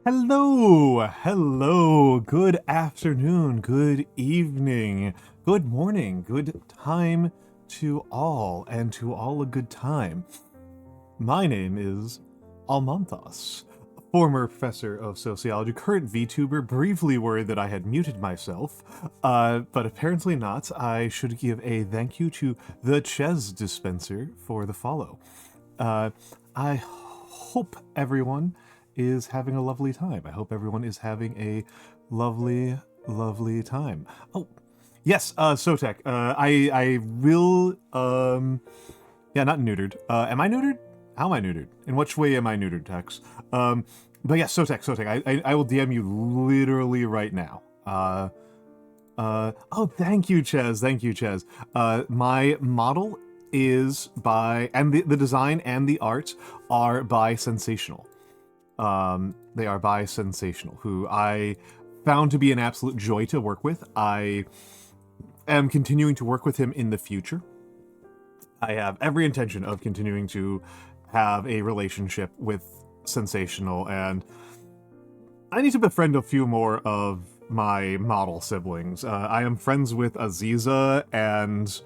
Hello, good afternoon, good evening, good morning, good time to all, and to all a good time. My name is Almantas, former professor of sociology, current VTuber, briefly worried that I had muted myself, but apparently not. I should give a thank you to the Ches dispenser for the follow. I hope everyone is having a lovely time. I hope everyone is having a lovely time. Oh, yes, Sotek. I will. Yeah, not neutered. Am I neutered? How am I neutered? In which way am I neutered, Tex? But yes, Sotek. I will DM you literally right now. Oh, thank you, Ches. Thank you, Ches. My model is by, and the design and the art are by Sensational. They are by Sensational, who I found to be an absolute joy to work with. I am continuing to work with him in the future. I have every intention of continuing to have a relationship with Sensational, and I need to befriend a few more of my model siblings. I am friends with Aziza and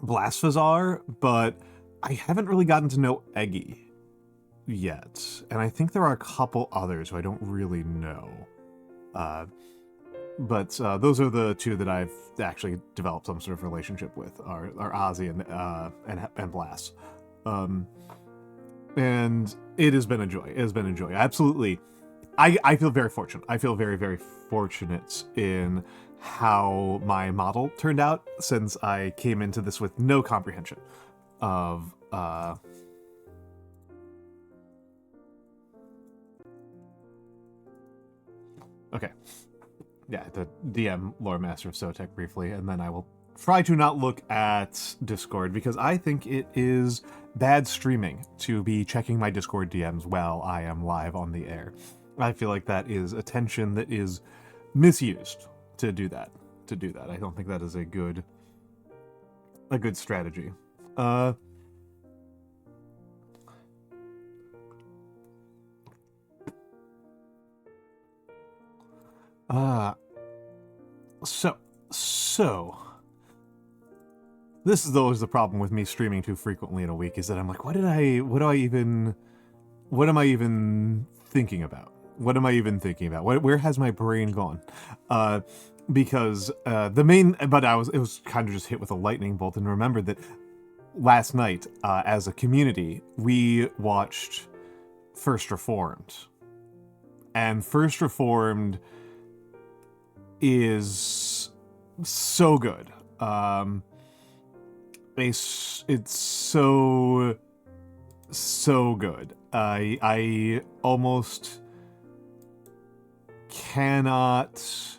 Blasphazar, but I haven't really gotten to know Eggy yet, and I think there are a couple others who I don't really know. But those are the two that I've actually developed some sort of relationship with, are Ozzy and Blast. And it has been a joy. It has been a joy. Absolutely. I feel very fortunate. I feel very fortunate in how my model turned out, since I came into this with no comprehension of okay. Yeah, the DM Lore Master of Sotek briefly, and then I will try to not look at Discord, because I think it is bad streaming to be checking my Discord DMs while I am live on the air. I feel like that is attention that is misused to do that. I don't think that is a good strategy. So this is always the problem with me streaming too frequently in a week, is that I'm like, what am I even thinking about? Where has my brain gone? Because it was kind of just hit with a lightning bolt, and remembered that last night, as a community, we watched First Reformed. And First Reformed is so good. It's so good. I almost cannot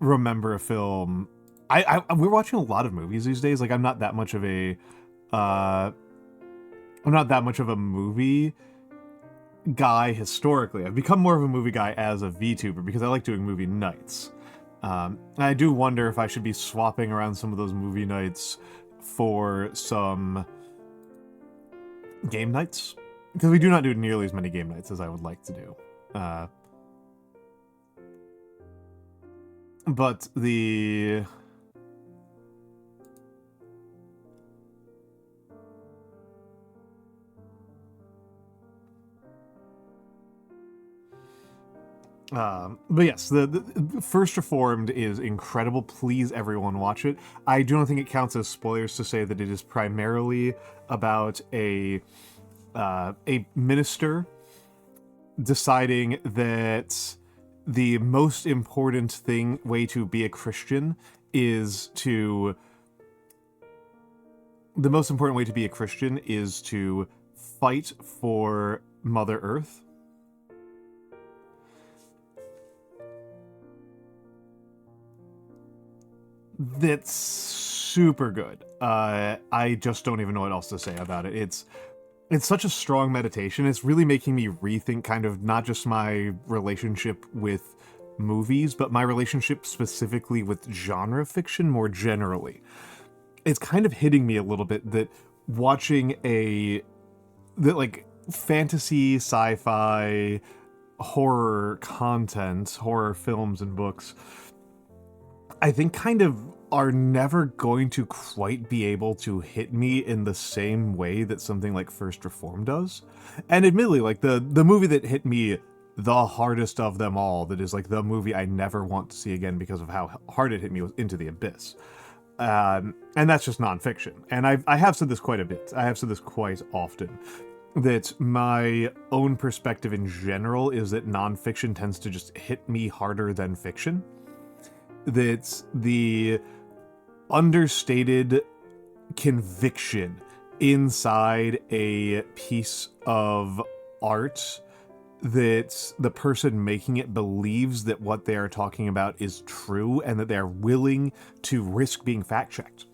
remember a film. We're watching a lot of movies these days. Like, I'm not that much of a movie guy historically. I've become more of a movie guy as a VTuber, because I like doing movie nights. I do wonder if I should be swapping around some of those movie nights for some game nights, because we do not do nearly as many game nights as I would like to do. But yes, the First Reformed is incredible. Please, everyone, watch it. I do not think it counts as spoilers to say that it is primarily about a minister deciding that the most important way to be a Christian is to fight for Mother Earth. That's super good. I just don't even know what else to say about it. It's such a strong meditation. It's really making me rethink kind of not just my relationship with movies, but my relationship specifically with genre fiction more generally. It's kind of hitting me a little bit that watching like fantasy, sci-fi, horror content, horror films and books, I think kind of are never going to quite be able to hit me in the same way that something like First Reform does. And admittedly, like the movie that hit me the hardest of them all, that is like the movie I never want to see again because of how hard it hit me, was Into the Abyss. And that's just nonfiction. And I have said this quite a bit. I have said this quite often, that my own perspective in general is that nonfiction tends to just hit me harder than fiction. That the understated conviction inside a piece of art, that the person making it believes that what they are talking about is true and that they are willing to risk being fact-checked,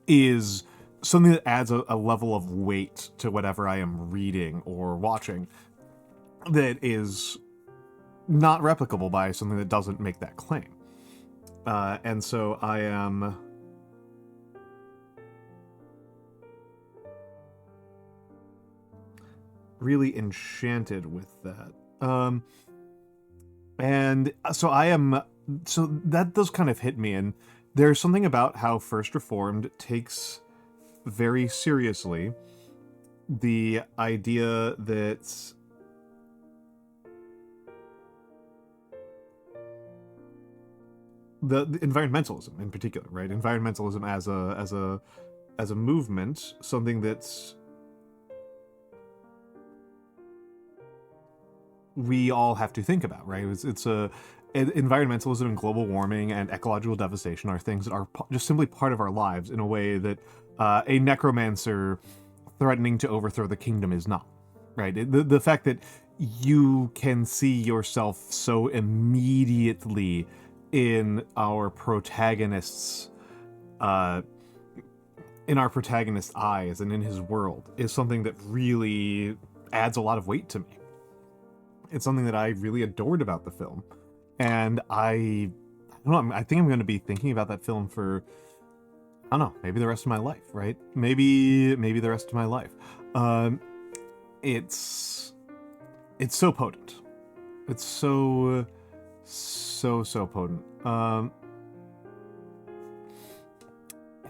is something that adds a level of weight to whatever I am reading or watching that is not replicable by something that doesn't make that claim. And so I am really enchanted with that. And so so that does kind of hit me, and there's something about how First Reformed takes very seriously the idea that the environmentalism in particular, right? Environmentalism as a movement, something that's we all have to think about, right? Environmentalism and global warming and ecological devastation are things that are just simply part of our lives in a way that a necromancer threatening to overthrow the kingdom is not, right? The fact that you can see yourself so immediately in our protagonist's eyes and in his world is something that really adds a lot of weight to me. It's something that I really adored about the film, and I don't know, I think I'm going to be thinking about that film for, I don't know, maybe the rest of my life, right? Maybe the rest of my life. It's so potent. It's so potent.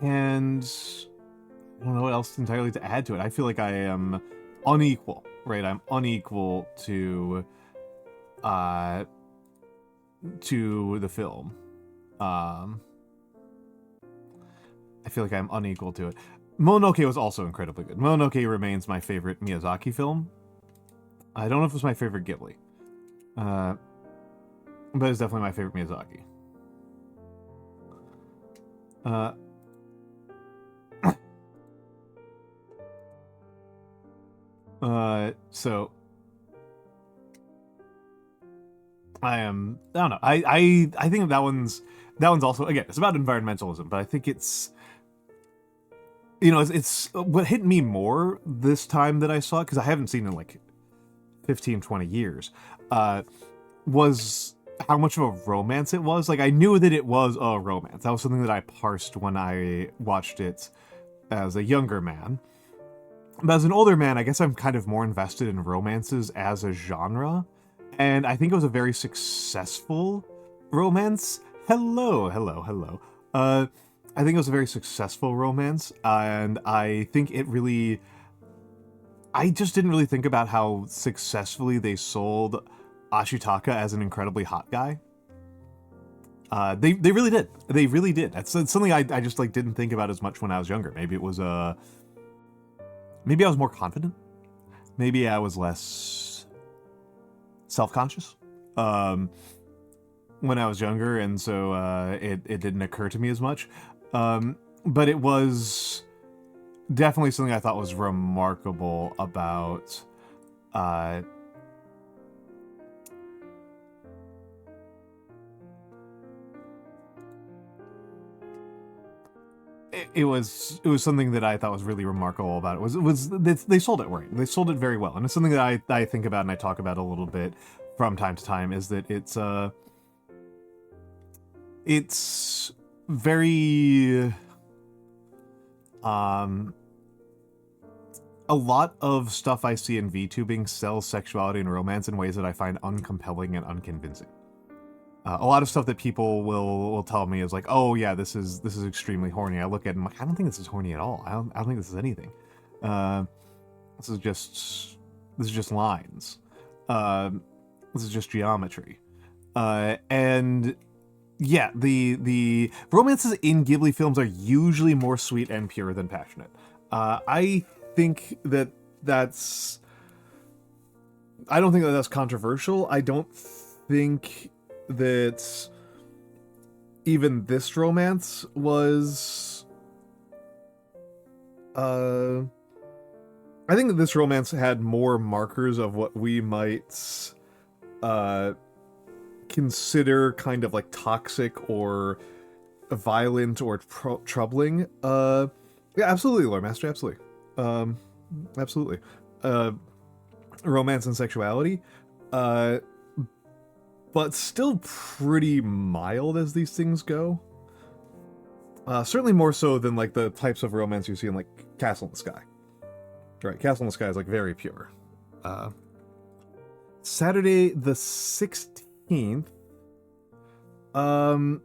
And I don't know what else entirely to add to it. I feel like I am unequal, right? I'm unequal to the film. I feel like I'm unequal to it. Mononoke was also incredibly good. Mononoke remains my favorite Miyazaki film. I don't know if it's my favorite Ghibli. But it's definitely my favorite Miyazaki. So I don't know. I think that one's also, again, it's about environmentalism, but I think it's, it's what hit me more this time that I saw it, because I haven't seen it in like 15, 20 years, was how much of a romance it was. Like, I knew that it was a romance. That was something that I parsed when I watched it as a younger man. But as an older man, I guess I'm kind of more invested in romances as a genre. And I think it was a very successful romance. Hello. I think it was a very successful romance. And I think I just didn't really think about how successfully they sold Ashitaka as an incredibly hot guy. They really did. They really did. That's something I just like didn't think about as much when I was younger. Maybe it was maybe I was more confident. Maybe I was less self-conscious when I was younger, and so it didn't occur to me as much. But it was definitely something I thought was remarkable about it was something that I thought was really remarkable about it. They sold it right. They sold it very well, and it's something that I think about and I talk about a little bit from time to time. Is that it's it's very a lot of stuff I see in VTubing sells sexuality and romance in ways that I find uncompelling and unconvincing. A lot of stuff that people will tell me is like, oh yeah, this is extremely horny. I look at it and I'm like, I don't think this is horny at all. I don't think this is anything. This is just lines. This is just geometry. And yeah, the romances in Ghibli films are usually more sweet and pure than passionate. I think that's. I don't think that's controversial. I don't think that even this romance was. I think that this romance had more markers of what we might consider kind of like toxic or violent or troubling. Yeah, absolutely, Lore Master, absolutely. Absolutely. Romance and sexuality. But still pretty mild as these things go. Certainly more so than like the types of romance you see in like Castle in the Sky. Right, Castle in the Sky is like very pure. Saturday the 16th. I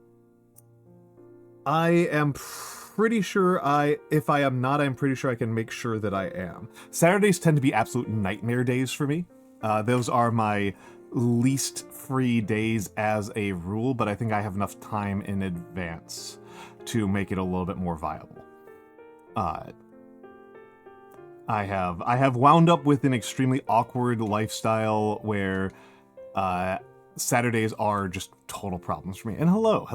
am pretty sure if I am not, I'm pretty sure I can make sure that I am. Saturdays tend to be absolute nightmare days for me. Those are my least free days as a rule, but I think I have enough time in advance to make it a little bit more viable. I have wound up with an extremely awkward lifestyle where Saturdays are just total problems for me. And hello.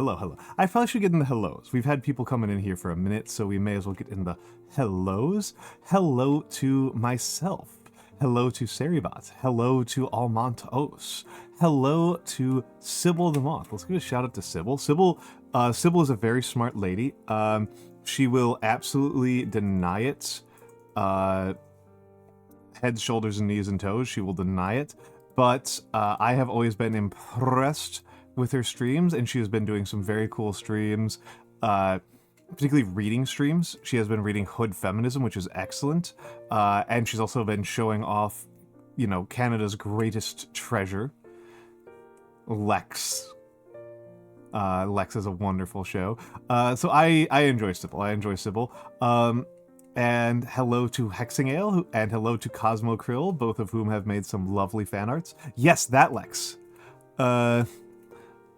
I probably should get into hellos. We've had people coming in here for a minute, so we may as well get in the hellos. Hello to myself. Hello to Seribot. Hello to Almantas. Hello to Sybil the Moth. Let's give a shout out to Sybil. Sybil is a very smart lady. She will absolutely deny it. Heads, shoulders, and knees and toes. She will deny it. But I have always been impressed with her streams, and she has been doing some very cool streams, particularly reading streams. She has been reading Hood Feminism, which is excellent. And she's also been showing off, Canada's greatest treasure, Lex. Lex is a wonderful show. So I enjoy Sybil. And hello to Hexingale, and hello to Cosmo Krill, both of whom have made some lovely fan arts. Yes, that Lex. That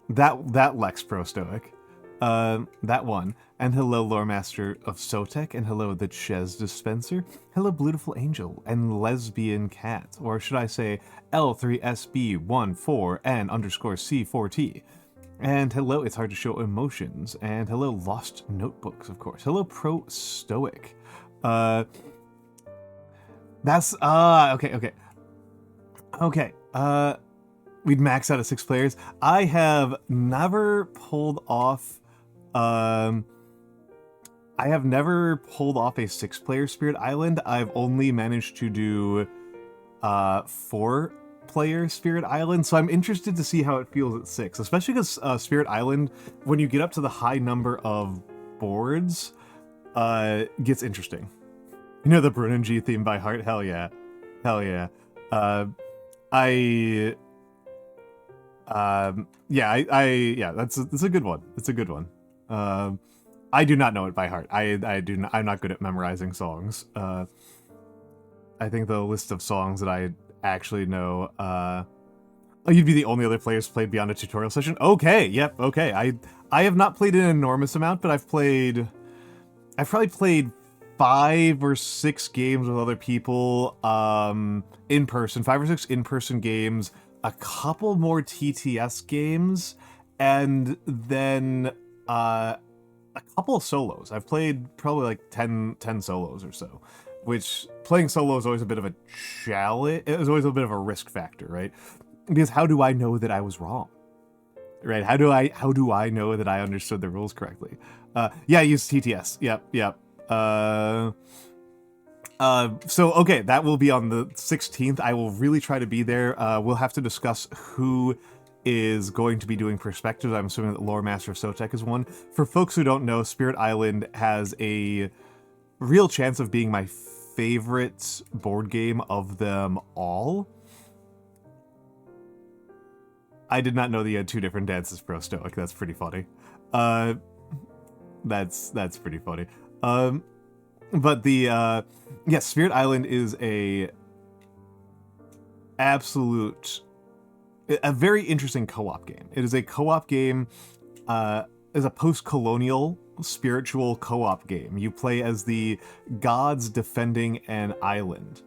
Lex Pro Stoic. That one. And hello, Lore Master of Sotek, and hello, the Ches Dispenser. Hello, Beautiful Angel, and Lesbian Cat, or should I say L3SB14N_C4T. And hello, It's Hard to Show Emotions, and hello, Lost Notebooks, of course. Hello, Pro Stoic. That's okay. We'd max out at 6 players. I have never pulled off a 6-player Spirit Island. I've only managed to do 4-player Spirit Island, so I'm interested to see how it feels at 6, especially because Spirit Island, when you get up to the high number of boards, gets interesting. You know the Brunninji theme by heart? Hell yeah. Yeah, that's a good one. It's a good one. I do not know it by heart. I'm not good at memorizing songs. I think the list of songs that I actually know, you'd be the only other players played beyond a tutorial session? Okay, yep, okay. I have not played an enormous amount, but I've probably played 5 or 6 games with other people in person, 5 or 6 in-person games, a couple more TTS games, and then a couple of solos. I've played probably like 10 solos or so, which playing solo is always a bit of a challenge. It was always a bit of a risk factor, right? Because how do I know that I was wrong? Right? How do I know that I understood the rules correctly? Yeah, I use TTS. Yep. So okay, that will be on the 16th. I will really try to be there. We'll have to discuss who is going to be doing perspectives. I'm assuming that Lore Master of Sotek is one. For folks who don't know, Spirit Island has a real chance of being my favorite board game of them all. I did not know that you had two different dances, Pro Stoic. That's pretty funny. That's pretty funny. But the yes, Spirit Island is a very interesting co-op game. It is a co-op game, is a post-colonial spiritual co-op game. You play as the gods defending an island.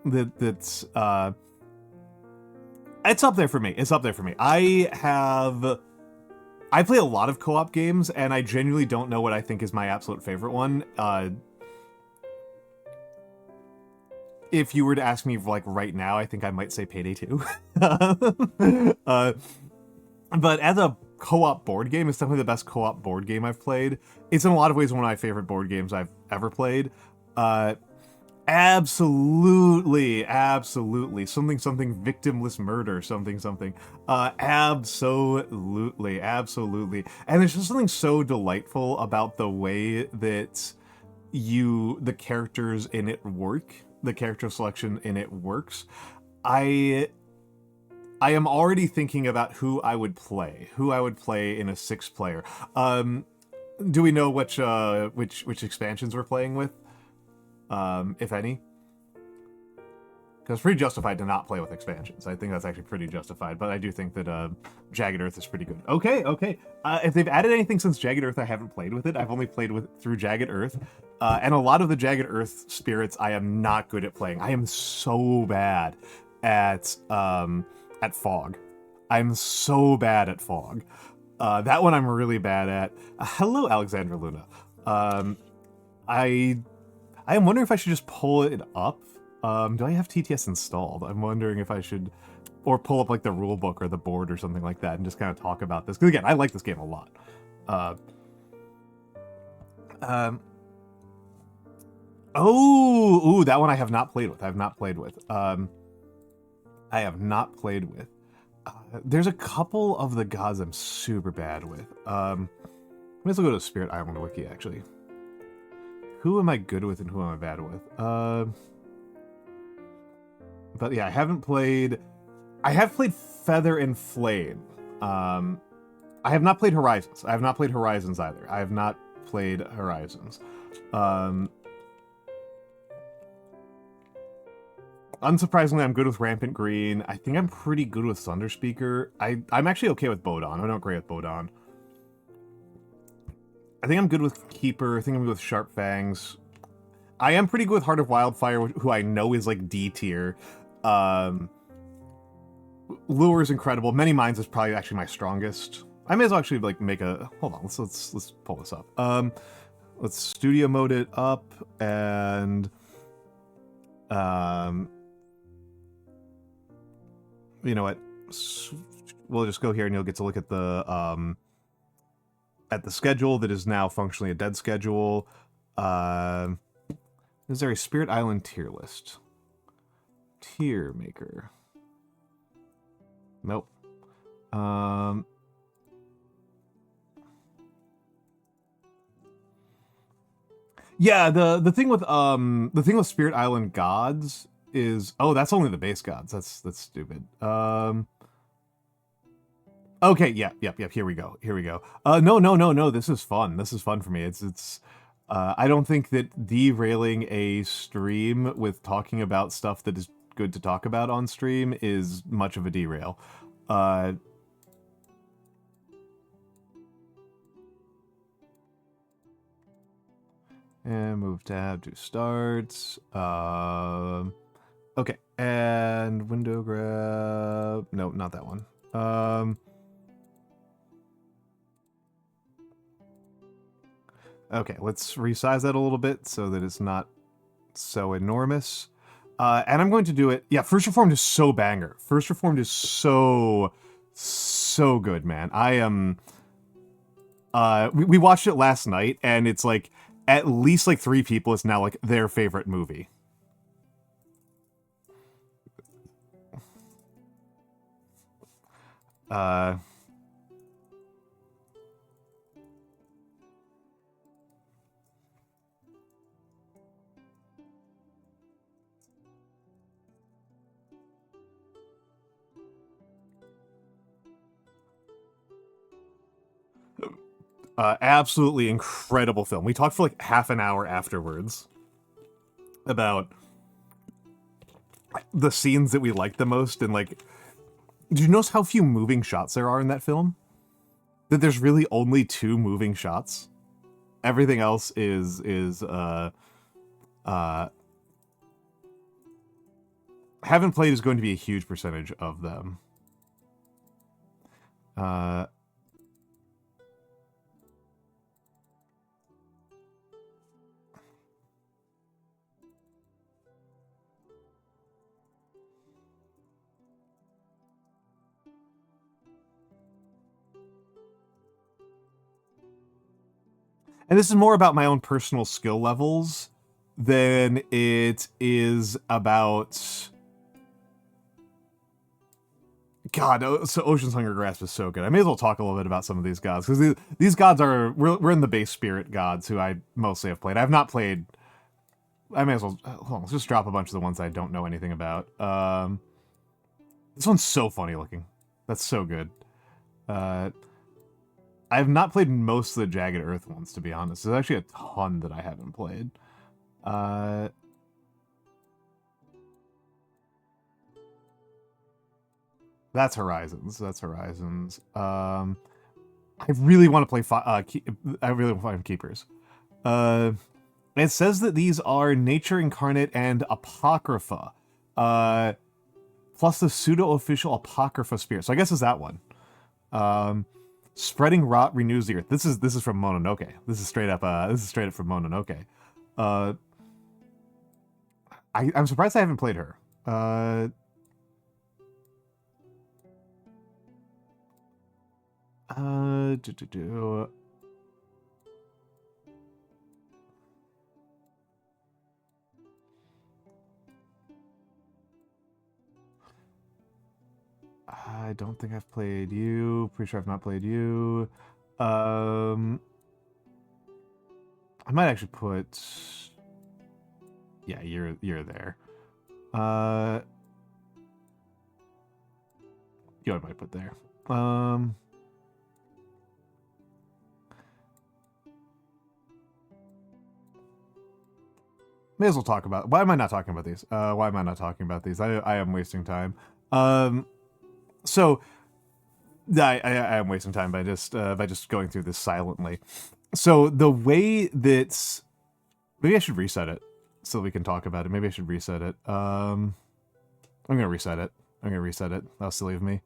That's it's up there for me. It's up there for me. I play a lot of co-op games, and I genuinely don't know what I think is my absolute favorite one. If you were to ask me, like, right now, I think I might say Payday 2. But as a co-op board game, it's definitely the best co-op board game I've played. It's in a lot of ways one of my favorite board games I've ever played. Absolutely. Something victimless murder, something. Absolutely. And there's just something so delightful about the way that the characters in it work. The character selection in it works. I am already thinking about who I would play in a 6-player. Do we know which expansions we're playing with? If any? Because it's pretty justified to not play with expansions. I think that's actually pretty justified, but I do think that Jagged Earth is pretty good. Okay. If they've added anything since Jagged Earth, I haven't played with it. I've only played through Jagged Earth. And a lot of the Jagged Earth spirits I am not good at playing. I am so bad at Fog. I'm so bad at Fog. That one I'm really bad at. Hello, Alexandra Luna. I am wondering if I should just pull it up. Do I have TTS installed? I'm wondering if I should, or pull up like the rule book or the board or something like that and just kind of talk about this. Because again, I like this game a lot. Oh, that one I have not played with. I have not played with. There's a couple of the gods I'm super bad with. Let's go to Spirit Island Wiki, actually. Who am I good with and who am I bad with? But yeah, I have played Feather and Flame. I have not played Horizons. I have not played Horizons either. I have not played Horizons. Unsurprisingly, I'm good with Rampant Green. I think I'm pretty good with Thunderspeaker. I'm actually okay with Bodon. I'm not great with Bodon. I think I'm good with Keeper. I think I'm good with Sharp Fangs. I am pretty good with Heart of Wildfire, who I know is like D tier. Lure is incredible. Many Minds is probably actually my strongest. I may as well actually like make a. Hold on. Let's pull this up. Let's studio mode it up and you know what? We'll just go here and you'll get to look at the schedule that is now functionally a dead schedule. Is there a Spirit Island tier list? Tier maker. Nope. Yeah, the thing with Spirit Island gods is, oh, that's only the base gods. That's stupid. Okay, yep. Here we go. No. This is fun. This is fun for me. It's. I don't think that derailing a stream with talking about stuff that is good to talk about on stream is much of a derail. And move tab to starts. Okay, and window grab. No, not that one. Okay, let's resize that a little bit so that it's not so enormous. And I'm going to do it. Yeah, First Reformed is so banger. First Reformed is so good, man. I am. We watched it last night, and it's like at least like 3 people. It's now like their favorite movie. Uh, absolutely incredible film. We talked for like half an hour afterwards about the scenes that we liked the most, and like, did you notice how few moving shots there are in that film? That there's really only 2 moving shots. Everything else is haven't played is going to be a huge percentage of them. And this is more about my own personal skill levels than it is about... God, so Ocean's Hunger Grasp is so good. I may as well talk a little bit about some of these gods, because these gods are... We're in the base spirit gods, who I mostly have played. I have not played... I may as well... Hold on, let's just drop a bunch of the ones I don't know anything about. This one's so funny looking. That's so good. I have not played most of the Jagged Earth ones, to be honest. There's actually a ton that I haven't played. That's Horizons. That's Horizons. I really want to play... I really want to play Keepers. It says that these are Nature Incarnate and Apocrypha. Plus the pseudo-official Apocrypha Spirit. So I guess it's that one. Spreading Rot renews the earth. This is from Mononoke. This is straight up from Mononoke. I'm surprised I haven't played her. I don't think I've played you. Pretty sure I've not played you. I might actually put... Yeah, you're there. You I might put there. May as well talk about... Why am I not talking about these? Why am I not talking about these? I am wasting time. So, I am wasting time by just going through this silently. So, the way that... Maybe I should reset it so we can talk about it. Maybe I should reset it. I'm going to reset it. That was silly of me.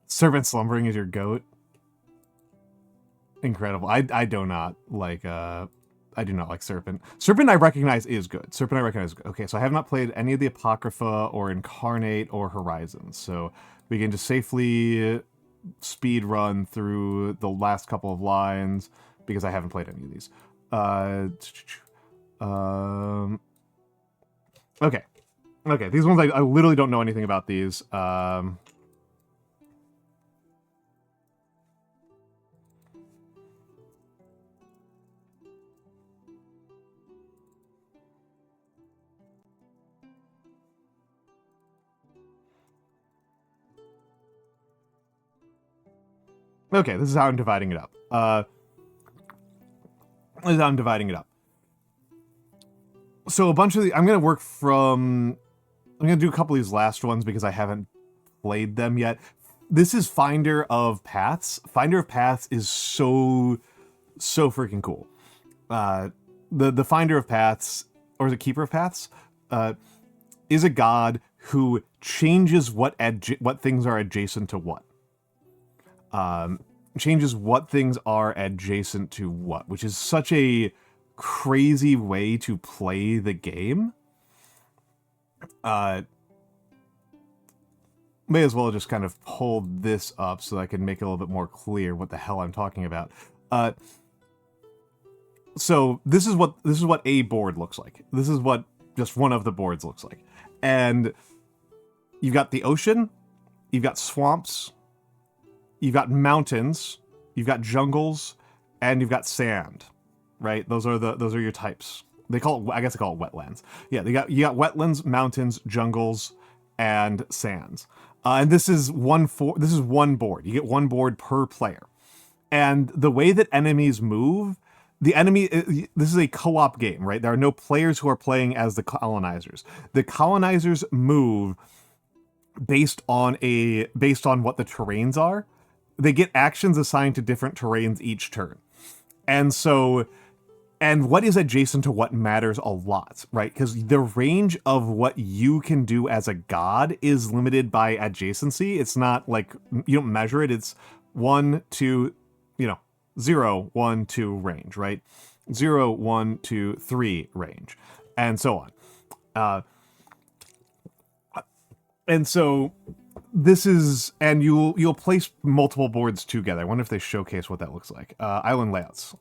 Servant Slumbering is your goat. Incredible. I do not like... I do not like Serpent. Serpent I recognize is good. Okay, so I have not played any of the Apocrypha or Incarnate or Horizons. So we can just safely speed run through the last couple of lines because I haven't played any of these. Okay. Okay, these ones I literally don't know anything about these. Okay, this is how I'm dividing it up. So a bunch of I'm going to work from... I'm going to do a couple of these last ones because I haven't played them yet. This is Finder of Paths. Finder of Paths is so freaking cool. The Finder of Paths, or the Keeper of Paths, is a god who changes what things are adjacent to what. Changes what things are adjacent to what, which is such a crazy way to play the game. May as well just kind of pull this up so that I can make it a little bit more clear what the hell I'm talking about. So this is what a board looks like. This is what just one of the boards looks like. And you've got the ocean, you've got swamps, you've got mountains, you've got jungles, and you've got sand, right? Those are your types. They call it, I guess they call it wetlands. Yeah, you got wetlands, mountains, jungles, and sands. And this is one board. You get one board per player. And the way that enemies move, this is a co-op game, right? There are no players who are playing as the colonizers. The colonizers move based on what the terrains are. They get actions assigned to different terrains each turn. And what is adjacent to what matters a lot, right? Because the range of what you can do as a god is limited by adjacency. It's not like you don't measure it. It's 1, 2, 0, 1, 2 range, right? 0, 1, 2, 3 range, and so on. And so this is, and you'll place multiple boards together. I wonder if they showcase what that looks like. Island layouts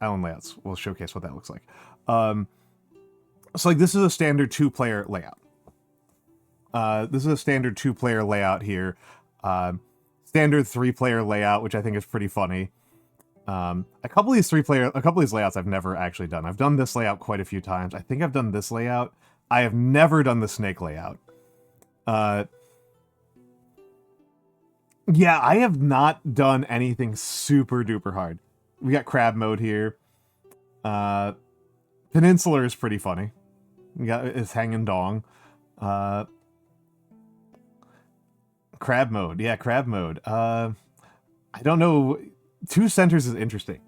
will showcase what that looks like. So like this is a standard 2-player layout. This is a standard 2-player layout here. Standard 3-player layout, which I think is pretty funny. A couple of these layouts I've never actually done. I've done this layout quite a few times. I think I've done this layout. I have never done the snake layout. Yeah, I have not done anything super duper hard. We got crab mode here. Peninsular is pretty funny. We got it's hanging dong. Crab mode. Yeah, crab mode. I don't know. 2 centers is interesting.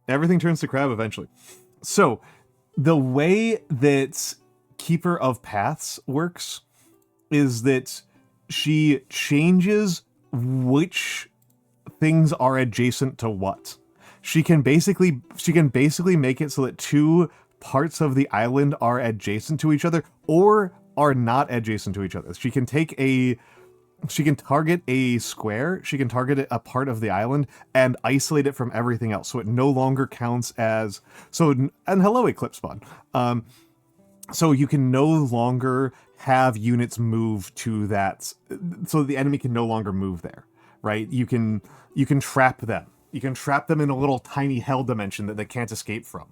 Everything turns to crab eventually. So, the way that Keeper of Paths works is that she changes which things are adjacent to what. She can basically make it so that 2 parts of the island are adjacent to each other or are not adjacent to each other. She can target a square, she can target a part of the island and isolate it from everything else, so it no longer counts as... and hello, Eclipse Spawn. So you can no longer have units move to that, so the enemy can no longer move there, right? You can trap them. You can trap them in a little tiny hell dimension that they can't escape from.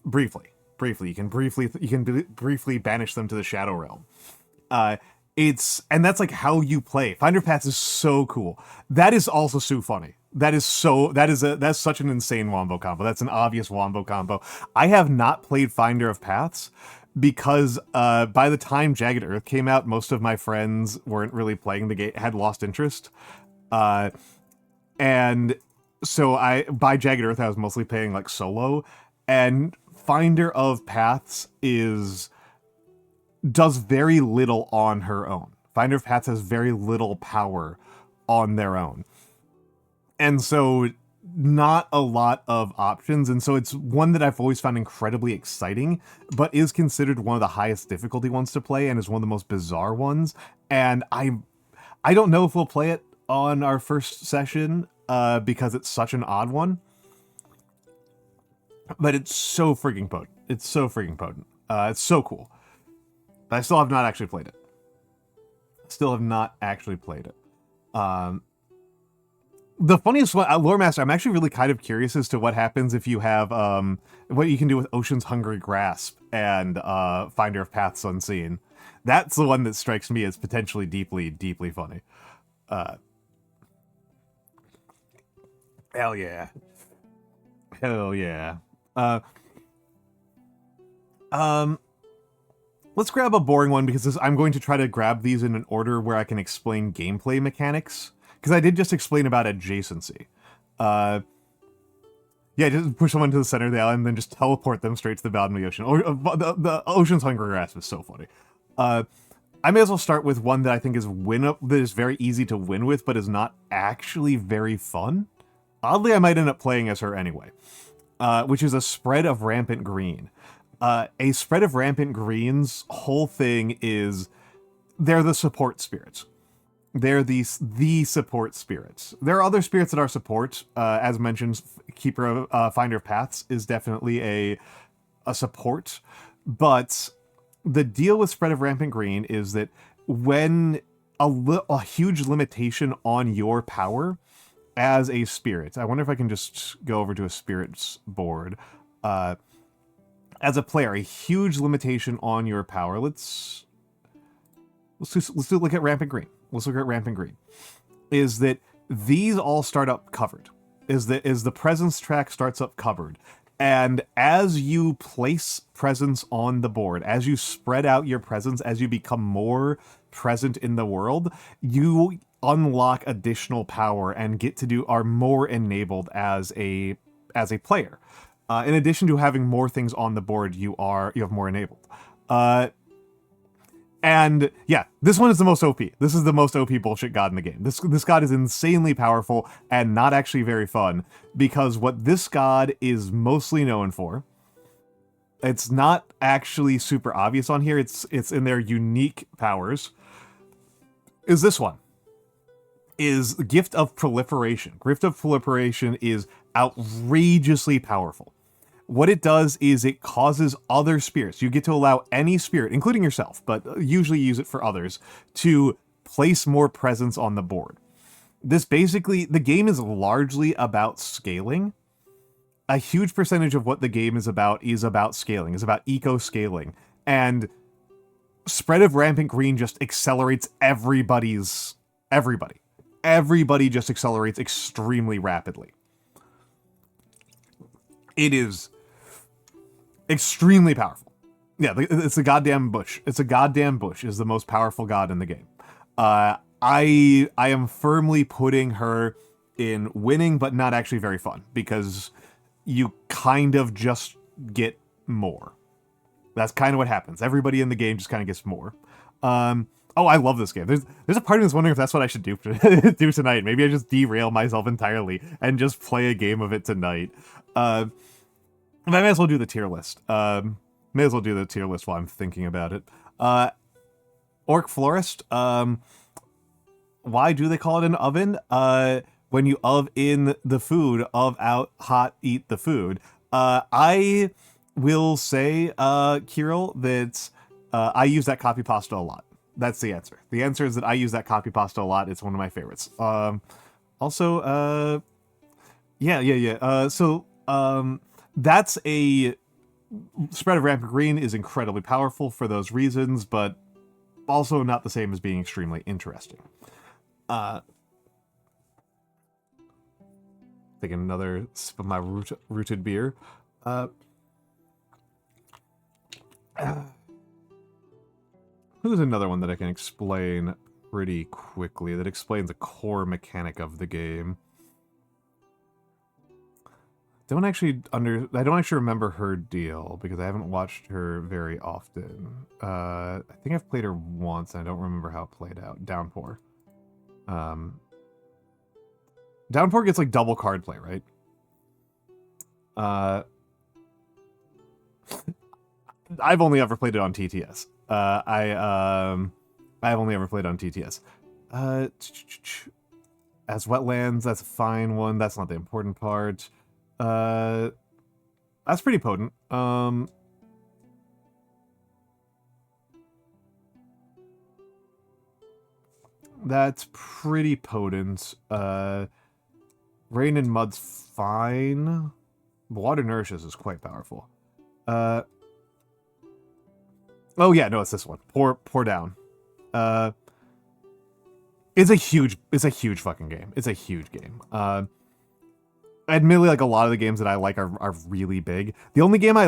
Briefly. You can briefly banish them to the Shadow Realm. And that's like how you play. Finder of Paths is so cool. That is also so funny. That's such an insane wombo combo. That's an obvious wombo combo. I have not played Finder of Paths because by the time Jagged Earth came out, most of my friends weren't really playing the game, had lost interest. And so by Jagged Earth, I was mostly playing like solo, and Finder of Paths does very little on her own. Finder of Paths has very little power on their own. And so not a lot of options, and so it's one that I've always found incredibly exciting, but is considered one of the highest difficulty ones to play and is one of the most bizarre ones. And I don't know if we'll play it on our first session because it's such an odd one. But it's so freaking potent. It's so cool. But I still have not actually played it. The funniest one, Lore Master, I'm actually really kind of curious as to what happens if you have, what you can do with Ocean's Hungry Grasp and Finder of Paths Unseen. That's the one that strikes me as potentially deeply, deeply funny. Hell yeah. Let's grab a boring one because I'm going to try to grab these in an order where I can explain gameplay mechanics. Because I did just explain about adjacency. Yeah, just push someone to the center of the island and then just teleport them straight to the bottom of the ocean. The Ocean's Hungry Grasp is so funny. I may as well start with one that I think that is very easy to win with, but is not actually very fun. Oddly, I might end up playing as her anyway. Which is a Spread of Rampant Green. A Spread of Rampant Green's whole thing is they're the support spirits. They're the support spirits. There are other spirits that are support. As mentioned, Finder of Paths is definitely a support. But the deal with Spread of Rampant Green is that when a huge limitation on your power as a spirit. I wonder if I can just go over to a spirits board. As a player, a huge limitation on your power. Let's look at Rampant Green. Let's look at Rampant Green. Is that these all start up covered? Is the presence track starts up covered? And as you place presence on the board, as you spread out your presence, as you become more present in the world, you unlock additional power and are more enabled as a player. In addition to having more things on the board, you have more enabled. And yeah, this one is the most OP. This is the most OP bullshit god in the game. This god is insanely powerful and not actually very fun, because what this god is mostly known for, it's not actually super obvious on here, it's in their unique powers, is this one. Is Gift of Proliferation. Gift of Proliferation is outrageously powerful. What it does is it causes other spirits. You get to allow any spirit, including yourself, but usually use it for others, to place more presence on the board. This basically, the game is largely about scaling. A huge percentage of what the game is about scaling, is about eco-scaling. And Spread of Rampant Green just accelerates everybody. Everybody just accelerates extremely rapidly. It is extremely powerful. Yeah, it's a goddamn bush. It's a goddamn bush is the most powerful god in the game. I am firmly putting her in winning, but not actually very fun, because you kind of just get more. That's kind of what happens. Everybody in the game just kind of gets more. Oh, I love this game. There's a part of me that's wondering if that's what I should do do tonight. Maybe I just derail myself entirely and just play a game of it tonight. I might as well do the tier list. May as well do the tier list while I'm thinking about it. Orc Florist. Why do they call it an oven? When you in the food, out, hot, eat the food. I will say, Kirill, that I use that copy pasta a lot. That's the answer. The answer is that I use that copy pasta a lot. It's one of my favorites. Also, that's a Spread of Rampant Green is incredibly powerful for those reasons, but also not the same as being extremely interesting. Taking another sip of my rooted beer. Who's another one that I can explain pretty quickly that explains a core mechanic of the game? I don't actually remember her deal because I haven't watched her very often. I think I've played her once and I don't remember how it played out. Downpour. Downpour gets like double card play, right? I've only ever played it on TTS. I've only ever played on TTS. As Wetlands, that's a fine one. That's not the important part. That's pretty potent. That's pretty potent. Rain and Mud's fine. Water Nourishes is quite powerful. Oh yeah, no, it's this one. Pour Down. It's a huge fucking game. It's a huge game. Admittedly, like a lot of the games that I like are really big. The only game I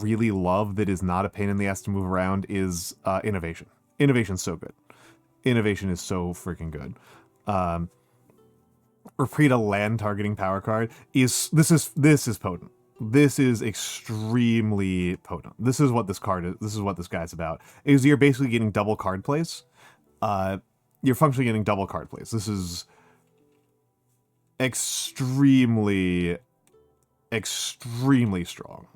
really love that is not a pain in the ass to move around is Innovation. Innovation's so good. Innovation is so freaking good. Repeat a land targeting power card is potent. This is extremely potent. This is what this card is. This is what this guy's about. Is you're basically getting double card plays. You're functionally getting double card plays. This is extremely strong.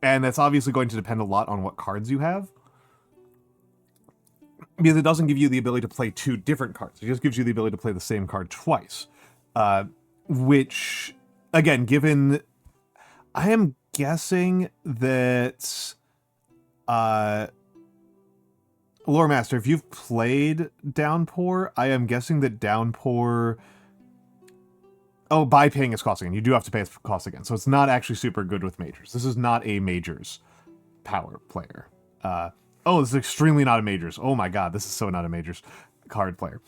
And that's obviously going to depend a lot on what cards you have. Because it doesn't give you the ability to play two different cards. It just gives you the ability to play the same card twice. Which, again, given... I am guessing that... Lore Master, if you've played Downpour, I am guessing that Downpour... Oh, by paying its cost again. You do have to pay its cost again. So it's not actually super good with majors. This is not a majors power player. Oh, this is extremely not a majors. Oh my god, this is so not a majors card player.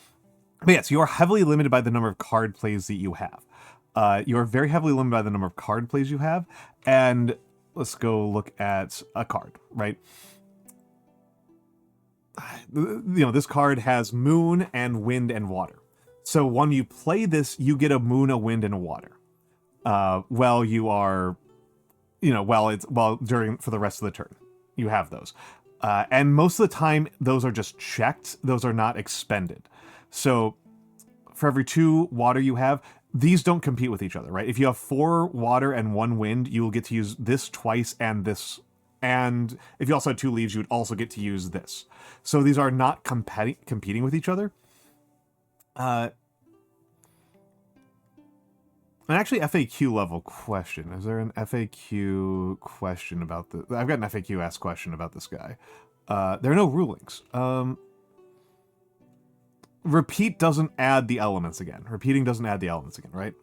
But yes, you are heavily limited by the number of card plays that you have. You are very heavily limited by the number of card plays you have. And let's go look at a card, right? This card has moon and wind and water. So when you play this, you get a moon, a wind, and a water. While you are, for the rest of the turn, you have those. And most of the time, those are just checked. Those are not expended. So for every 2 water you have, these don't compete with each other, right? If you have 4 water and 1 wind, you will get to use this twice and this. And if you also had 2 leaves, you would also get to use this. So these are not competing with each other. An actually FAQ level question. Is there an FAQ question about the... I've got an FAQ asked question about this guy. There are no rulings. Repeat doesn't add the elements again. Repeating doesn't add the elements again, right?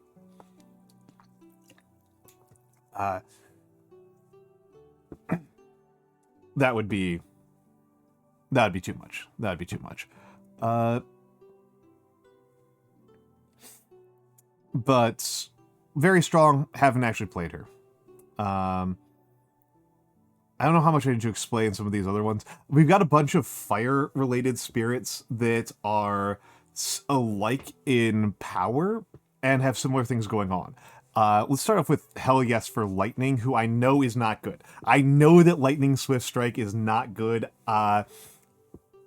That would be too much. That would be too much. But very strong. Haven't actually played her. I don't know how much I need to explain some of these other ones. We've got a bunch of fire-related spirits that are alike in power and have similar things going on. Let's start off with Hell Yes for Lightning, who I know is not good. I know that Lightning Swift Strike is not good. And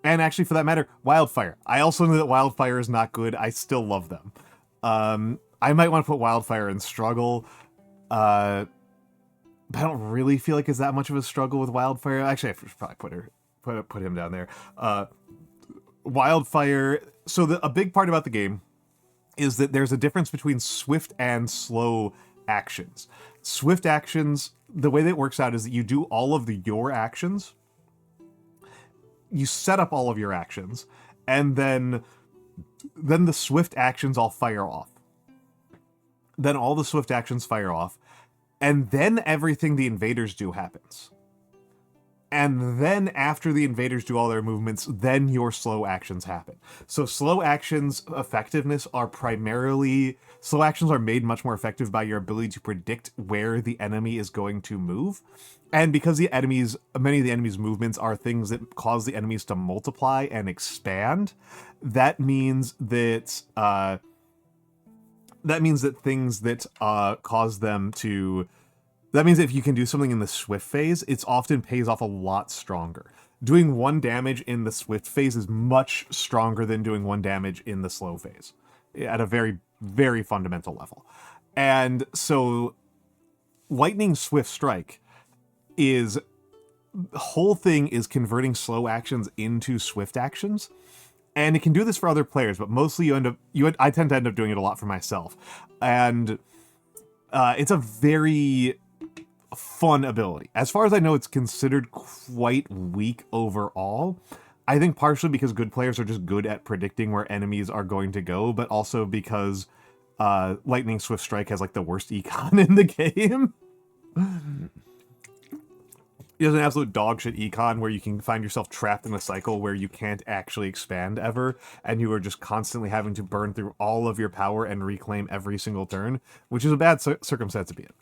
actually, for that matter, Wildfire. I also know that Wildfire is not good. I still love them. I might want to put Wildfire in Struggle. But I don't really feel like it's that much of a struggle with Wildfire. Actually, I should probably put him down there. Wildfire. So a big part about the game is that there's a difference between swift and slow actions. Swift actions, the way that it works out is that you do all of your actions. You set up all of your actions, and then the swift actions all fire off. Then all the swift actions fire off, and then everything the invaders do happens. And then after the invaders do all their movements, then your slow actions happen. So slow actions effectiveness are primarily... Slow actions are made much more effective by your ability to predict where the enemy is going to move. And because many of the enemy's movements are things that cause the enemies to multiply and expand, that means that... things that cause them to... That means if you can do something in the swift phase, it often pays off a lot stronger. Doing 1 damage in the swift phase is much stronger than doing 1 damage in the slow phase at a very, very fundamental level. And so Lightning Swift Strike is... The whole thing is converting slow actions into swift actions. And it can do this for other players, but mostly I tend to end up doing it a lot for myself. And it's a very fun ability. As far as I know, it's considered quite weak overall. I think partially because good players are just good at predicting where enemies are going to go, but also because Lightning Swift Strike has like the worst econ in the game. He has an absolute dogshit econ where you can find yourself trapped in a cycle where you can't actually expand ever, and you are just constantly having to burn through all of your power and reclaim every single turn, which is a bad circumstance to be in.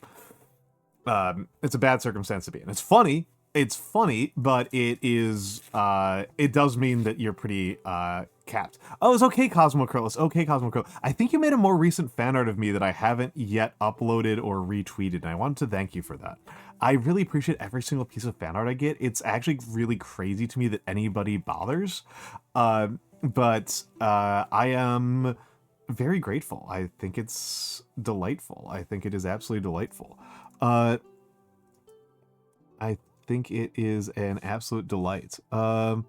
It's a bad circumstance to be in. It's funny, but it does mean that you're pretty capped. Oh, it's okay, Cosmo Krill. It's okay, Cosmo Krill. I think you made a more recent fan art of me that I haven't yet uploaded or retweeted, and I wanted to thank you for that. I really appreciate every single piece of fan art I get. It's actually really crazy to me that anybody bothers. But I am very grateful. I think it's delightful. I think it is absolutely delightful. I think it is an absolute delight. You're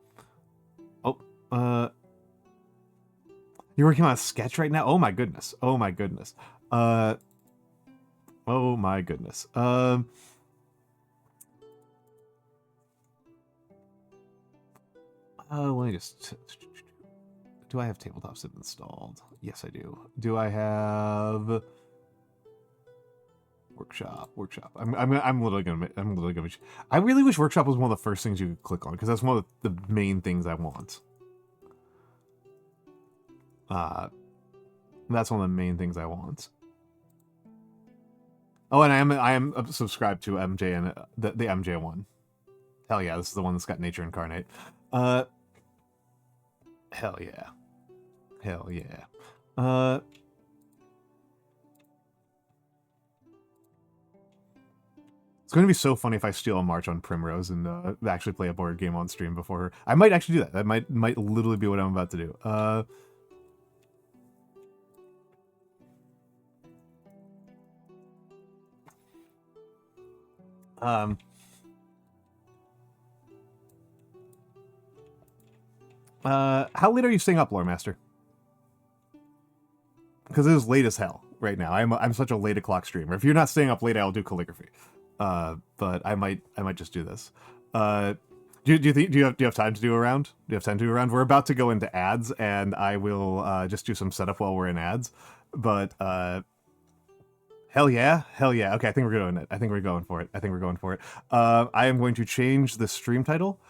working on a sketch right now? Oh my goodness. Oh my goodness. Oh my goodness. Let me just... Do I have tabletop sim installed? Yes, I do. Do I have... Workshop. I'm literally gonna. I really wish Workshop was one of the first things you could click on, because that's one of the main things I want. That's one of the main things I want. Oh, and I am subscribed to MJ and the MJ one. Hell yeah, this is the one that's got Nature Incarnate. Hell yeah. Hell yeah. It's going to be so funny if I steal a march on Primrose and actually play a board game on stream before her. I might actually do that. That might literally be what I'm about to do. How late are you staying up, Lore Master? Because it is late as hell right now. I'm such a late o'clock streamer. If you're not staying up late, I'll do calligraphy. But I might just do this. Do you have time to do a round? Do you have time to do a round? We're about to go into ads, and I will just do some setup while we're in ads. But hell yeah. Okay, I think we're doing it. I think we're going for it. I am going to change the stream title.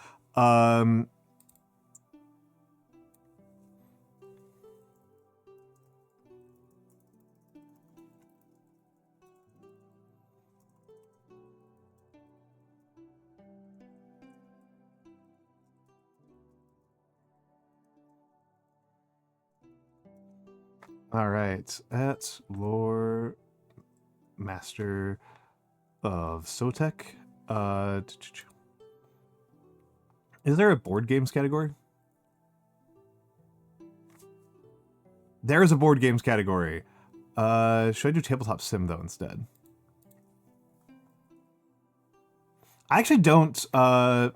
All right, that's Lore Master of Sotek. Is there a board games category? There is a board games category. Should I do tabletop sim though instead? I actually don't. I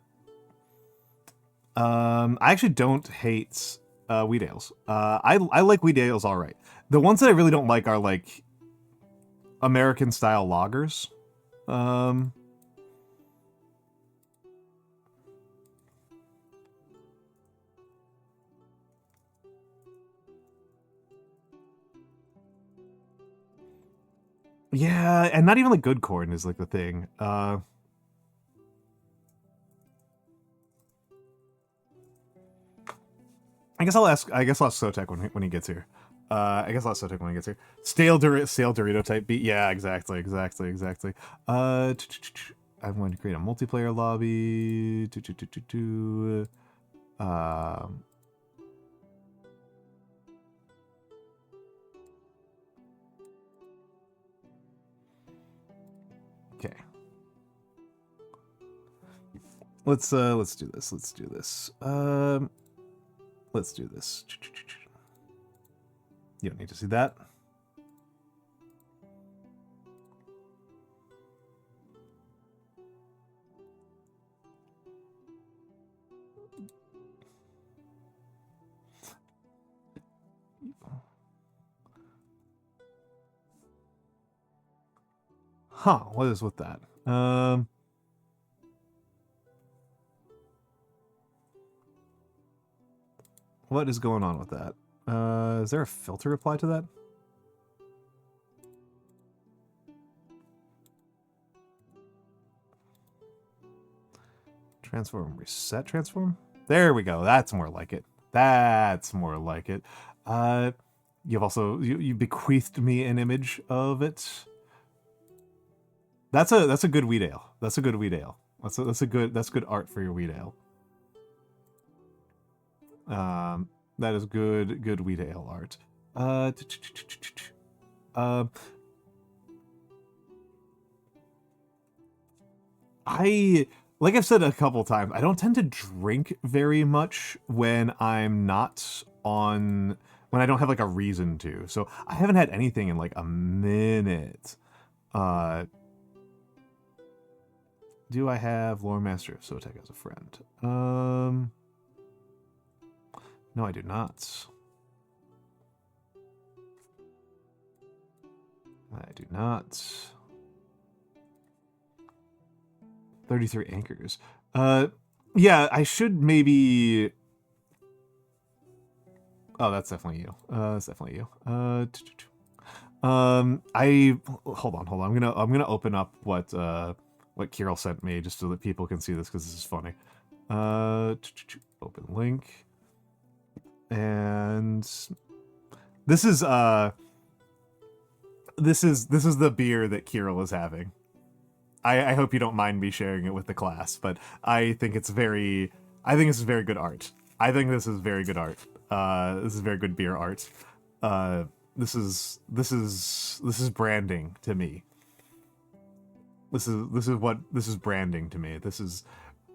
actually don't hate wheat ales. I like wheat ales all right. The ones that I really don't like are like American style lagers. Yeah, and not even like good corn is like the thing. I guess I'll ask Sotek when he gets here. Stale Dorito type beat. Yeah, exactly. I'm going to create a multiplayer lobby. Okay. Let's do this. Let's do this. You don't need to see that. Huh, what is with that? What is going on with that? Is there a filter applied to that? Transform, reset transform? There we go. That's more like it. You've also you bequeathed me an image of it. That's a good wheat ale. That's good art for your wheat ale. That is good wheat ale art. Like I've said a couple times, I don't tend to drink very much when I'm not on, when I don't have like a reason to. So I haven't had anything in like a minute. Do I have Lore Master of Sotek as a friend? No, I do not. I do not. 33 anchors. Yeah, I should maybe Oh, that's definitely you. That's definitely you. I hold on. I'm gonna open up what Kirill sent me just so that people can see this because this is funny. Open link, and this is the beer that Kirill is having. I hope you don't mind me sharing it with the class, but I think it's very good art. I think this is very good art. This is very good beer art. This is branding to me. This is branding to me. This is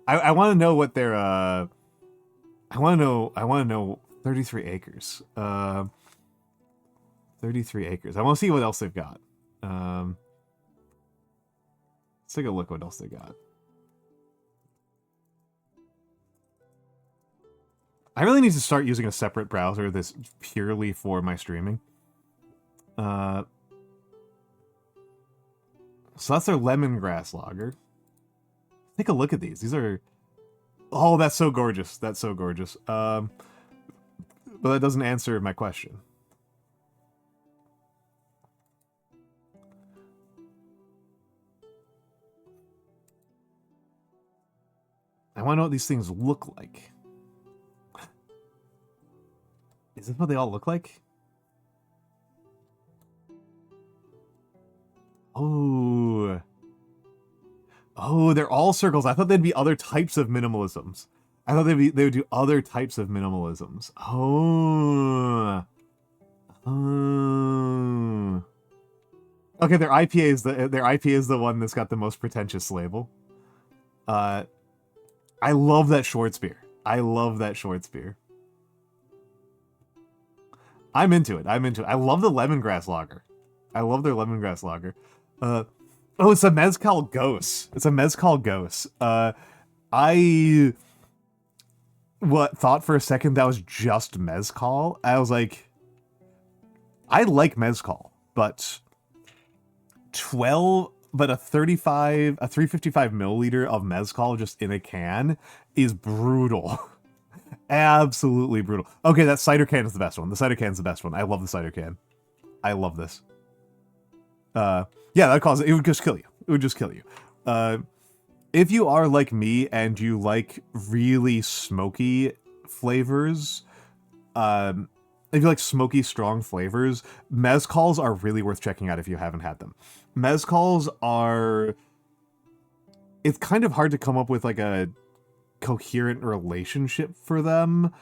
I want to know what their I want to know 33 acres. 33 acres. I want to see what else they've got. Let's take a look what else they got. I really need to start using a separate browser that's purely for my streaming. So that's their lemongrass lager. Take a look at these. These are... Oh, that's so gorgeous. That's so gorgeous. But that doesn't answer my question. I want to know what these things look like. Is this what they all look like? Oh. Oh, they're all circles. I thought there'd be other types of minimalisms. I thought they would do other types of minimalisms. Oh. Oh. Okay, their IPA is the one that's got the most pretentious label. I love that Schwarzbier. I love that Schwarzbier. I'm into it. I love the lemongrass lager. I love their lemongrass lager. Oh, it's a mezcal ghost. It's a mezcal ghost. I thought for a second that was just mezcal. I was like, I like mezcal, but a 355 milliliter of mezcal just in a can is brutal. Absolutely brutal. Okay, that cider can is the best one. The cider can's the best one. I love the cider can. I love this. Yeah, it would just kill you. It would just kill you. If you are like me and you like really smoky flavors, if you like smoky, strong flavors, mezcals are really worth checking out if you haven't had them. Mezcals are... It's kind of hard to come up with like a coherent relationship for them,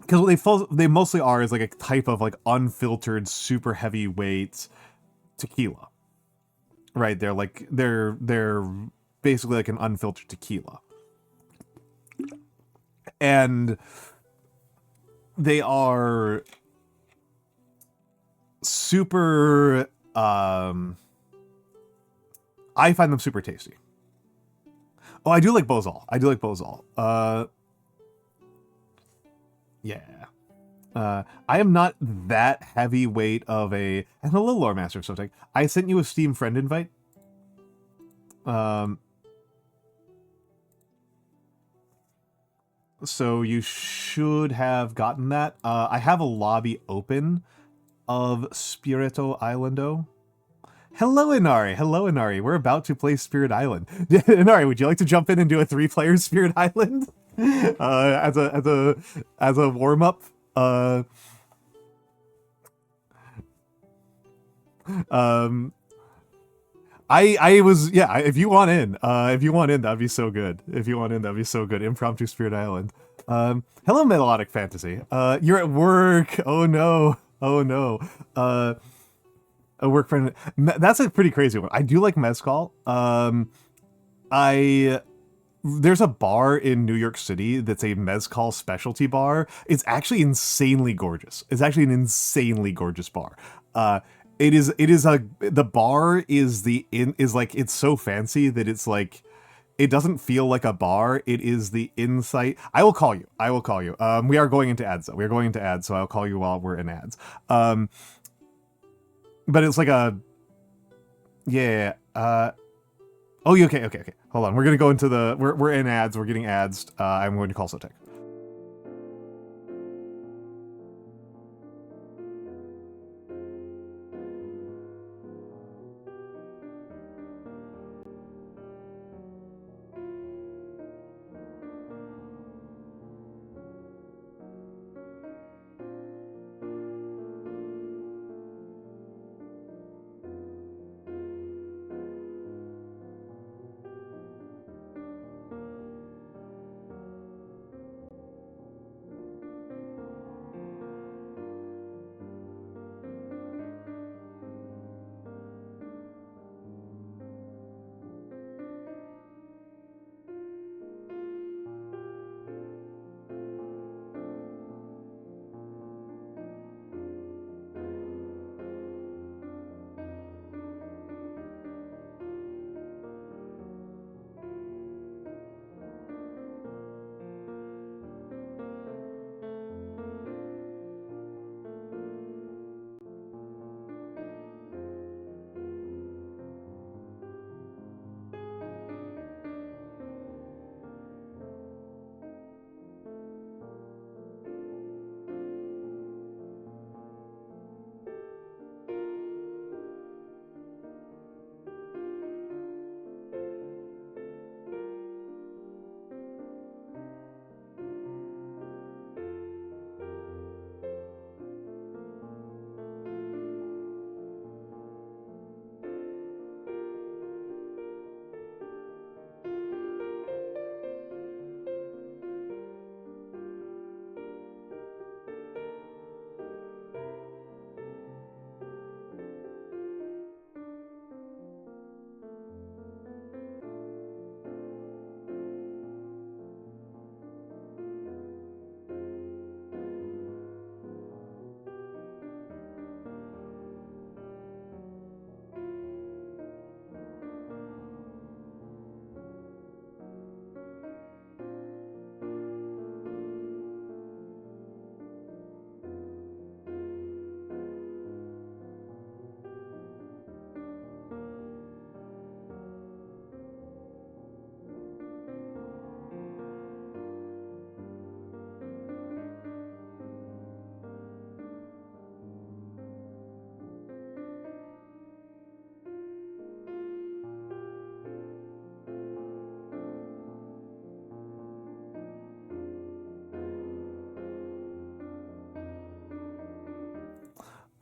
because what they mostly are is like a type of like unfiltered, super heavyweight tequila, right? They're basically like an unfiltered tequila, and they are super I find them super tasty. Oh, I do like Bozal. Yeah. I am not that heavyweight of a... And hello, Lore Master of Sotek. I sent you a Steam friend invite. So you should have gotten that. I have a lobby open of Spirito Islando. Hello, Inari. Hello, Inari. We're about to play Spirit Island. Inari, would you like to jump in and do a 3-player Spirit Island as a warm up? I was, yeah. If you want in, that'd be so good. Impromptu Spirit Island. Hello, Melodic Fantasy. You're at work. Oh no. A work friend. That's a pretty crazy one. I do like mezcal. There's a bar in New York City that's a mezcal specialty bar. It's actually insanely gorgeous. It's actually an insanely gorgeous bar. The bar is like, it's so fancy that it's like, it doesn't feel like a bar. It is the insight. I will call you. We are going into ads though. We're going into ads, so I'll call you while we're in ads. But it's like a... Yeah. Oh, okay. Hold on. We're going to go into the... We're in ads. We're getting ads. I'm going to call Sotek.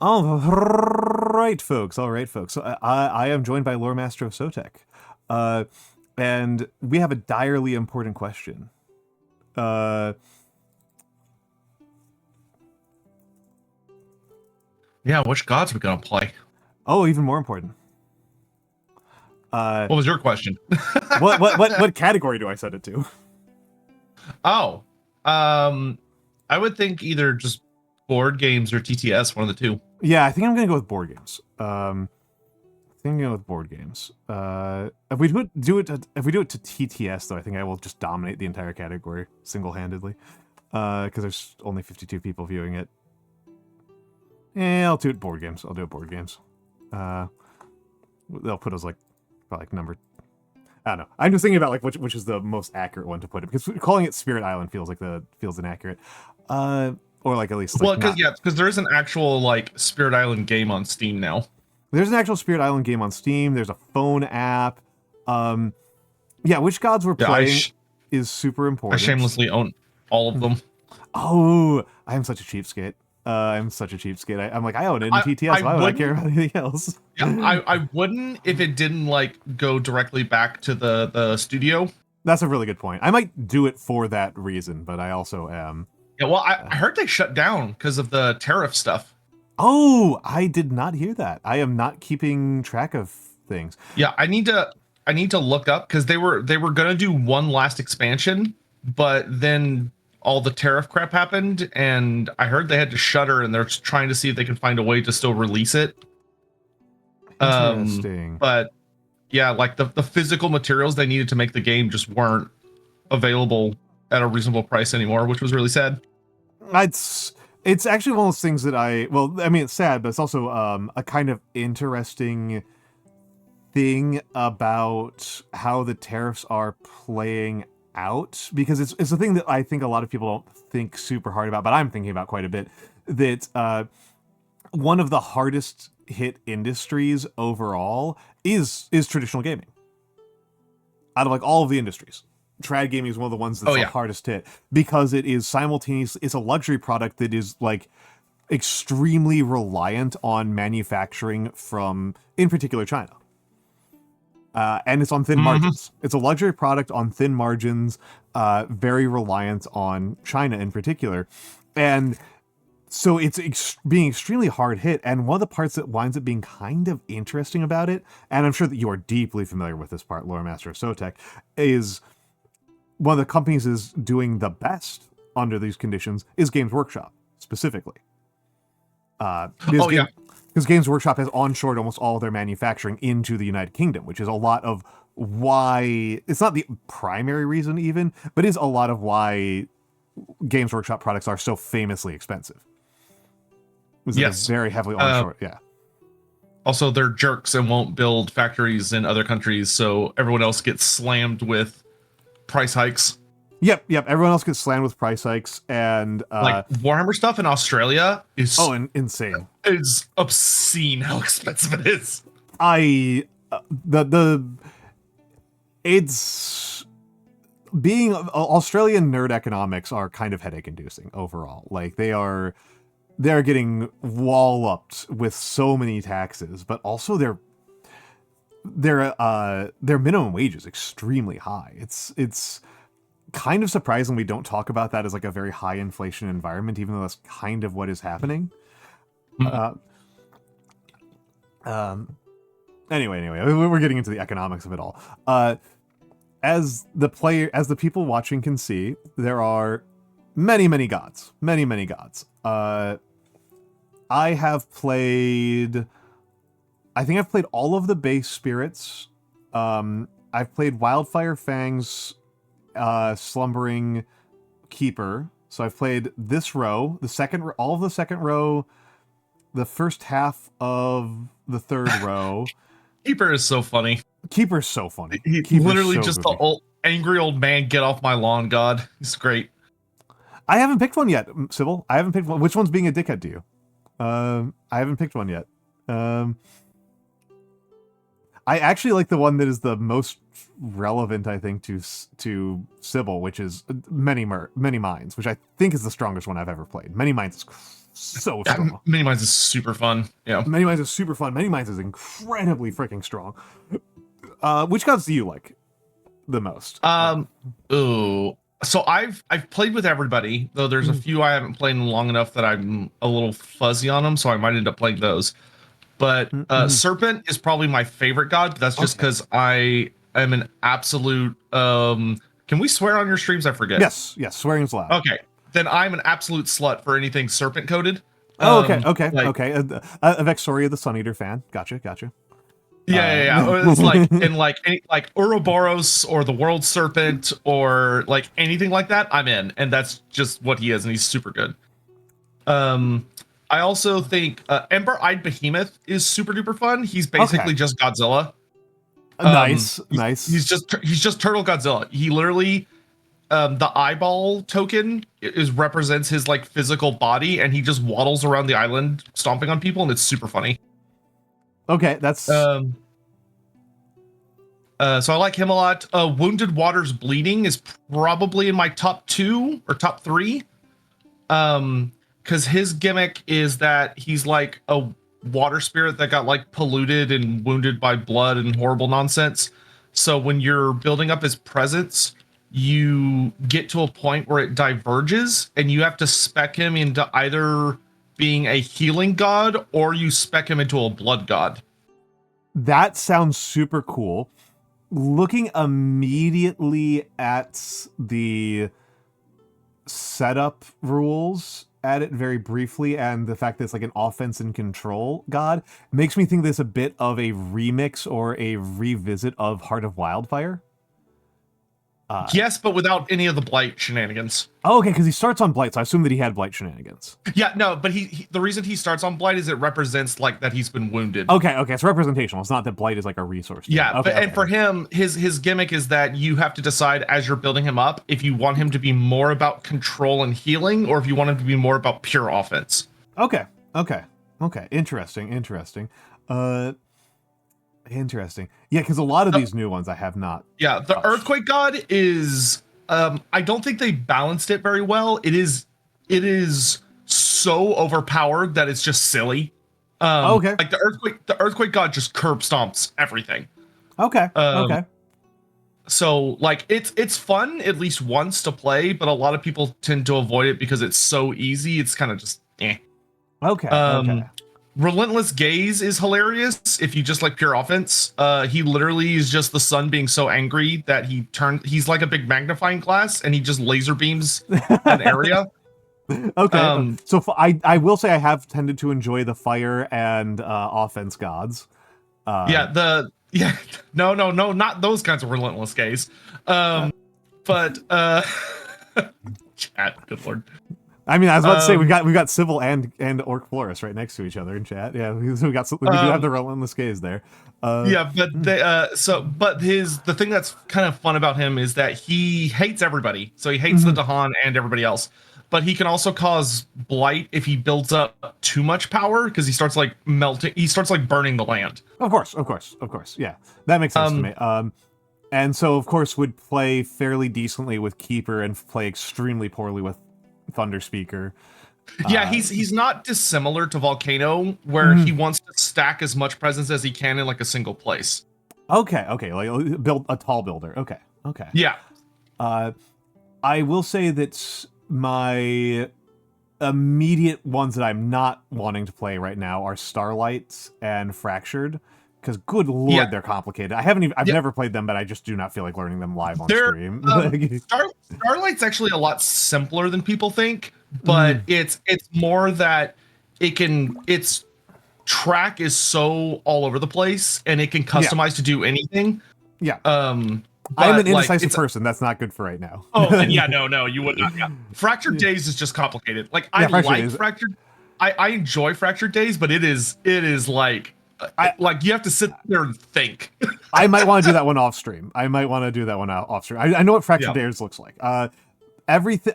All right, folks. All right, folks. So I am joined by Lore Master of Sotek, and we have a direly important question. Yeah, which gods are we gonna play? Oh, even more important. What was your question? What category do I set it to? Oh, I would think either just board games or TTS, one of the two. Yeah, I think I'm gonna go with board games. I think I'm gonna go with board games. If we do it to TTS though, I think I will just dominate the entire category single-handedly. Because there's only 52 people viewing it. I'll do it board games. I'll do it board games. They'll put us probably number. I don't know. I'm just thinking about which is the most accurate one to put it, because calling it Spirit Island feels inaccurate. Or at least because there is an actual Spirit Island game on Steam now. There's an actual Spirit Island game on Steam. There's a phone app. Which gods we're playing is super important. I shamelessly own all of them. Oh, I'm such a cheapskate. I'm such a cheapskate. I'm I own it in TTS. Why would I care about anything else? Yeah, I wouldn't if it didn't go directly back to the studio. That's a really good point. I might do it for that reason, but I also am. Yeah, well, I heard they shut down because of the tariff stuff. Oh, I did not hear that. I am not keeping track of things. Yeah, I need to look up, because they were gonna do one last expansion, but then all the tariff crap happened, and I heard they had to shutter, and they're trying to see if they can find a way to still release it. Interesting. But yeah, the physical materials they needed to make the game just weren't available at a reasonable price anymore, which was really sad. It's actually one of those things that it's sad, but it's also a kind of interesting thing about how the tariffs are playing out, because it's a thing that I think a lot of people don't think super hard about, but I'm thinking about quite a bit. That one of the hardest hit industries overall is traditional gaming. Out of all of the industries, trad gaming is one of the ones that's the hardest hit, because it is simultaneously, it's a luxury product that is extremely reliant on manufacturing from, in particular, China. And it's on thin margins. It's a luxury product on thin margins, very reliant on China in particular. And so it's being extremely hard hit. And one of the parts that winds up being kind of interesting about it, and I'm sure that you are deeply familiar with this part, Lore Master of Sotek, is one of the companies is doing the best under these conditions is Games Workshop, specifically. Because Games Workshop has onshored almost all of their manufacturing into the United Kingdom, which is a lot of why, it's not the primary reason even, but is a lot of why Games Workshop products are so famously expensive. Yes. Very heavily onshore, yeah. Also, they're jerks and won't build factories in other countries, so everyone else gets slammed with price hikes. Yep. Everyone else gets slammed with price hikes, and Warhammer stuff in Australia is insane. It's obscene how expensive it is. It's being Australian nerd economics are kind of headache inducing overall. They're getting walloped with so many taxes, but also their minimum wage is extremely high. It's kind of surprising we don't talk about that as a very high inflation environment, even though that's kind of what is happening. Anyway, we're getting into the economics of it all. As the people watching can see, there are many gods. Many gods. I think I've played all of the base spirits. I've played Wildfire Fang's Slumbering Keeper. So I've played this row, all of the second row, the first half of the third row. Keeper is so funny. Keeper's so funny. He's literally just the angry old man, get off my lawn god. He's great. I haven't picked one yet, Sybil. I haven't picked one. Which one's being a dickhead to you? I haven't picked one yet. I actually like the one that is the most relevant, I think, to Sybil, which is Many Minds, which I think is the strongest one I've ever played. Many Minds is So Yeah, strong. Mini Minds is super fun. Yeah. Many Minds is super fun. Many Minds is incredibly freaking strong. Which gods do you like the most? Ooh. So I've played with everybody, though there's a few I haven't played in long enough that I'm a little fuzzy on them, so I might end up playing those. But Serpent is probably my favorite god, but that's just because I am an absolute can we swear on your streams? I forget. Yes, swearing's loud. Okay. Then I'm an absolute slut for anything serpent coded. Okay. A Vexoria the Sun Eater fan. Gotcha. Yeah. It's like in like Ouroboros or the World Serpent or like anything like that, I'm in, and that's just what he is, and he's super good. I also think Ember-Eyed Behemoth is super duper fun. He's basically just Godzilla. Nice. He's just Turtle Godzilla. He literally the eyeball token represents his like physical body, and he just waddles around the island stomping on people, and it's super funny. Okay, that's so I like him a lot. Wounded Waters Bleeding is probably in my top 2 or top 3. Because his gimmick is that he's like a water spirit that got like polluted and wounded by blood and horrible nonsense. So when you're building up his presence, you get to a point where it diverges, and you have to spec him into either being a healing god or you spec him into a blood god. That sounds super cool. Looking immediately at the setup rules at it very briefly, and the fact that it's like an offense and control god makes me think there's a bit of a remix or a revisit of Heart of Wildfire. Yes, but without any of the blight shenanigans. Oh, okay, because he starts on blight, so I assume that he had blight shenanigans. Yeah, no, but he the reason he starts on blight is it represents like that he's been wounded. Okay, it's representational. It's not that blight is like a resource. Yeah, and for him, his gimmick is that you have to decide as you're building him up if you want him to be more about control and healing, or if you want him to be more about pure offense. Okay. Interesting. Interesting. Yeah, because a lot of these new ones I have not. Yeah, the touched. Earthquake God is I don't think they balanced it very well. It is so overpowered that it's just silly. Okay. Like the earthquake God just curb stomps everything. Okay. So like it's fun at least once to play, but a lot of people tend to avoid it because it's so easy. It's kind of just Okay. Relentless Gaze is hilarious if you just like pure offense. He literally is just the sun being so angry that he's like a big magnifying glass, and he just laser beams an area. Okay. So I will say I have tended to enjoy the fire and offense gods. No, not those kinds of Relentless Gaze. But chat, good lord. I mean, I was about to say we got Civil and Orc Florist right next to each other in chat. Yeah, we do have the Relentless Gaze there. Yeah, but the thing that's kind of fun about him is that he hates everybody. So he hates the Dahan and everybody else. But he can also cause blight if he builds up too much power, because he starts like melting. He starts like burning the land. Of course. Yeah, that makes sense to me. And so of course would play fairly decently with Keeper and play extremely poorly with Thunder Speaker. Yeah, he's not dissimilar to Volcano, where he wants to stack as much presence as he can in like a single place. Okay, like build a tall builder. Okay. Yeah. I will say that my immediate ones that I'm not wanting to play right now are Starlight and Fractured, because good lord, they're complicated. I've never played them, but I just do not feel like learning them live on stream. Starlight's actually a lot simpler than people think, but it's more that its track is so all over the place, and it can customize to do anything. Yeah. I'm an indecisive person. That's not good for right now. Oh, yeah, no, you would not. Yeah. Fractured Days is just complicated. Like I like Fractured. I enjoy Fractured Days, but it is like you have to sit there and think. I might want to do that one off stream. I know what Fractured Days looks like. Everything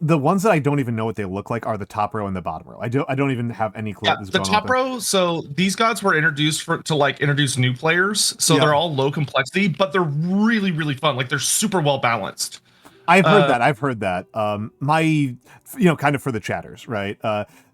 the ones that I don't even know what they look like are the top row and the bottom row. I don't even have any clue. The top row. So these gods were introduced to introduce new players. So they're all low complexity, but they're really, really fun. Like they're super well balanced. I've heard that. Kind of for the chatters, right?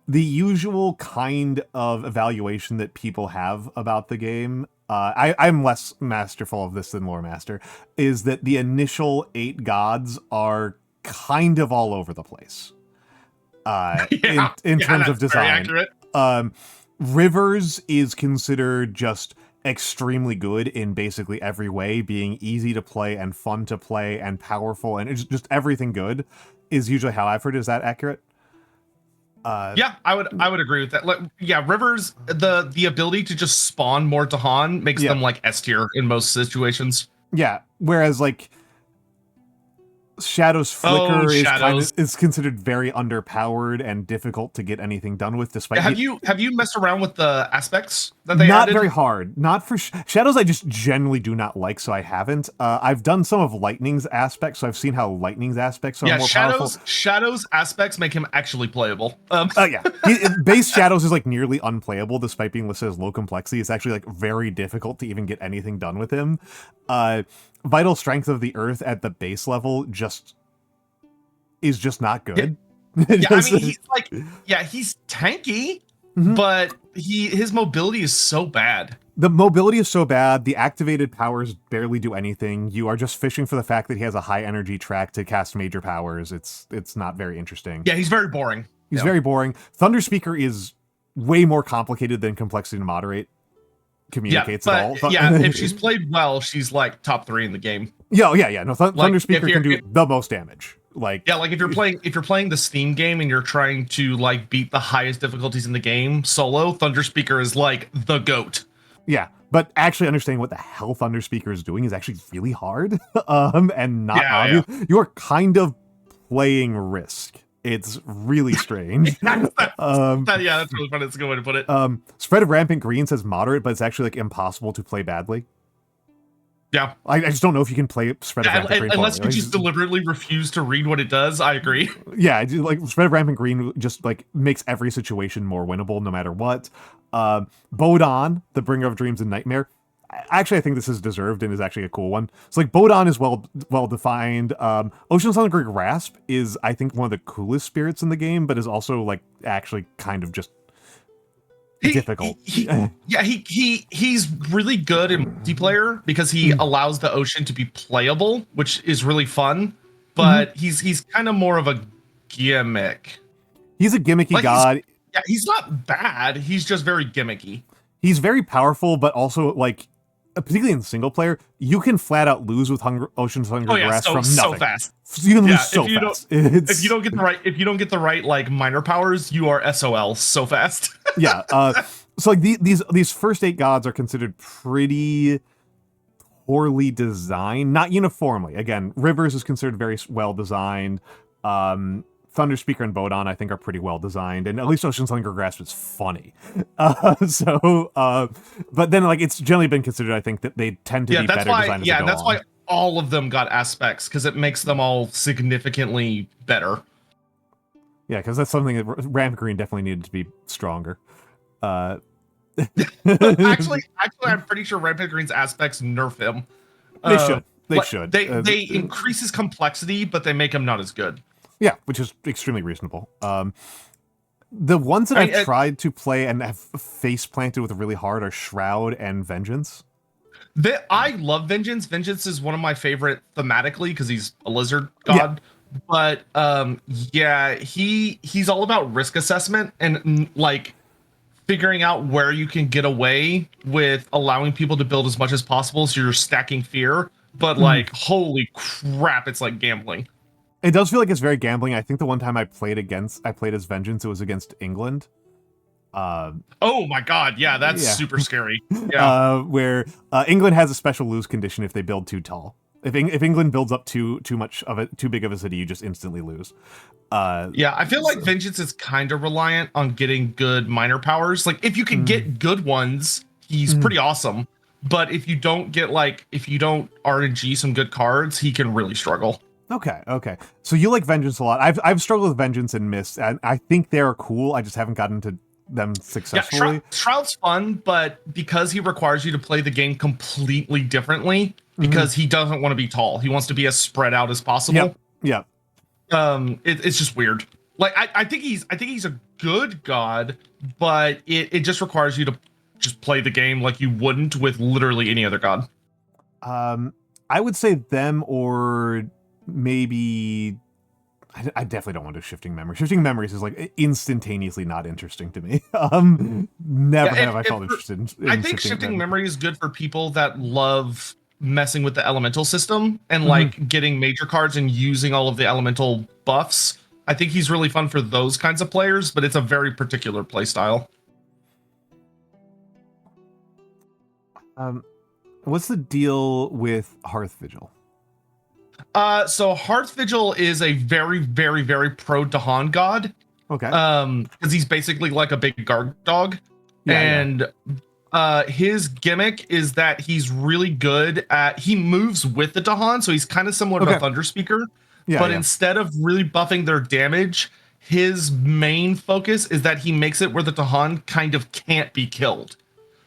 the usual kind of evaluation that people have about the game, I'm less masterful of this than Lore Master, is that the initial 8 gods are kind of all over the place. In terms of design. Rivers is considered just extremely good in basically every way, being easy to play and fun to play and powerful, and it's just everything good is usually how I've heard. Is that accurate? Yeah, I would agree with that. Like, yeah, Rivers, the ability to just spawn more Tahan makes them like S tier in most situations. Yeah, whereas like Shadow's Flicker is considered very underpowered and difficult to get anything done with. Despite have you messed around with the aspects that they not added? Very hard. Not for Shadows. I just generally do not like, so I haven't. I've done some of Lightning's aspects, so I've seen how Lightning's aspects are more powerful. Shadow's aspects make him actually playable. Base Shadows is like nearly unplayable, despite being listed as low complexity. It's actually like very difficult to even get anything done with him. Vital Strength of the Earth at the base level is just not good. Yeah, I mean, he's tanky, but his mobility is so bad. The mobility is so bad. The activated powers barely do anything. You are just fishing for the fact that he has a high energy track to cast major powers. It's not very interesting. Yeah, he's very boring. He's very boring. Thunder Speaker is way more complicated than Complexity to Moderate communicates at all. If she's played well, she's like top 3 in the game. Yeah. No, Thunder Speaker can do the most damage. Like if you're playing the Steam game and you're trying to like beat the highest difficulties in the game solo, Thunder Speaker is like the GOAT. Yeah, but actually understanding what the hell Thunder Speaker is doing is actually really hard, and not obvious. Yeah. You are kind of playing Risk. It's really strange. That's really fun. It's a good way to put it. Spread of Rampant Green says moderate, but it's actually like impossible to play badly. Yeah, I just don't know if you can play Spread of Rampant Green unless you just deliberately refuse to read what it does. I agree. Yeah, like Spread of Rampant Green just like makes every situation more winnable no matter what. Bodon, the Bringer of Dreams and Nightmare. Actually, I think this is deserved and is actually a cool one. So like Bodon is well defined. Ocean's Hungry Grasp is, I think, one of the coolest spirits in the game, but is also like actually kind of just difficult. He's really good in multiplayer because he allows the ocean to be playable, which is really fun. But he's kind of more of a gimmick. He's a gimmicky god. He's not bad. He's just very gimmicky. He's very powerful, but also like, particularly in single player, you can flat out lose with Ocean's Hungry Grass from nothing. So fast. You can lose so fast. If you don't get the right like minor powers, you are SOL so fast. Yeah. So like these first 8 gods are considered pretty poorly designed, not uniformly. Again, Rivers is considered very well designed. Thunder Speaker and Bodon, I think, are pretty well designed, and at least Ocean's Hungry Grasp is funny. But then, like, it's generally been considered, I think, that they tend to be better designed. Yeah, that's why all of them got aspects, because it makes them all significantly better. Yeah, because that's something that Rampant Green definitely needed to be stronger. Actually, I'm pretty sure Rampant Green's aspects nerf him. They should. They increase his complexity, but they make him not as good. Yeah, which is extremely reasonable. The ones that I've tried to play and have face planted with really hard are Shroud and Vengeance. I love Vengeance. Vengeance is one of my favorite thematically because he's a lizard god. Yeah. But he's all about risk assessment and like figuring out where you can get away with allowing people to build as much as possible, so you're stacking fear. But like, holy crap, it's like gambling. It does feel like it's very gambling. I think the one time I played as Vengeance, it was against England. Oh my god, yeah, that's super scary. Yeah. Where England has a special lose condition if they build too tall. If England builds up too big of a city, you just instantly lose. I feel like Vengeance is kind of reliant on getting good minor powers. Like if you can get good ones, he's pretty awesome. But if you don't RNG some good cards, he can really struggle. Okay. So you like Vengeance a lot. I've struggled with Vengeance and Mist, and I think they're cool. I just haven't gotten to them successfully. Yeah, Shroud's fun, but because he requires you to play the game completely differently, because he doesn't want to be tall. He wants to be as spread out as possible. Yep. It's just weird. Like I think he's a good god, but it just requires you to just play the game like you wouldn't with literally any other god. I would say them, or maybe I definitely don't want to do shifting memories. Shifting memories is like instantaneously not interesting to me. Never Yeah, have I felt interested in I think shifting memory is good for people that love messing with the elemental system and like getting major cards and using all of the elemental buffs. I think he's really fun for those kinds of players, but it's a very particular play style. What's the deal with Hearth Vigil? So Hearth Vigil is a very, very, very pro Dahan god. Okay. Because he's basically like a big guard dog. Yeah, and his gimmick is that he's really good at, he moves with the Dahan, so he's kind of similar to a Thunder Speaker. Yeah, but instead of really buffing their damage, his main focus is that he makes it where the Dahan kind of can't be killed.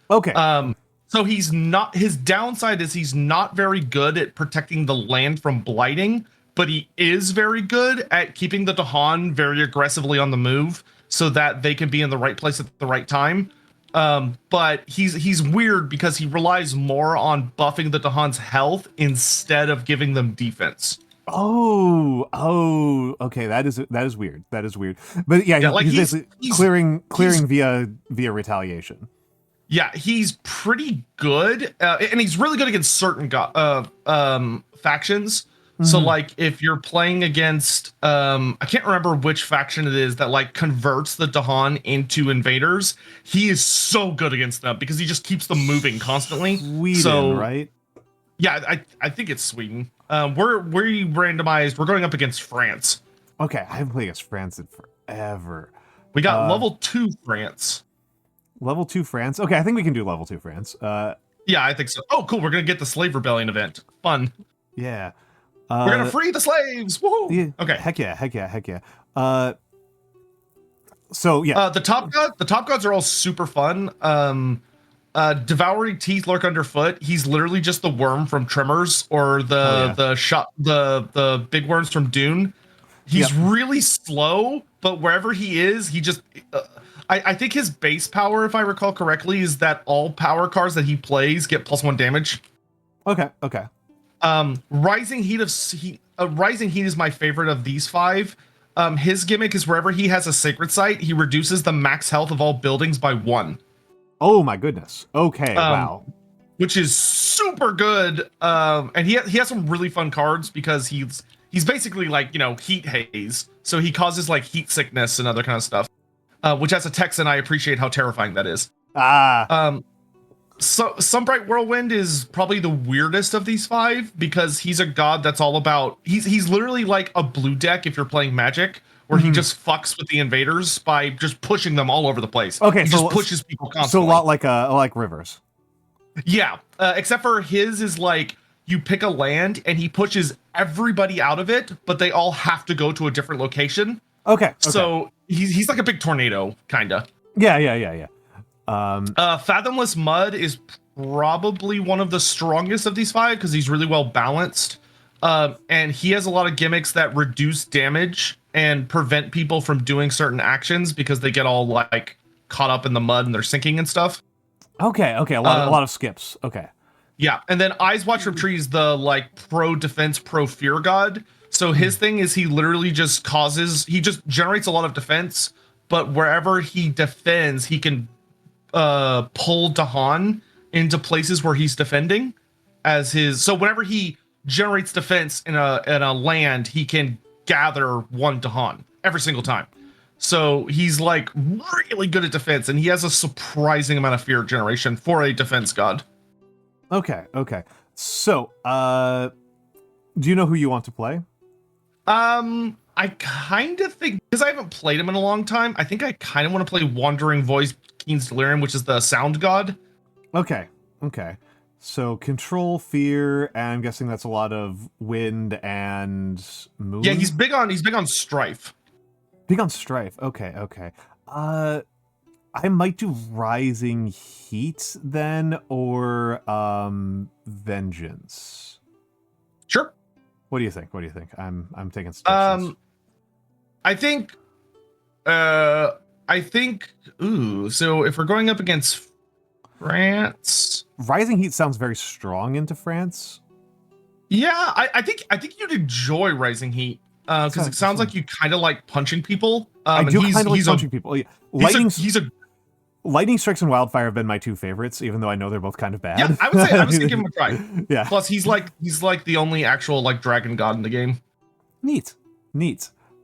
Okay. So he's not, his downside is he's not very good at protecting the land from blighting, but he is very good at keeping the Dahan very aggressively on the move so that they can be in the right place at the right time. But he's weird because he relies more on buffing the Dahan's health instead of giving them defense. Okay. That is weird. That is weird. But yeah, like he's clearing via retaliation. Yeah, he's pretty good, and he's really good against certain factions. So like if you're playing against, I can't remember which faction it is that like converts the Dahan into invaders. He is so good against them because he just keeps them moving constantly. Sweden, right? Yeah, I think it's Sweden. We randomized. We're going up against France. Okay, I haven't played against France in forever. We got level 2 France. Level 2 France? Okay, I think we can do level 2 France. Yeah, I think so. Oh, cool. We're going to get the Slave Rebellion event. Fun. Yeah. We're going to free the slaves. Woohoo! Yeah, okay. Heck yeah. So, yeah. The top gods are all super fun. Devouring Teeth lurk underfoot. He's literally just the worm from Tremors or the big worms from Dune. He's really slow, but wherever he is, he just... I think his base power, if I recall correctly, is that all power cards that he plays get +1 damage. Okay. Rising Heat is my favorite of these 5. His gimmick is wherever he has a sacred site, he reduces the max health of all buildings by 1. Oh my goodness. Okay, wow. Which is super good. And he has some really fun cards because he's basically like, heat haze. So he causes like heat sickness and other kind of stuff. Which as a Texan, I appreciate how terrifying that is. So Sunbright Whirlwind is probably the weirdest of these 5 because he's a god that's all about, he's literally like a blue deck if you're playing Magic, where he just fucks with the invaders by just pushing them all over the place. Okay, he just pushes people constantly. So a lot like Rivers. Yeah, except for his is like, you pick a land and he pushes everybody out of it, but they all have to go to a different location. Okay. So he's like a big tornado, kinda. Yeah. Fathomless Mud is probably one of the strongest of these 5 because he's really well balanced. And he has a lot of gimmicks that reduce damage and prevent people from doing certain actions because they get all like caught up in the mud and they're sinking and stuff. Okay. A lot of skips. Okay. Yeah, and then Eyes Watch from Trees, the like pro defense, pro fear god. So his thing is he literally just generates a lot of defense, but wherever he defends, he can pull Dahan into places where he's defending as his. So whenever he generates defense in a land, he can gather 1 Dahan every single time. So he's like really good at defense, and he has a surprising amount of fear generation for a defense god. Okay. So, do you know who you want to play? I kind of think, because I haven't played him in a long time, I think I kind of want to play Wandering Voice Keen's Delirium, which is the sound god. Okay. So control, fear, and I'm guessing that's a lot of wind and moon. Yeah, he's big on strife. Big on strife. Okay. I might do Rising Heat then, or Vengeance. Sure. What do you think? I'm taking suggestions. I think I think. Ooh, so if we're going up against France, Rising Heat sounds very strong into France. yeah, I think you'd enjoy Rising Heat because it sounds like you kind of like punching people. I And do kind of like punching people. Yeah. Lightning Strikes and Wildfire have been my two favorites, even though I know they're both kind of bad. Yeah, I would say give him a try. Yeah. Plus, he's like the only actual like dragon god in the game. Neat.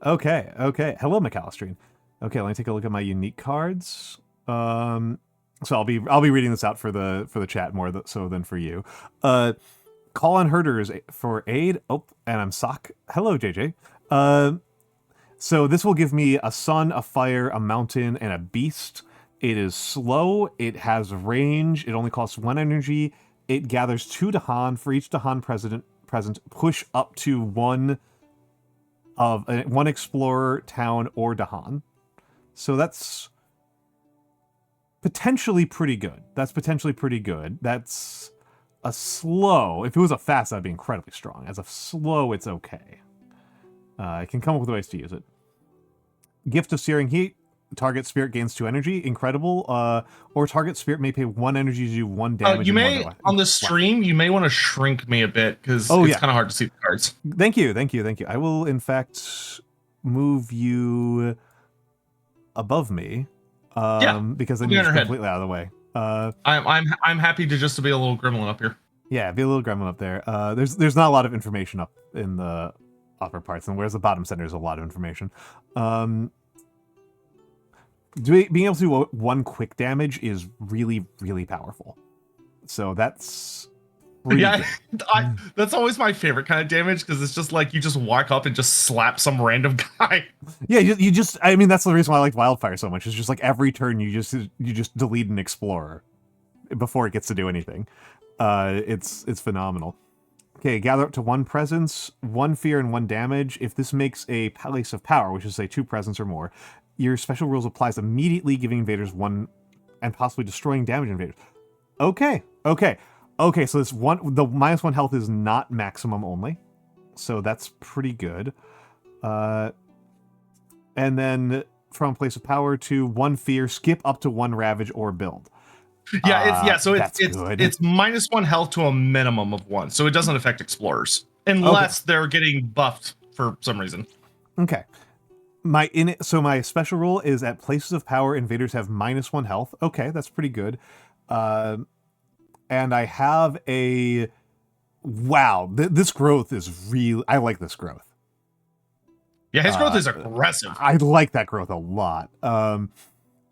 Okay. Hello, McAllistrine. Okay, let me take a look at my unique cards. So I'll be reading this out for the chat more so than for you. Call on herders for aid. Oh, and I'm Sock. Hello, JJ. So this will give me a sun, a fire, a mountain, and a beast. It is slow. It has range. It only costs 1 energy. It gathers 2 Dahan. For each Dahan present, push up to one explorer, town, or Dahan. So that's potentially pretty good. That's a slow. If it was a fast, that'd be incredibly strong. As a slow, it's okay. I can come up with ways to use it. Gift of Searing Heat. Target spirit gains 2 energy. Incredible. Or target spirit may pay 1 energy to do 1 damage. You may, on the stream, you may want to shrink me a bit because it's kind of hard to see the cards. Thank you. I will, in fact, move you above me. Because then you're completely out of the way. I'm happy to just to be a little gremlin up here. Yeah, be a little gremlin up there. There's not a lot of information up in the upper parts, and whereas the bottom center is a lot of information. Being able to do 1 quick damage is really, really powerful. So that's good. That's always my favorite kind of damage because it's just like you just walk up and just slap some random guy. Yeah, you just. I mean, that's the reason why I like Wildfire so much. It's just like every turn you just delete an explorer before it gets to do anything. It's phenomenal. Okay, gather up to 1 presence, 1 fear, and 1 damage. If this makes a Place of Power, which is say 2 presence or more, your special rules applies immediately, giving invaders 1 and possibly destroying damage invaders. Okay. So this the -1 health is not maximum only, so that's pretty good. And then from Place of Power to 1 fear, skip up to 1 ravage or build. So it's -1 health to a minimum of 1, so it doesn't affect explorers unless they're getting buffed for some reason. Okay. My special rule is at Places of Power, invaders have -1 health. Okay, that's pretty good. And I have a this growth is real. I like this growth. Yeah, his growth is aggressive. I like that growth a lot.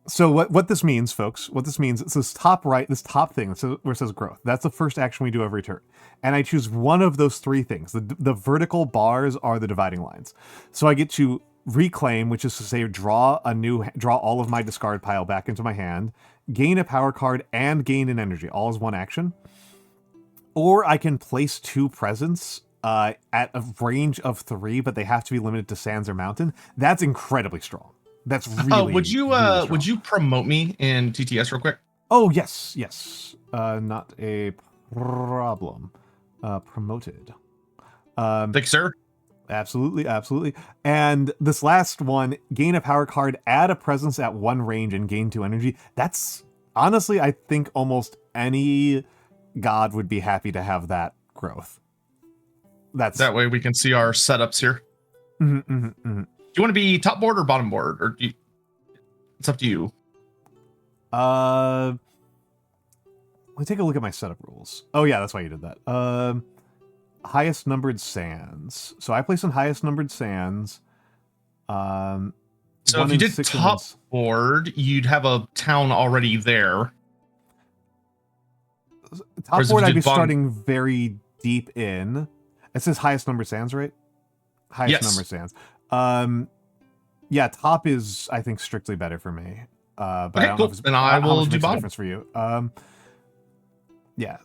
So what this means, folks, it's this top thing where it says growth. That's the first action we do every turn. And I choose one of those 3 things. The vertical bars are the dividing lines. So I get to reclaim, which is to say draw all of my discard pile back into my hand, gain a power card, and gain an energy, all as 1 action. Or I can place 2 presents at a range of 3, but they have to be limited to sands or mountain. That's incredibly strong. That's really would you promote me in TTS real quick? Oh, yes. Not a problem. Promoted. Thank you, sir. Absolutely. And this last one, gain a power card, add a presence at 1 range, and gain 2 energy. That's honestly, I think almost any god would be happy to have that growth. That way we can see our setups here. Mm-hmm. Do you want to be top board or bottom board, or it's up to you? Let me take a look at my setup rules. Oh yeah, that's why you did that. Highest numbered sands. So I place on highest numbered sands. So if you did top board, you'd have a town already there. Top board, I'd be starting very deep in. It says highest numbered sands, right? Highest numbered sands. Yeah, top is, I think, strictly better for me. But I don't know if it's, then I will do bottom. Difference for you. Yeah.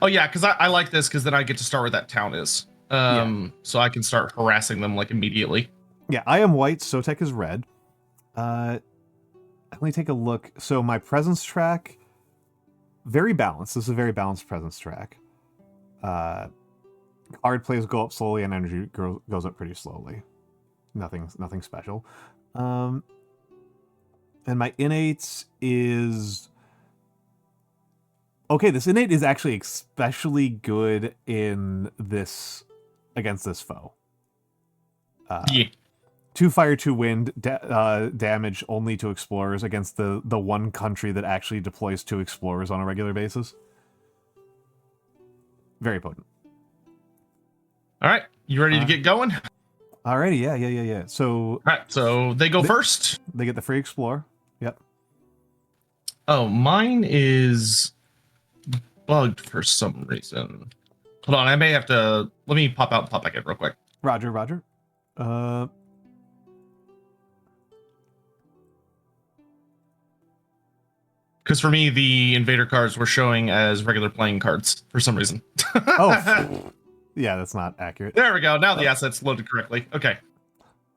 Oh yeah, because I like this because then I get to start where that town is. So I can start harassing them like immediately. Yeah, I am white. Sotek is red. Let me take a look. So my presence track, very balanced. This is a very balanced presence track. Card plays go up slowly and energy goes up pretty slowly. nothing special. And my innate is okay. This innate is actually especially good in this against this foe. Yeah. 2 fire, 2 wind, damage only to explorers against the one country that actually deploys 2 explorers on a regular basis. Very potent. All right, you ready to get going? Alrighty, yeah. So, all right, so they go first. They get the free explore. Yep. Oh, mine is bugged for some reason. Hold on, I may have to. Let me pop out and pop back in real quick. Roger. Because for me, the invader cards were showing as regular playing cards for some reason. Oh, yeah, that's not accurate. There we go. Now the assets loaded correctly. Okay.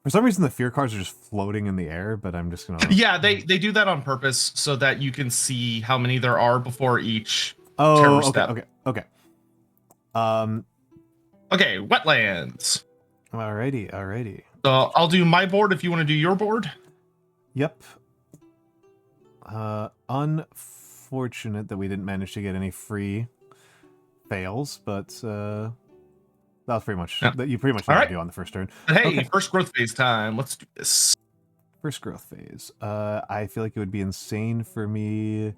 For some reason, the fear cards are just floating in the air, but I'm just gonna. Yeah, they do that on purpose so that you can see how many there are before each terror step. Okay. Okay, wetlands. Alrighty. So I'll do my board if you want to do your board. Yep. Unfortunate that we didn't manage to get any free fails, but that was pretty much that you pretty much know what to do on the first turn. But hey, first growth phase time. Let's do this. First growth phase. I feel like it would be insane for me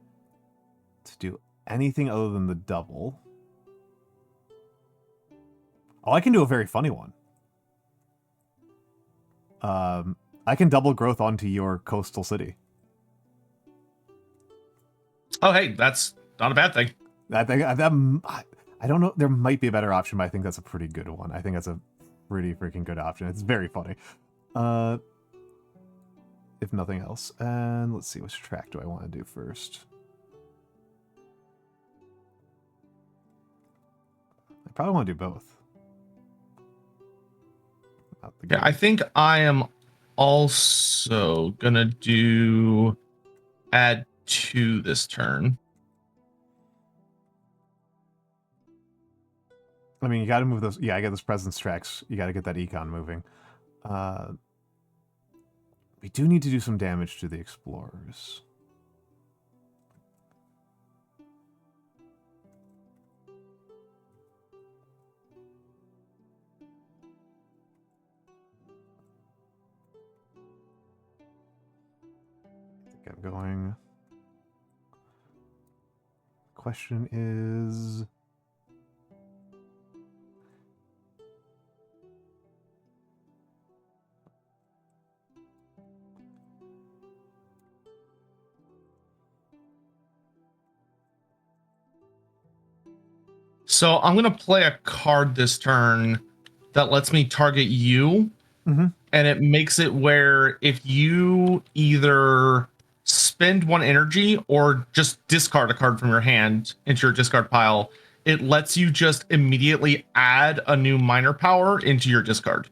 to do anything other than the double. Oh, I can do a very funny one. I can double growth onto your coastal city. Oh, hey, that's not a bad thing. I don't know. There might be a better option, but I think that's a pretty good one. I think that's a pretty freaking good option. It's very funny. If nothing else. And let's see, which track do I want to do first? I probably want to do both. Yeah, I think I am also gonna do add 2 this turn. I mean, you got to move those. Yeah, I got those presence tracks. You got to get that econ moving. We do need to do some damage to the explorers. I think I'm going. Question is. So I'm going to play a card this turn that lets me target you. Mm-hmm. And it makes it where if you either spend 1 energy or just discard a card from your hand into your discard pile, it lets you just immediately add a new minor power into your discard.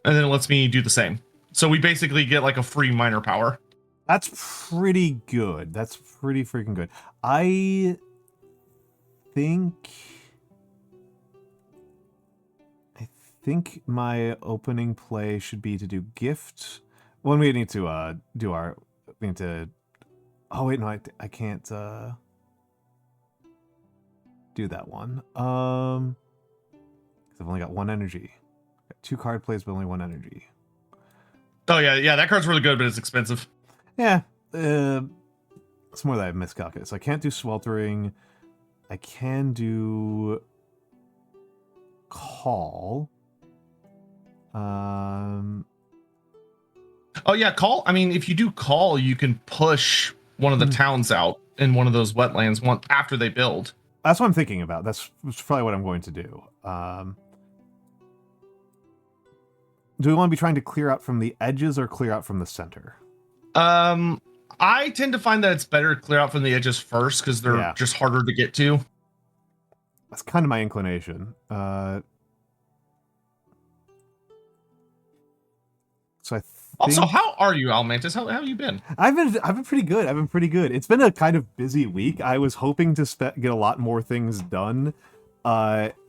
And then it lets me do the same. So we basically get like a free minor power. That's pretty good. That's pretty freaking good. I think my opening play should be to do gift. Well, we need to do our. We need to. Oh wait, no, I can't do that one. 'Cause I've only got 1 energy. Got 2 card plays, but only 1 energy. Oh yeah, that card's really good, but it's expensive. Yeah, it's more that I've miscalculated. So I can't do sweltering. I can do call. Oh yeah, call. I mean, if you do call, you can push one of the towns out in one of those wetlands after they build. That's what I'm thinking about. That's probably what I'm going to do. Do we want to be trying to clear out from the edges or clear out from the center? I tend to find that it's better to clear out from the edges first because they're just harder to get to. That's kind of my inclination. So I think... Also, how are you, Almantas? How have you been? I've been pretty good. It's been a kind of busy week. I was hoping to get a lot more things done.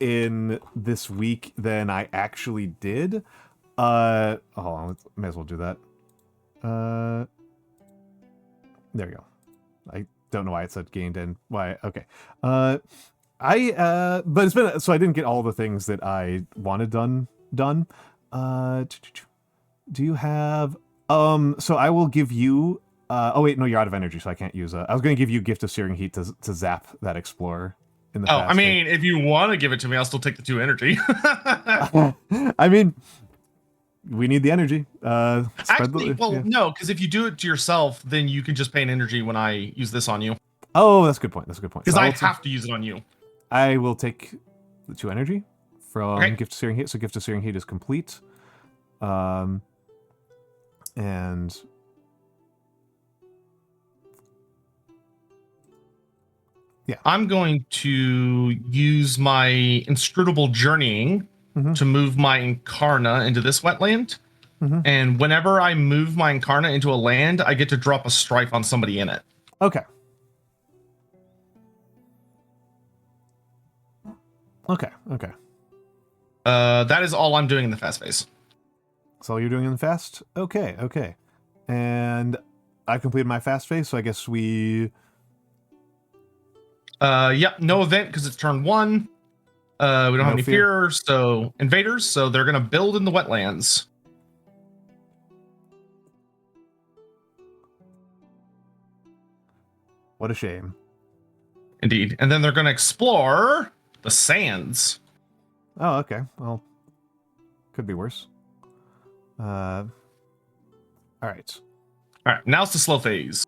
in this week than I actually did. Hold on, may as well do that. There we go. I don't know why it said gained and why. Okay. But it's been, so I didn't get all the things that I wanted done. Do you have, so I will give you, oh wait, no, you're out of energy, so I can't use I was going to give you Gift of Searing Heat to zap that Explorer in the I mean, if you want to give it to me, I'll still take the 2 energy. I mean, we need the energy. Actually, no, because if you do it to yourself, then you can just pay an energy when I use this on you. Oh, that's a good point. That's a good point. Because I have to use it on you. I will take the 2 energy from Gift of Searing Heat. So Gift of Searing Heat is complete. And yeah, I'm going to use my inscrutable journeying to move my Incarna into this wetland. And whenever I move my Incarna into a land, I get to drop a strife on somebody in it. Okay. Okay. That is all I'm doing in the fast phase. That's all you're doing in the fast? Okay. And I've completed my fast phase, so I guess we... Yep, no event because it's turn 1. We don't have any fear, so invaders, so they're gonna build in the wetlands. What a shame. Indeed. And then they're gonna explore the sands. Oh, okay. Well, could be worse. All right. Now it's the slow phase.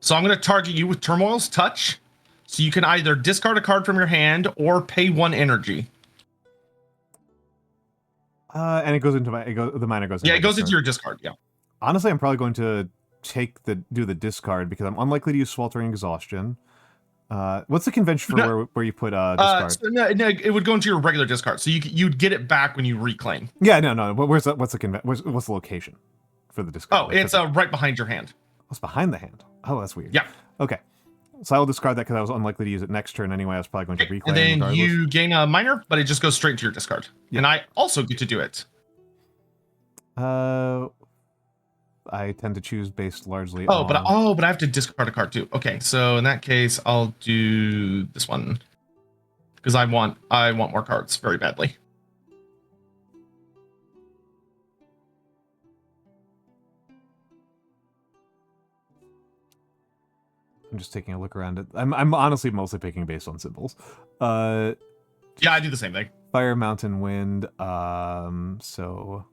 So I'm going to target you with Turmoil's Touch. So you can either discard a card from your hand or pay 1 energy. And it goes into my, the minor goes into it goes into your discard, yeah. Honestly, I'm probably going to do the discard because I'm unlikely to use Sweltering Exhaustion. What's the convention for where you put discard? No, it would go into your regular discard. So you'd get it back when you reclaim. Yeah, no. What's the location for the discard? Oh, it's right behind your hand. What's behind the hand? Oh, that's weird. Yeah. Okay. So I will discard that because I was unlikely to use it next turn anyway. I was probably going to reclaim. And then regardless. you gain a minor, but it just goes straight to your discard. Yeah. And I also get to do it. I tend to choose based largely. But I have to discard a card too. Okay, so in that case, I'll do this one because I want more cards very badly. I'm just taking a look around it. I'm honestly mostly picking based on symbols. Yeah, I do the same thing. Fire, Mountain, Wind. So.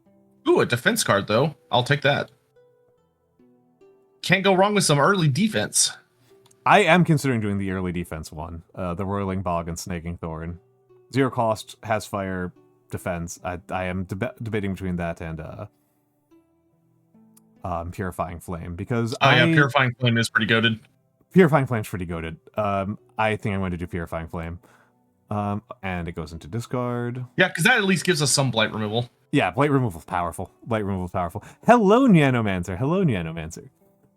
Ooh, a defense card though. I'll take that. Can't go wrong with some early defense. I am considering doing the early defense one. The Roiling Bog and Snaking Thorn. 0 cost, has fire, defense. I am debating between that and Purifying Flame because Purifying Flame is pretty goated. Purifying Flame's pretty goated. I think I'm going to do Purifying Flame. And it goes into discard. Yeah, because that at least gives us some blight removal. Yeah, blight removal is powerful. Hello, Nanomancer.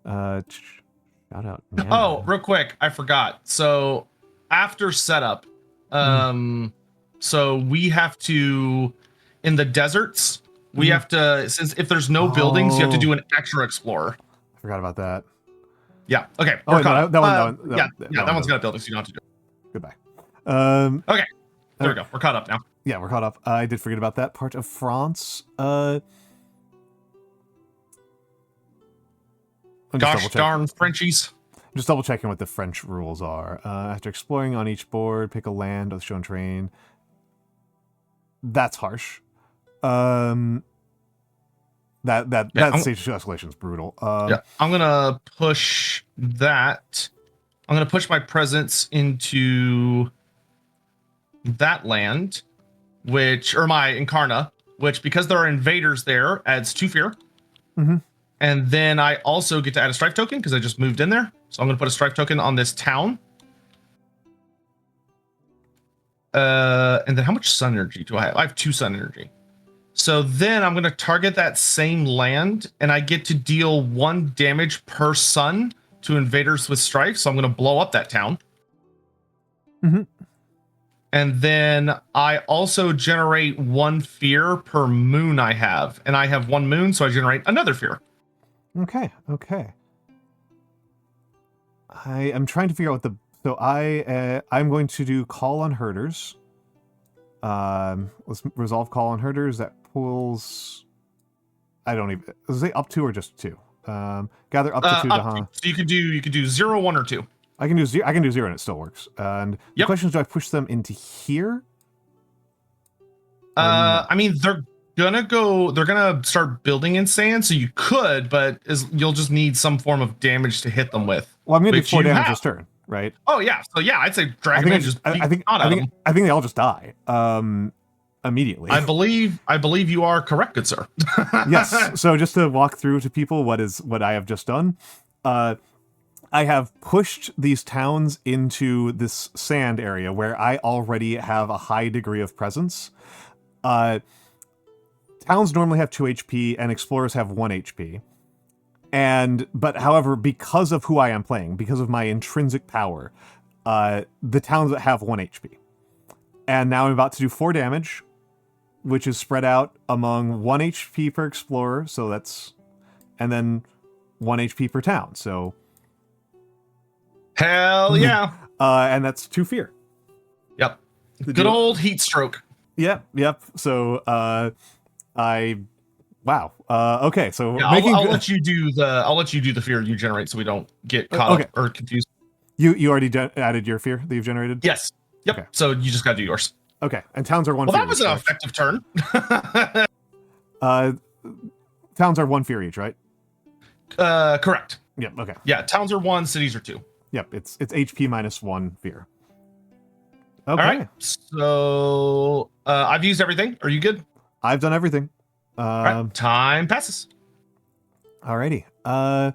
Shout out. Nano. Oh, real quick, I forgot. So after setup, so we have to, in the deserts, we have to, since if there's no buildings, you have to do an extra explorer. I forgot about that. Yeah. Okay. That one's got buildings. So you don't have to do it. Goodbye. Okay. There we go. We're caught up now. Yeah, we're caught up. I did forget about that part of France. Gosh darn Frenchies. Just double checking what the French rules are. After exploring on each board, pick a land of the shown terrain. That's harsh. That stage escalation is brutal. I'm gonna push that. I'm gonna push my presence into that land, or my Incarna, which because there are invaders there adds 2 fear. And then I also get to add a strife token because I just moved in there. So I'm going to put a strife token on this town. And then how much sun energy do I have? I have 2 sun energy. So then I'm going to target that same land and I get to deal 1 damage per sun to invaders with strife. So I'm going to blow up that town. And then I also generate 1 fear per moon I have. And I have 1 moon, so I generate another fear. Okay. I am trying to figure out what so I'm going to do call on herders. Let's resolve call on herders. That pulls. I don't even. Is it up 2 or just 2? Gather up to 2 to huh. So you could do 0, 1, or 2. I can do 0. I can do 0 and it still works. And the question is, do I push them into here? I mean, they're gonna start building in sand, so you could, but you'll just need some form of damage to hit them with. Well, I'm gonna do 4 damage this turn, right? Oh yeah, so yeah, I'd say drag them in. I think they all just die immediately. I believe you are correct, good sir. Yes. So just to walk through to people what I have just done, I have pushed these towns into this sand area where I already have a high degree of presence. Towns normally have 2 HP and explorers have 1 HP. But however, because of who I am playing, because of my intrinsic power, the towns have 1 HP. And now I'm about to do 4 damage, which is spread out among 1 HP per explorer, and then 1 HP per town, so... Hell yeah! And that's 2 fear. Yep. Good old heat stroke. Yep. So, wow. Okay, so yeah, I'll let you do the fear you generate, so we don't get caught up or confused. You already added your fear that you've generated? Yes. Yep. Okay. So you just got to do yours. Okay. And towns are 1 fear. Well, that was an effective turn. Towns are 1 fear each, right? Correct. Yep. Okay. Yeah. Towns are 1. Cities are 2. Yep. It's HP minus 1 fear. Okay. All right. So I've used everything. Are you good? I've done everything. All right. Time passes. Alrighty. Well,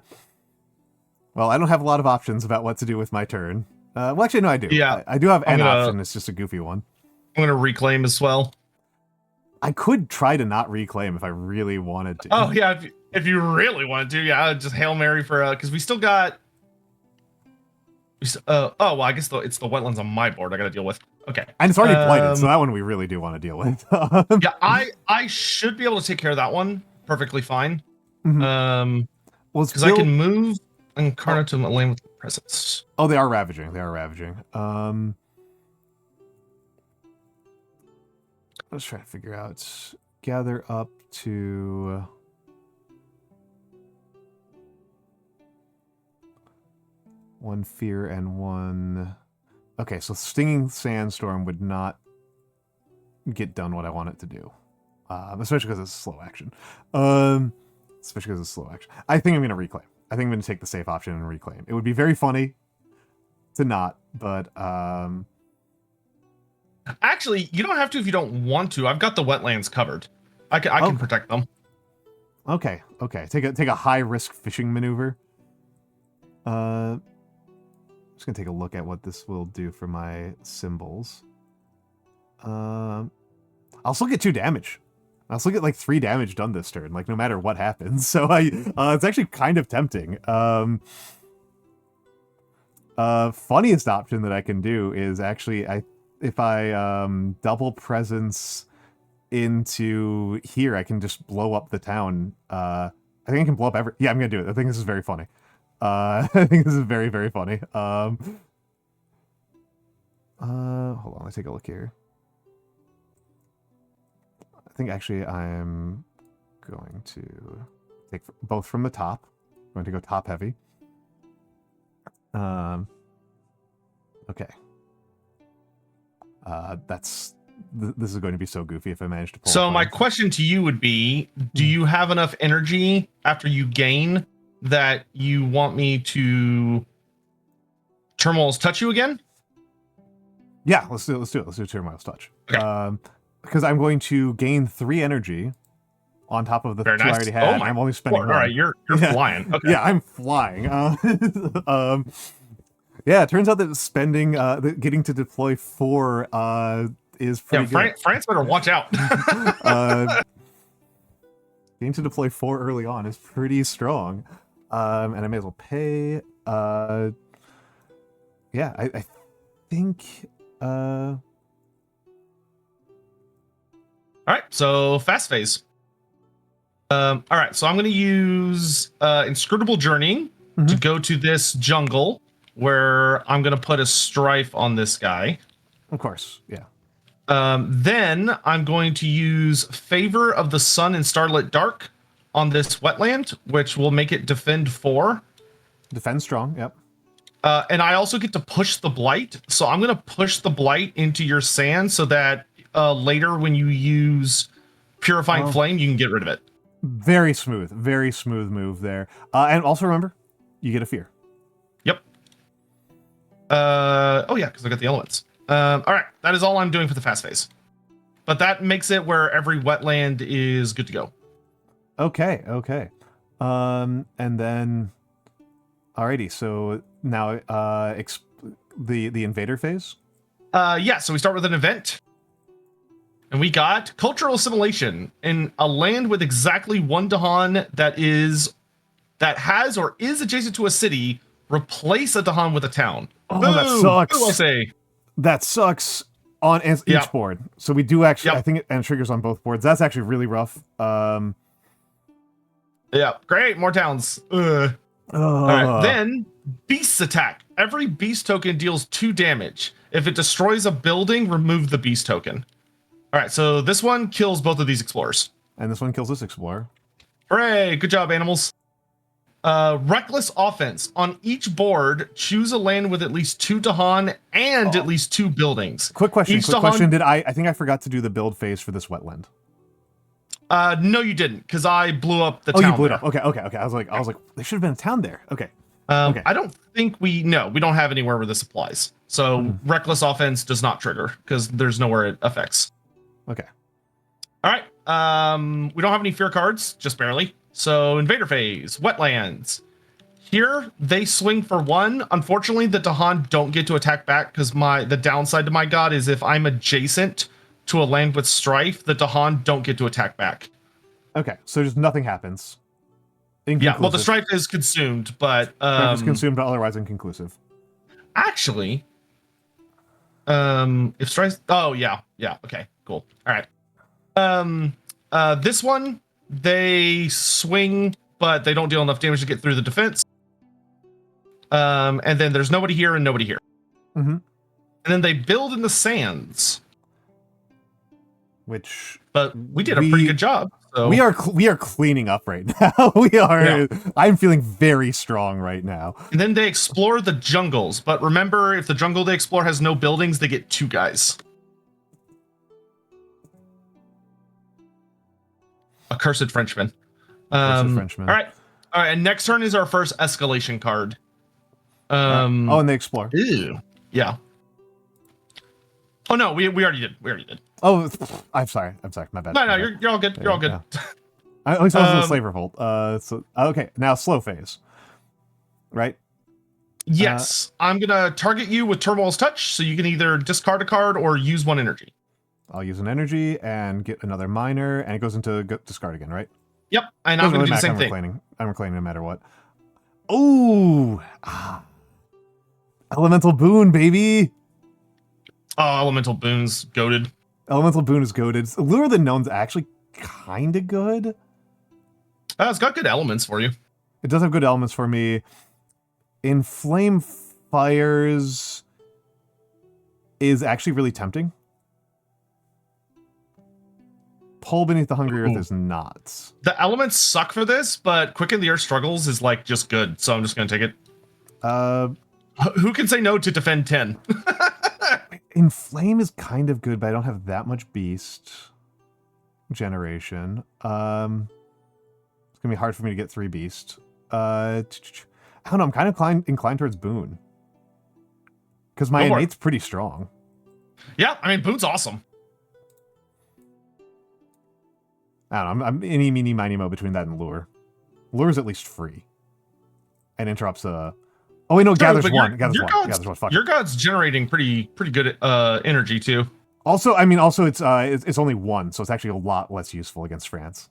I don't have a lot of options about what to do with my turn. Well, actually, no, I do. Yeah. I do have an option. It's just a goofy one. I'm going to reclaim as well. I could try to not reclaim if I really wanted to. Oh, yeah. If you really wanted to, yeah. Just Hail Mary for... Because we still got... well, I guess it's the wetlands on my board I got to deal with. Okay. And it's already blighted, so that one we really do want to deal with. Yeah, I should be able to take care of that one perfectly fine. Mm-hmm. Because I can move Incarnate to land with presence. Oh, they are ravaging. Let's try to figure out. Gather up to... One fear and 1... Okay, so Stinging Sandstorm would not get done what I want it to do. Especially because it's a slow action. I think I'm going to reclaim. I think I'm going to take the safe option and reclaim. It would be very funny to not, but... Actually, you don't have to if you don't want to. I've got the wetlands covered. I can protect them. Okay. Take a high-risk fishing maneuver. Just gonna take a look at what this will do for my symbols. I'll still get 2 damage. I'll still get like 3 damage done this turn, like no matter what happens. So it's actually kind of tempting. Funniest option that I can do is actually if I double presence into here, I can just blow up the town. I think I can blow up yeah, I'm gonna do it. I think this is very funny. I think this is very, very funny. Hold on, let's take a look here. I think actually I'm going to take both from the top. I'm going to go top heavy. Okay. This is going to be so goofy if I manage to pull. So my question to you would be, do you have enough energy after you gain that you want me to Turmoil's touch you again? Yeah, let's do it. Let's do Turmoil's touch. Okay. Because I'm going to gain 3 energy on top of the 2 I already had. Oh my, I'm only spending 1. All right, you're flying. Okay. Yeah, I'm flying. Yeah, it turns out that spending, getting to deploy 4 is pretty good. France better watch out. Getting to deploy 4 early on is pretty strong. And I may as well pay. Yeah, I think... All right, so fast phase. All right, so I'm going to use inscrutable journeying to go to this jungle where I'm going to put a strife on this guy. Of course, yeah. Then I'm going to use favor of the sun and starlit dark on this wetland, which will make it defend 4. Defend strong, yep. And I also get to push the blight. So I'm going to push the blight into your sand so that later when you use purifying flame, you can get rid of it. Very smooth move there. And also remember, you get a fear. Yep. Oh yeah, because I got the elements. All right, that is all I'm doing for the fast phase. But that makes it where every wetland is good to go. Okay. And then, alrighty. So now, the invader phase. Yeah. So we start with an event, and we got cultural assimilation in a land with exactly 1 Dahan that has or is adjacent to a city. Replace a Dahan with a town. Oh, Boom! that sucks. Who will say? That sucks on each board. So we do actually, Yep. I think it triggers on both boards. That's actually really rough. Yeah, great, more towns. All right, then beasts attack. Every beast token deals 2 damage. If it destroys a building, remove the beast token. All right, so this one kills both of these explorers. And this one kills this explorer. Hooray, good job, animals. Reckless offense. On each board, choose a land with at least 2 Dahan and at least 2 buildings. Quick question. Dahan, Did I think I forgot to do the build phase for this wetland? No, you didn't, because I blew up the town. Oh, you blew it there. up. Okay. I was like, there should have been a town there. Okay. I don't think we don't have anywhere where this applies. So reckless offense does not trigger because there's nowhere it affects. Okay. All right. We don't have any fear cards, just barely. So invader phase, wetlands. Here they swing for 1. Unfortunately, the Dahan don't get to attack back because the downside to my god is if I'm adjacent to a land with strife, the Dahan don't get to attack back. Okay, so just nothing happens. Yeah, well, the strife is consumed, but strife is consumed, but otherwise inconclusive. Actually, if strife, okay, cool. All right. This one they swing, but they don't deal enough damage to get through the defense. And then there's nobody here and nobody here. Mm-hmm. And then they build in the sands. But we did a pretty good job. So. We are cleaning up right now. We are. Yeah. I'm feeling very strong right now. And then they explore the jungles. But remember, if the jungle they explore has no buildings, they get 2 guys. Accursed Frenchman. Frenchman. All right. And next turn is our first escalation card. And they explore. Ew. Yeah. Oh no, we already did. Oh, I'm sorry. My bad. No, you're all good. You're all good. Yeah. At least I was in the slave revolt. So okay, now slow phase. Right? Yes. I'm gonna target you with Turmoil's Touch, so you can either discard a card or use 1 energy. I'll use an energy and get another minor, and it goes into discard again, right? Yep. And I'm gonna do the same thing. I'm reclaiming no matter what. Ooh. Elemental Boon, baby. Oh, Elemental Boon's goated. Elemental Boon is goated. Lure of the Known's actually kind of good. It's got good elements for you. It does have good elements for me. Inflame Fires is actually really tempting. Pull Beneath the Hungry Earth is not. The elements suck for this, but Quicken the Earth Struggles is like just good, so I'm just gonna take it. Who can say no to defend 10? Inflame is kind of good, but I don't have that much beast generation. It's gonna be hard for me to get 3 beast. I don't know. I'm kind of inclined towards Boon because my innate's pretty strong. Yeah, I mean Boon's awesome. I don't know. I'm any meeny miny mo between that and Lure. Lure's at least free and interrupts Oh wait, no, Gathers 1. Gathers 1. Fuck. Your god's generating pretty good energy too. Also, it's only 1, so it's actually a lot less useful against France.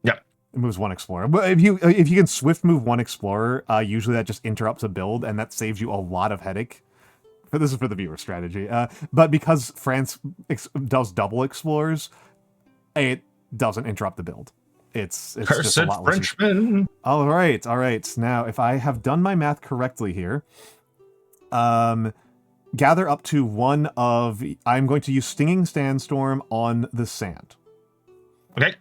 Yep. It moves 1 explorer. But if you can swift move 1 explorer, usually that just interrupts a build, and that saves you a lot of headache. But this is for the viewer strategy. But because France does double explorers, It doesn't interrupt the build. It's just Cursed a lot less. Frenchman. All right. Now, if I have done my math correctly here, gather up to one of. I'm going to use Stinging Sandstorm on the sand. Okay.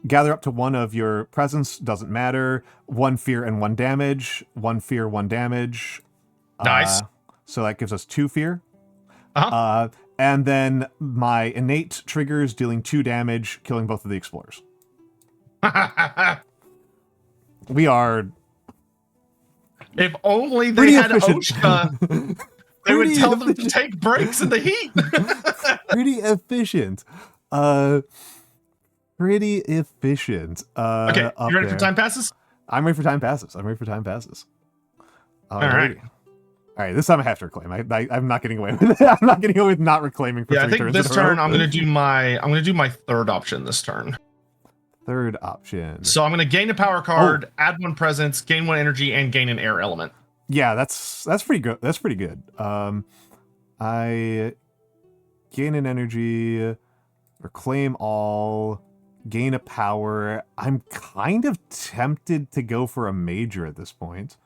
Gather up to one of your presence. Doesn't matter. 1 fear and 1 damage. 1 fear, 1 damage. Nice. So that gives us 2 fear. Uh-huh. And then my innate triggers dealing 2 damage, killing both of the explorers. We are. If only they pretty had efficient. OSHA, they would tell them to take breaks in the heat. Pretty efficient. Pretty efficient. Okay, you ready for time passes? I'm ready for time passes. All right. All right, this time I have to reclaim. I'm not getting away with it. I'm not getting away with not reclaiming for 3 I think turns. this turn I'm gonna do my third option this turn. Third option. So I'm gonna gain a power card, add 1 presence, gain 1 energy, and gain an air element. Yeah, that's pretty good. That's pretty good. I gain an energy, reclaim all, gain a power. I'm kind of tempted to go for a major at this point.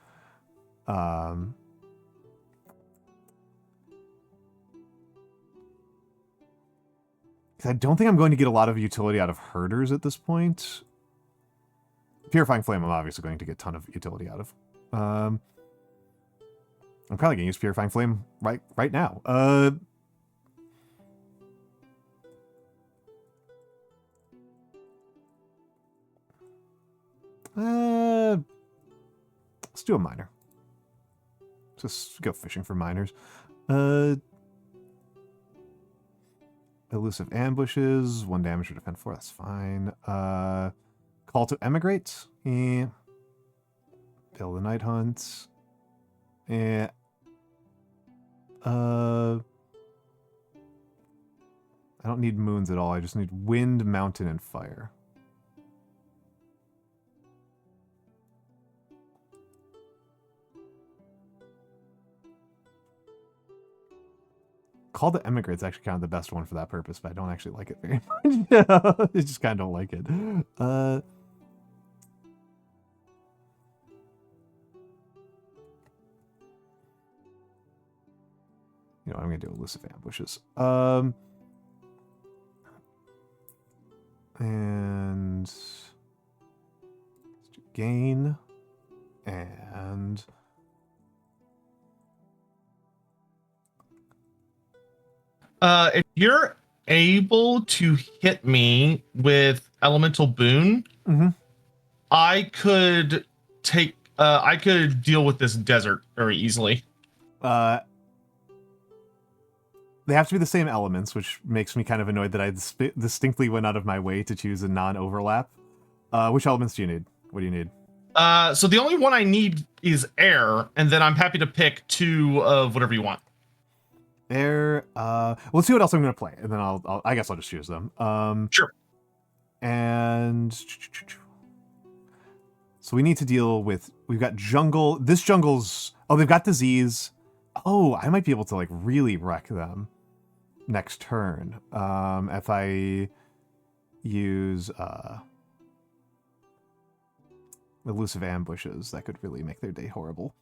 I don't think I'm going to get a lot of utility out of herders at this point. Purifying Flame, I'm obviously going to get a ton of utility out of. I'm probably going to use Purifying Flame right now. Let's do a miner. Just go fishing for miners. Elusive ambushes, 1 damage to defend 4, that's fine. Call to emigrate. Build a night hunt. I don't need moons at all. I just need wind, mountain, and fire. Call to Emigrate is actually kind of the best one for that purpose, but I don't actually like it very much. I just kind of don't like it. You know, I'm going to do Elusive Ambushes. And let's do gain. And if you're able to hit me with Elemental Boon, I could deal with this desert very easily. They have to be the same elements, which makes me kind of annoyed that I distinctly went out of my way to choose a non-overlap. Which elements do you need? What do you need? So the only one I need is air, and then I'm happy to pick 2 of whatever you want. Air. Let's see what else I'm going to play, and then I guess I'll just choose them. Sure. And so we need to deal with. We've got jungle. This jungle's. Oh, they've got disease. Oh, I might be able to like really wreck them next turn. If I use elusive ambushes, that could really make their day horrible.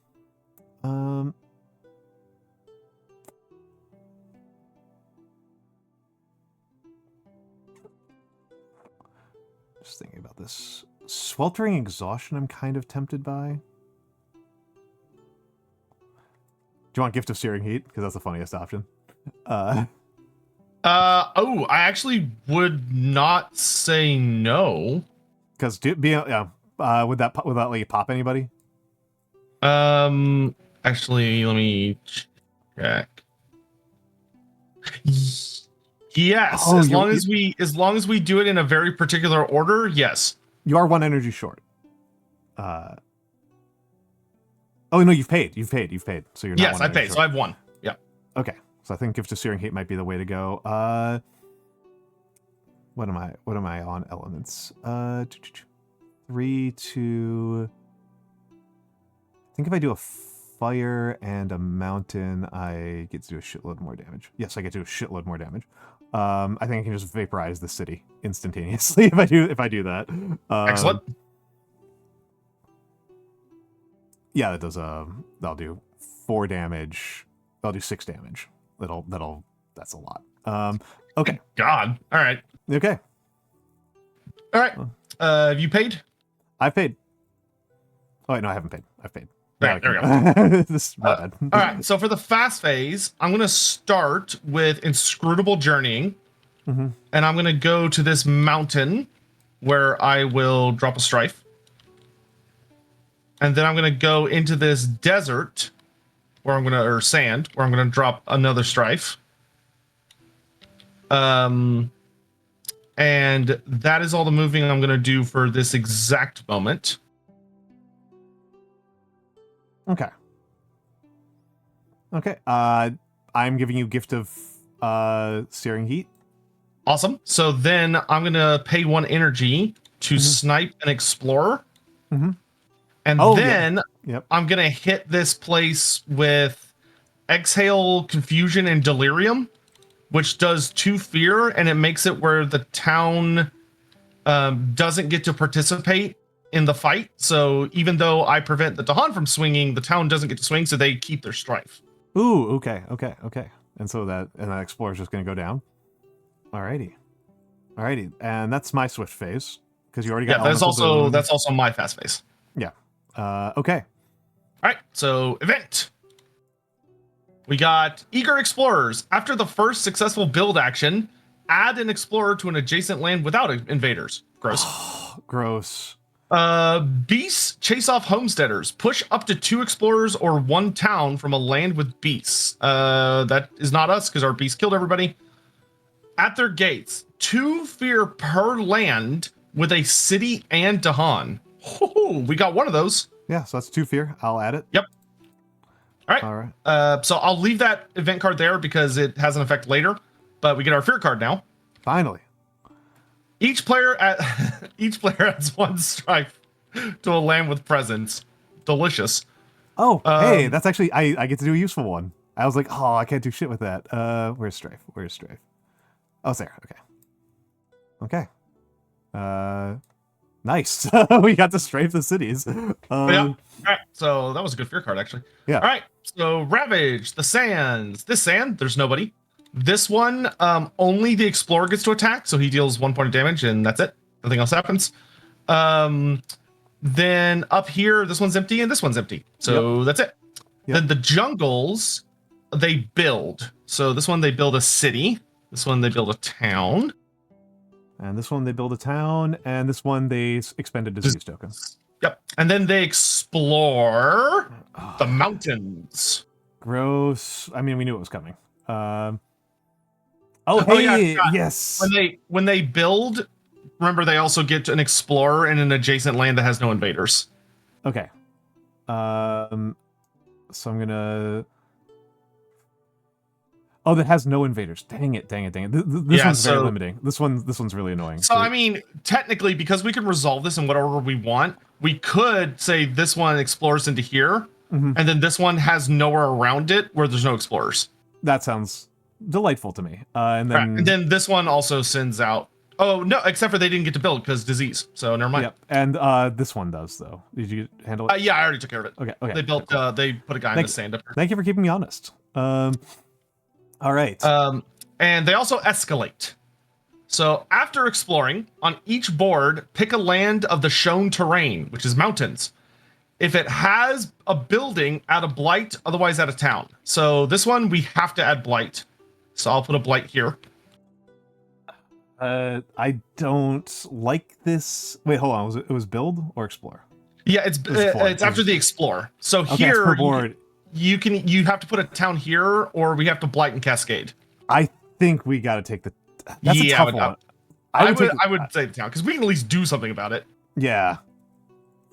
Just thinking about this. Sweltering Exhaustion I'm kind of tempted by. Do you want Gift of Searing Heat? Because that's the funniest option. I actually would not say no. Because would that let you pop anybody? Actually, let me check. Yes, Oh, as long as we do it in a very particular order, yes. You are 1 energy short. Oh no, you've paid. So you're not. Yes, I paid. So I have 1. Yeah. Okay. So I think Gift of Searing Hate might be the way to go. What am I on elements? 3, 2. I think if I do a fire and a mountain, I get to do a shitload more damage. Yes, I get to do a shitload more damage. I think I can just vaporize the city instantaneously if I do that. Excellent. Yeah, that does that'll do 4 damage. That'll do 6 damage. That's a lot. Okay. God. All right. Okay. All right. Have you paid? I've paid. Oh wait, no, I haven't paid. I've paid. Right, there we go. This is my bad. All right. So for the fast phase, I'm going to start with inscrutable journeying. Mm-hmm. And I'm going to go to this mountain where I will drop a strife. And then I'm going to go into this desert where or sand, where I'm going to drop another strife. And that is all the moving I'm going to do for this exact moment. Okay. Okay. I'm giving you gift of searing heat. Awesome. So then I'm going to pay 1 energy to snipe an explorer. Mm-hmm. And then Yep. I'm going to hit this place with exhale, confusion, and delirium, which does 2 fear, and it makes it where the town doesn't get to participate in the fight. So even though I prevent the Dahan from swinging, the town doesn't get to swing, so they keep their strife. Ooh, okay. And so that explorer's just going to go down. Alrighty. And that's my swift phase because you already got. Yeah, that's also my fast phase. Yeah. Okay. All right. So event. We got eager explorers. After the first successful build action, add an explorer to an adjacent land without invaders. Gross. Gross. Beasts chase off homesteaders. Push up to 2 explorers or 1 town from a land with beasts. That is not us because our beasts killed everybody. At their gates, 2 fear per land with a city and Dahan. We got 1 of those. Yeah, so that's 2 fear. I'll add it. Yep. All right. So I'll leave that event card there because it has an effect later. But we get our fear card now. Finally. Each player adds 1 strife to a land with presence. Delicious. Oh, hey, that's actually I get to do a useful one. I was like, oh, I can't do shit with that. Where's strife? Oh, it's there. Okay. Nice. We got to strafe the cities. Yeah. All right. So that was a good fear card, actually. Yeah. All right. So Ravage, the sands. This sand, there's nobody. This one, only the explorer gets to attack, so he deals 1 point of damage, and that's it. Nothing else happens. Then up here, this one's empty, and this one's empty. So that's it. Yep. Then the jungles, they build. So this one, they build a city. This one, they build a town. And this one, they build a town. And this one, they expend a disease token. Yep. And then they explore the mountains. Gross. I mean, we knew it was coming. Hey, yeah, yes. When they build, remember they also get an explorer in an adjacent land that has no invaders. Okay. So I'm gonna. Oh, that has no invaders. Dang it. This one's very limiting. This one's really annoying. So I mean, technically, because we can resolve this in what order we want, we could say this one explores into here, and then this one has nowhere around it where there's no explorers. That sounds delightful to me. And then this one also sends out. Oh no, except for they didn't get to build because disease. So never mind. Yep. And this one does though. Did you handle it? Yeah, I already took care of it. Okay. They built. Cool. They put a guy in the sand up there. Thank you for keeping me honest. All right. And they also escalate. So after exploring, on each board, pick a land of the shown terrain, which is mountains. If it has a building, add a blight, otherwise add a town. So this one, we have to add blight. So I'll put a blight here. I don't like this. Wait, hold on. It was build or explore? Yeah, it's after the explore. So okay, here, per board. You have to put a town here, or we have to blight and cascade. I think we got to take the. That's a tough one. I would say the town because we can at least do something about it. Yeah.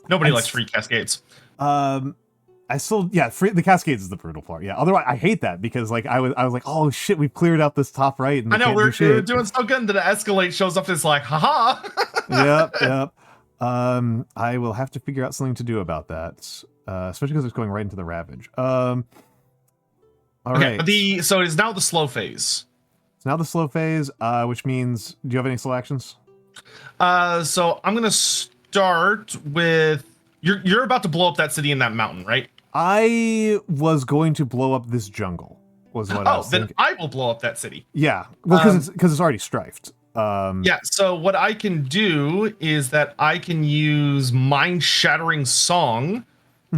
Nobody likes free cascades. I still the cascades is the brutal part. Yeah. Otherwise, I hate that because like I was like, oh shit, we've cleared out this top right. And I know we're doing so good that the escalate shows up. It's like, haha. Yep. I will have to figure out something to do about that. especially because it's going right into the Ravage. All Okay, right. so it is now the slow phase. It's now the slow phase, which means, do you have any slow actions? So I'm gonna start with you're about to blow up that city in that mountain, right? I was going to blow up this jungle. Was what I Oh, was then thinking. I will blow up that city. Yeah, well, because it's already strifed. Yeah, so what I can do is that I can use mind-shattering song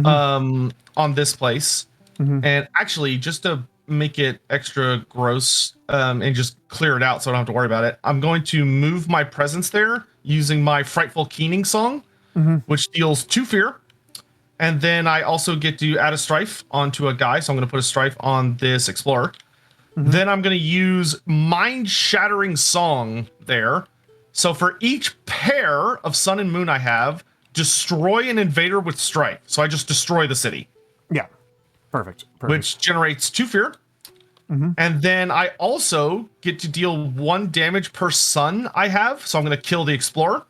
on this place. And actually, just to make it extra gross and just clear it out so I don't have to worry about it, I'm going to move my presence there using my frightful keening song, which deals 2 fear. And then I also get to add a strife onto a guy. So I'm going to put a strife on this explorer. Then I'm going to use mind-shattering song there. So for each pair of sun and moon I have, destroy an invader with strife. So I just destroy the city. Yeah, perfect. Which generates 2 fear. And then I also get to deal 1 damage per sun I have. So I'm going to kill the explorer.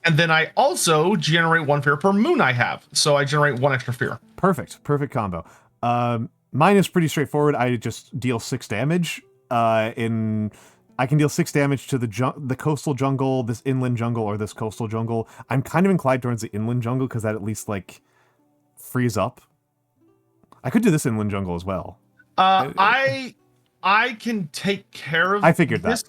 And then I also generate 1 fear per moon I have. So I generate 1 extra fear. Perfect combo. Mine is pretty straightforward. I just deal 6 damage. I can deal 6 damage to the coastal jungle, this inland jungle, or this coastal jungle. I'm kind of inclined towards the inland jungle because that at least like frees up. I could do this inland jungle as well. I can take care of. I figured this.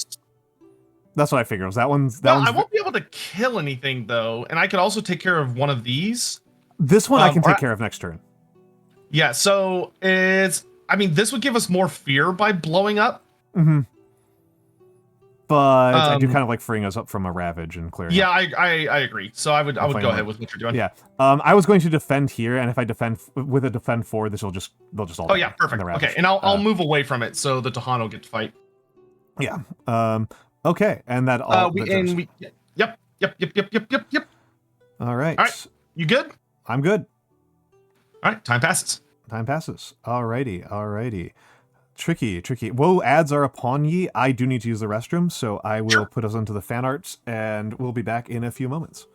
That's what I figured. Was that one's. I won't be able to kill anything though, and I could also take care of one of these. This one I can take care of next turn. Yeah, so it's. I mean, this would give us more fear by blowing up. But I do kind of like freeing us up from a Ravage and clearing. Yeah, up. I agree. So I would go ahead with what you're doing. Yeah. I was going to defend here, and if I defend with a defend 4, they'll just all. Oh yeah, perfect. Okay, and I'll move away from it so the Tahano get to fight. Yeah. Okay, and that all. Yep. All right. All right. You good? I'm good. All right. Time passes. Alrighty. Tricky. Whoa, ads are upon ye. I do need to use the restroom, so I will put us into the fan arts, and we'll be back in a few moments.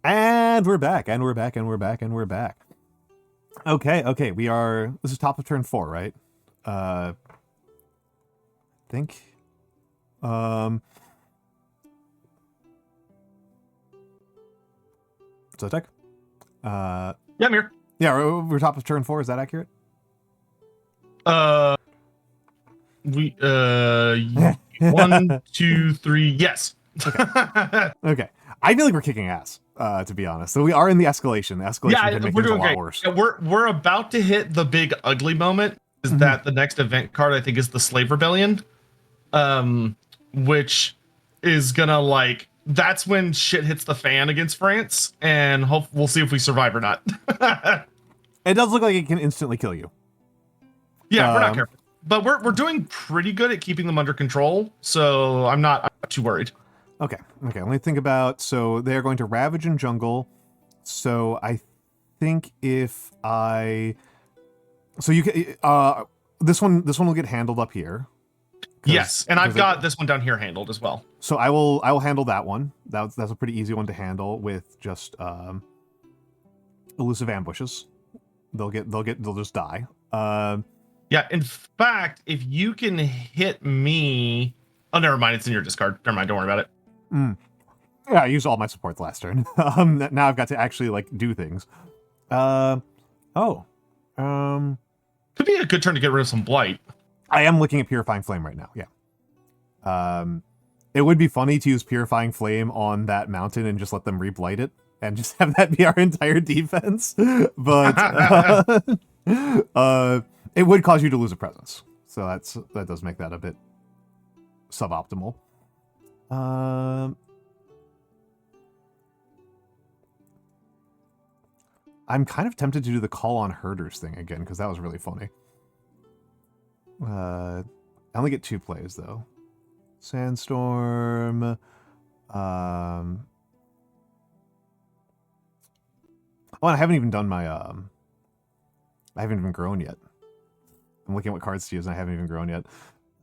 And we're back, and we're back, and we're back, and we're back. Okay, this is top of turn 4, right? I think. Sotek? Yeah, I'm here. Yeah, we're top of turn 4, is that accurate? We 1, 2, 3, yes. Okay. I feel like we're kicking ass, to be honest. So we are in the escalation. The escalation can make things a lot worse. Yeah, we're about to hit the big ugly moment. Is that the next event card? I think is the Slave Rebellion, which is gonna that's when shit hits the fan against France, and we'll see if we survive or not. It does look like it can instantly kill you. Yeah, we're not careful, but we're doing pretty good at keeping them under control, so I'm not too worried. Okay. Let me think about. So they are going to ravage and jungle. So I think if I, so you can, this one will get handled up here. Yes, and I've got this one down here handled as well. So I will handle that one. That's a pretty easy one to handle with just elusive ambushes. They'll just die. Yeah, in fact, if you can hit me, oh, never mind, it's in your discard. Never mind, don't worry about it. Yeah, I used all my support last turn. Now I've got to actually do things. Could be a good turn to get rid of some blight. I am looking at Purifying Flame right now. Yeah. It would be funny to use Purifying Flame on that mountain and just let them re-blight it and just have that be our entire defense. But it would cause you to lose a presence, so that does make that a bit suboptimal. I'm kind of tempted to do the call on herders thing again because that was really funny. I only get 2 plays though. Sandstorm. Oh, and I haven't even done my I haven't even grown yet. I'm looking at what cards to use and I haven't even grown yet.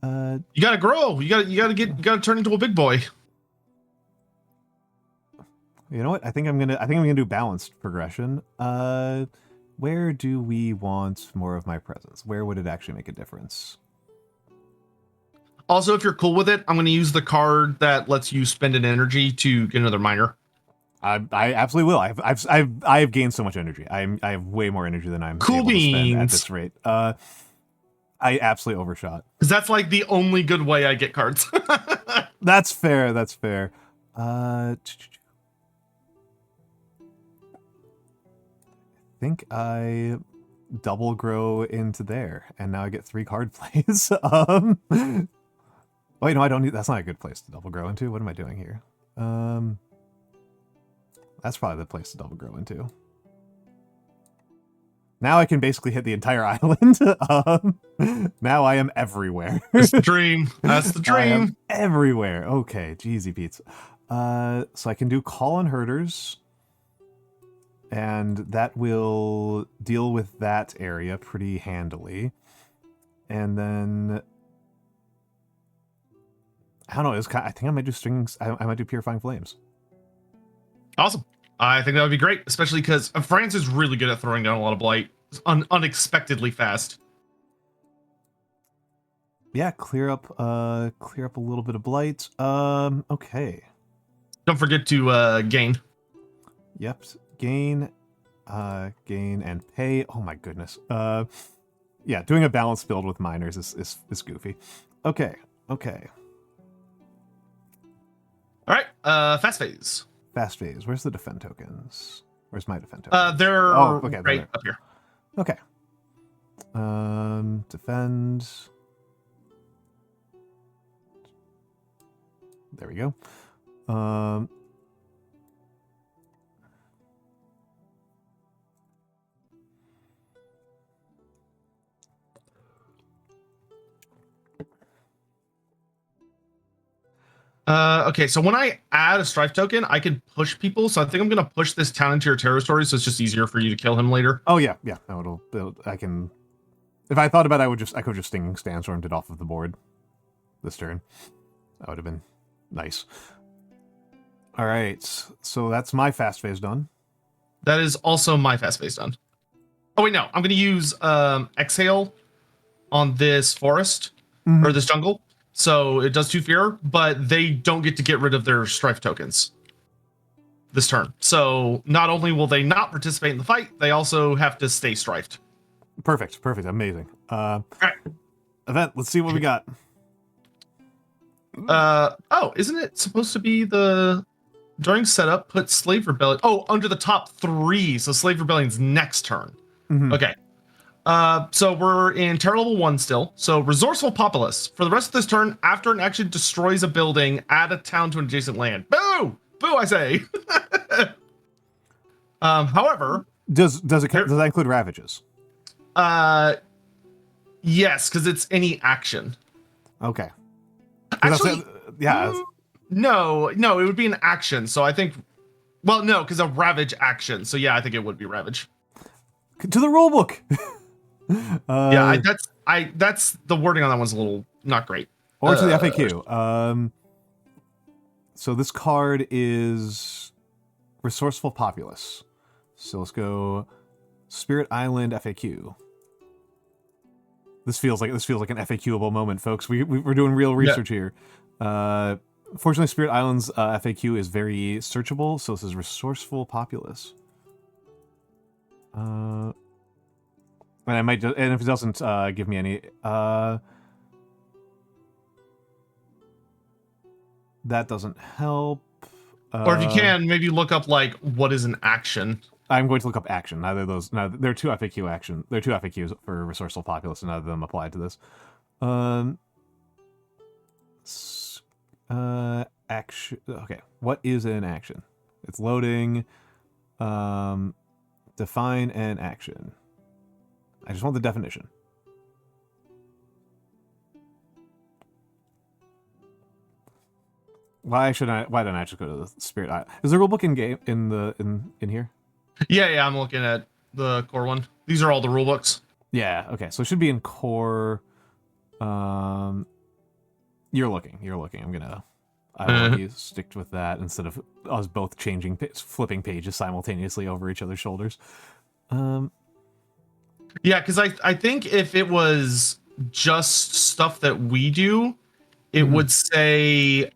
You gotta grow. You gotta turn into a big boy. You know what? I think I'm gonna do balanced progression. Where do we want more of my presence? Where would it actually make a difference? Also, if you're cool with it, I'm going to use the card that lets you spend an energy to get another miner. I absolutely will. I've gained so much energy. I have way more energy than I'm cool able to spend beans at this rate. I absolutely overshot. Because that's the only good way I get cards. That's fair. That's fair. I think I double grow into there, and now I get 3 card plays. Wait, no, I don't need. That's not a good place to double grow into. What am I doing here? That's probably the place to double grow into. Now I can basically hit the entire island. Now I am everywhere. It's the dream. That's the dream. I am everywhere. Okay, Jeezy Pete's. So I can do call on herders. And that will deal with that area pretty handily. And then I don't know. I think I might do strings. I might do Purifying Flames. Awesome. I think that would be great, especially because France is really good at throwing down a lot of blight unexpectedly fast. Yeah, clear up a little bit of blight. Okay. Don't forget to gain. Yep, gain and pay. Oh my goodness. Yeah, doing a balanced build with miners is goofy. Okay. All right, fast phase. Fast phase. Where's the defend tokens? Where's my defend tokens? They're right up here. Okay. Defend. There we go. Okay, so when I add a strife token, I can push people. So I think I'm gonna push this town into your territory, so it's just easier for you to kill him later. Oh yeah. No, I can. If I thought about it, I could just stinging sandstormed it off of the board this turn. That would have been nice. All right. So that's my fast phase done. That is also my fast phase done. Oh wait, no, I'm gonna use exhale on this forest or this jungle. So it does 2 fear, but they don't get rid of their strife tokens this turn. So not only will they not participate in the fight, they also have to stay strifed. Perfect. Amazing. All right. Event, let's see what we got. Oh, isn't it supposed to be the during setup put slave rebellion? Oh, under the top 3, so slave rebellion's next turn. Okay. So we're in terror level 1 still. So resourceful populace. For the rest of this turn, after an action destroys a building, add a town to an adjacent land. Boo! Boo, I say. However, does that include ravages? Yes, because it's any action. Okay. Actually, yeah. No, it would be an action. So I think, well, no, because a ravage action. So yeah, I think it would be ravage. To the rule book. Yeah, that's the wording on that one's a little not great. Or to the FAQ. So this card is resourceful populace. So let's go Spirit Island FAQ. This feels like an FAQ-able moment, folks. We're doing real research here. Fortunately, Spirit Island's FAQ is very searchable, so this is resourceful populace. And I might just, and if it doesn't give me any, that doesn't help. Or if you can, maybe look up like what is an action. I'm going to look up action. Neither of those. No, there are 2 FAQ action. There are 2 FAQs for resourceful populace, and none of them apply to this. Action. Okay, what is an action? It's loading. Define an action. I just want the definition. Why don't I just go to the Spirit Island? Is there a rulebook in game in here? Yeah, I'm looking at the core one. These are all the rule books. Yeah, okay. So it should be in core. You're looking. I will let you stick with that instead of us both flipping pages simultaneously over each other's shoulders. Yeah, because I think if it was just stuff that we do, it would say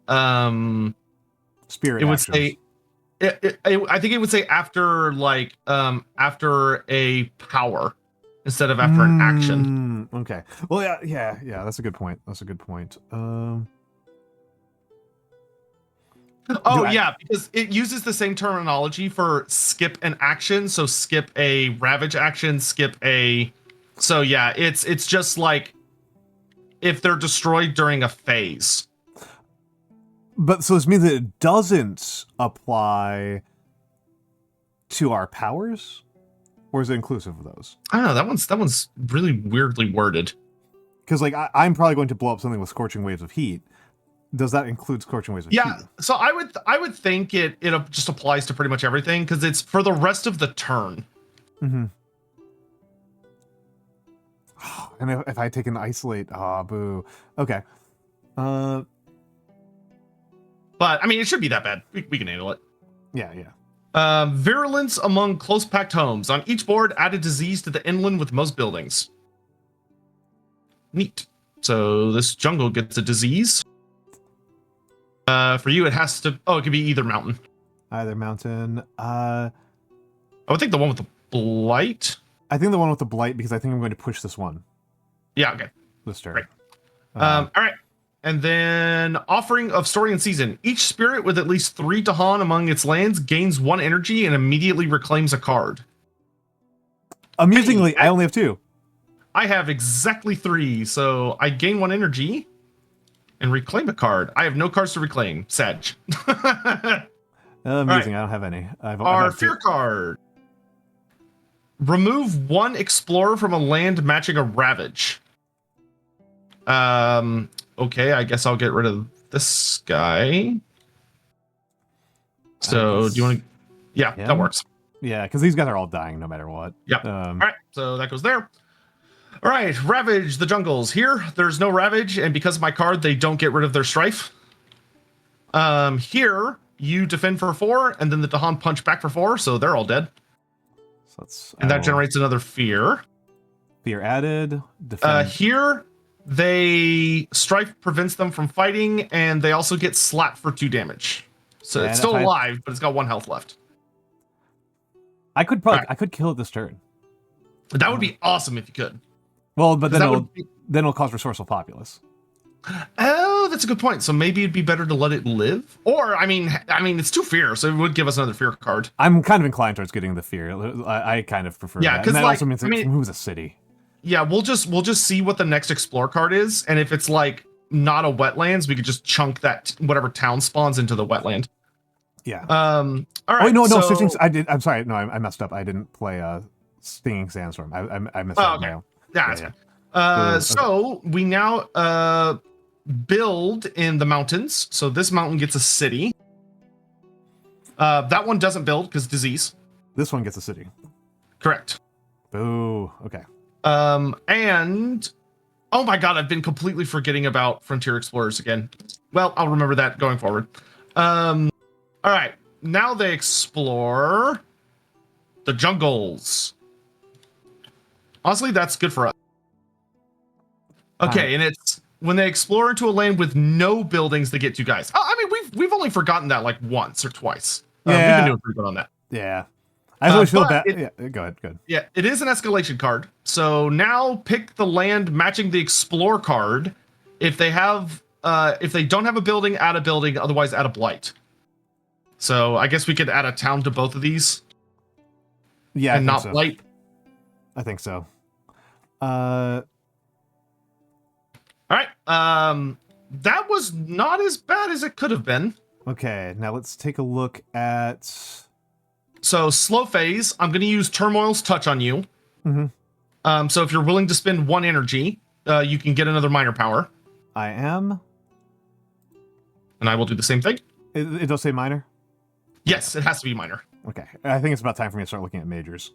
Spirit. It would actions. say. I think it would say after after a power instead of after an action. Okay. Well, yeah. That's a good point. Because it uses the same terminology for skip an action. So skip a ravage action, skip a. So yeah, it's just like if they're destroyed during a phase. But so this means that it doesn't apply to our powers, or is it inclusive of those? I don't know. That one's really weirdly worded. Because like I'm probably going to blow up something with scorching waves of heat. Does that include scorching waves of heat? Yeah. So I would think it just applies to pretty much everything because it's for the rest of the turn. Mm-hmm. And if I take an isolate, boo. Okay. But I mean, it should be that bad. We can handle it. Yeah. Virulence among close-packed homes. On each board, add a disease to the inland with most buildings. Neat. So this jungle gets a disease. For you, it has to. Oh, it could be either mountain. Either mountain. I would think the one with the blight. I think the one with the blight because I think I'm going to push this one. Yeah. Okay. This turn. Great. All right. And then offering of story and season. Each spirit with at least 3 Dahan among its lands gains 1 energy and immediately reclaims a card. Amusingly, I only have 2. I have exactly 3, so I gain 1 energy and reclaim a card. I have no cards to reclaim. Sag. Amusing, right. I don't have any. Our fear card. Remove 1 explorer from a land matching a ravage. Okay, I guess I'll get rid of this guy. So, do you want to... Yeah, that works. Yeah, because these guys are all dying no matter what. Yeah. All right, so that goes there. All right, Ravage the Jungles. Here, there's no Ravage, and because of my card, they don't get rid of their Strife. Here, you defend for 4, and then the Dahan punch back for 4, so they're all dead. So let's and that generates another fear. Fear added. Defend. Here, they strife prevents them from fighting, and they also get slapped for 2 damage. So And it's still alive, but it's got 1 health left. I could kill it this turn. That would be awesome if you could. Well, but then it'll cause resourceful populace. Oh, that's a good point. So maybe it'd be better to let it live. Or I mean, it's 2 fear, so it would give us another fear card. I'm kind of inclined towards getting the fear. I kind of prefer that. Because that also means it moves a city. Yeah, we'll just see what the next explore card is, and if it's like not a wetlands, we could just chunk that whatever town spawns into the wetland. Yeah. All right. Wait, no. Sifting. I did. I'm sorry. No, I messed up. I didn't play Stinging Sandstorm. I messed up. Okay. Yeah. So we now build in the mountains. So this mountain gets a city. That one doesn't build because disease. This one gets a city. Correct. Boo. Okay. And oh my god, I've been completely forgetting about Frontier Explorers again. Well, I'll remember that going forward. All right. Now they explore the jungles. Honestly, that's good for us. Okay, and it's when they explore into a land with no buildings, they get 2 guys. Oh, I mean, we've only forgotten that like once or twice. Yeah. We've been doing pretty good on that. Yeah. I always feel bad. Yeah, go ahead. Good. Yeah, it is an escalation card. So now pick the land matching the explore card. If they have, if they don't have a building, add a building. Otherwise, add a blight. So I guess we could add a town to both of these. Yeah, and not so. Blight. I think so. All right. That was not as bad as it could have been. Okay, now let's take a look at. So slow phase, I'm going to use Turmoil's Touch on you. Mm-hmm. So if you're willing to spend 1 energy, you can get another minor power. I am. And I will do the same thing. It does say minor? Yes, it has to be minor. Okay. I think it's about time for me to start looking at majors.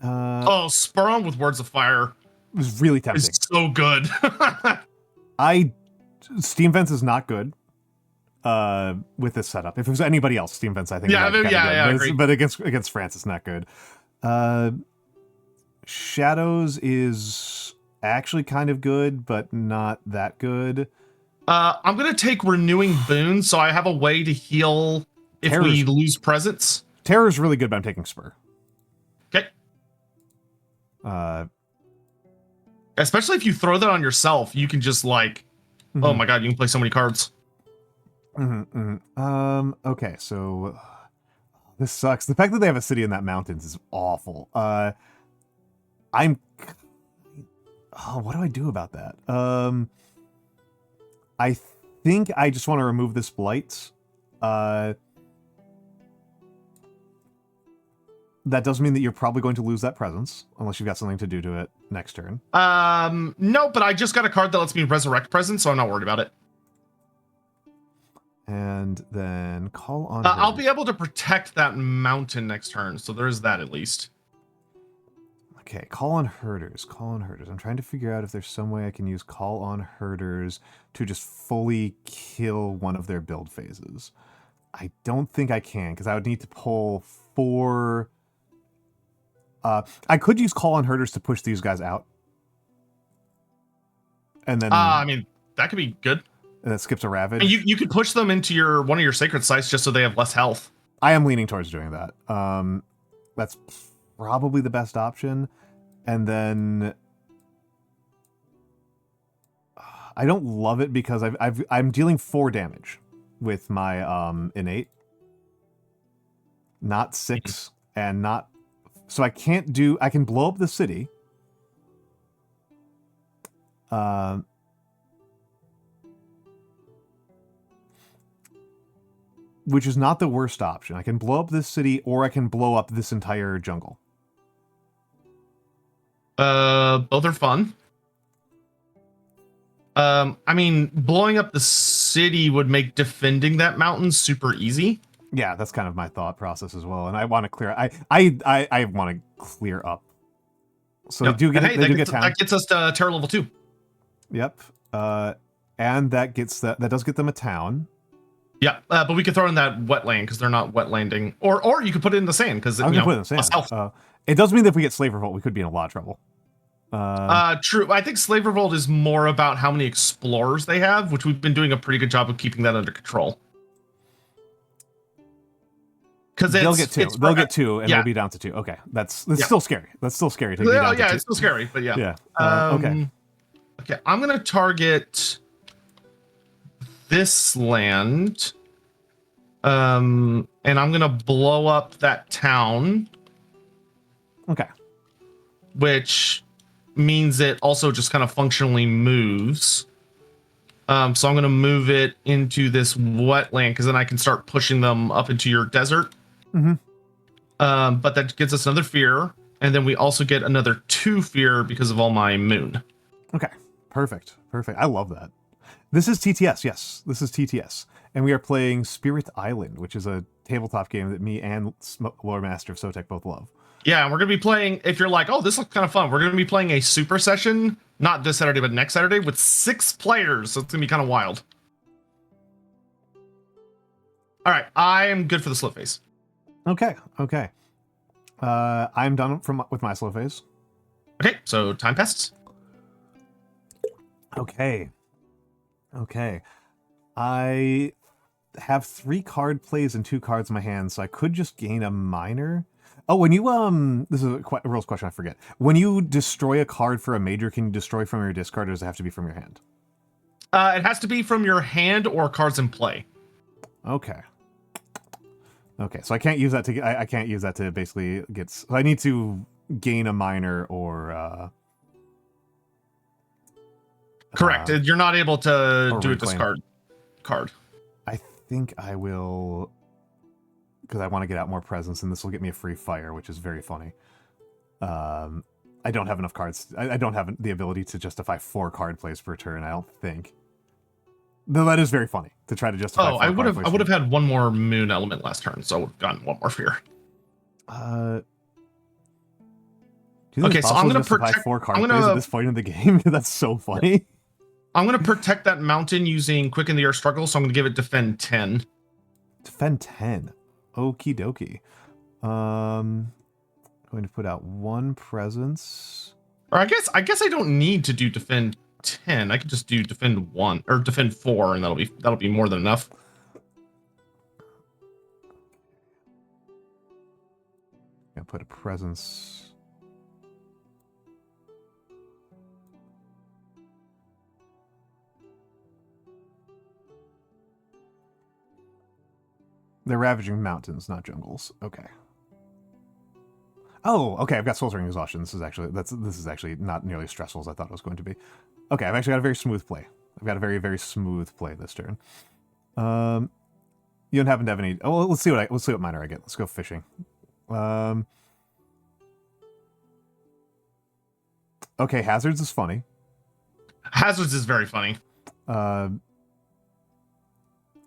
Spur on with Words of Fire. It was really tempting. It's so good. Steam Vents is not good. With this setup. If it was anybody else, Steam Vents, I think. But against France, it's not good. Shadows is actually kind of good, but not that good. I'm gonna take Renewing Boon, so I have a way to heal if we lose presence. Terror is really good, but I'm taking Spur. Okay. Especially if you throw that on yourself, you can just like, oh my god, you can play so many cards. Okay, so this sucks. The fact that they have a city in that mountains is awful. What do I do about that? I think I just want to remove this blight. That does mean that you're probably going to lose that presence, unless you've got something to do to it next turn. No, but I just got a card that lets me resurrect presence, so I'm not worried about it. And then call on. I'll be able to protect that mountain next turn, so there's that at least. Okay, call on herders. Call on herders. I'm trying to figure out if there's some way I can use call on herders to just fully kill one of their build phases. I don't think I can, because I would need to pull 4. I could use call on herders to push these guys out, and then. I mean, that could be good. And that skips a Ravage. And you could push them into one of your sacred sites just so they have less health. I am leaning towards doing that. That's probably the best option. And then I don't love it because I'm dealing 4 damage with my innate, not 6, and not. So I can't do. I can blow up the city. Which is not the worst option. I can blow up this city, or I can blow up this entire jungle. Both are fun. I mean, blowing up the city would make defending that mountain super easy. Yeah, that's kind of my thought process as well. And I want to clear. I want to clear up. So yep. they do get. Hey, they do get town. That gets us to terror level 2. Yep. And that gets that. That does get them a town. Yeah, but we could throw in that wetland because they're not wetlanding, or you could put it in the sand because I'm gonna put it in the less sand. health. It does mean that if we get slave revolt, we could be in a lot of trouble. True. I think Slave Revolt is more about how many explorers they have, which we've been doing a pretty good job of keeping that under control. Because they'll get two. They'll get two, and we'll be down to two. Okay, that's still scary. That's still scary. It's still scary, but yeah. Yeah. Okay. Okay, I'm gonna target this land, and I'm gonna blow up that town. Okay. Which means it also just kind of functionally moves. So I'm going to move it into this wetland because then I can start pushing them up into your desert. Mm-hmm. But that gives us another fear. And then we also get another 2 fear because of all my moon. Okay. Perfect. I love that. This is TTS. Yes, this is TTS. And we are playing Spirit Island, which is a tabletop game that me and Lore Master of Sotek both love. Yeah, and we're going to be playing, if you're like, oh, this looks kind of fun, we're going to be playing a super session, not this Saturday, but next Saturday, with 6 players, so it's going to be kind of wild. All right, I am good for the slow phase. Okay. I'm done with my slow phase. Okay, so time passes. Okay. I have 3 card plays and 2 cards in my hand, so I could just gain a minor. Oh, when you, this is a rules question, I forget. When you destroy a card for a major, can you destroy from your discard, or does it have to be from your hand? It has to be from your hand or cards in play. Okay, so I can't use that to, I can't use that to basically get, so I need to gain a minor or, correct, you're not able to do a reclaim. discard card. I think I will, because I want to get out more presence, and this will get me a free fire, which is very funny. I don't have enough cards. I don't have the ability to justify 4 card plays per turn, I don't think. Though that is very funny, to try to justify 4 I would have had 1 more moon element last turn, so I would have gotten 1 more fear. Okay, so I'm going to protect 4 card plays at this point in the game. That's so funny. Yeah. I'm going to protect that mountain using Quicken the Earth Struggle, so I'm going to give it Defend 10. Defend 10. Okie dokie. Going to put out 1 presence. Or I guess I don't need to do Defend 10. I could just do Defend 1 or Defend 4, and that'll be more than enough. Gonna put a presence. They're ravaging mountains, not jungles. Okay. Oh, okay. I've got Soul Ring Exhaustion. This is actually not nearly as stressful as I thought it was going to be. Okay, I've actually got a very smooth play. I've got a very, very smooth play this turn. You don't happen to have any. Oh, let's see what minor I get. Let's go fishing. Okay, hazards is funny. Hazards is very funny.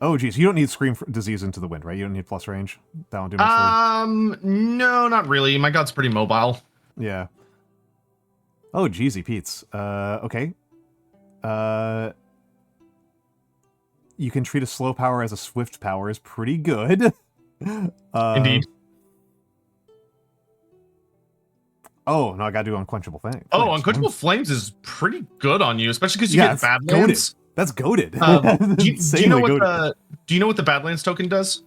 Oh, geez, you don't need Scream Disease into the Wind, right? You don't need plus range. That won't do much for you. No, not really. My god's pretty mobile. Yeah. Oh, Jeezy Pete's. Okay. You can treat a slow power as a swift power is pretty good. Indeed. Oh, no, I gotta do Unquenchable Flames. Oh, Unquenchable Flames is pretty good on you, especially because you get Badlands. That's goated. Do you know what the Badlands token does?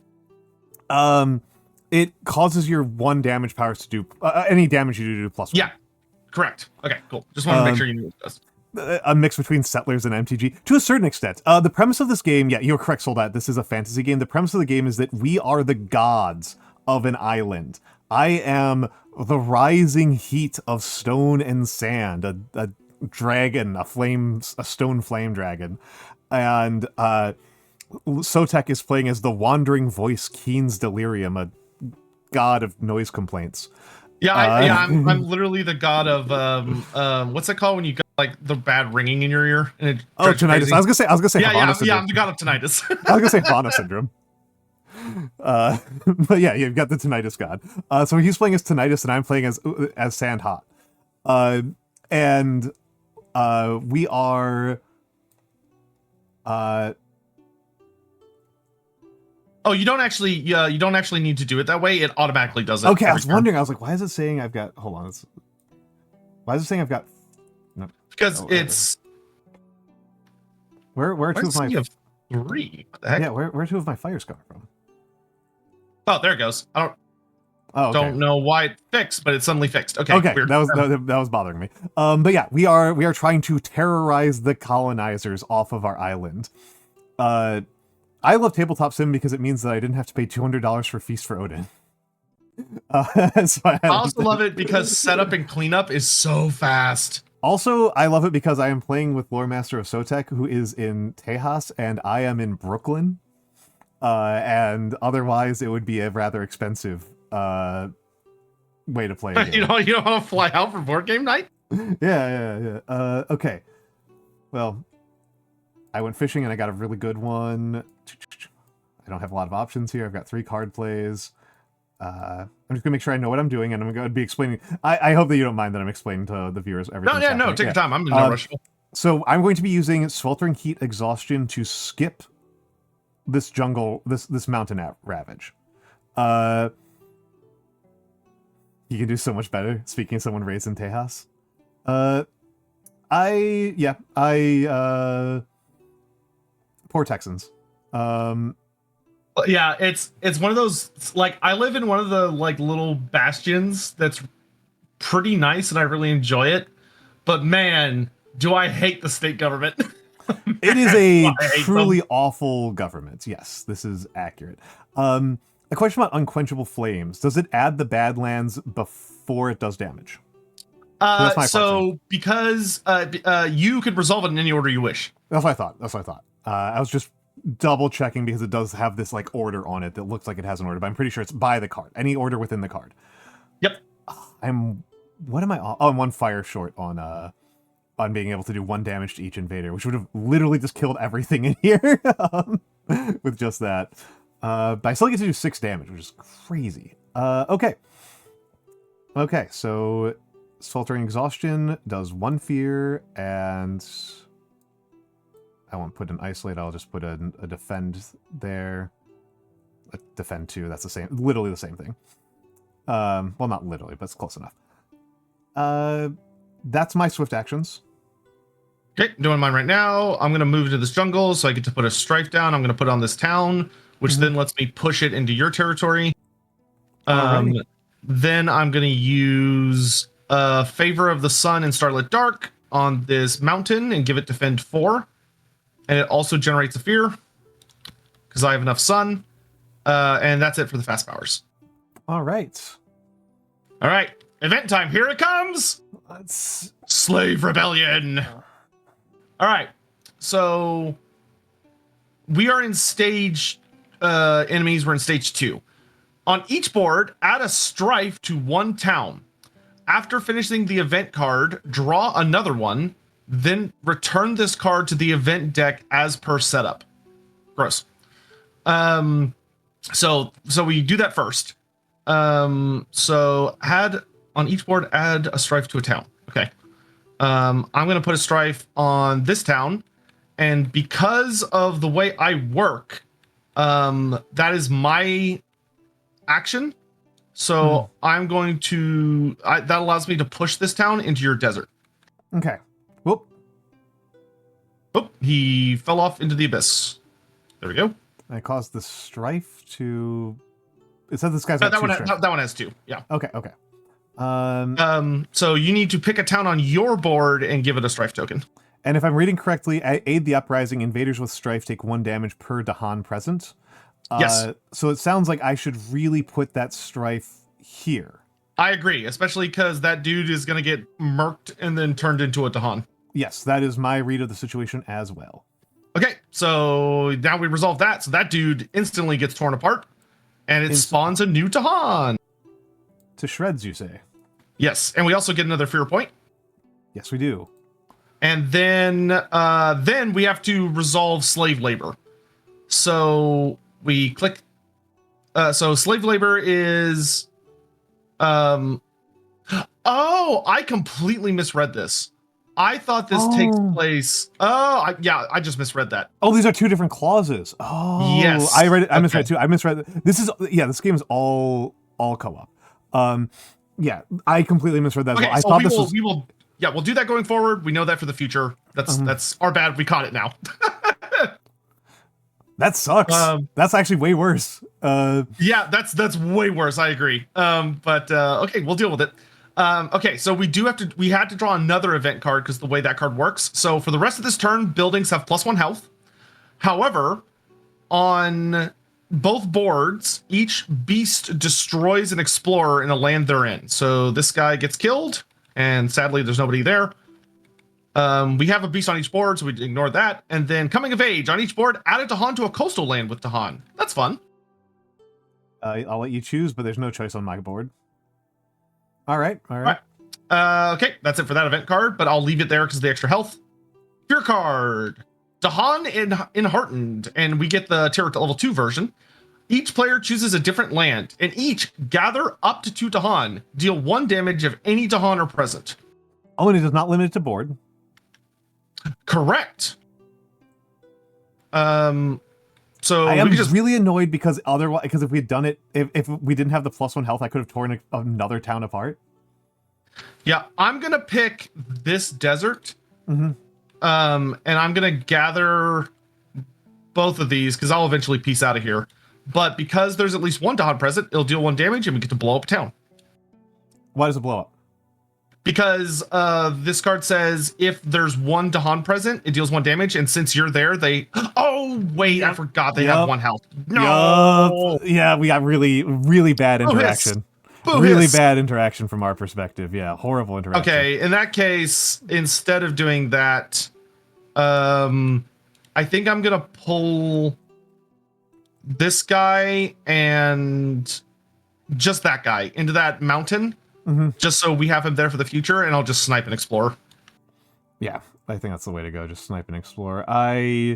It causes your 1 damage powers to do any damage you do +1. Yeah, correct. Okay, cool. Just want to make sure you knew what it does. A mix between Settlers and MTG to a certain extent. The premise of this game, yeah, you're correct, Soldat. This is a fantasy game. The premise of the game is that we are the gods of an island. I am the rising heat of stone and sand, a dragon, a stone flame dragon, and Sotek is playing as the wandering voice Keen's Delirium, a god of noise complaints. Yeah, I'm literally the god of what's it called when you got like the bad ringing in your ear? And it tinnitus. I was gonna say. Yeah, I'm the god of tinnitus. I was gonna say Havana syndrome. But yeah, you've got the tinnitus god. So he's playing as tinnitus, and I'm playing as Sandhot. And we are Oh, you don't actually. Yeah, you don't actually need to do it that way. It automatically does it. Okay, I every was turn. wondering. I was like, why is it saying I've got? Hold on. Why is it saying I've got? No. Because Oh, it's. Where are Why two does of it my? say you have 3? What the heck? Yeah, where are two of my fires coming from? Oh, there it goes. I Oh, okay. don't know why it fixed, but it suddenly fixed. Okay, Okay, weird. that was bothering me. But yeah, we are trying to terrorize the colonizers off of our island. I love tabletop sim because it means that I didn't have to pay $200 for Feast for Odin. So I also love it because setup and cleanup is so fast. Also, I love it because I am playing with Lore Master of Sotek, who is in Tejas, and I am in Brooklyn. And otherwise, it would be a rather expensive way to play a game. You don't want to fly out for board game night? Yeah. Okay. Well, I went fishing and I got a really good one. I don't have a lot of options here. I've got 3 card plays. I'm just gonna make sure I know what I'm doing, and I'm going to be explaining. I hope that you don't mind that I'm explaining to the viewers everything. No, take your time. I'm in no rush. So I'm going to be using sweltering heat exhaustion to skip this mountain ravage. You can do so much better. Speaking of someone raised in Tejas, poor Texans. Yeah, it's one of those, like, I live in one of the like little bastions that's pretty nice and I really enjoy it, but man, do I hate the state government. Man, it is a I truly awful government. Yes, this is accurate. A question about unquenchable flames. Does it add the Badlands before it does damage? So because you could resolve it in any order you wish. That's what I thought. I was just double checking because it does have this like order on it that looks like it has an order, but I'm pretty sure it's by the card. Any order within the card. Yep. What am I? Oh, I'm 1 fire short on being able to do 1 damage to each invader, which would have literally just killed everything in here with just that. But I still get to do 6 damage, which is crazy. Okay, so sweltering exhaustion does 1 fear, and I won't put an isolate. I'll just put a defend there. A defend 2. That's the same, literally the same thing. Well, not literally, but it's close enough. That's my swift actions. Okay, doing mine right now. I'm gonna move into this jungle, so I get to put a strife down. I'm gonna put on this town, which then lets me push it into your territory. Then I'm gonna use Favor of the Sun and Starlit Dark on this mountain and give it defend 4. And it also generates a fear because I have enough sun. And that's it for the fast powers. All right. Event time. Here it comes. Slave Rebellion. All right. So we are in stage enemies. We're in stage 2. On each board, add a strife to 1 town. After finishing the event card, draw another one. Then return this card to the event deck as per setup. Gross. So we do that first. So add on each board, add a strife to a town. Okay. I'm gonna put a strife on this town, and because of the way I work, that is my action. So I'm going to that allows me to push this town into your desert. Okay. Whoop. Oh, he fell off into the abyss. There we go. I caused the strife to. It says this guy's that got 2 one. strife. That one has 2. Yeah. Okay. So you need to pick a town on your board and give it a strife token. And if I'm reading correctly, aid the uprising. Invaders with strife take 1 damage per Dahan present. Yes. So it sounds like I should really put that strife here. I agree, especially because that dude is going to get murked and then turned into a Dahan. Yes, that is my read of the situation as well. Okay, so now we resolve that. So that dude instantly gets torn apart, and it spawns a new Dahan. To shreds, you say? Yes, and we also get another fear point. Yes, we do. And then we have to resolve slave labor. So we click. So slave labor is. Oh, I completely misread this. I thought this takes place. Yeah, I just misread that. Oh, these are two different clauses. Oh, Yes. I read it. I misread Okay. too. I misread. This game is all co-op. Yeah, I completely misread that as well. Okay, I so thought this was. we'll do that going forward. We know that for the future. That's our bad. We caught it now. That sucks. That's actually way worse. Yeah, that's way worse. I agree. But okay, we'll deal with it. Okay, so we had to draw another event card because the way that card works. So for the rest of this turn, buildings have +1 health. However, on both boards, each beast destroys an explorer in a land they're in. So this guy gets killed, and sadly, there's nobody there. We have a beast on each board, so we ignore that. And then coming of age on each board, add a Dahan to a coastal land with Dahan. That's fun. I'll let you choose, but there's no choice on my board. All right. Okay, that's it for that event card, but I'll leave it there because of the extra health. Pure card. Dahan Enheartened, and we get the Terror level 2 version. Each player chooses a different land, and each gather up to 2 Dahan. Deal 1 damage if any Dahan are present. Oh, and it is not limited to board. Correct. So I am just really annoyed because if we had done it, if we didn't have the +1 health, I could have torn another town apart. Yeah, I'm gonna pick this desert. Mm-hmm. And I'm gonna gather both of these because I'll eventually piece out of here. But because there's at least 1 Dahan present, it'll deal 1 damage and we get to blow up a town. Why does it blow up? Because this card says if there's 1 Dahan present, it deals 1 damage, and since you're there, they. Oh wait, I forgot they have 1 health. No. Yeah, we got really, really bad interaction. Really bad interaction from our perspective. Yeah, horrible interaction. Okay, in that case, instead of doing that, I think I'm gonna pull this guy and just that guy into that mountain. Mm-hmm. Just so we have him there for the future, and I'll just snipe and explore. Yeah, I think that's the way to go. Just snipe and explore. Actually,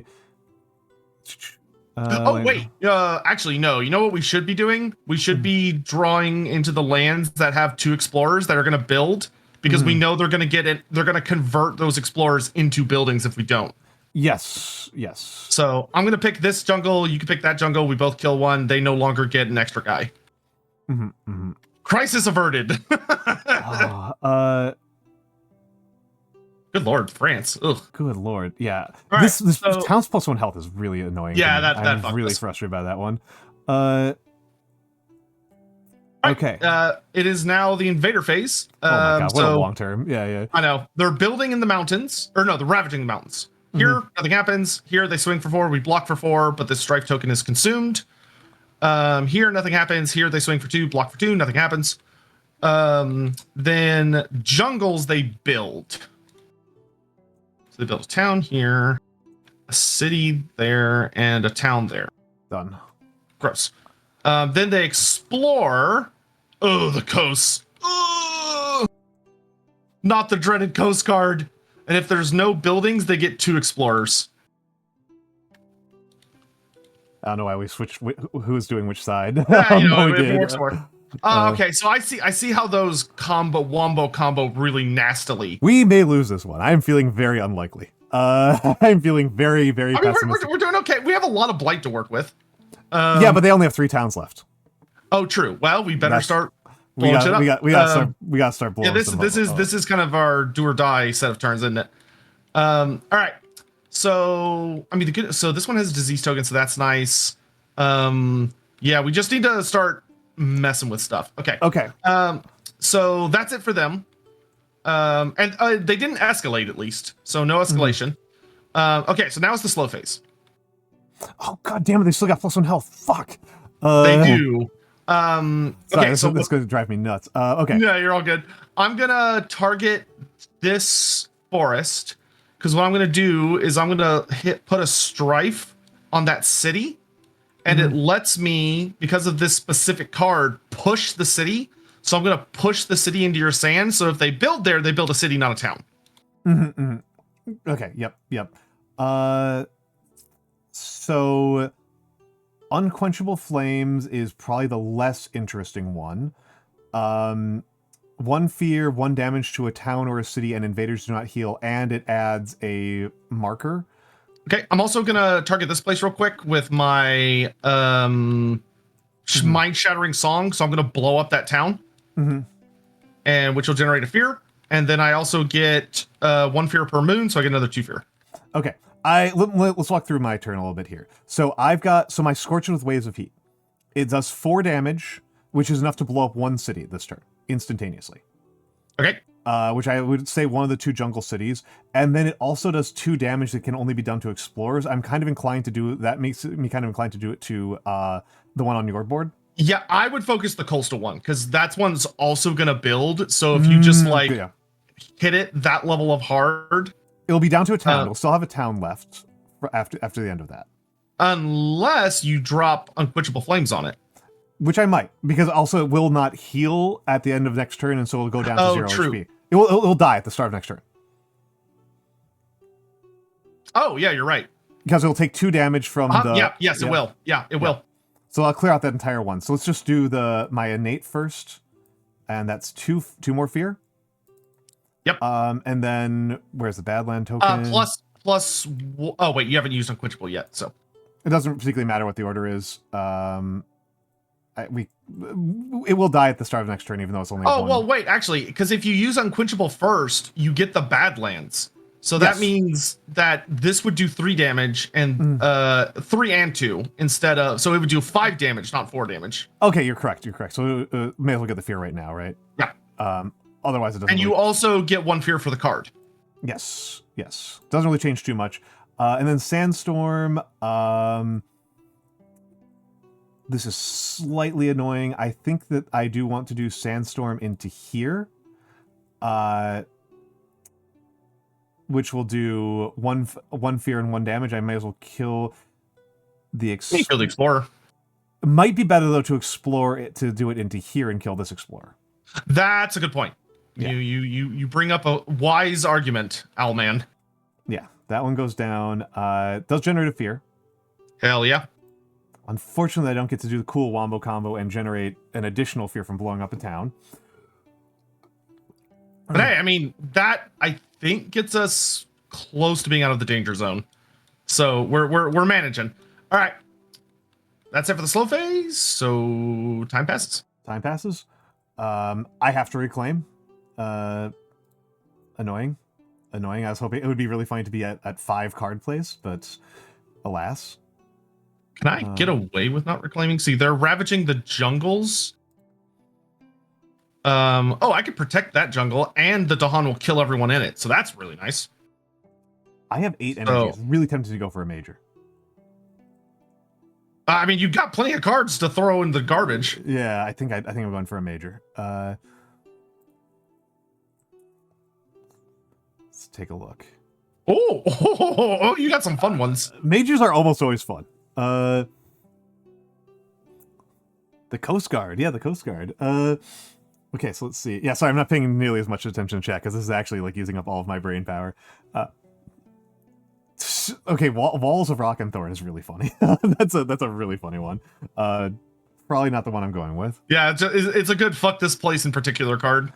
no. You know what we should be doing? We should be drawing into the lands that have 2 explorers that are going to build, because we know they're going to get it. They're going to convert those explorers into buildings if we don't. Yes. So I'm going to pick this jungle. You can pick that jungle. We both kill 1. They no longer get an extra guy. Mm-hmm. Crisis averted. Good lord, France. Ugh. Good lord. Yeah. Right, this town's +1 health is really annoying. Yeah, I'm really frustrated by that one. Okay. It is now the invader phase. Oh my god, what a long term. Yeah. I know. They're building in the mountains. Or no, they're ravaging the mountains. Here, nothing happens. Here, they swing for 4. We block for 4, but the strife token is consumed. Here, nothing happens. Here, they swing for 2, block for 2, nothing happens. Then jungles they build. So they build a town here, a city there, and a town there. Done. Gross. Then they explore. Oh, the coast. Not the dreaded Coast Guard. And if there's no buildings, they get 2 explorers. I don't know why we switched who's doing which side. Yeah, you know, it works for it. Okay, so I see how those wombo combo really nastily. We may lose this one. I'm feeling very unlikely. I'm feeling very, very pessimistic. We're doing okay. We have a lot of blight to work with. Yeah, but they only have 3 towns left. Oh, true. Well, we better start we got to start blowing. Yeah, this is kind of our do or die set of turns, isn't it? All right. So I mean, so this one has a disease token, so that's nice. Yeah, we just need to start messing with stuff. Okay. So that's it for them. And they didn't escalate, at least, so no escalation. Okay, so now it's the slow phase. Oh god damn it! They still got +1 health. Fuck. They do. Sorry, okay, this is going to drive me nuts. Okay. Yeah, you're all good. I'm gonna target this forest because what I'm gonna do is I'm gonna put a strife on that city, and it lets me, because of this specific card, push the city. So I'm gonna push the city into your sand. So if they build there, they build a city, not a town. Okay. Yep. So Unquenchable Flames is probably the less interesting one. 1 fear, 1 damage to a town or a city, and invaders do not heal, and it adds a marker. Okay, I'm also gonna target this place real quick with my mind-shattering song. So I'm gonna blow up that town, and which will generate a fear. And then I also get 1 fear per moon, so I get another 2 fear. Okay, let's walk through my turn a little bit here. So my Scorching with Waves of Heat. It does 4 damage, which is enough to blow up 1 city this turn instantaneously. Okay. Which I would say one of the 2 jungle cities, and then it also does 2 damage that can only be done to explorers. I'm kind of inclined to do that. Makes me kind of inclined to do it to the one on your board. Yeah, I would focus the coastal one because that's one's also gonna build. So if you just hit it that level of hard, it'll be down to a town. It'll still have a town left after the end of that, unless you drop Unquenchable Flames on it. Which I might, because also it will not heal at the end of next turn, and so it'll go down to 0 HP. It'll die at the start of next turn. Oh, yeah, you're right. Because it'll take 2 damage from the... It will. Yeah, it will. So I'll clear out that entire one. So let's just do my innate first, and that's 2 more fear. Yep. And then, where's the Badland token? Plus... Oh, wait, you haven't used Unquenchable yet, so... It doesn't particularly matter what the order is. It will die at the start of next turn, even though it's only. Well, wait, actually, because if you use Unquenchable first, you get the Badlands. So that means that this would do 3 damage and 3 and 2 instead of. So it would do 5 damage, not 4 damage. Okay, you're correct. So may as well get the fear right now, right? Yeah. Otherwise, it doesn't. And you also get 1 fear for the card. Yes. Doesn't really change too much. And then Sandstorm. This is slightly annoying. I think that I do want to do Sandstorm into here. Which will do 1 fear and 1 damage. I may as well kill the Kill the Explorer. It might be better, though, to explore it, to do it into here and kill this Explorer. That's a good point. Yeah. You bring up a wise argument, Owlman. Yeah, that one goes down. It does generate a fear. Hell yeah. Unfortunately, I don't get to do the cool wombo combo and generate an additional fear from blowing up a town. But hey, I mean, that, I think, gets us close to being out of the danger zone. So we're managing. All right. That's it for the slow phase. So time passes. I have to reclaim. Annoying. I was hoping it would be really funny to be at 5 card plays, but alas. Can I get away with not reclaiming? See, they're ravaging the jungles. I could protect that jungle, and the Dahan will kill everyone in it. So that's really nice. I have 8 energy. It's really tempted to go for a major. I mean, you've got plenty of cards to throw in the garbage. Yeah, I think I'm going for a major. Let's take a look. Oh, you got some fun ones. Majors are almost always fun. The Coast Guard. Yeah, the Coast Guard. Okay, so let's see. Yeah, sorry, I'm not paying nearly as much attention to chat because this is actually like using up all of my brain power. Okay, Walls of Rock and Thorn is really funny. That's a really funny one. Probably not the one I'm going with. Yeah, it's a good fuck this place in particular card.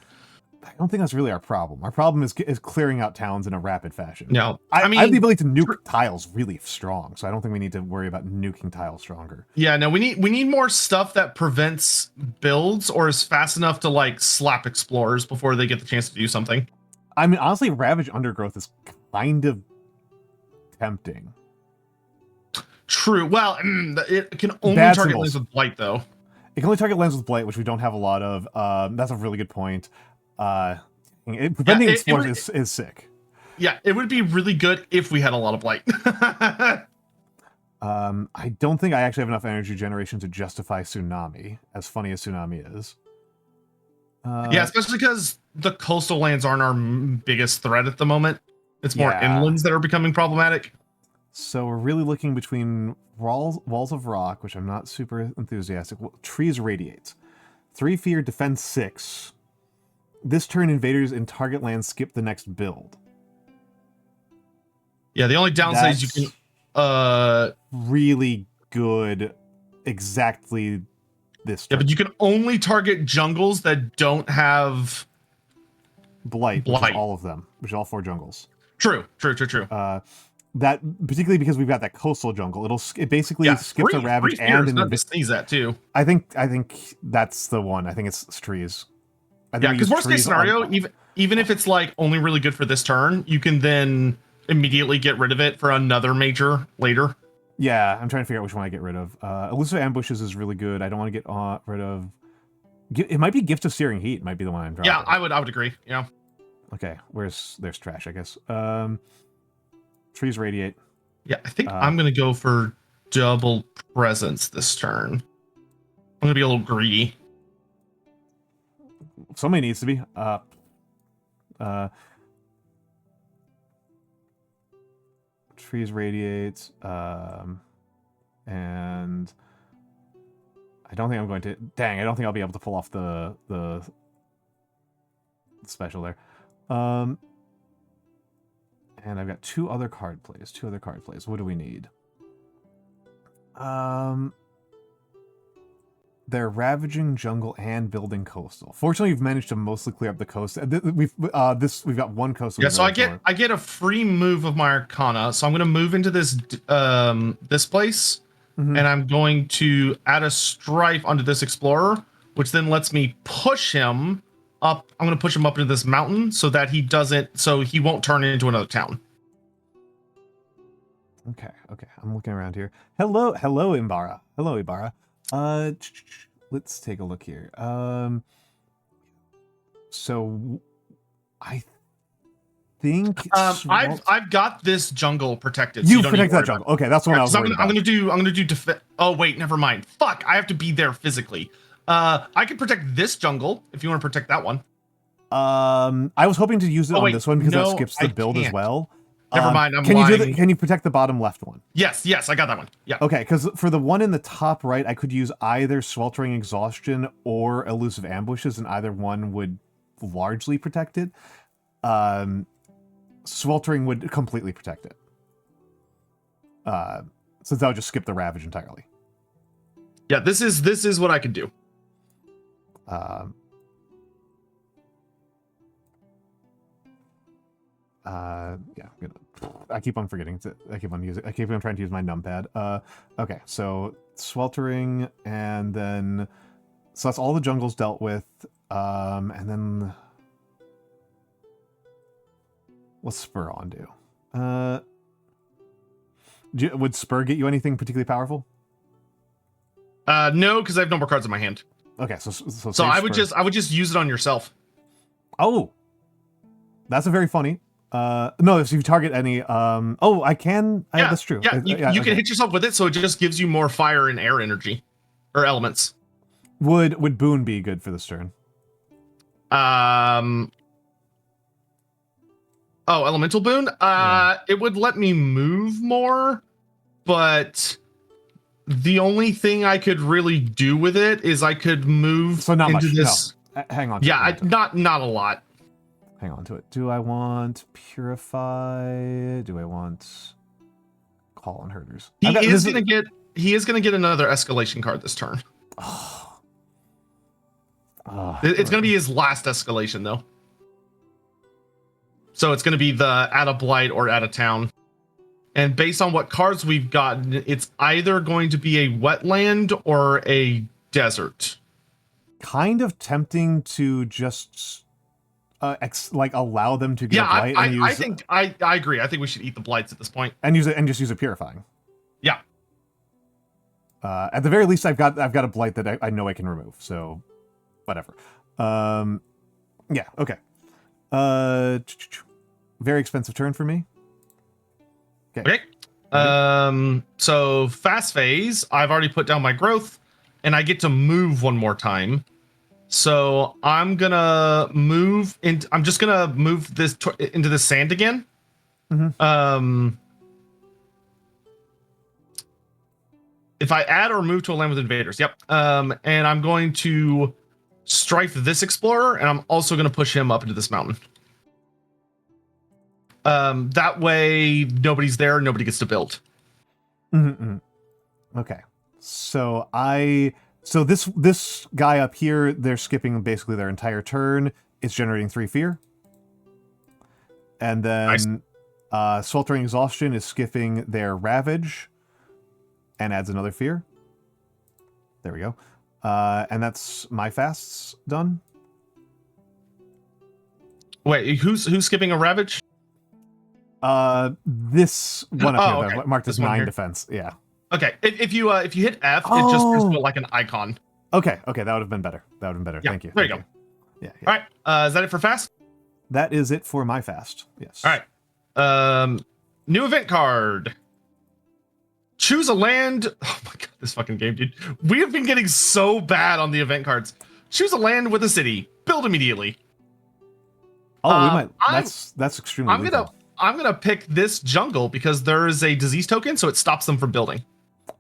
I don't think that's really our problem. Our problem is clearing out towns in a rapid fashion. No, I mean, I have the ability to nuke tiles really strong, so I don't think we need to worry about nuking tiles stronger. Yeah, no, we need more stuff that prevents builds or is fast enough to like slap explorers before they get the chance to do something. I mean, honestly, Ravage Undergrowth is kind of tempting. True. Well, it can only target lands with Blight, though. It can only target lands with Blight, which we don't have a lot of. That's a really good point. Preventing explorers is sick. Yeah, it would be really good if we had a lot of Blight. I don't think I actually have enough energy generation to justify Tsunami, as funny as Tsunami is. Yeah, especially because the coastal lands aren't our biggest threat at the moment. It's more inlands that are becoming problematic. So we're really looking between Walls of Rock, which I'm not super enthusiastic. Trees Radiate. 3 fear, defense 6. This turn, invaders in target land skip the next build. Yeah, the only downside is you can... really good exactly this turn. Yeah, but you can only target jungles that don't have Blight, which is Blight. all of them, which is all 4 jungles. True. That particularly because we've got that coastal jungle, it basically skips a ravage and an sneeze that too. I think that's the one. I think it's trees. Yeah, because worst case scenario, even if it's like only really good for this turn, you can then immediately get rid of it for another major later. Yeah, I'm trying to figure out which one I get rid of. Elusive Ambushes is really good. I don't want to get rid of. It might be Gift of Searing Heat. Might be the one I'm dropping. Yeah, I would agree. Yeah. Okay, there's trash, I guess. Trees Radiate. Yeah, I think I'm gonna go for double presence this turn. I'm gonna be a little greedy. Somebody needs to be. Trees Radiate. And I don't think I'm going to. Dang, I don't think I'll be able to pull off the special there. And I've got 2 other card plays. What do we need? They're ravaging jungle and building coastal. Fortunately, we've managed to mostly clear up the coast. We've got 1 coastal. Yeah, so I get a free move of my Arcana. So I'm going to move into this this place, and I'm going to add a strife onto this explorer, which then lets me push him up. I'm going to push him up into this mountain so that he won't turn into another town. Okay. I'm looking around here. Hello, Imbara. Let's take a look here. So I think I've got this jungle protected. You protect that jungle. Okay, that's what I was I'm gonna do oh wait, never mind. Fuck, I have to be there physically. I can protect this jungle if you want to protect that one. I was hoping to use it on this one because that skips the build as well. Never mind. Can you protect the bottom left one? Yes, I got that one. Yeah. Okay, because for the one in the top right, I could use either Sweltering Exhaustion or Elusive Ambushes, and either one would largely protect it. Sweltering would completely protect it. Since that would just skip the Ravage entirely. Yeah, this is what I can do. Yeah, I keep on forgetting. I keep on trying to use my numpad. Okay, so Sweltering, and then so that's all the jungles dealt with. And then what's Spur on do? Would Spur get you anything particularly powerful? No, because I have no more cards in my hand. Okay, so I would just use it on yourself. Oh, that's a very funny. No, if you target any, I can. Yeah, that's true. Yeah, you can hit yourself with it, so it just gives you more fire and air energy, or elements. Would Boon be good for this turn? Elemental Boon. It would let me move more, but the only thing I could really do with it is I could move into this. No. Hang on. Not a lot. Hang on to it. Do I want Purify? Do I want Call on Herders? He is gonna get another escalation card this turn. It's gonna be his last escalation though. So it's gonna be the add a blight or add a town. And based on what cards we've gotten, it's either going to be a wetland or a desert. Kind of tempting to just allow them to get a blight. I agree. I think we should eat the blights at this point and just use it purifying. Yeah. At the very least, I've got a blight that I know I can remove. So, whatever. Yeah. Okay. Very expensive turn for me. Okay. So fast phase. I've already put down my growth, and I get to move one more time. So I'm gonna move into. I'm just gonna move this into the sand again. Mm-hmm. If I add or move to a land with invaders, yep. And I'm going to strife this explorer, and I'm also gonna push him up into this mountain. That way nobody's there, nobody gets to build. Mm-hmm. Okay. So this guy up here, they're skipping basically their entire turn. It's generating 3 fear. And then sweltering exhaustion is skipping their ravage and adds another fear. There we go. And that's my fasts done. Wait, who's skipping a ravage? This one up here, okay. marked as This one 9 here. defense. Yeah. Okay. If you hit F, it just turns to like an icon. Okay. That would have been better. Yeah, Thank you. There you go. Yeah. All right. Is that it for fast? That is it for my fast. Yes. All right. New event card. Choose a land. Oh my god, this fucking game, dude. We have been getting so bad on the event cards. Choose a land with a city. Build immediately. Oh, we might. That's extremely. I'm gonna pick this jungle because there is a disease token, so it stops them from building.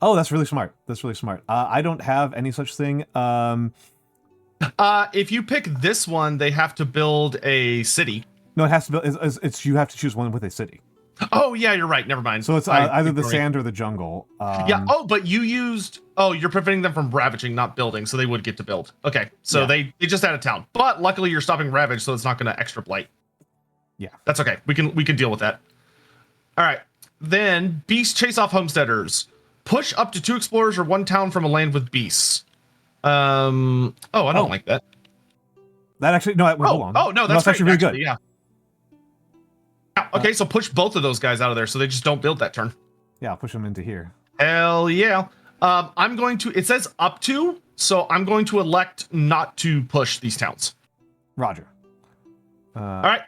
Oh, that's really smart. I don't have any such thing. If you pick this one, they have to build a city. No, it has to build. It's you have to choose one with a city. Oh yeah, you're right. Never mind. So it's either the sand or the jungle. Yeah. Oh, but you used. Oh, you're preventing them from ravaging, not building, so they would get to build. Okay, so they just added town, but luckily you're stopping ravage, so it's not going to extra blight. Yeah, that's okay. We can deal with that. All right. Then beasts chase off homesteaders. Push up to 2 explorers or 1 town from a land with beasts. I don't like that. That actually hold on. Oh no, that's actually really good. Yeah. Okay, so push both of those guys out of there so they just don't build that turn. Yeah, I'll push them into here. Hell yeah. I'm going to, it says up to, so I'm going to elect not to push these towns. Roger. All right.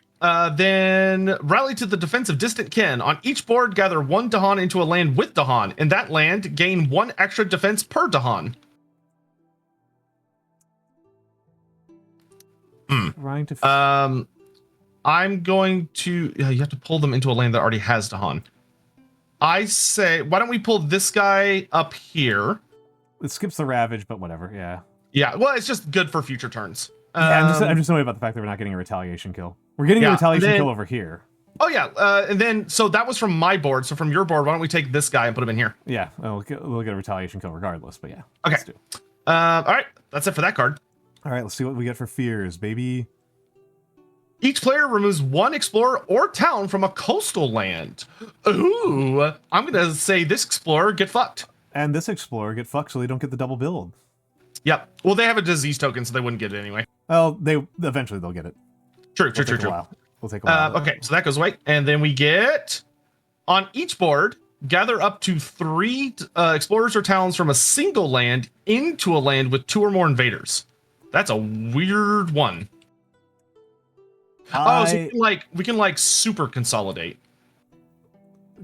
Then rally to the defense of distant kin. On each board, gather 1 Dahan into a land with Dahan. In that land, gain 1 extra defense per Dahan. Trying to. I'm going to. You have to pull them into a land that already has Dahan. I say, why don't we pull this guy up here? It skips the ravage, but whatever. Yeah. Yeah. Well, it's just good for future turns. Yeah, I'm just annoyed about the fact that we're not getting a retaliation kill. We're getting a retaliation kill over here. Oh yeah, and then so that was from my board. So from your board, why don't we take this guy and put him in here? Yeah, we'll get a retaliation kill regardless. But yeah. Okay. Let's do. All right, that's it for that card. All right, let's see what we get for fears, baby. Each player removes 1 explorer or town from a coastal land. Ooh, I'm gonna say this explorer get fucked. And this explorer get fucked so they don't get the double build. Yep. Well, they have a disease token, so they wouldn't get it anyway. Well, eventually they'll get it. True. We'll take a while. Okay, so that goes away, and then we get on each board, gather up to 3 explorers or towns from a single land into a land with 2 or more invaders. That's a weird one. So we can super consolidate.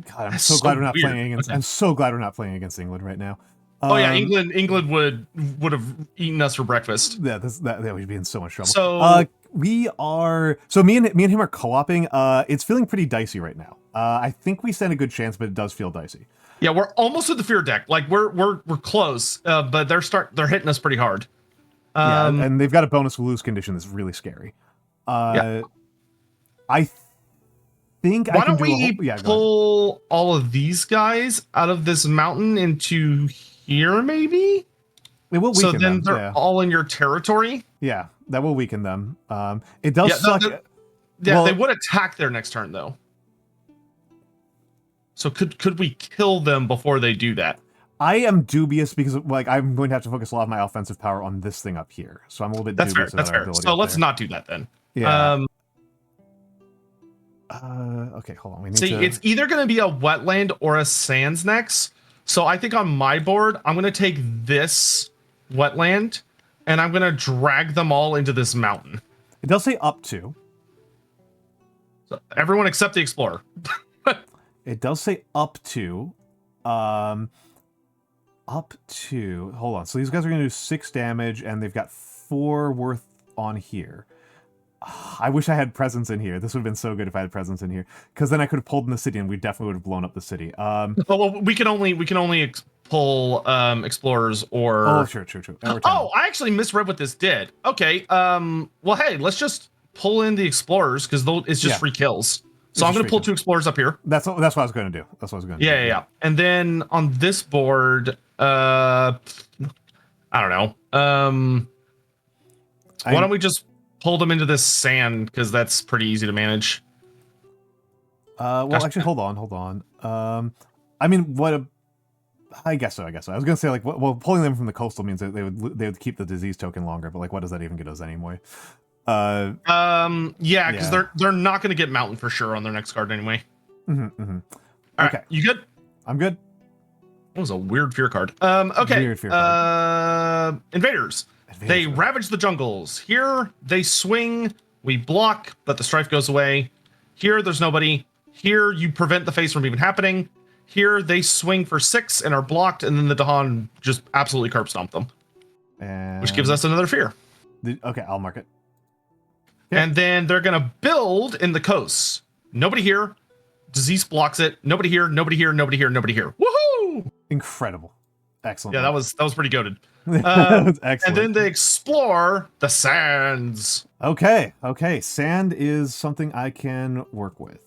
God, I'm so glad we're not playing against. Okay. I'm so glad we're not playing against England right now. England would have eaten us for breakfast. Yeah, that would be in so much trouble. So we are. So me and him are co-oping. It's feeling pretty dicey right now. I think we stand a good chance, but it does feel dicey. Yeah, we're almost at the fear deck. Like we're close, but they're hitting us pretty hard. Yeah, and they've got a bonus lose condition that's really scary. I think why don't we pull all of these guys out of this mountain into here, maybe? It will weaken them. So then they're all in your territory. Yeah, that will weaken them. It does suck. They would attack their next turn though. So could we kill them before they do that? I am dubious because I'm going to have to focus a lot of my offensive power on this thing up here. So I'm a little bit dubious. That's fair. So let's not do that then. Yeah. Okay, hold on. We need to... it's either going to be a wetland or a sands next. So I think on my board, I'm going to take this wetland and I'm going to drag them all into this mountain. It does say up to. So everyone except the explorer. It does say up to. Up to. Hold on. So these guys are going to do 6 damage and they've got 4 worth on here. I wish I had presence in here. This would have been so good if I had presence in here, because then I could have pulled in the city and we definitely would have blown up the city. Well, we can only pull explorers or. Oh, true. Oh, I actually misread what this did. Okay. Well, hey, let's just pull in the explorers because it's just free kills. So I'm going to pull 2 explorers up here. That's what I was going to do. Yeah. And then on this board, I don't know. Why don't we just pull them into this sand because that's pretty easy to manage. Well, actually, hold on. I mean, I guess so. I guess so. I was gonna say like, well, pulling them from the coastal means that they would keep the disease token longer, but like, what does that even get us anyway? Yeah, because they're not gonna get mountain for sure on their next card anyway. Okay, you good? I'm good. That was a weird fear card. Okay. Weird fear card. Invaders. They ravage the jungles. Here they swing. We block, but the strife goes away. Here there's nobody. Here you prevent the face from even happening. Here they swing for 6 and are blocked, and then the Dahan just absolutely curb stomp them, which gives us another fear. Okay, I'll mark it. Okay. And then they're gonna build in the coasts. Nobody here. Disease blocks it. Nobody here. Nobody here. Nobody here. Nobody here. Woohoo! Incredible. Excellent. Yeah, that was pretty goated. Excellent. And then they explore the sands. Okay. Sand is something I can work with.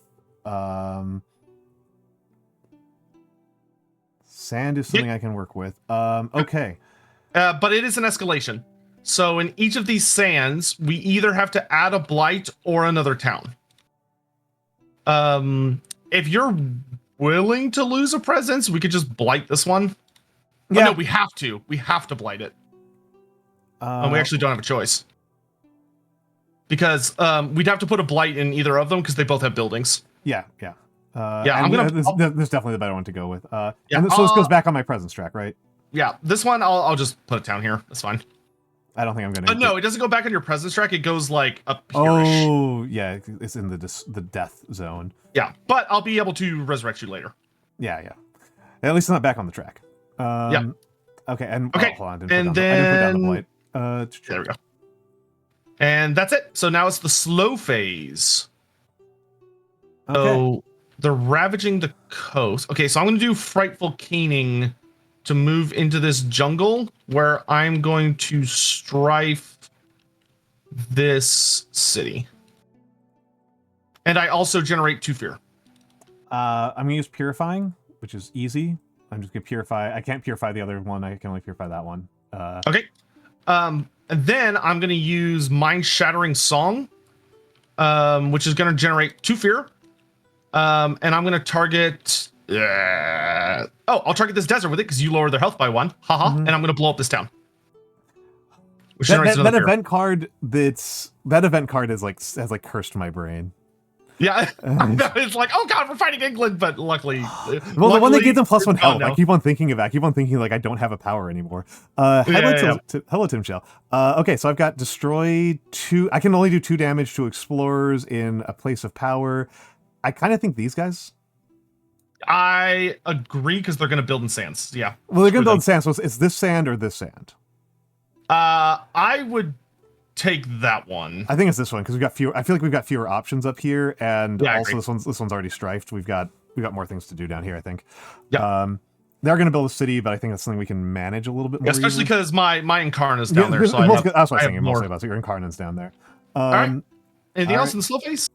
Sand is something I can work with. Okay. But it is an escalation. So in each of these sands, we either have to add a blight or another town. If you're willing to lose a presence, we could just blight this one. Yeah. Oh, no, we have to. We have to blight it. And we actually don't have a choice. Because we'd have to put a blight in either of them because they both have buildings. Yeah. Yeah, this is definitely the better one to go with. So this goes back on my presence track, right? Yeah, this one I'll just put it down here. That's fine. I don't think I'm gonna. No, it doesn't go back on your presence track. It goes like up here. Oh, yeah, it's in the death zone. Yeah, but I'll be able to resurrect you later. Yeah. At least it's not back on the track. Yeah. Okay, and okay, hold on, and then I didn't put down the blight. There we go. And that's it. So now it's the slow phase. Okay. So they're ravaging the coast. Okay, so I'm going to do frightful keening to move into this jungle where I'm going to strife this city. And I also generate 2 fear. I'm going to use purifying, which is easy. I'm just going to purify. I can't purify the other one. I can only purify that one. Okay. And then I'm going to use Mind Shattering Song, which is going to generate 2 fear. And I'm going to target... I'll target this desert with it because you lower their health by 1. Haha. And I'm going to blow up this town. Which that event card has cursed my brain. Yeah, it's like, oh god, we're fighting England, but luckily, the one that gave them +1 health. I keep on thinking I don't have a power anymore. Hello, Tim Shell. Okay, so I've got destroy 2. I can only do 2 damage to explorers in a place of power. I kind of think these guys. I agree because they're going to build in sands. Yeah. Well, they're going to build in sands. So it's this sand or this sand. I would take that one. I think it's this one because we've got fewer. I feel like we've got fewer options up here, and yeah, also this one's already strifed. We've got more things to do down here. I think. Yeah. They're going to build a city, but I think that's something we can manage a little bit more. Yeah, especially because my Incarna's down there. So that's what I was thinking mostly about. So your Incarna's down there. All right. Anything else in the slow phase?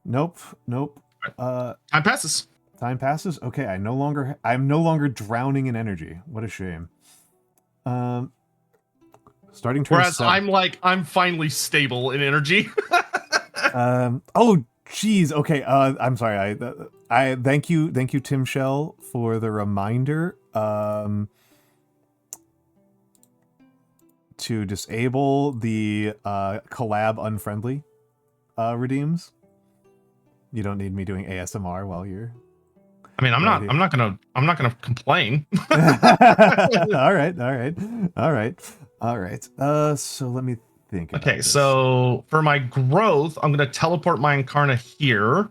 Nope. Time passes. Time passes. Okay, I'm no longer drowning in energy. What a shame. Starting turn. Whereas 7. I'm finally stable in energy. Oh, geez. Okay. I'm sorry. I thank you, Tim Shell, for the reminder. To disable the collab unfriendly redeems. You don't need me doing ASMR while you're. I mean, I'm not gonna complain. All right. So let me think. Okay, so for my growth, I'm gonna teleport my Incarna here,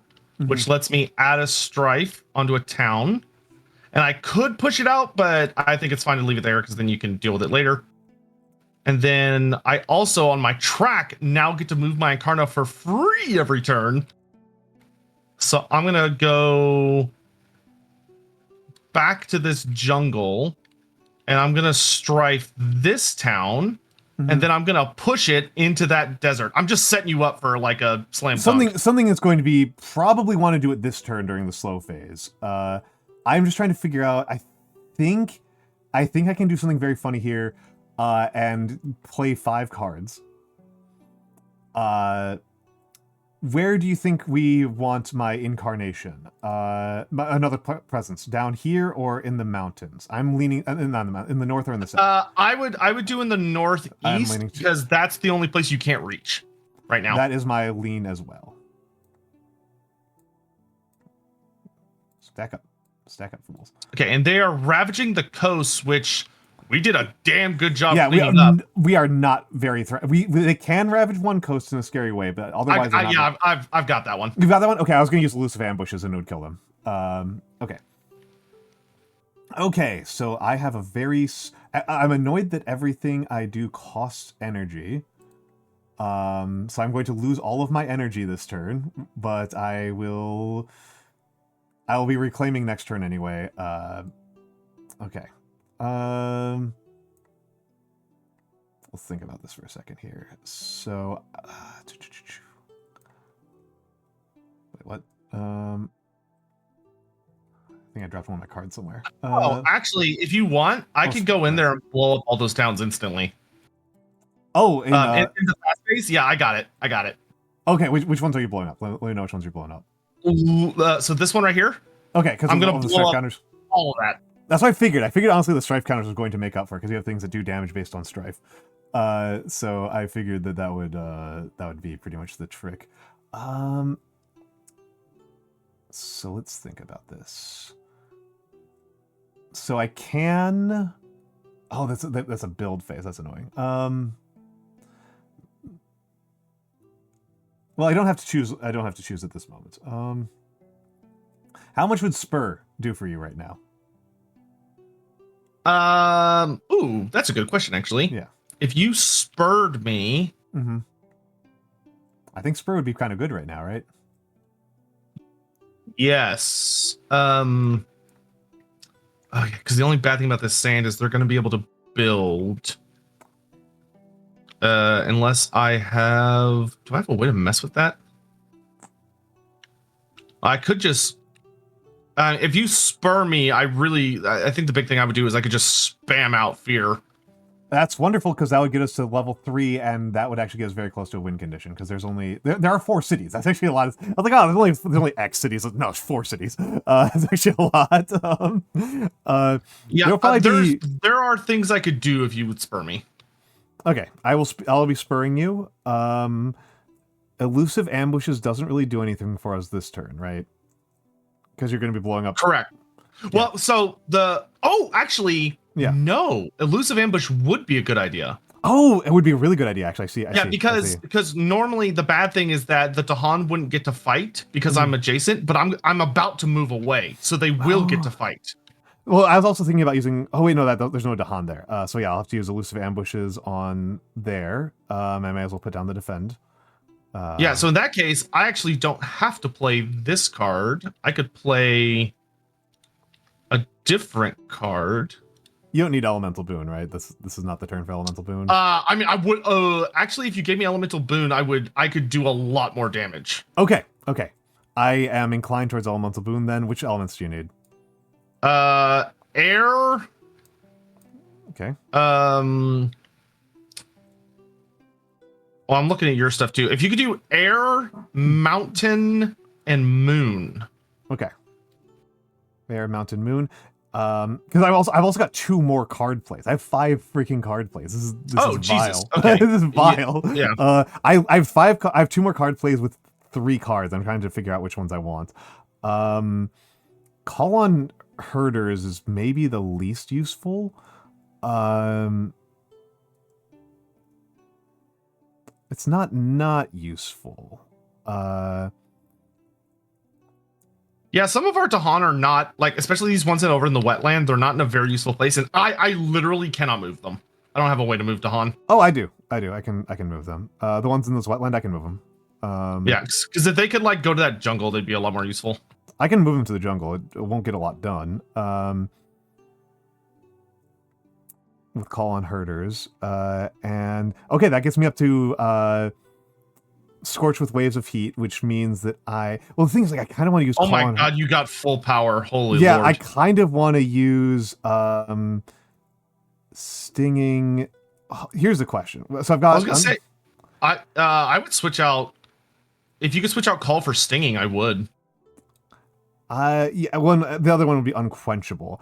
which lets me add a strife onto a town. And I could push it out, but I think it's fine to leave it there because then you can deal with it later. And then I also, on my track, now get to move my Incarna for free every turn. So I'm gonna go back to this jungle, and I'm gonna strife this town, and then I'm gonna push it into that desert. I'm just setting you up for like a slam dunk. Something that's going to be probably want to do it this turn during the slow phase. I'm just trying to figure out. I think I can do something very funny here, and play 5 cards. where do you think we want my incarnation? Another presence down here or in the mountains? I'm leaning not in the north or in the south. I would do in the I'm northeast leaning because that's the only place you can't reach right now. That is my lean as well. Stack up, fools. Okay, and they are ravaging the coast, which we did a damn good job cleaning up. up. We are not very they can ravage one coast in a scary way, but otherwise I've got that one. You've got that one? Okay, I was going to use elusive ambushes and it would kill them. Okay. Okay, so I have a very... I'm annoyed that everything I do costs energy. So I'm going to lose all of my energy this turn, but I will be reclaiming next turn anyway. Okay. Let's think about this for a second here. So, wait, what? I think I dropped one of my cards somewhere. Actually, if you want, I could go in there and blow up all those towns instantly. Oh, in the fast phase? Yeah, I got it. Okay, which ones are you blowing up? Let me know which ones you're blowing up. So this one right here? Okay, because I'm going to blow up counters. All of that. That's what I figured. I figured, honestly, the strife counters was going to make up for it, because you have things that do damage based on strife. So I figured that would be pretty much the trick. So let's think about this. So I can... Oh, that's a build phase. That's annoying. Well, I don't have to choose. I don't have to choose at this moment. How much would Spur do for you right now? Ooh, that's a good question, actually. Yeah. If you spurred me... Mm-hmm. I think Spur would be kind of good right now, right? Yes. Oh, yeah, because the only bad thing about this sand is they're going to be able to build. Unless I have... Do I have a way to mess with that? I could just... if you spur me, I think the big thing I would do is I could just spam out fear. That's wonderful, because that would get us to level 3, and that would actually get us very close to a win condition, because there's only... There are 4 cities. That's actually a lot. I was like, oh, there's only X cities. No, it's 4 cities. It's actually a lot. Yeah, there are things I could do if you would spur me. Okay, I'll be spurring you. Elusive ambushes doesn't really do anything for us this turn, right? Because you're going to be blowing up. Correct. Yeah. Well, so actually, yeah. No, elusive ambush would be a good idea. Oh, it would be a really good idea, actually. I see. Because normally the bad thing is that the Tahan wouldn't get to fight because I'm adjacent, but I'm about to move away, so they will get to fight. Well, I was also thinking about using... Oh, wait, no, there's no Dahan there. So yeah, I'll have to use elusive ambushes on there. I may as well put down the defend. Yeah, so in that case, I actually don't have to play this card. I could play a different card. You don't need Elemental Boon, right? This is not the turn for Elemental Boon. I mean, I would... actually, if you gave me Elemental Boon, I could do a lot more damage. Okay. I am inclined towards Elemental Boon, then. Which elements do you need? Air. Okay. Well, I'm looking at your stuff too. If you could do air, mountain, and moon. Okay. Air, mountain, moon. Because I've also got 2 more card plays. I have 5 freaking card plays. This is Jesus. Vile. Okay. This is vile. Yeah. I have 2 more card plays with 3 cards. I'm trying to figure out which ones I want. Call on Herders is maybe the least useful. It's not useful. Yeah, some of our Tahan are not, like, especially these ones that are over in the wetland, they're not in a very useful place, and I literally cannot move them. I don't have a way to move Tahan. Oh, I do. I can move them. The ones in this wetland, I can move them. Yeah, because if they could, like, go to that jungle, they'd be a lot more useful. I can move them to the jungle. It won't get a lot done. With call on Herders. And okay, that gets me up to Scorch with Waves of Heat, which means that well, the thing is, like, I kind of want to use... Oh my god, you got full power. Holy Lord. Yeah, I kind of want to use Stinging... Oh, here's the question. So I've got... I was going to say, I would switch out... if you could switch out call for stinging, I would. Yeah, the other one would be unquenchable.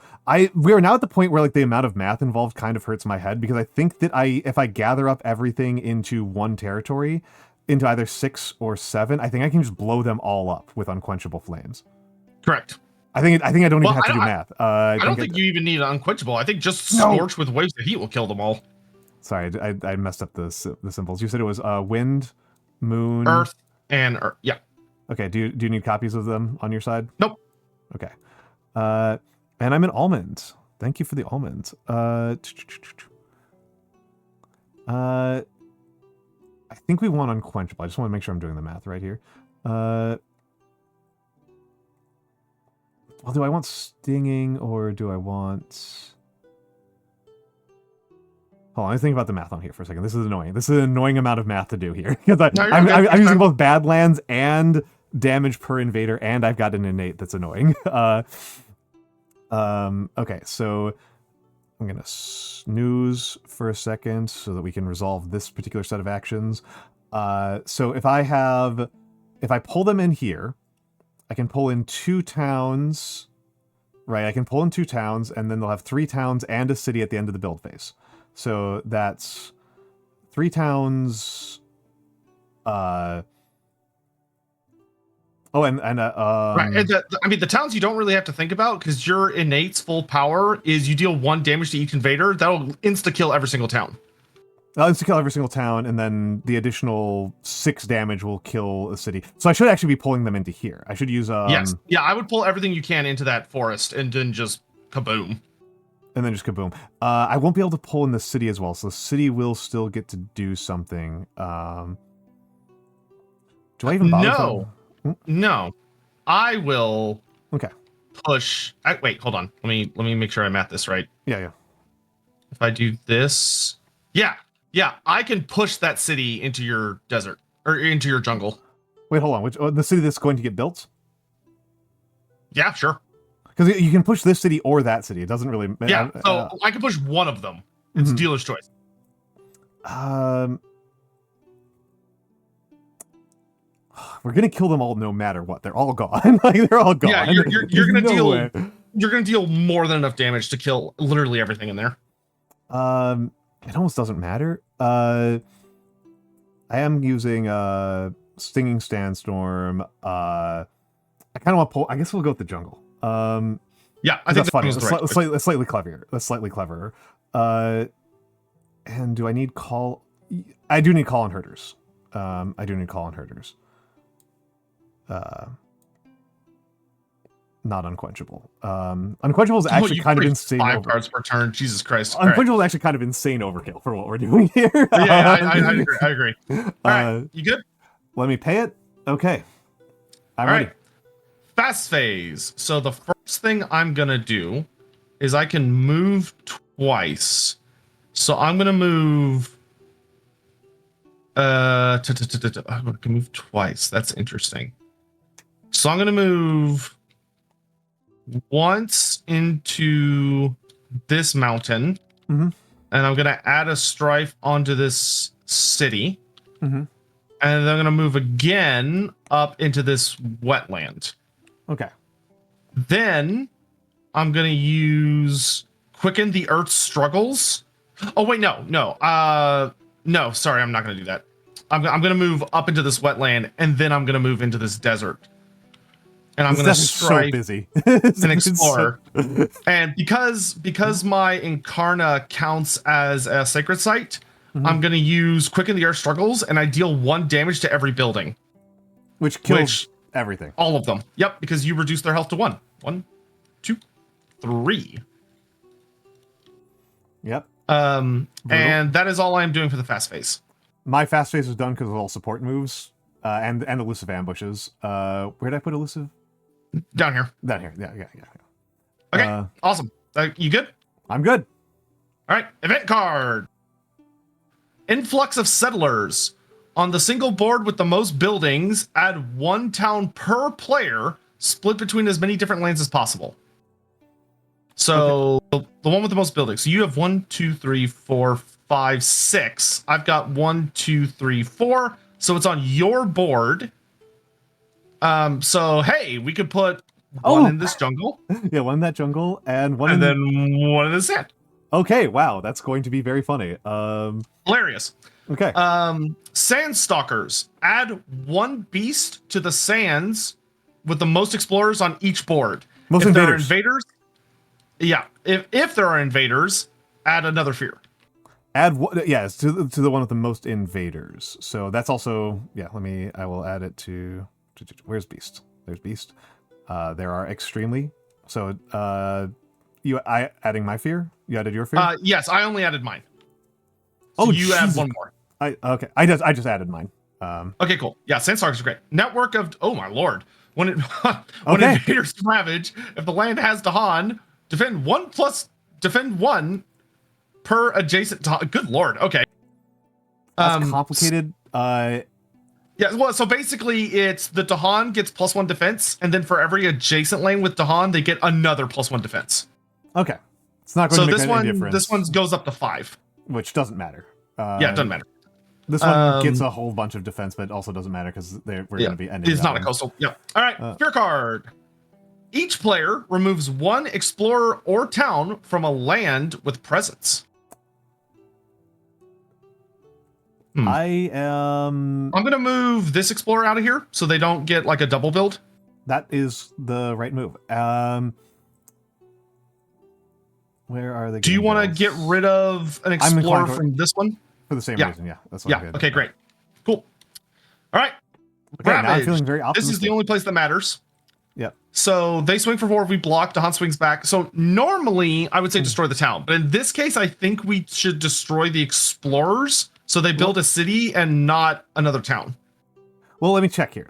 We are now at the point where like the amount of math involved kind of hurts my head, because I think that if I gather up everything into one territory, into either 6 or 7, I think I can just blow them all up with unquenchable flames. Correct. I think I don't even have to do math. I don't think you even need unquenchable. I think just scorch with waves of heat will kill them all. Sorry, I messed up the symbols. You said it was wind, moon, earth, and earth. Yeah. Okay. Do you need copies of them on your side? Nope. Okay. And I'm an almond. Thank you for the almond. I think we want unquenchable. I just want to make sure I'm doing the math right here. Well, do I want stinging or do I want... Hold on, let's think about the math on here for a second. This is annoying. This is an annoying amount of math to do here. Because I'm using both Badlands and damage per invader, and I've got an innate that's annoying. Okay, so I'm going to snooze for a second so that we can resolve this particular set of actions. So if I pull them in here, I can pull in 2 towns, right? I can pull in 2 towns, and then they'll have 3 towns and a city at the end of the build phase. So that's 3 towns. Right. The towns you don't really have to think about, because your innate's full power is you deal 1 damage to each invader. That'll insta kill every single town. I'll insta-kill every single town, and then the additional 6 damage will kill a city. So I should actually be pulling them into here. I should use... Yes. Yeah, I would pull everything you can into that forest, and then just kaboom. And then just kaboom. I won't be able to pull in the city as well, so the city will still get to do something. Do I even bother? No. I will... Okay. Push... wait, hold on. Let me make sure I math this right. Yeah. If I do this... Yeah, I can push that city into your desert, or into your jungle. Wait, hold on. Which the city that's going to get built? Yeah, sure. Because you can push this city or that city. It doesn't really... Yeah, so I can push one of them. It's dealer's choice. We're gonna kill them all no matter what. They're all gone. Like, they're all gone. Yeah, you're gonna deal... You're gonna deal more than enough damage to kill literally everything in there. It almost doesn't matter. I am using Stinging Sandstorm. I kind of want to pull... I guess we'll go with the jungle. Yeah, I think that's funny. That's slightly cleverer. That's slightly cleverer. And do I need call? I do need call on herders. I do need call on herders. Not unquenchable. Unquenchable is actually kind of insane. 5 cards per turn. Jesus Christ. Unquenchable is actually kind of insane overkill for what we're doing here. Yeah, I agree. All right, you good? Let me pay it. Okay. I'm All ready. Right. Fast phase. So the first thing I'm gonna do is I can move twice. So I'm gonna move. I can move twice. That's interesting. So I'm gonna move once into this mountain, and I'm gonna add a strife onto this city, and then I'm gonna move again up into this wetland. Okay. Then I'm gonna use quicken the earth's struggles. Oh wait, no. Sorry, I'm not gonna do that. I'm gonna move up into this wetland, and then I'm gonna move into this desert. And I'm gonna strife so busy. and explore. And because my Incarna counts as a sacred site, I'm gonna use quicken the earth struggles, and I deal 1 damage to every building, which kills everything. All of them. Yep, because you reduce their health to 1. 1, 2, 3. Yep. And that is all I'm doing for the fast phase. My fast phase is done because of all support moves and elusive ambushes. Where did I put elusive? Down here. Down here. Yeah. Okay, awesome. You good? I'm good. All right, event card. Influx of settlers. On the single board with the most buildings, add 1 town per player, split between as many different lands as possible. So the one with the most buildings. So you have 1, 2, 3, 4, 5, 6. I've got 1, 2, 3, 4. So it's on your board. So hey, we could put one in this jungle. Yeah, one in that jungle and one and in then one in the sand. Okay, wow, that's going to be very funny. Hilarious. Okay. Sand stalkers. Add one beast to the sands with the most explorers on each board. Most if invaders. There are invaders. Yeah. If there are invaders, add another fear. Add yes to the one with the most invaders. So that's also I will add it to where's beast? There's beast. There are extremely. So adding my fear. You added your fear. Yes, I only added mine. So oh, you add one more. I just added mine. Okay, cool. Yeah, Sandstalkers are great. Network of when invaders ravage, if the land has Dahan, defend 1 per adjacent Dahan. Good lord. Okay. That's complicated. Yeah, well, so basically it's the Dahan gets +1 defense, and then for every adjacent lane with Dahan, they get another +1 defense. Okay. It's not going to make any difference. This one goes up to 5. Which doesn't matter. Yeah, it doesn't matter. This one gets a whole bunch of defense, but it also doesn't matter because we're going to be ending. It's not a coastal. Yeah. All right. Fear card. Each player removes 1 explorer or town from a land with presence. I'm going to move this explorer out of here so they don't get like a double build. That is the right move. Where are they? Do you want to get rid of an explorer from this one? For the same reason, yeah. That's what okay, great. Cool. All right. Okay, now I'm feeling very optimistic. This is the only place that matters. Yep. So they swing for 4 if we block, Dahan swings back. So normally I would say destroy the town. But in this case, I think we should destroy the explorers so they build a city and not another town. Well, let me check here.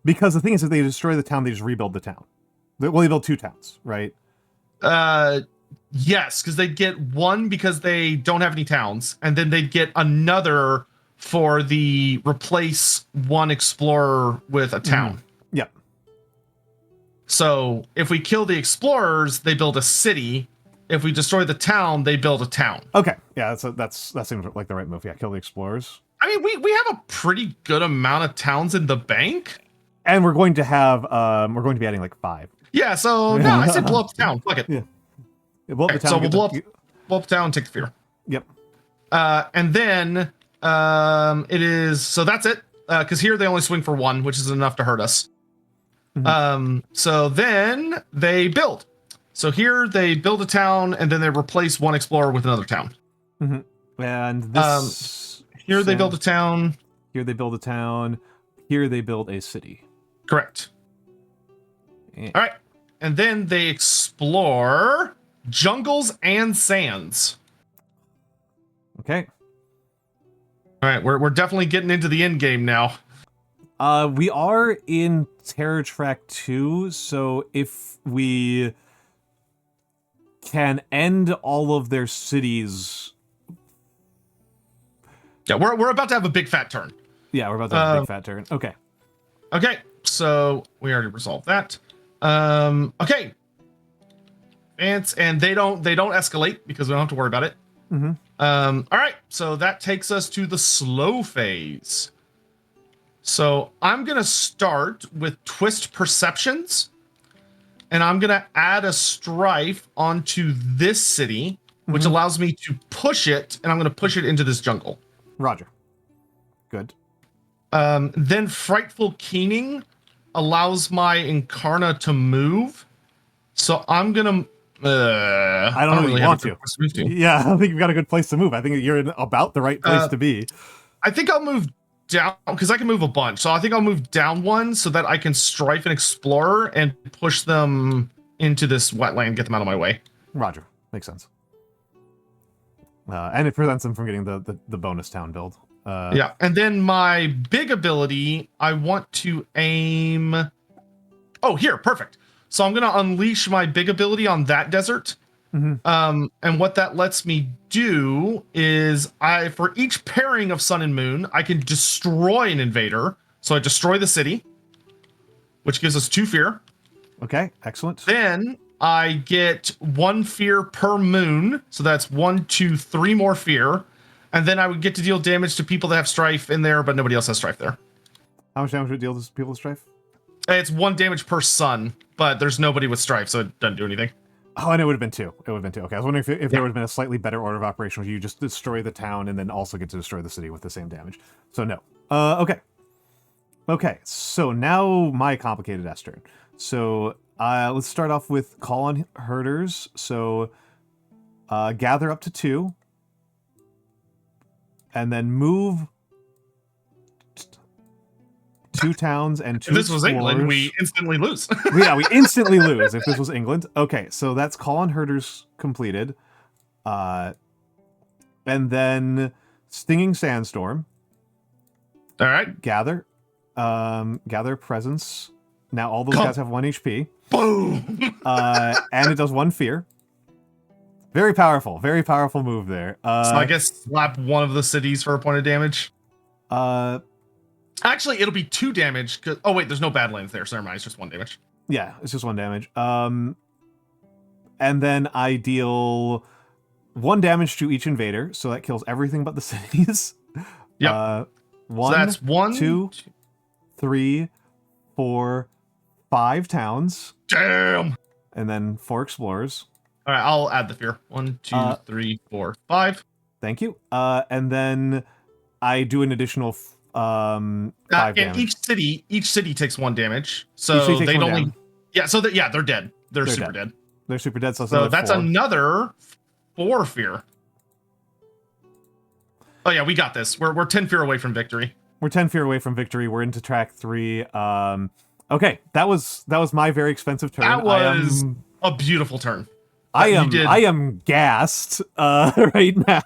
Because the thing is, if they destroy the town, they just rebuild the town. They build 2 towns, right? Yes, because they'd get 1 because they don't have any towns, and then they'd get another for the replace 1 explorer with a town. Yep. So if we kill the explorers, they build a city. If we destroy the town, they build a town. Okay. Yeah, that seems like the right move. Yeah, kill the explorers. I mean, we have a pretty good amount of towns in the bank. And we're going to have be adding like 5. Yeah, so no, I said blow up the town. Fuck it. Yeah. Blow up the town, so we'll blow up the town and take the fear. Yep. And then it is so that's it. Because here they only swing for 1, which is enough to hurt us. So then they build. So here they build a town and then they replace 1 explorer with another town. And this here they build a town. Here they build a town. Here they build a city. Correct. All right. And then they explore jungles and sands. Okay. All right, we're definitely getting into the end game now. We are in Terror Track 2, so if we can end all of their cities. Yeah, we're about to have a big fat turn. Yeah, we're about to have a big fat turn. Okay. Okay, so we already resolved that. Okay. And they don't escalate because we don't have to worry about it. All right, so that takes us to the slow phase. So I'm gonna start with twist perceptions, and I'm gonna add a strife onto this city, which allows me to push it, and I'm gonna push it into this jungle. Roger. Good. Then frightful keening allows my Incarna to move. So I'm gonna. I don't really want to. Yeah, I don't think you've got a good place to move. I think you're in about the right place to be. I think I'll move down because I can move a bunch. So I think I'll move down 1 so that I can strife an explorer and push them into this wetland, get them out of my way. Roger. Makes sense. And it prevents them from getting the bonus town build. Yeah, and then my big ability, I want to aim. Oh, here, perfect. So I'm gonna unleash my big ability on that desert. And what that lets me do is for each pairing of sun and moon, I can destroy an invader. So I destroy the city, which gives us 2 fear. Okay, excellent. Then I get 1 fear per moon. So that's 1, 2, 3 more fear. And then I would get to deal damage to people that have strife in there, but nobody else has strife there. How much damage would it deal to people with strife? It's 1 damage per sun, but there's nobody with strife, so it doesn't do anything. Oh, and it would have been 2. It would have been 2. Okay, I was wondering if there Yeah. would have been a slightly better order of operation where you just destroy the town and then also get to destroy the city with the same damage. So no. Okay. Okay, so now my complicated S turn. So let's start off with call on herders. So gather up to 2. And then move 2 towns and 2 If this was England, explorers. we instantly lose. Yeah, we instantly lose if this was England. Okay, so that's call on herders completed. And then stinging sandstorm. All right. Gather presence. Now all those guys have 1 HP. Boom. And it does 1 fear. Very powerful move there. So I guess slap one of the cities for a point of damage. Actually, it'll be 2 damage. Oh wait, there's no Badlands there, so never mind. It's just 1 damage. Yeah, it's just 1 damage. And then I deal 1 damage to each invader, so that kills everything but the cities. Yep. 1, so that's 1, 2, 3, 4, 5 towns. Damn. And then 4 explorers. All right, I'll add the fear. 1, 2, 3, 4, 5. Thank you. And then I do an additional 5 damage. Each city takes 1 damage. So they'd only. Down. Yeah. So they're dead. They're super dead. They're super dead. So that's 4. Another 4 fear. Oh yeah, we got this. We're 10 fear away from victory. We're 10 fear away from victory. We're into track 3. Okay, that was my very expensive turn. That was a beautiful turn. I am gassed right now.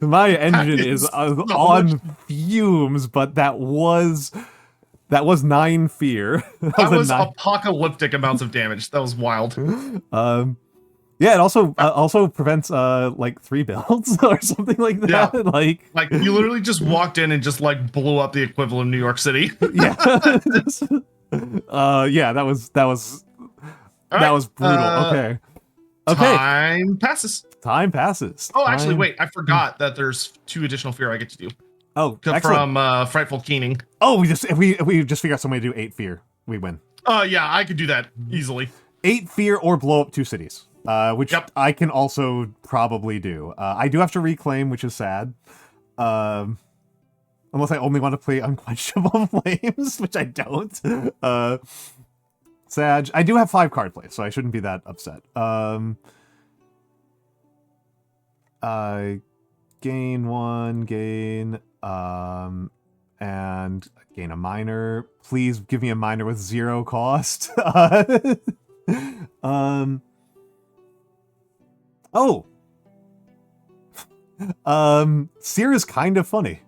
My engine is on fumes, but that was 9 fear. That was apocalyptic amounts of damage. That was wild. Yeah, it also prevents like 3 builds or something like that. Yeah. Like you literally just walked in and just like blew up the equivalent of New York City. Yeah. Yeah, that was brutal. Okay. Time passes. Oh, actually, wait. I forgot that there's 2 additional fear I get to do. Oh, from Frightful Keening. Oh, we just figure out some way to do 8 fear. We win. Oh yeah, I could do that easily. 8 fear or blow up 2 cities. Which I can also probably do. I do have to reclaim, which is sad. Unless I only want to play Unquenchable Flames, which I don't. Sag. I do have 5 card plays, so I shouldn't be that upset. Gain 1, and gain a minor. Please give me a minor with 0 cost. Oh! Seer is kind of funny.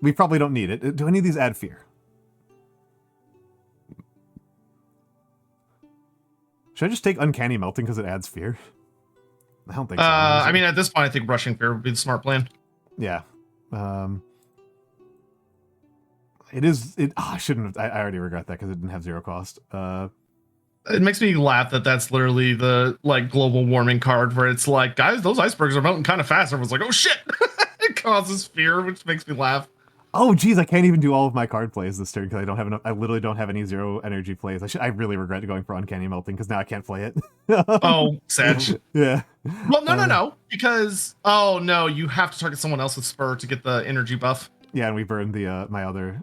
We probably don't need it. Do any of these add fear? Should I just take Uncanny Melting because it adds fear? I don't think so. I mean, at this point, I think rushing fear would be the smart plan. Yeah. It is. I shouldn't have. I already regret that because it didn't have 0 cost. It makes me laugh that that's literally the like global warming card where it's like, guys, those icebergs are melting kind of fast. Everyone's like, oh shit! It causes fear, which makes me laugh. Oh geez, I can't even do all of my card plays this turn because I don't have enough. I literally don't have any 0 energy plays. I really regret going for Uncanny Melting because now I can't play it. Oh, sad. Yeah. Well, no, because no, you have to target someone else with Spur to get the energy buff. Yeah, and we burned the my other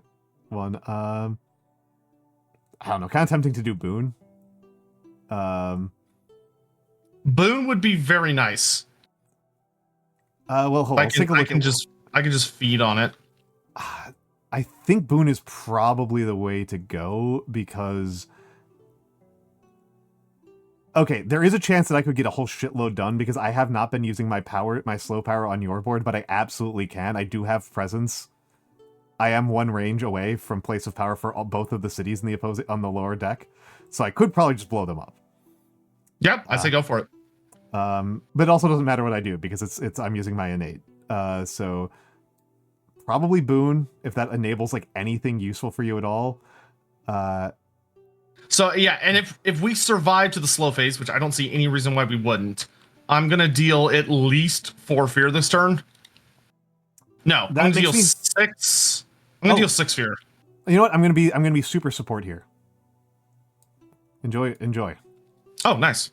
one. I don't know. Kind of tempting to do Boon. Boon would be very nice. Well, hold on. I can just feed on it. I think Boon is probably the way to go because... Okay, there is a chance that I could get a whole shitload done because I have not been using my slow power on your board, but I absolutely can. I do have presence. I am 1 range away from place of power for both of the cities in the on the lower deck, so I could probably just blow them up. Yep, I say go for it. But it also doesn't matter what I do because I'm using my innate. So probably Boon if that enables like anything useful for you at all. So yeah, and if we survive to the slow phase, which I don't see any reason why we wouldn't, I'm gonna deal at least 4 fear this turn. No, I'm gonna deal 6. I'm gonna deal 6 fear. You know what? I'm gonna be super support here. Enjoy. Oh, nice.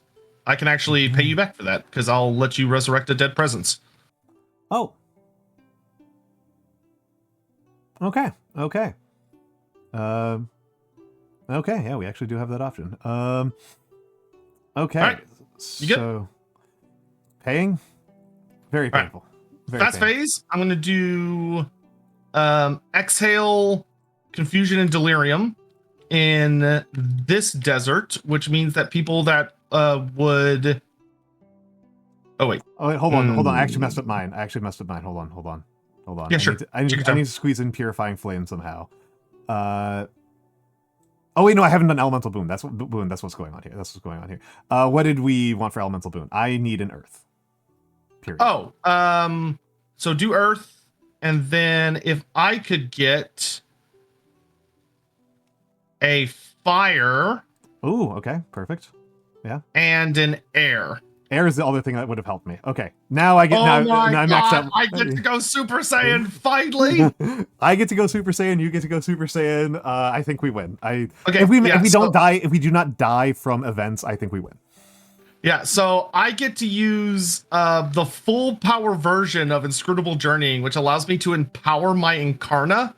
I can actually pay you back for that because I'll let you resurrect a dead presence. Oh. Okay. Okay. Okay. Yeah, we actually do have that option. Okay. All right. You so paying. Very painful. Very Fast painful. phase. I'm gonna do exhale, confusion, and delirium in this desert, which means that people that would. Oh wait. Hold on. I actually messed up mine. Hold on. Yeah, sure. I need to squeeze in purifying flame somehow. Oh wait, no, I haven't done elemental boon. That's what's going on here. What did we want for elemental boon? I need an earth. Period. Oh, so do earth, and then if I could get a fire. Ooh, okay, perfect. Yeah. And an air. Air is the other thing that would have helped me. Okay, now I get. Oh now I'm maxed out. I get to go Super Saiyan finally. I get to go Super Saiyan. You get to go Super Saiyan. I think we win. Okay. If we don't die, if we do not die from events, I think we win. Yeah. So I get to use the full power version of Inscrutable Journeying, which allows me to empower my Incarna.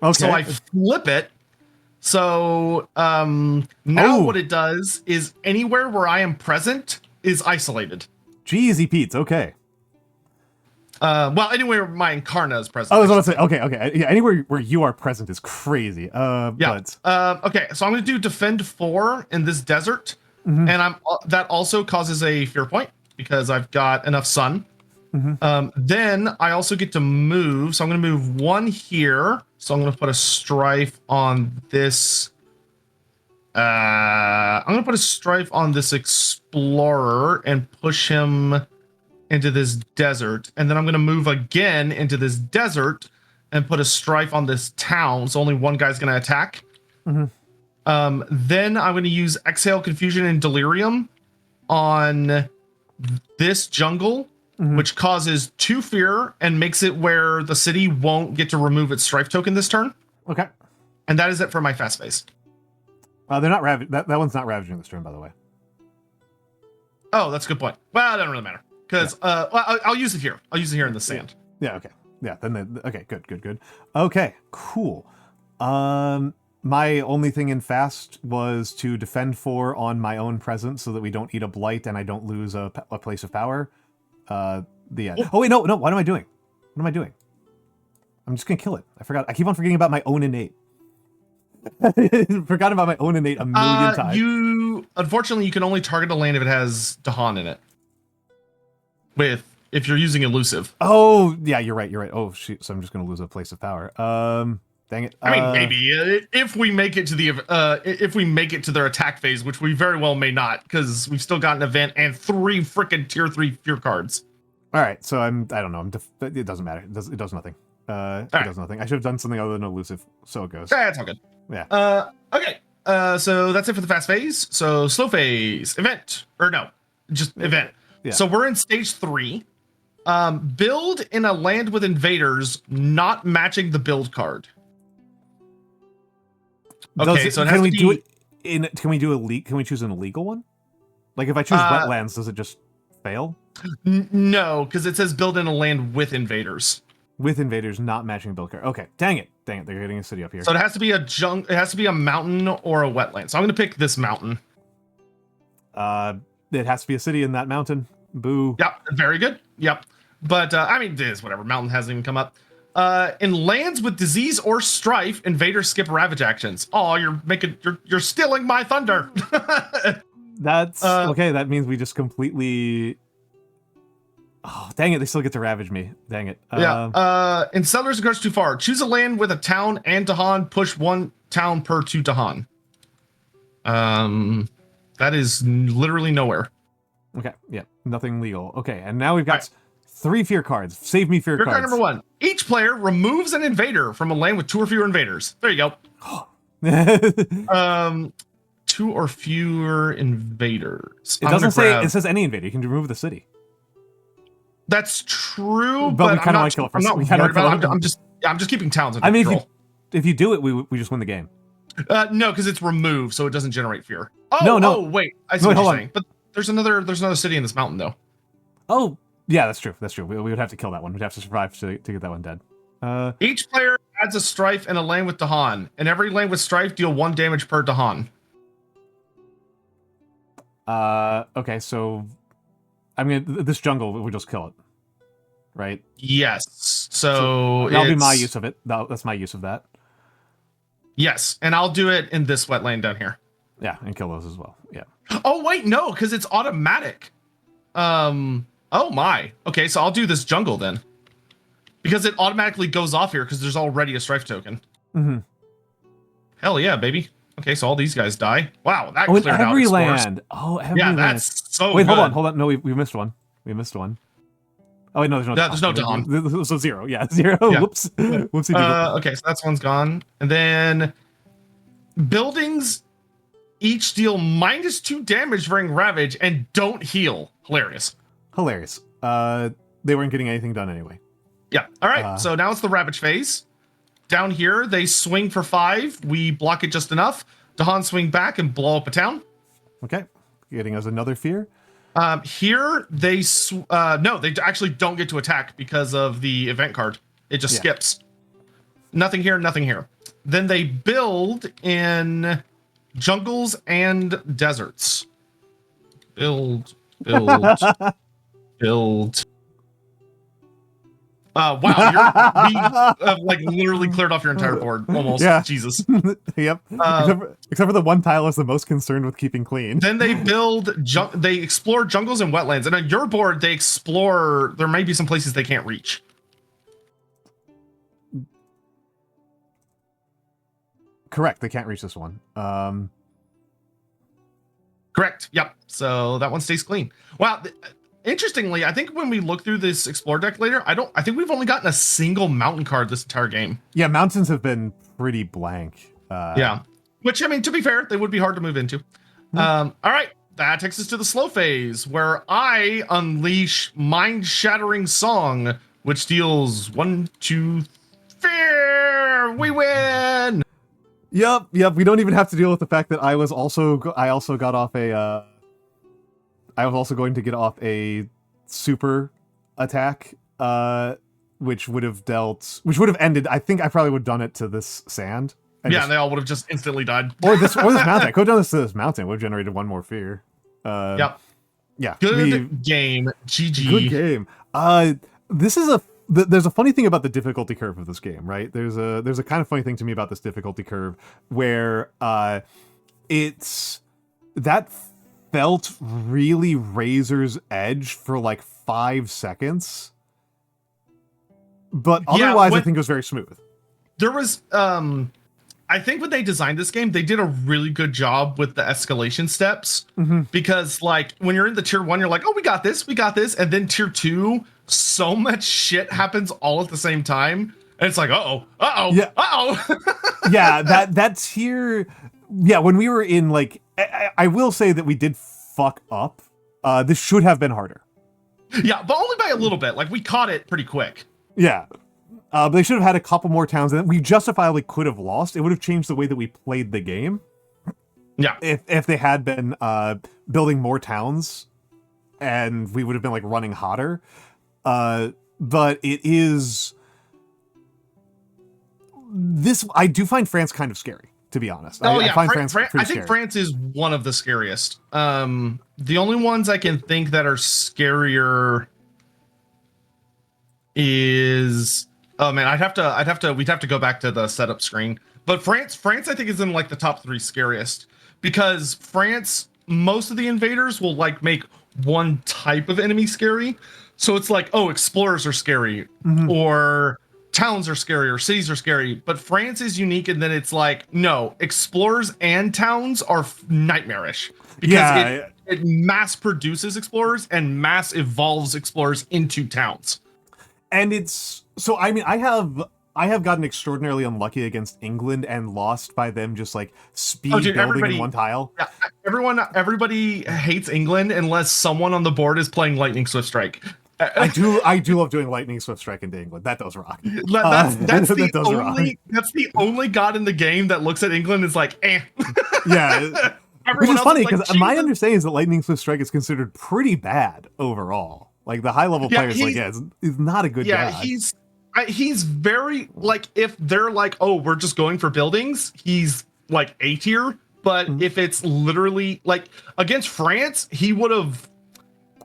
Okay. So I flip it. So now what it does is anywhere where I am present is isolated. Jeezy Pete's, okay. Well, anywhere my Incarna is present. I was about to say, okay. Yeah, anywhere where you are present is crazy. Yeah. But... okay, so I'm going to do Defend 4 in this desert, and that also causes a fear point because I've got enough sun. Then I also get to move, so I'm going to move 1 here. So I'm going to put a strife on this. I'm going to put a strife on this explorer and push him into this desert. And then I'm going to move again into this desert and put a strife on this town. So only one guy's going to attack. Then I'm going to use Exhale, Confusion, and Delirium on this jungle, which causes 2 fear and makes it where the city won't get to remove its strife token this turn. Okay. And that is it for my fast phase. They're not that one's not ravaging this turn, by the way. Oh, that's a good point. Well, it doesn't really matter because I'll use it here. I'll use it here in the sand. Yeah. Okay. Yeah. Okay. Good. Okay. Cool. My only thing in fast was to defend 4 on my own presence so that we don't eat a blight and I don't lose a place of power. Oh wait, no. What am I doing? I'm just gonna kill it. I forgot. I keep on forgetting about my own innate. Forgot about my own innate a million times. Unfortunately, you can only target a land if it has Dahan in it. If you're using elusive. Oh yeah, you're right. Oh shoot, so I'm just gonna lose a place of power. Dang it. I mean, maybe if we make it to their attack phase, which we very well may not, because we've still got an event and 3 freaking tier 3 fear cards. All right, so I don't know. It doesn't matter. It does nothing. Does nothing. I should have done something other than elusive. So it goes. That's all good. Yeah. Okay. So that's it for the fast phase. So slow phase event just event. Yeah. So we're in stage 3. Build in a land with invaders not matching the build card. Okay, so can we do it in? Can we do Can we choose an illegal one? Like if I choose wetlands, does it just fail? No, because it says build in a land with invaders. With invaders not matching build card. Okay, dang it! They're getting a city up here. So it has to be it has to be a mountain or a wetland. So I'm going to pick this mountain. It has to be a city in that mountain. Boo. Yep, very good. Yep, but I mean, it is whatever. Mountain hasn't even come up. In lands with disease or strife, invaders skip ravage actions. Oh, you're stealing my thunder. That's okay. That means we just completely. Oh, dang it! They still get to ravage me. Dang it. In settlers it goes too far. Choose a land with a town and Dahan. Push 1 town per 2 Dahan. That is literally nowhere. Okay. Yeah. Nothing legal. Okay, and now we've got 3 fear cards. Save me fear cards. Fear card number 1. Each player removes an invader from a land with 2 or fewer invaders. There you go. 2 or fewer invaders. It doesn't say. It says any invader. You can remove the city. That's true, but we kind of want to kill it. I'm just keeping towns under control. if you do it, we just win the game. No, because it's removed, so it doesn't generate fear. Oh, No. Oh, wait. I see Wait, what you're hold saying. But there's another city in this mountain, though. Oh, yeah, that's true. That's true. We would have to kill that one. We'd have to survive to get that one dead. Each player adds a strife in a lane with Dahan, and every lane with strife deal 1 damage per Dahan. Okay, so I mean, this jungle would just kill it, right? Yes. So that'll be my use of it. That's my use of that. Yes, and I'll do it in this wet lane down here. Yeah, and kill those as well. Yeah. Oh wait, no, because it's automatic. Oh my. Okay, so I'll do this jungle then, because it automatically goes off here because there's already a strife token. Mm-hmm. Hell yeah, baby. Okay, so all these guys die. Wow, that in cleared every out land. Oh, every land. That's so. Wait, good. hold on. No, we missed one. We missed one. Oh wait, no, there's no Dawn. So 0. Yeah, 0. Yeah. Whoops. Whoopsie. Okay, so that's one's gone, and then buildings each deal -2 damage during ravage and don't heal. Hilarious. They weren't getting anything done anyway. Yeah. All right. So now it's the ravage phase. Down here, they swing for 5. We block it just enough. Dahan swing back and blow up a town. Okay. Getting us another fear. Here, they no, they actually don't get to attack because of the event card. It just skips. Nothing here, nothing here. Then they build in jungles and deserts. Build. Build. Wow, we like literally cleared off your entire board almost. Yeah. Jesus. Yep. Except for the one tile is the most concerned with keeping clean. Then they they explore jungles and wetlands, and on your board they explore. There may be some places they can't reach. Correct. They can't reach this one. Correct. Yep. So that one stays clean. Wow. Interestingly, I think when we look through this explore deck later, I think we've only gotten a single mountain card this entire game. Yeah, mountains have been pretty blank. Yeah. Which, I mean, to be fair, they would be hard to move into. All right. That takes us to the slow phase, where I unleash mind-shattering song, which deals 1, 2, fear. We win. Yep. We don't even have to deal with the fact that I was also got off a. I was also going to get off a super attack, which would have ended. I think I probably would have done it to this sand. They all would have just instantly died. Or this mountain. I could have done this to this mountain. Would have generated 1 more fear. Yep. Yeah. Good game. GG. Good game. This is there's a funny thing about the difficulty curve of this game, right? There's a kind of funny thing to me about this difficulty curve where it's that felt really razor's edge for like 5 seconds, but otherwise I think it was very smooth. There was I think when they designed this game, they did a really good job with the escalation steps, because like when you're in the tier 1, you're like, oh, we got this, and then tier 2, so much shit happens all at the same time, and it's like, yeah, that tier. Yeah, when we were in like, I will say that we did fuck up. This should have been harder. Yeah, but only by a little bit. Like, we caught it pretty quick. Yeah. But they should have had a couple more towns, and we justifiably could have lost. It would have changed the way that we played the game. Yeah. If they had been building more towns, and we would have been like running hotter. But it is this. I do find France kind of scary, to be honest. I find France pretty I think scary. France is one of the scariest. The only ones I can think that are scarier is, oh man, we'd have to go back to the setup screen. But France I think is in like the top 3 scariest, because France, most of the invaders will like make one type of enemy scary. So it's like, oh, explorers are scary, or towns are scary, or cities are scary. But France is unique, and then it's like, no, explorers and towns are nightmarish, because it mass produces explorers and mass evolves explorers into towns. And it's so, I mean, I have gotten extraordinarily unlucky against England and lost by them just like speed building in one tile. Yeah, everybody hates England unless someone on the board is playing Lightning Swift Strike. I do love doing lightning swift strike into England. That does rock. That's that does rock. That's the only god in the game that looks at England and is like, eh. Yeah. Which is funny because my understanding is that lightning swift strike is considered pretty bad overall. Like the high level players, like it's not a good god. He's very like, if they're like, oh, we're just going for buildings, he's like A tier. But if it's literally like against France, he would have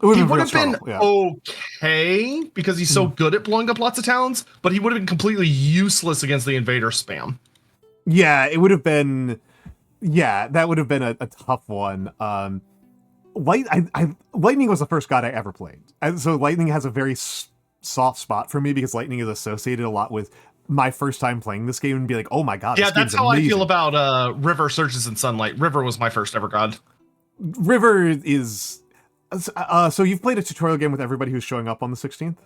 been okay because he's so good at blowing up lots of towns, but he would have been completely useless against the invader spam. Yeah, it would have been. Yeah, that would have been a tough one. Lightning was the first god I ever played, and so Lightning has a very soft spot for me because Lightning is associated a lot with my first time playing this game and be like, oh my god, yeah, this that's how amazing. I feel about River Surges in Sunlight. River was my first ever god. River is so you've played a tutorial game with everybody who's showing up on the 16th?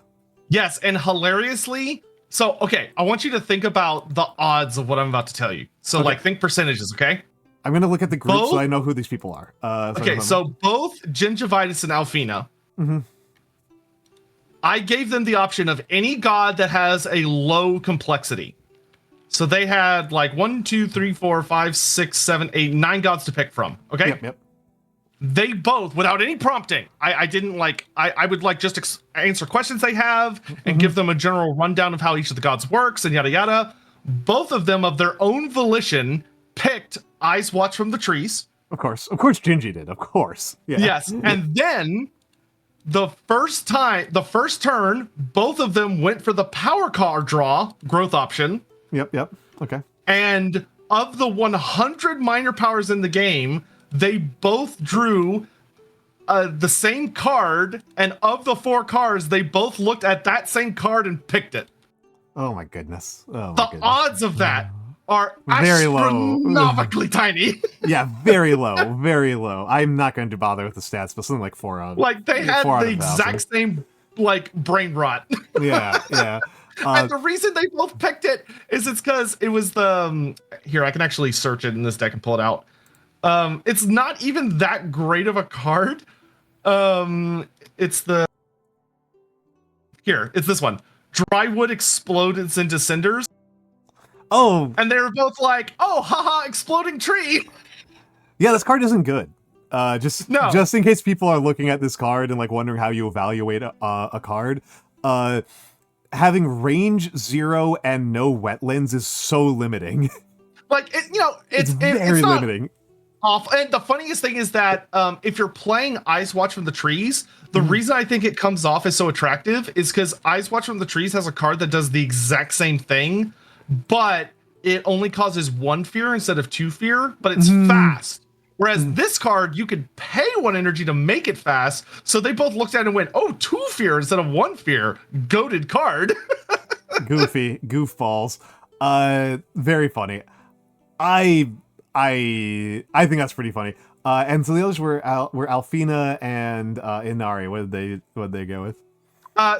Yes, and hilariously, so okay, I want you to think about the odds of what I'm about to tell you. So like think percentages, okay? I'm gonna look at the group so I know who these people are. So both Gingivitis and Alfina. I gave them the option of any god that has a low complexity. So they had like 1, 2, 3, 4, 5, 6, 7, 8, 9 gods to pick from. Okay. Yep. They both, without any prompting, I didn't like, I would like just answer questions they have and give them a general rundown of how each of the gods works and yada yada. Both of them, of their own volition, picked Eyes Watch from the Trees. Of course, Gingy did. Of course. Yeah. Yes, and then the first turn, both of them went for the power card draw growth option. Yep. Okay. And of the 100 minor powers in the game, they both drew the same card, and of the 4 cards, they both looked at that same card and picked it. Oh my goodness. The odds of that are very astronomically tiny. Yeah, very low, very low. I'm not going to bother with the stats, but something like 4 out of like they had the exact same like brain rot. Yeah. And the reason they both picked it is it's because it was the here, I can actually search it in this deck and pull it out. It's not even that great of a card. It's this one. Drywood explodes into cinders. Oh. And they were both like, oh, haha, exploding tree. Yeah, this card isn't good. Just in case people are looking at this card and like wondering how you evaluate a card, having range 0 and no wetlands is so limiting. Like, it's very limiting. Off. And the funniest thing is that if you're playing Eyes Watch from the Trees, the reason I think it comes off as so attractive is because Eyes Watch from the Trees has a card that does the exact same thing, but it only causes 1 fear instead of 2 fear, but it's fast. Whereas this card, you could pay 1 energy to make it fast. So they both looked at it and went, oh, 2 fear instead of 1 fear. Goated card. Goofy. Goofballs. Very funny. I think that's pretty funny. And so the others were Alfina and Inari. What did they go with?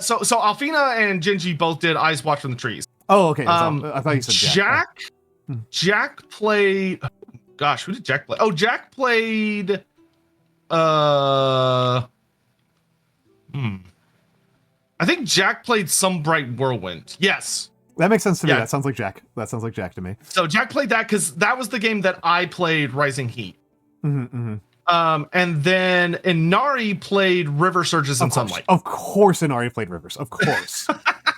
So Alfina and Gingy both did Eyes Watch from the Trees. Oh, okay. I thought you said Jack. Jack played. Gosh, who did Jack play? Oh, Jack played. I think Jack played Some Bright Whirlwind. Yes. That makes sense to me. That sounds like Jack. That sounds like Jack to me. So Jack played that because that was the game that I played Rising Heat. And then Inari played River Surges in Sunlight. Of course Inari played Rivers. Of course.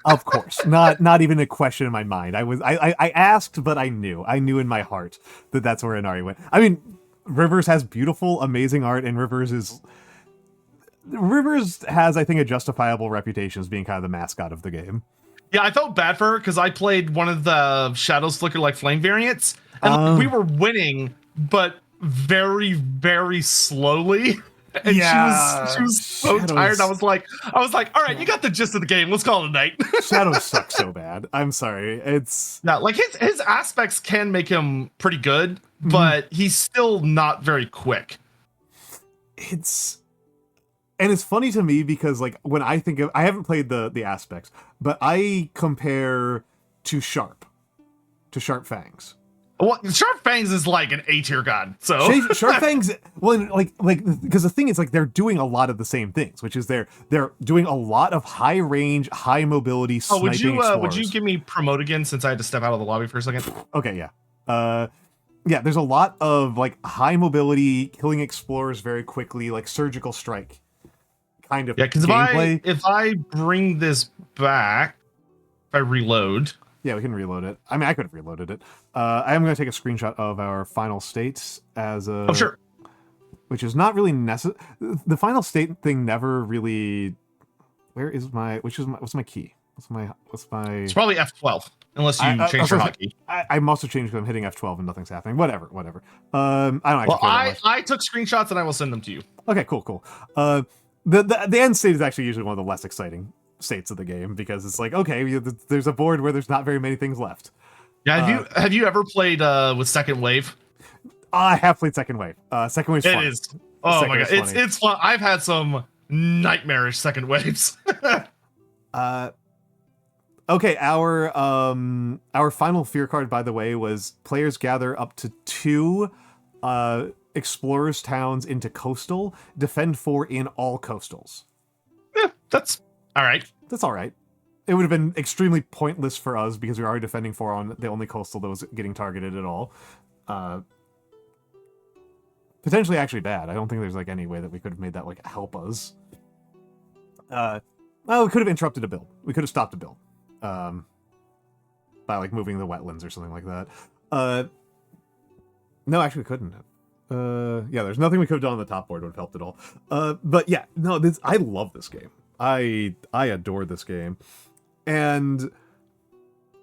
Of course. Not even a question in my mind. I asked, but I knew in my heart that that's where Inari went. I mean, Rivers has beautiful, amazing art, and Rivers has, I think, a justifiable reputation as being kind of the mascot of the game. Yeah, I felt bad for her because I played one of the Shadows Flicker like Flame variants, and we were winning, but very, very slowly. And she was so tired. I was like, all right, you got the gist of the game. Let's call it a night. Shadows suck so bad. I'm sorry. It's like his aspects can make him pretty good, but he's still not very quick. And it's funny to me because, like, when I think of, I haven't played the aspects, but I compare to Sharp Fangs. Well, Sharp Fangs is like an A-tier god, so Sharp Fangs, well, like because the thing is, like, they're doing a lot of the same things, which is they're doing a lot of high range, high mobility sniping explorers. Would you give me promote again since I had to step out of the lobby for a second? Okay, yeah. Yeah, there's a lot of like high mobility, killing explorers very quickly, like surgical strike kind of because gameplay. if I bring this back, if I reload. Yeah, we can reload it. I mean, I could have reloaded it. I am going to take a screenshot of our final states as a... Oh, sure. Which is not really necessary. The final state thing never really... Where is my... What's my key? What's my... It's probably F12, unless you change your hotkey. I must have changed because I'm hitting F12 and nothing's happening. Whatever. I don't actually Well, care I took screenshots and I will send them to you. Okay, cool. The end state is actually usually one of the less exciting states of the game, because it's like, okay, there's a board where there's not very many things left. Yeah, have you ever played with Second Wave? I have played Second Wave. Second Wave's fun. It is. Oh my god, it's fun. I've had some nightmarish second waves. Okay, our final fear card, by the way, was players gather up to 2 explorers towns into coastal, defend 4 in all coastals. Yeah, that's all right. That's all right. It would have been extremely pointless for us because we were already defending 4 on the only coastal that was getting targeted at all. Potentially actually bad. I don't think there's like any way that we could have made that like help us. Well, we could have interrupted a build. We could have stopped a build. By like moving the wetlands or something like that. No, actually we couldn't have. Yeah, there's nothing we could have done on the top board would have helped at all. But yeah, no, I love this game. I adore this game, and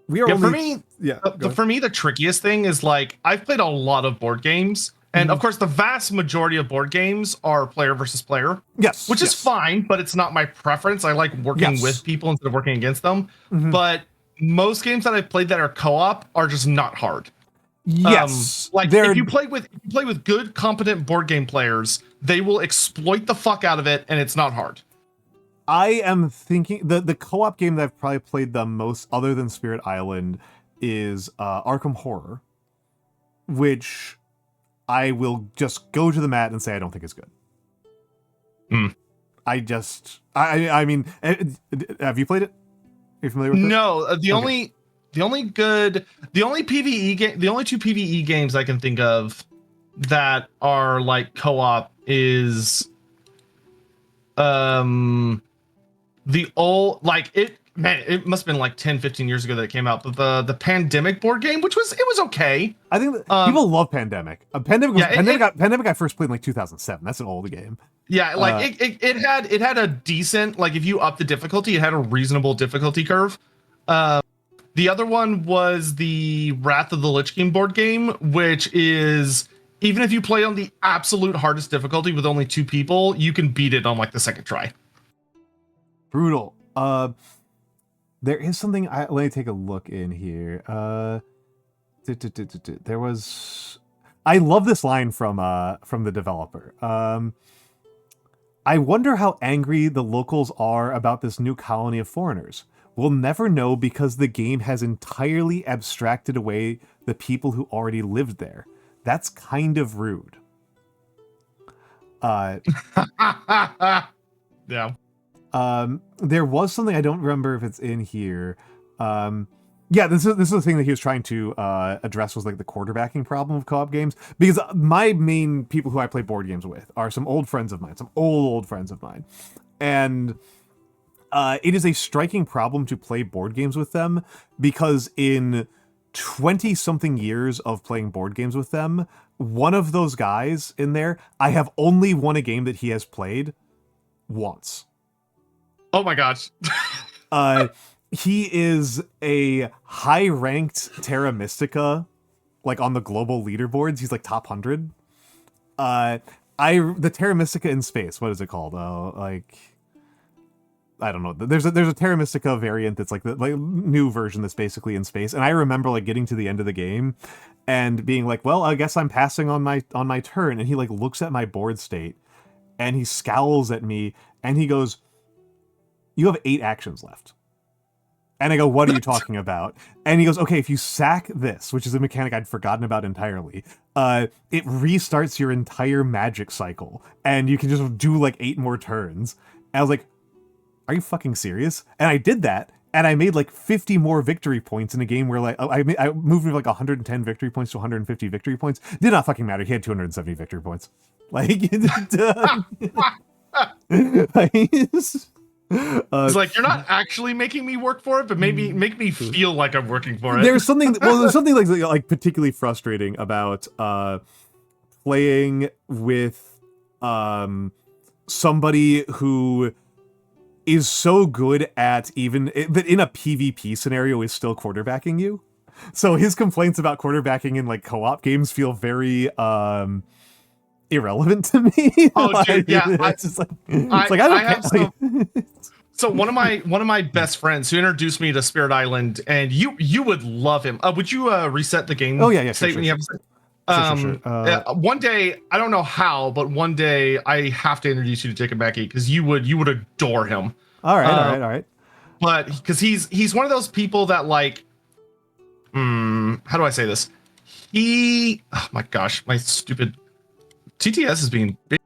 we are for me. Yeah, for me, the trickiest thing is like I've played a lot of board games, and of course, the vast majority of board games are player versus player. Yes, which is fine, but it's not my preference. I like working with people instead of working against them. But most games that I've played that are co-op are just not hard. Yes, like if you play with good, competent board game players, they will exploit the fuck out of it, and it's not hard. I am thinking the co-op game that I've probably played the most, other than Spirit Island, is Arkham Horror, which I will just go to the mat and say I don't think it's good. I mean, have you played it? Are you familiar with it? No, the only PvE game, the only 2 PvE games I can think of that are like co-op is the old, like, it must have been like 10-15 years ago that it came out, but the Pandemic board game, which was okay. I think people love Pandemic. Pandemic I first played in like 2007. That's an old game. Yeah, like it had a decent, like, if you up the difficulty, it had a reasonable difficulty curve. The other one was the Wrath of the Lich King board game, which is, even if you play on the absolute hardest difficulty with only 2 people, you can beat it on like the second try. Brutal. There is something. Let me take a look in here. There was. I love this line from the developer. I wonder how angry the locals are about this new colony of foreigners. We'll never know because the game has entirely abstracted away the people who already lived there. That's kind of rude. Yeah. There was something, I don't remember if it's in here. Yeah, this is the thing that he was trying to address, was like the quarterbacking problem of co-op games. Because my main people who I play board games with are some old friends of mine, some old friends of mine. And it is a striking problem to play board games with them, because in 20-something years of playing board games with them, one of those guys in there, I have only won a game that he has played once. Oh my gosh. He is a high-ranked Terra Mystica, like on the global leaderboards. He's like top 100. The Terra Mystica in space, what is it called? Like, I don't know. There's a Terra Mystica variant that's like the new version that's basically in space. And I remember like getting to the end of the game and being like, well, I guess I'm passing on my turn. And he like looks at my board state and he scowls at me and he goes, "You have 8 actions left." And I go, what are you talking about? And he goes, okay, if you sack this, which is a mechanic I'd forgotten about entirely, it restarts your entire magic cycle, and you can just do like 8 more turns. And I was like, are you fucking serious? And I did that, and I made like 50 more victory points in a game where like I moved from like 110 victory points to 150 victory points. Did not fucking matter. He had 270 victory points. Like, It's like, you're not actually making me work for it, but maybe make me feel like I'm working for it. There's something like particularly frustrating about playing with somebody who is so good at that in a PvP scenario is still quarterbacking you. So his complaints about quarterbacking in like co-op games feel very irrelevant to me. Oh, like, dude, yeah. It's like I don't care. So one of my best friends who introduced me to Spirit Island, and you would love him. Would you reset the game? Oh yeah, statement you have? Sure. One day, I don't know how, but one day I have to introduce you to Jacob Mackey because you would adore him. All right. But because he's one of those people that like, how do I say this? Oh my gosh, my stupid TTS is being big.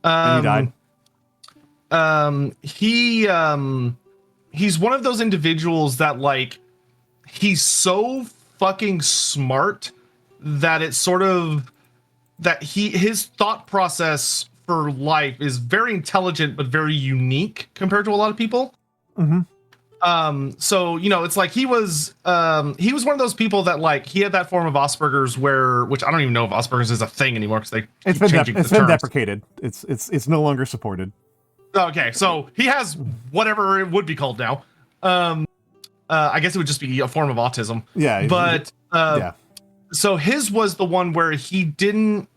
And he died. He's one of those individuals that like, he's so fucking smart that it's sort of that his thought process for life is very intelligent but very unique compared to a lot of people. So it's like he was one of those people that like, he had that form of Asperger's which I don't even know if Asperger's is a thing anymore because it's been deprecated. It's no longer supported. Okay, so he has whatever it would be called now. I guess it would just be a form of autism. Yeah, but yeah. So his was the one where he couldn't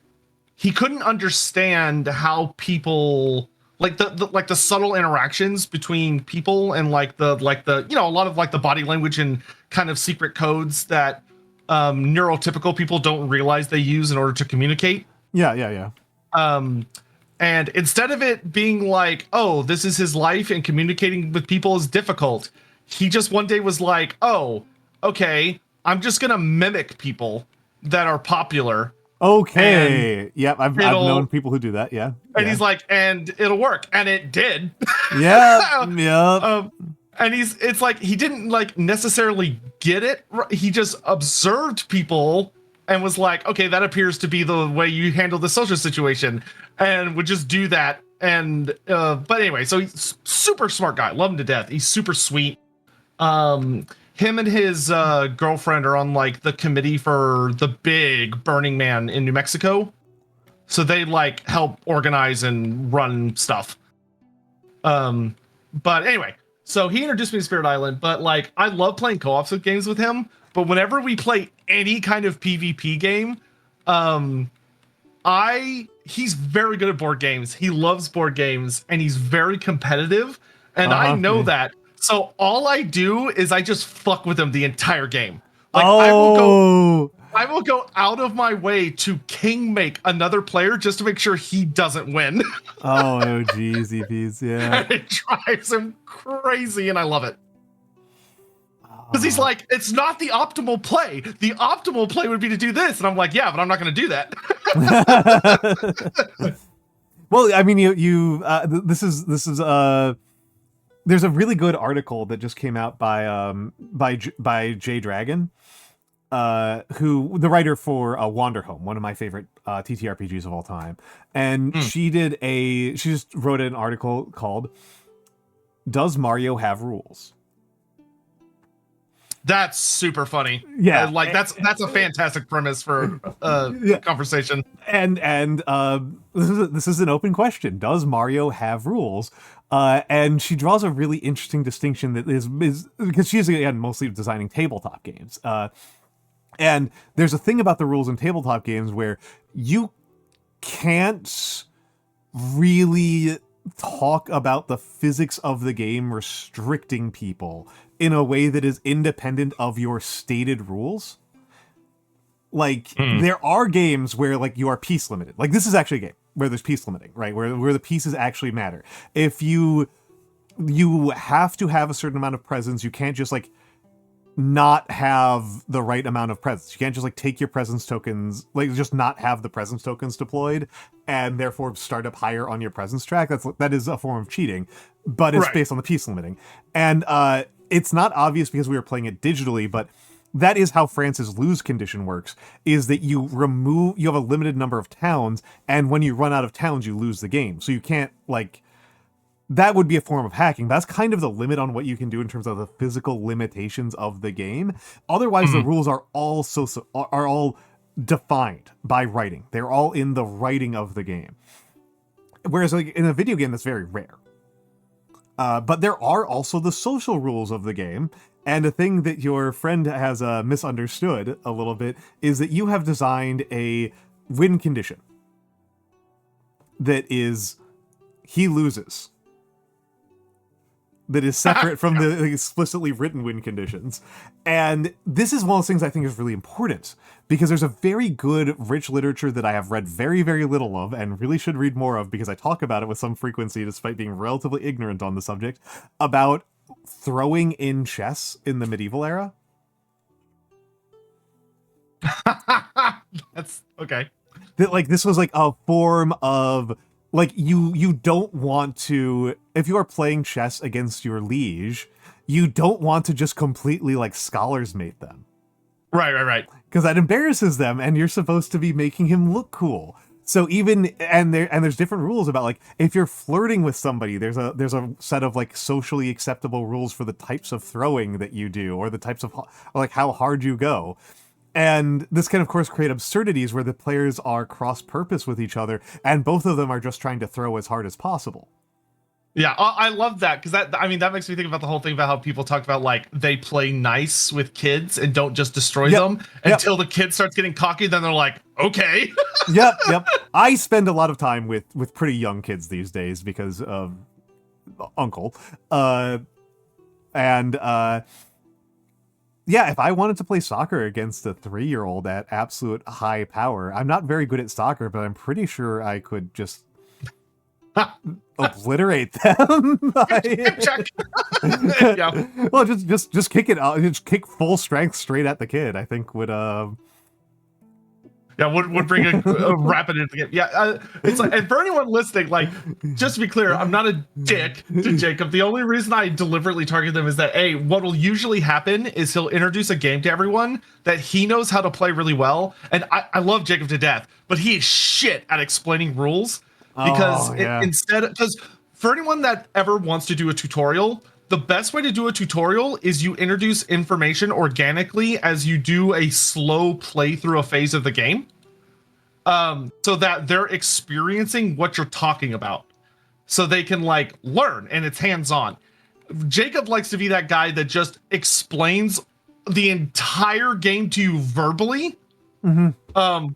understand how people like the subtle interactions between people and like the a lot of like the body language and kind of secret codes that neurotypical people don't realize they use in order to communicate. Yeah. And instead of it being like, oh, this is his life and communicating with people is difficult, he just one day was like, oh, okay, I'm just gonna mimic people that are popular. Okay. Yep, I've known people who do that. Yeah. And he's like, and it'll work, and it did. Yeah. And it's like he didn't like necessarily get it. He just observed people and was like, okay, that appears to be the way you handle the social situation, and would just do that. And but anyway, so he's super smart guy, love him to death. He's super sweet. Him and his girlfriend are on like the committee for the big Burning Man in New Mexico, so they like help organize and run stuff. But anyway, so he introduced me to Spirit Island, but like I love playing co-ops with games with him. But whenever we play any kind of PvP game, he's very good at board games. He loves board games, and he's very competitive, and I know that. So all I do is I just fuck with him the entire game. Like I will go out of my way to king make another player just to make sure he doesn't win. Oh, geez, EPs, yeah. And it drives him crazy, and I love it. Because he's like, it's not the optimal play. The optimal play would be to do this. And I'm like, yeah, but I'm not going to do that. Well, I mean, this is there's a really good article that just came out by Jay Dragon, who the writer for Wanderhome, one of my favorite TTRPGs of all time. And she just wrote an article called "Does Mario Have Rules?" That's super funny. Yeah, like that's a fantastic premise for conversation. And this is an open question. Does Mario have rules? And she draws a really interesting distinction that is because she's again mostly designing tabletop games. And there's a thing about the rules in tabletop games where you can't really talk about the physics of the game restricting people in a way that is independent of your stated rules. Like, there are games where, like, you are piece limited. Like, this is actually a game where there's piece limiting, right? Where the pieces actually matter. If you you have to have a certain amount of presence. You can't just like not have the right amount of presence. You can't just like take your presence tokens, like just not have the presence tokens deployed and therefore start up higher on your presence track. That is a form of cheating, but it's based on the piece limiting. And it's not obvious because we were playing it digitally, but that is how France's lose condition works, is that you have a limited number of towns, and when you run out of towns, you lose the game. So you can't like, that would be a form of hacking. That's kind of the limit on what you can do in terms of the physical limitations of the game. Otherwise, the rules are all are all defined by writing. They're all in the writing of the game. Whereas like in a video game, that's very rare. But there are also the social rules of the game. And a thing that your friend has misunderstood a little bit is that you have designed a win condition that is he loses. That is separate from the explicitly written win conditions. And this is one of those things I think is really important, because there's a very good, rich literature that I have read very, very little of and really should read more of, because I talk about it with some frequency despite being relatively ignorant on the subject, about throwing in chess in the medieval era. That's okay. That like this was like a form of like you don't want to, if you are playing chess against your liege, you don't want to just completely like scholars mate them. Right. Because that embarrasses them, and you're supposed to be making him look cool. So there's different rules about like if you're flirting with somebody, there's a set of like socially acceptable rules for the types of throwing that you do, or the types of like how hard you go. And this can, of course, create absurdities where the players are cross-purpose with each other, and both of them are just trying to throw as hard as possible. Yeah, I love that, because that makes me think about the whole thing about how people talk about like they play nice with kids and don't just destroy them until the kid starts getting cocky. Then they're like, okay. Yep. I spend a lot of time with pretty young kids these days because of uncle. Yeah, if I wanted to play soccer against a 3-year-old at absolute high power, I'm not very good at soccer, but I'm pretty sure I could just obliterate them. Check. Yeah. Well, just kick it out. Just kick full strength straight at the kid, I think would would bring a rapid into the game. Yeah, it's like, and for anyone listening, like, just to be clear, I'm not a dick to Jacob. The only reason I deliberately target them is that what will usually happen is he'll introduce a game to everyone that he knows how to play really well, and I love Jacob to death, but he is shit at explaining rules, because because for anyone that ever wants to do a tutorial, the best way to do a tutorial is you introduce information organically as you do a slow play through a phase of the game, so that they're experiencing what you're talking about, so they can like learn, and it's hands-on. Jacob likes to be that guy that just explains the entire game to you verbally,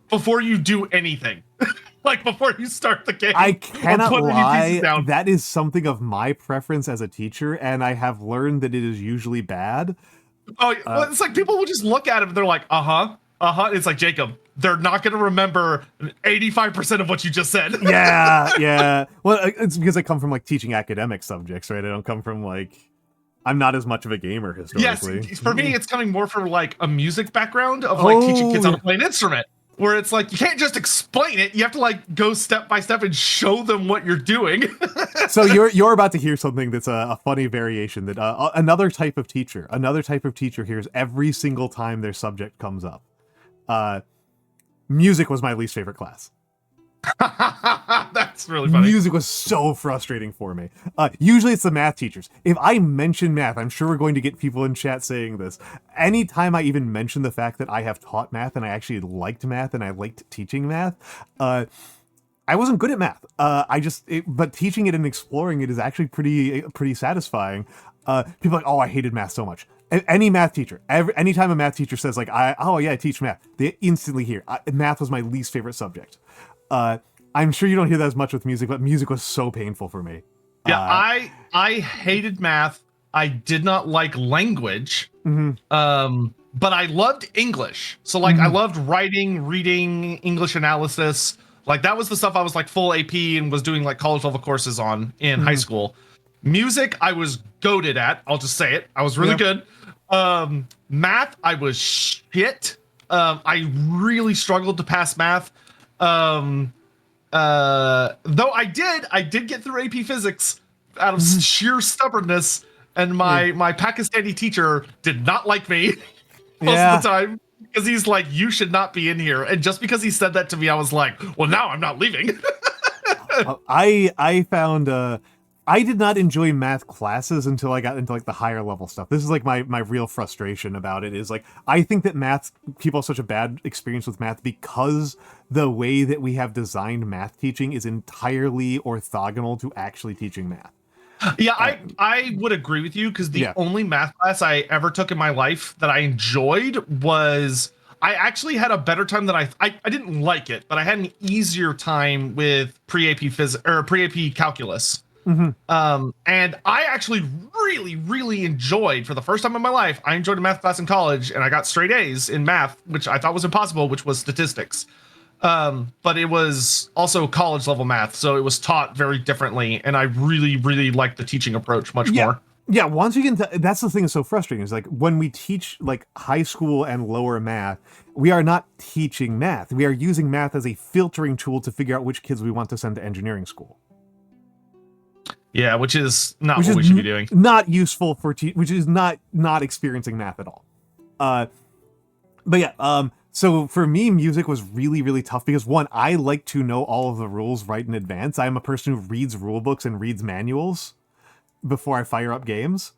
before you do anything. Like before you start the game. I cannot lie, that is something of my preference as a teacher, and I have learned that it is usually bad. Oh, well, it's like people will just look at it and they're like, It's like, Jacob, they're not going to remember 85% of what you just said. Yeah. Well, it's because I come from like teaching academic subjects, right? I don't come from like, I'm not as much of a gamer historically. Yes, for me, it's coming more from like a music background of like teaching kids how to play an instrument. Where it's like, you can't just explain it. You have to like go step by step and show them what you're doing. So you're about to hear something that's a funny variation that another type of teacher hears every single time their subject comes up. Music was my least favorite class. That's really funny. Music was so frustrating for me. Usually it's the math teachers. If I mention math, I'm sure we're going to get people in chat saying this. Anytime I even mention the fact that I have taught math and I actually liked math and I liked teaching math, I wasn't good at math. But teaching it and exploring it is actually pretty satisfying. People are like, oh, I hated math so much. Any math teacher, anytime a math teacher says like, I teach math, they instantly hear math was my least favorite subject. I'm sure you don't hear that as much with music, but music was so painful for me. Yeah, I hated math. I did not like language. But I loved English. So like I loved writing, reading, English analysis. Like that was the stuff I was like full AP and was doing like college level courses on in high school. Music, I was goated at. I'll just say it. I was really good. Math, I was shit. I really struggled to pass math. Though I did get through AP Physics out of sheer stubbornness, and my Pakistani teacher did not like me most of the time because he's like, "You should not be in here." And just because he said that to me, I was like, "Well, now I'm not leaving." I found I did not enjoy math classes until I got into like the higher level stuff. This is like my real frustration about it is like I think that math people have such a bad experience with math because the way that we have designed math teaching is entirely orthogonal to actually teaching math. Yeah, I would agree with you because the only math class I ever took in my life that I enjoyed was I actually had a better time than I didn't like it, but I had an easier time with pre-AP physics or pre-AP calculus. And I actually really enjoyed, for the first time in my life, I enjoyed a math class in college, and I got straight A's in math, which I thought was impossible, which was statistics. But it was also college level math, so it was taught very differently, and I really liked the teaching approach much more. Yeah, once you get into, that's the thing that's so frustrating is like when we teach like high school and lower math, we are not teaching math. We are using math as a filtering tool to figure out which kids we want to send to engineering school. Yeah, which is not what we should be doing. Not useful for which is not experiencing math at all. But yeah, so for me, music was really tough because one, I like to know all of the rules right in advance. I am a person who reads rule books and reads manuals before I fire up games.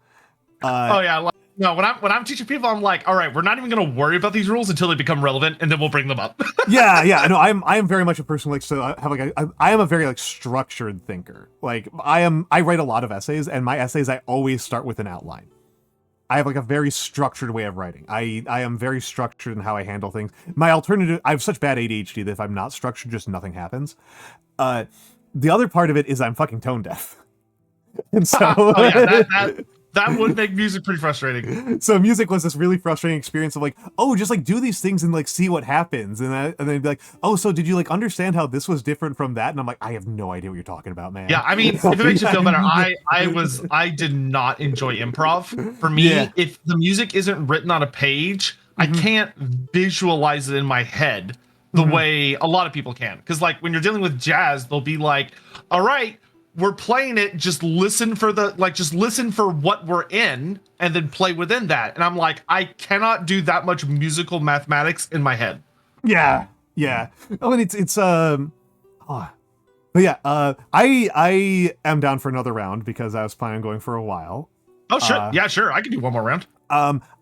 No, when I'm teaching people, I'm like, all right, we're not even going to worry about these rules until they become relevant, and then we'll bring them up. yeah. No, I am very much a person like so. I am a very like structured thinker. Like I write a lot of essays, and my essays I always start with an outline. I have like a very structured way of writing. I am very structured in how I handle things. My alternative, I have such bad ADHD that if I'm not structured, just nothing happens. The other part of it is I'm fucking tone deaf, and so that would make music pretty frustrating. So music was this really frustrating experience of like, oh, just like do these things and like see what happens, and then be like, oh, so did you like understand how this was different from that? And I'm like, I have no idea what you're talking about, man. Yeah, I mean, if it makes you feel better, I did not enjoy improv. For me, if the music isn't written on a page, I can't visualize it in my head the way a lot of people can. Because like when you're dealing with jazz, they'll be like, all right, we're playing it, just listen for what we're in and then play within that. And I'm like, I cannot do that much musical mathematics in my head. Yeah. Oh, and but yeah, I am down for another round because I was planning on going for a while. Oh, sure. Yeah, sure. I can do one more round.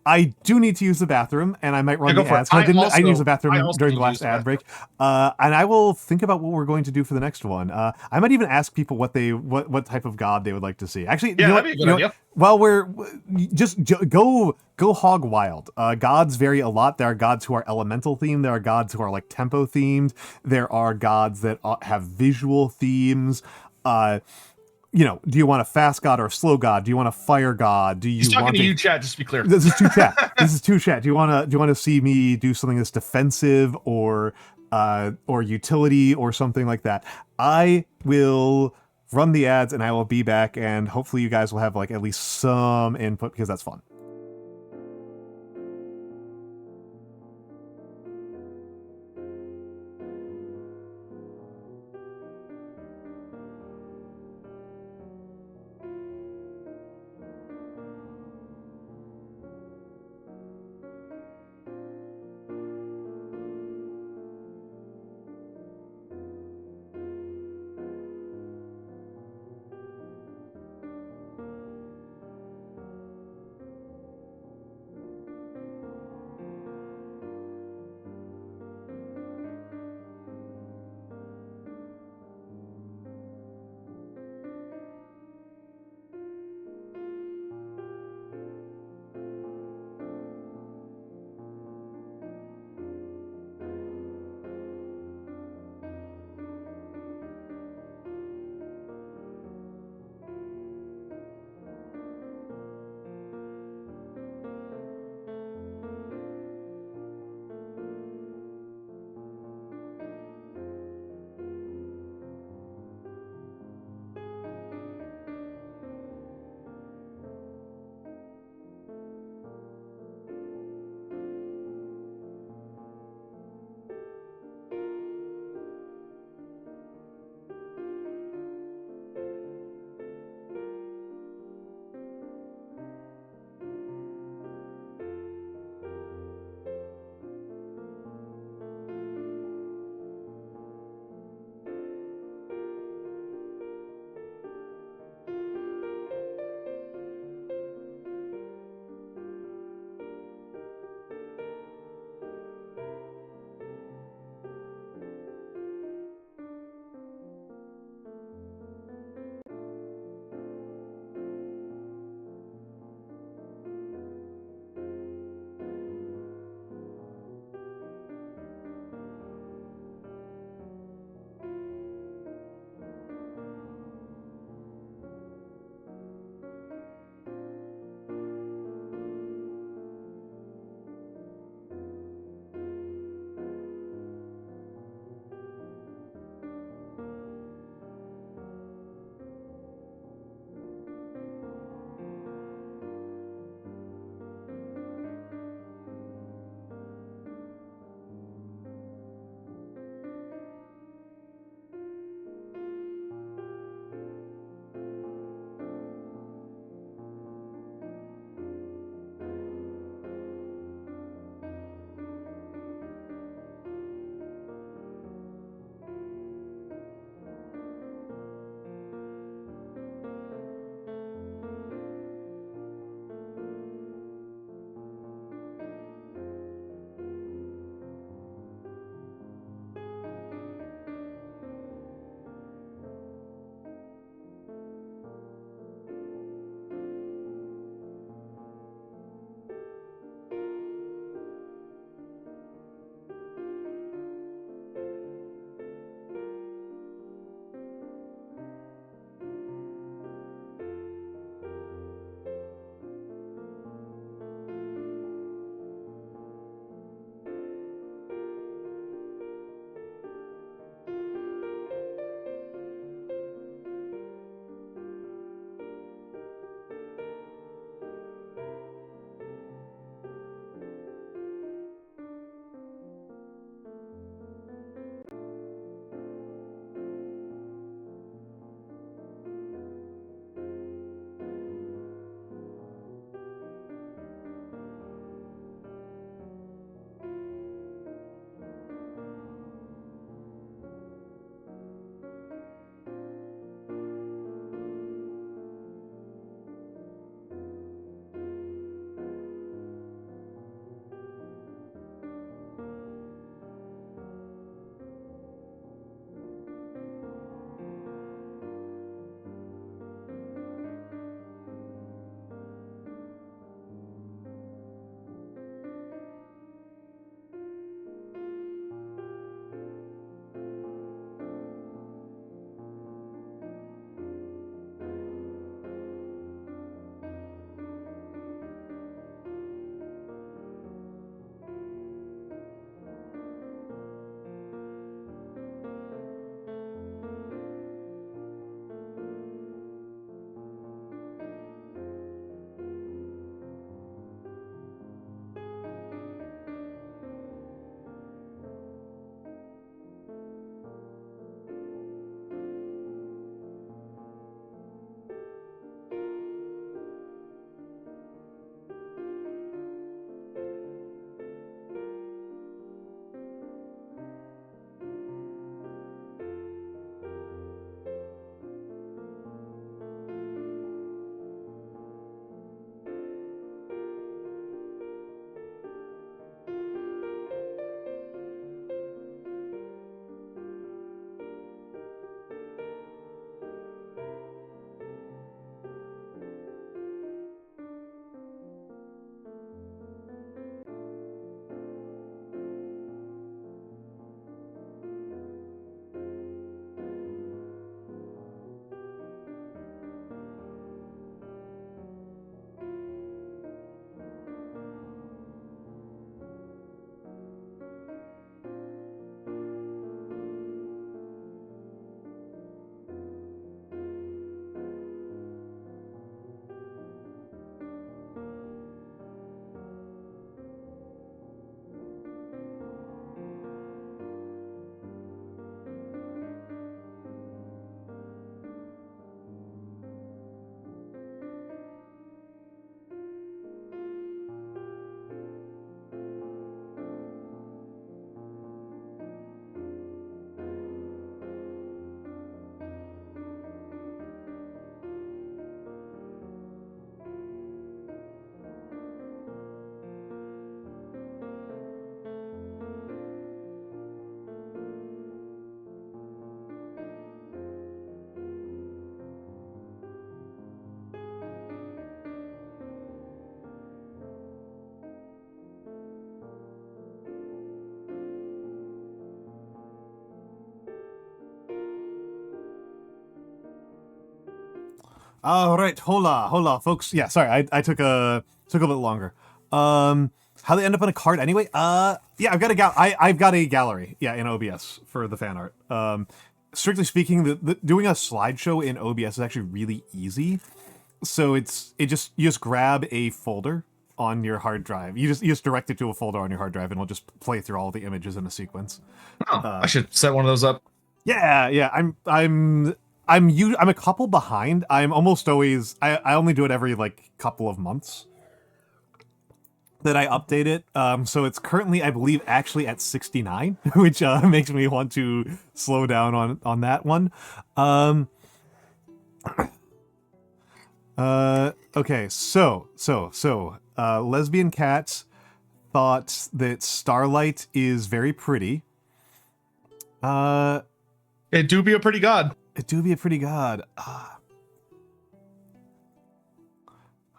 I do need to use the bathroom, and I might run the ads. I didn't use the bathroom during the last ad break. And I will think about what we're going to do for the next one. I might even ask people what type of god they would like to see. Actually, yeah, that'd be a good idea. Well, we're just go hog wild. Gods vary a lot. There are gods who are elemental themed. There are gods who are like tempo themed. There are gods that have visual themes. Do you want a fast god or a slow god? Do you want a fire god? He's talking to you, chat, just to be clear. This is two chat. This is two chat. Do you want to see me do something that's defensive or utility or something like that? I will run the ads and I will be back, and hopefully you guys will have like at least some input because that's fun. All right, hola, folks. Yeah, sorry, I took a bit longer. How they end up on a card anyway? Yeah, I've got a gallery. Yeah, in OBS for the fan art. Strictly speaking, doing a slideshow in OBS is actually really easy. So you just grab a folder on your hard drive. You just direct it to a folder on your hard drive, and it'll just play through all the images in a sequence. Oh, I should set one of those up. Yeah. I'm a couple behind. I'm almost always. I only do it every like couple of months that I update it. So it's currently, I believe, actually at 69, which makes me want to slow down on that one. Okay, so lesbian cats thought that Starlight is very pretty. It do be a pretty god. It do be a pretty god.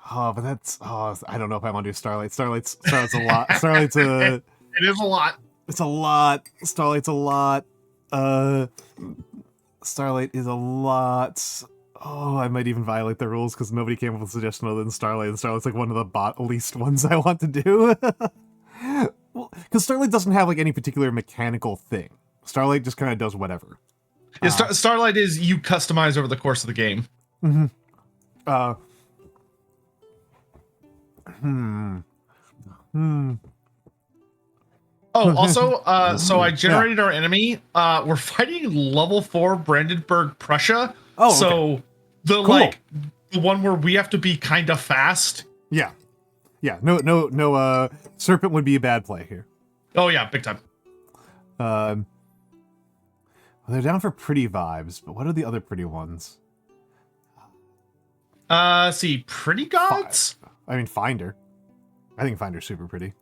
But that's I don't know if I want to do Starlight. Starlight's a lot. Starlight's a It is a lot. It's a lot. Starlight's a lot. Starlight is a lot. Oh, I might even violate the rules because nobody came up with a suggestion other than Starlight, and Starlight's like one of the least ones I want to do. Well, because Starlight doesn't have like any particular mechanical thing. Starlight just kind of does whatever. Yeah, Starlight is you customize over the course of the game. Mm-hmm. Oh, also, so I generated our enemy. We're fighting level 4 Brandenburg, Prussia. Oh, okay. So the the one where we have to be kind of fast. Yeah. No. Serpent would be a bad play here. Oh yeah, big time. Well, they're down for pretty vibes, but what are the other pretty ones? See, pretty gods. I mean, Finder. I think Finder's super pretty.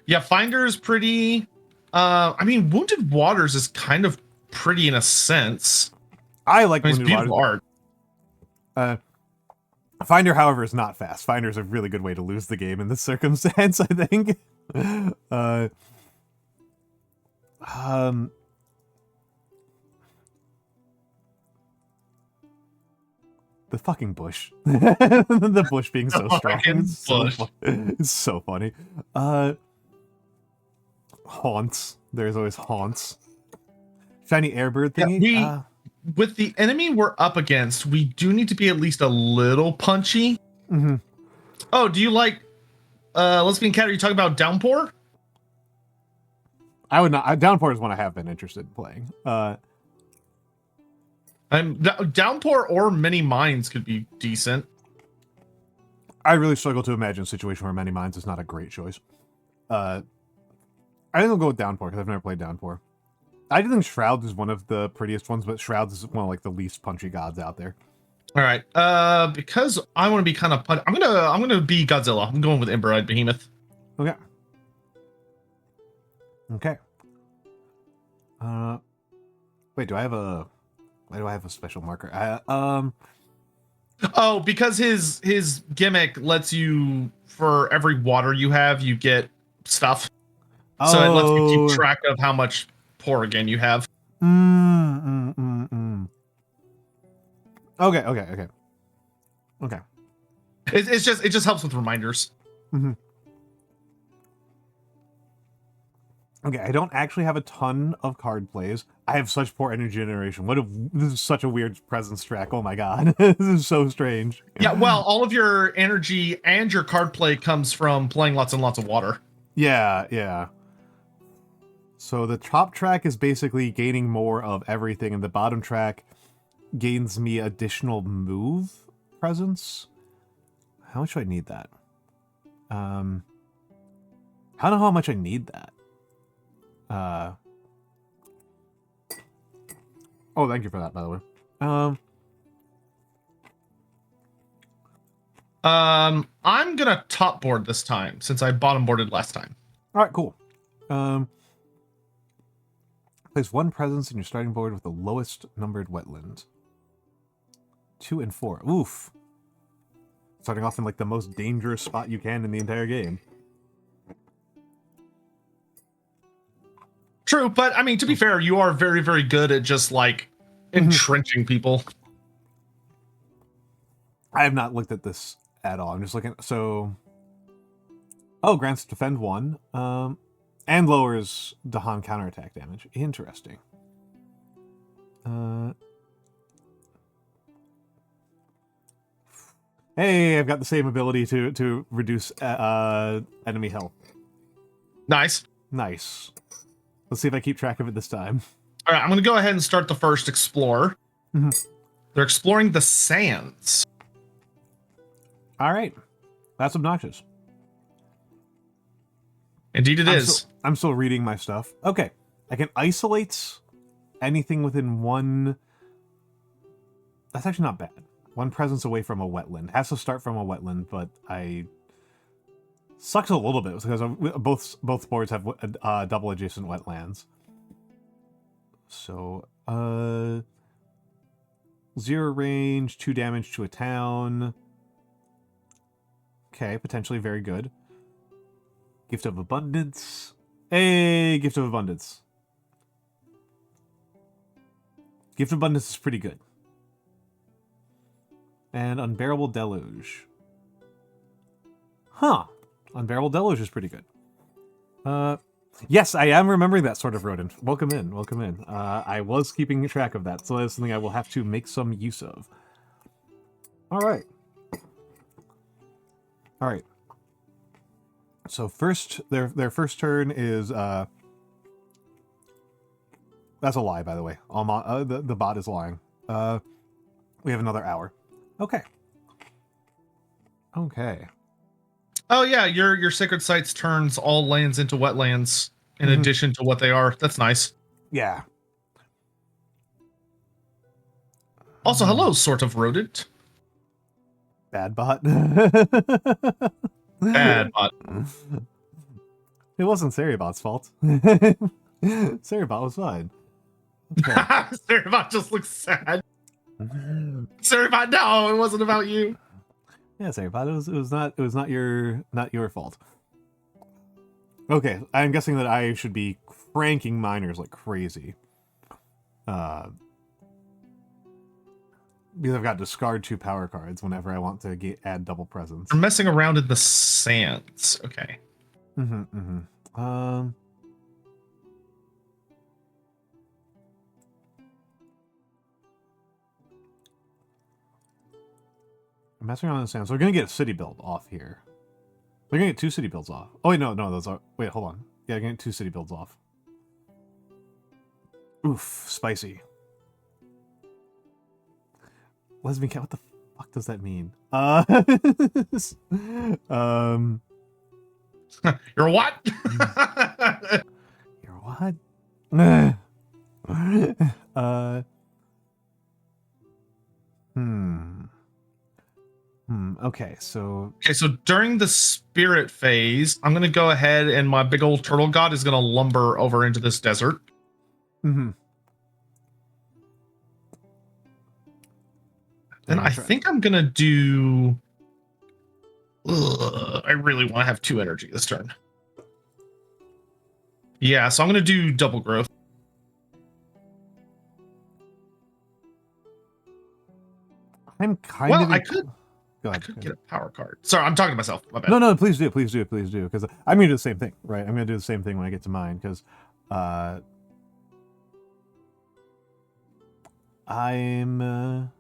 Yeah, Finder is pretty. I mean, Wounded Waters is kind of pretty in a sense. I like Wounded beautiful Waters. Art. Finder, however, is not fast. Finder's a really good way to lose the game in this circumstance, I think. The fucking bush. The bush being so strong. It's so funny. Haunts. There's always haunts. Shiny airbird thingy. Yeah, with the enemy we're up against, we do need to be at least a little punchy. Mm-hmm. Oh, do you like Lesbian Cat? Are you talking about Downpour? I would not. Downpour is one I have been interested in playing. Downpour or Many Minds could be decent. I really struggle to imagine a situation where Many Minds is not a great choice. I think I'll go with Downpour because I've never played Downpour. I do think Shrouds is one of the prettiest ones, but Shrouds is one of like the least punchy gods out there. All right, because I want to be kind of I'm gonna be Godzilla. I'm going with Emberide Behemoth. Okay. Wait, why do I have a special marker? Oh, because his gimmick lets you, for every water you have, you get stuff. So it lets you keep track of how much pour again you have. Okay. It just helps with reminders. Mm-hmm. Okay, I don't actually have a ton of card plays. I have such poor energy generation. This is such a weird presence track. Oh my god, this is so strange. Yeah, well, all of your energy and your card play comes from playing lots and lots of water. Yeah. So the top track is basically gaining more of everything, and the bottom track gains me additional move presence. How much do I need that? I don't know how much I need that. Oh, thank you for that, by the way. I'm gonna top board this time since I bottom boarded last time. All right, cool. Place one presence in your starting board with the lowest numbered wetland. 2 and 4. Oof. Starting off in like the most dangerous spot you can in the entire game. True, but I mean, to be fair, you are very, very good at just like entrenching people. I have not looked at this at all. I'm just looking. So, oh, grants defend 1, and lowers Dahan counterattack damage. Interesting. Hey, I've got the same ability to reduce enemy health. Nice. Nice. Let's see if I keep track of it this time. All right, I'm going to go ahead and start the first explore. Mm-hmm. They're exploring the sands. All right. That's obnoxious. Indeed it is. I'm still reading my stuff. Okay. I can isolate anything within 1... That's actually not bad. 1 presence away from a wetland. Has to start from a wetland, but I... Sucks a little bit because both boards have double adjacent wetlands. So, 0 range, 2 damage to a town. Okay, potentially very good. Gift of Abundance. Hey, Gift of Abundance. Gift of Abundance is pretty good. And Unbearable Deluge. Huh. Unbearable Deluge is pretty good. Yes, I am remembering that sort of rodent. Welcome in, welcome in. I was keeping track of that, so that's something I will have to make some use of. Alright. Alright. So first, their first turn is, that's a lie, by the way. The bot is lying. We have another hour. Okay. Okay. Oh yeah, your sacred sites turns all lands into wetlands in addition to what they are. That's nice. Yeah. Also, hello, sort of rodent. Bad bot. Bad bot. It wasn't Seribot's fault. Seribot was fine. Okay. Seribot just looks sad. Seribot, no, it wasn't about you. Yeah, Seribot, it was not your fault. Okay, I'm guessing that I should be cranking miners like crazy. Because I've got discard 2 power cards whenever I want to add double presence. You're messing around in the sands. Okay. I'm messing around in the sand. So we're going to get a city build off here. We're going to get 2 city builds off. Oh, wait, no, those are... Wait, hold on. Yeah, I'm going to get 2 city builds off. Oof, spicy. Lesbian cat, what the fuck does that mean? You're what? You're what? Okay, so... Okay, so during the spirit phase, I'm going to go ahead and my big old turtle god is going to lumber over into this desert. Mm-hmm. Then I think I'm going to do... I really want to have 2 energy this turn. Yeah, so I'm going to do double growth. I'm kind of... I could get a power card. Sorry, I'm talking to myself. My bad. No, please do. Because I'm going to do the same thing, right? I'm going to do the same thing when I get to mine, because I'm...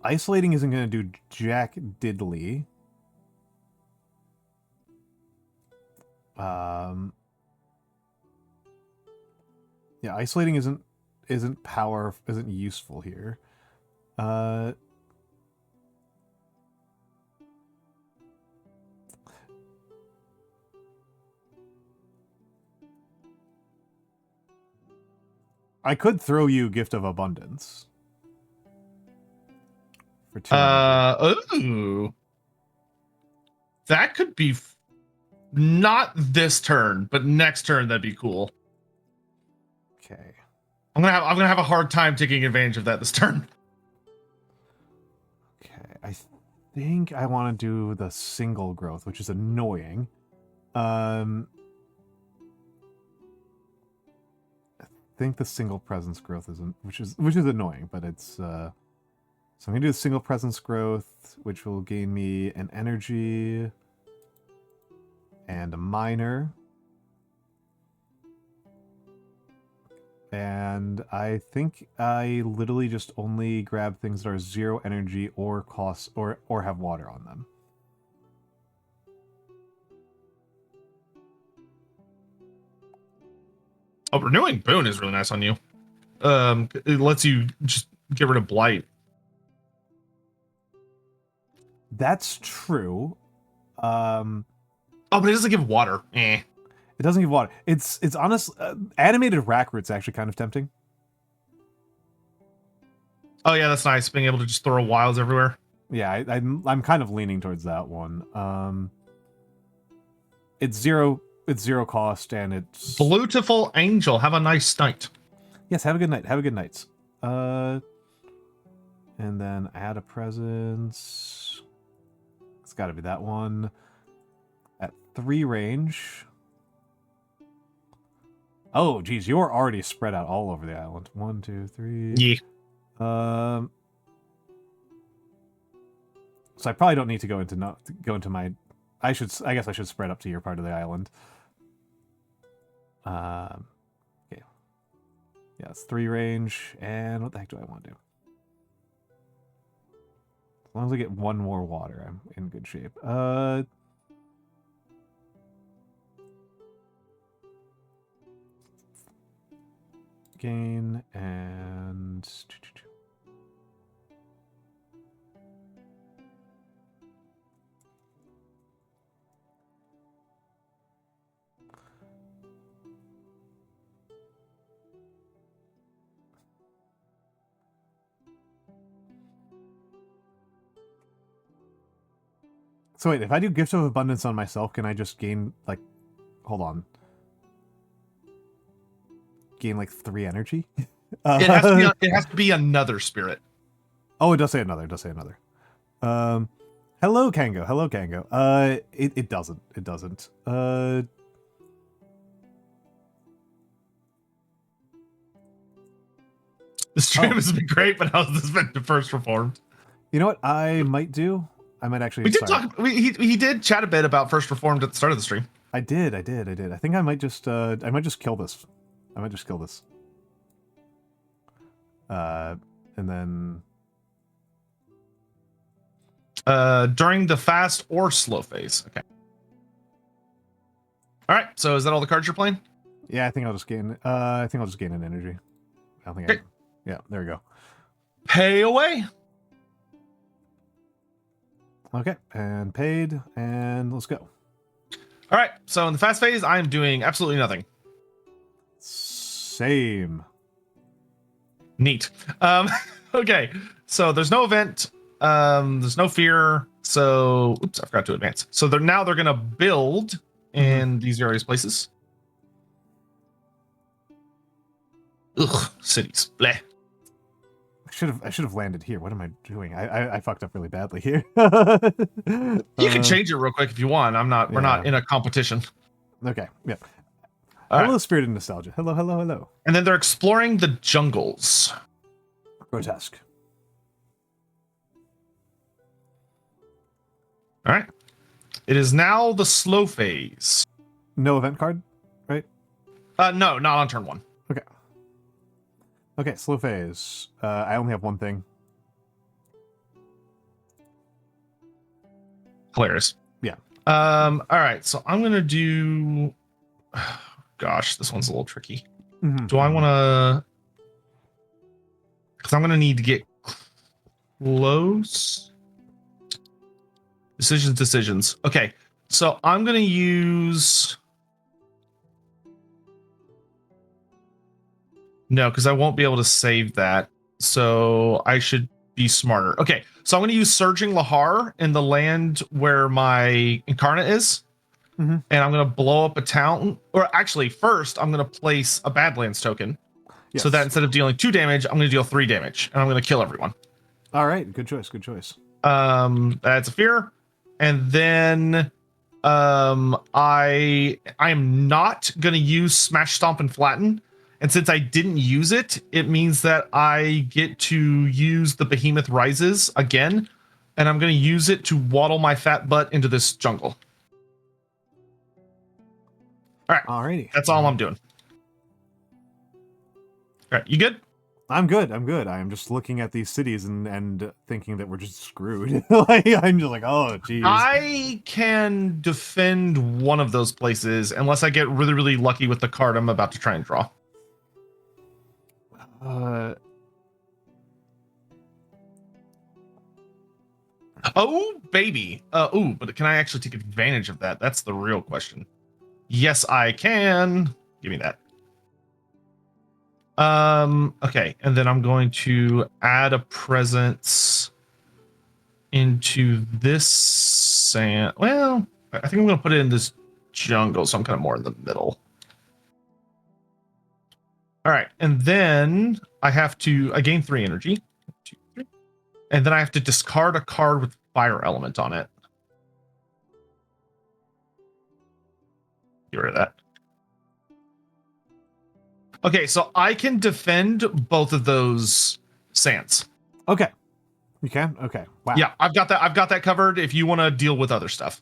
Isolating isn't going to do jack diddly. Yeah, isolating isn't useful here. I could throw you Gift of Abundance. For 2 ooh. That could be not this turn, but next turn that'd be cool. Okay. I'm gonna have a hard time taking advantage of that this turn. Okay, I think I want to do the single growth, which is annoying. I think the single presence growth isn't, which is annoying, but it's So I'm going to do the single presence growth, which will gain me an energy and a minor. And I think I literally just only grab things that are 0 energy or cost or have water on them. Oh, renewing boon is really nice on you. It lets you just get rid of blight. That's true. Oh, but it doesn't give water. Eh. It doesn't give water. It's honest. Animated rack root's actually kind of tempting. Oh yeah, that's nice. Being able to just throw wilds everywhere. Yeah, I'm kind of leaning towards that one. It's zero cost and it's Beautiful angel. Have a nice night. Yes, have a good night. Have a good night. And then add a presence. It's got to be that one. At 3 range. Oh, geez, you're already spread out all over the island. 1, 2, 3. Yeah. So I probably don't need to go into my. I guess I should spread up to your part of the island. Okay. Yeah, it's 3 range, and what the heck do I want to do? As long as I get 1 more water, I'm in good shape. Gain and so wait, if I do Gift of Abundance on myself, can I just gain, like, hold on. Gain, like, 3 energy? It has to be another spirit. Oh, it does say another. It does say another. Hello, Kango. Hello, Kango. It doesn't. It doesn't. The stream has been great, but how's this been first reformed? You know what I might do? I might actually. We did talk. He did chat a bit about first reformed at the start of the stream. I did. I think I might just kill this. I might just kill this. And then. During the fast or slow phase. Okay. All right. So is that all the cards you're playing? Yeah, I think I'll just gain. I think I'll just gain an energy. I don't think. Okay. Yeah, there we go. Pay away. Okay, and paid, and let's go. All right. So in the fast phase, I'm doing absolutely nothing. Same. Neat. Okay. So there's no event. There's no fear. So, oops, I forgot to advance. So they're gonna build in these various places. Ugh, cities. Bleh. I should have landed here. What am I doing? I fucked up really badly here. You can change it real quick if you want. We're not in a competition. Okay. Yeah. All hello, right. Spirit and Nostalgia. Hello, hello, hello. And then they're exploring the jungles. Grotesque. All right. It is now the slow phase. No event card, right? No, not on turn 1. Okay. Okay, slow phase. I only have one thing. Hilarious. Yeah. All right. So I'm gonna do. Gosh, this one's a little tricky. Do I want to? Because I'm gonna need to get close. Decisions. Okay. So I'm gonna use. No, because I won't be able to save that. So I should be smarter. Okay, so I'm going to use Surging Lahar in the land where my Incarnate is. And I'm going to blow up a town. Or actually, first, I'm going to place a Badlands token. Yes. So that instead of dealing 2 damage, I'm going to deal 3 damage. And I'm going to kill everyone. All right, good choice, good choice. That's a fear. And then I am not going to use Smash, Stomp, and Flatten. And since I didn't use it, it means that I get to use the Behemoth Rises again, and I'm going to use it to waddle my fat butt into this jungle. All right. Alrighty. That's all I'm doing. All right. You good? I'm good. I am just looking at these cities and thinking that we're just screwed. Like, I'm just like, oh, geez. I can defend one of those places unless I get really, really lucky with the card I'm about to try and draw. Oh, baby. But can I actually take advantage of that? That's the real question. Yes, I can. Give me that. Okay, and then I'm going to add a presence into this sand. Well, I think I'm going to put it in this jungle, so I'm kind of more in the middle. All right, and then I gain 3 energy. 1, 2, 3. And then I have to discard a card with fire element on it. Get rid of that. Okay, so I can defend both of those sands. Okay. You can? Okay. Wow. Yeah, I've got that covered if you want to deal with other stuff.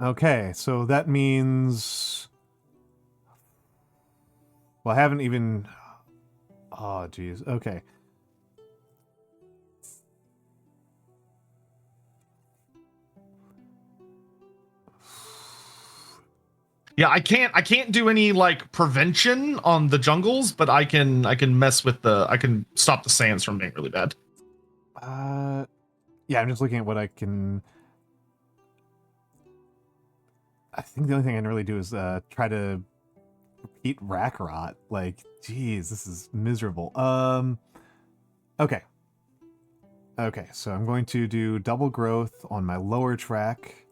Okay, so that means... Well, I haven't even... Oh, geez. Okay. Yeah, I can't do any like prevention on the jungles, but I can mess with I can stop the sands from being really bad. Yeah, I'm just looking at what I can... I think the only thing I can really do is try to repeat rack rot. Like, geez, this is miserable. Okay. Okay, so I'm going to do double growth on my lower track.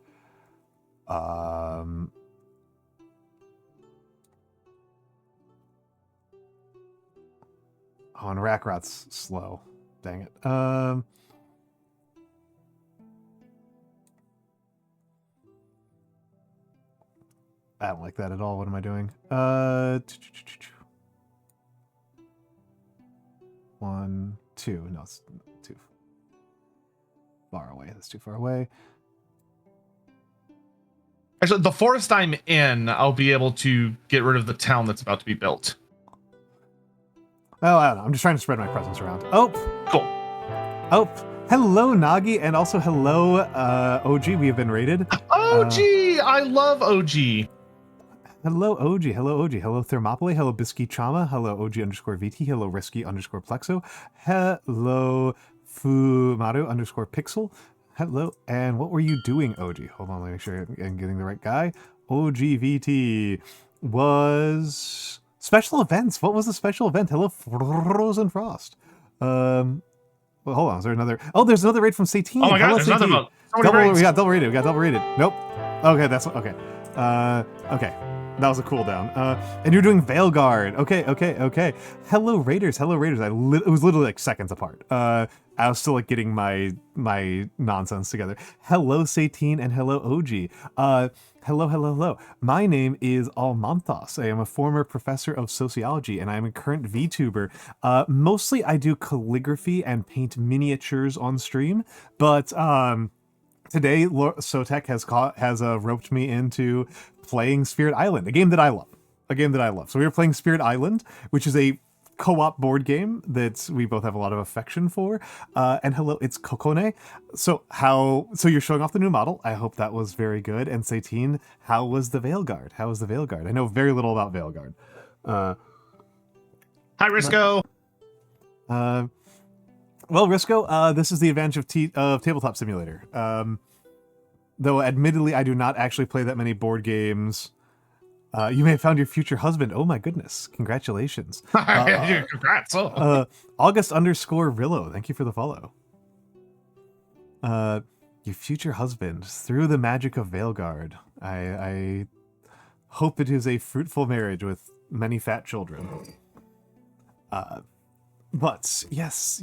On rack rot's slow. Dang it. I don't like that at all. What am I doing? 1, 2. No, it's too far away. That's too far away. Actually, the forest I'm in, I'll be able to get rid of the town that's about to be built. Oh, I don't know. I'm just trying to spread my presence around. Oh, cool. Oh, hello, Nagi, and also hello, OG. We have been raided. OG, I love OG. Hello, OG. Hello, OG. Hello, Thermopylae. Hello, Bisky Chama. Hello, OG_VT. Hello, Risky_Plexo. Hello, Fumaru_Pixel. Hello, and what were you doing, OG? Hold on, let me make sure I'm getting the right guy. OGVT was special events. What was the special event? Hello, Frozen Frost. Well, hold on. Is there another? Oh, there's another raid from Satine. Oh my god, hello, there's another one. We got double rated. We got double rated. Nope. Okay, that's okay. Okay. That was a cooldown. And you're doing Veilguard. Okay. Hello, Raiders. Hello, Raiders. It was literally like seconds apart. I was still like getting my nonsense together. Hello, Satine, and hello, OG. Hello. My name is Almantas. I am a former professor of sociology, and I am a current VTuber. Mostly, I do calligraphy and paint miniatures on stream, but today Sotek has roped me into playing Spirit Island, a game that I love. So we were playing Spirit Island, which is a co-op board game that we both have a lot of affection for. And hello, it's Kokone. So you're showing off the new model. I hope that was very good. And Satine, how was the Veilguard? I know very little about Veilguard. Hi, Risco. Well, Risco, this is the advantage of Tabletop Simulator. Though, admittedly, I do not actually play that many board games. You may have found your future husband. Oh my goodness. Congratulations. Congrats. August_Rillo. Thank you for the follow. Your future husband, through the magic of Veilguard. I hope it is a fruitful marriage with many fat children. But yes.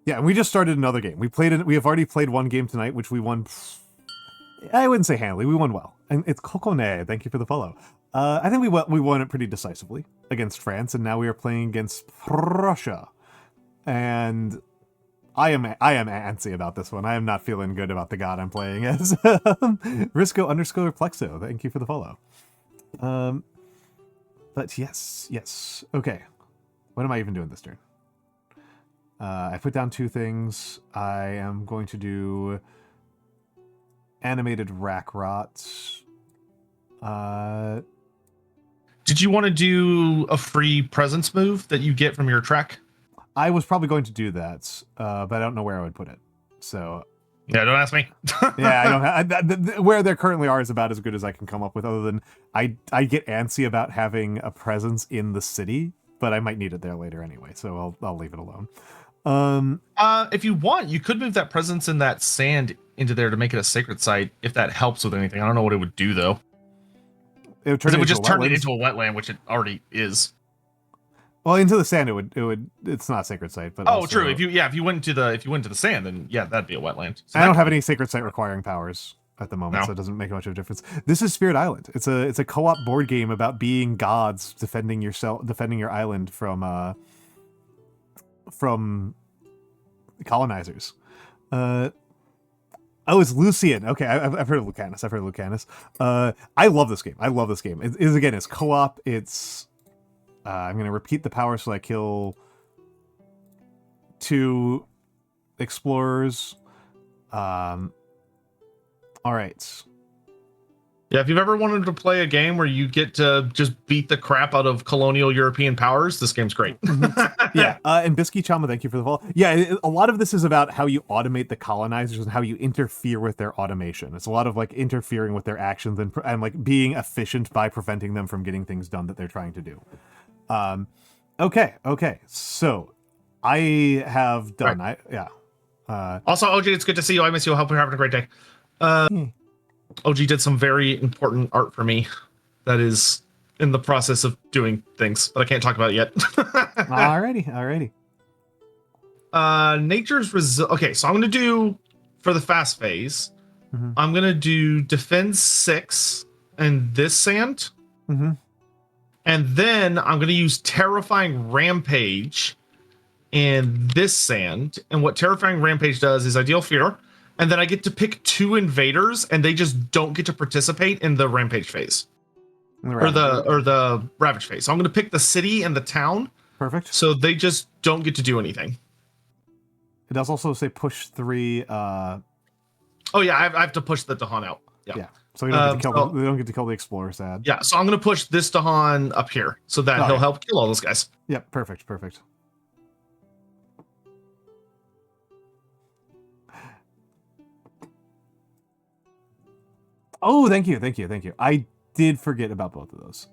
Yeah, we just started another game. We have already played one game tonight, which we won. I wouldn't say handily. We won well. And it's Kokone. Thank you for the follow. I think we won it pretty decisively against France, and now we are playing against Prussia. And I am antsy about this one. I am not feeling good about the god I'm playing as. Risco_Plexo. Thank you for the follow. But yes. Okay. What am I even doing this turn? I put down 2 things. I am going to do animated rack rot. Did you want to do a free presence move that you get from your track? I was probably going to do that, but I don't know where I would put it. So yeah, don't ask me. Yeah, I don't have where there currently are is about as good as I can come up with. Other than I get antsy about having a presence in the city, but I might need it there later anyway. So I'll leave it alone. If you want, you could move that presence in that sand into there to make it a sacred site. If that helps with anything, I don't know what it would do though. It would just turn it into a wetland, which it already is. Well, into the sand, it would. It's not a sacred site, but also, true. If you went into the sand, then yeah, that'd be a wetland. So I don't have any sacred site requiring powers at the moment, so it doesn't make much of a difference. This is Spirit Island. It's a co-op board game about being gods, defending your island from colonizers. Oh, it's Lucian. Okay, I've heard of Lucanus. I love this game. It's co-op. It's I'm going to repeat the power so I kill 2 explorers. All right. Yeah, if you've ever wanted to play a game where you get to just beat the crap out of colonial European powers, this game's great. Yeah, and Bisky Chama, thank you for the follow. Yeah, a lot of this is about how you automate the colonizers and how you interfere with their automation. It's a lot of like interfering with their actions and like being efficient by preventing them from getting things done that they're trying to do. Okay. So I have done. Right. Also, OG, it's good to see you. I miss you. I hope you're having a great day. OG did some very important art for me that is in the process of doing things, but I can't talk about it yet. Alrighty. Nature's okay, so I'm gonna do for the fast phase. Mm-hmm. I'm gonna do defend 6 and this sand. Mm-hmm. And then I'm going to use Terrifying Rampage in this sand. And what Terrifying Rampage does is I deal fear. And then I get to pick 2 invaders, and they just don't get to participate in the Rampage phase. Or the Ravage phase. So I'm going to pick the city and the town. Perfect. So they just don't get to do anything. It does also say push 3. Oh, yeah, I have to push the Dahan out. Yeah. So we don't get to kill the explorer, sad. Yeah, so I'm going to push this Dahan up here so that he'll help kill all those guys. Yep, perfect. Oh, thank you. I did forget about both of those.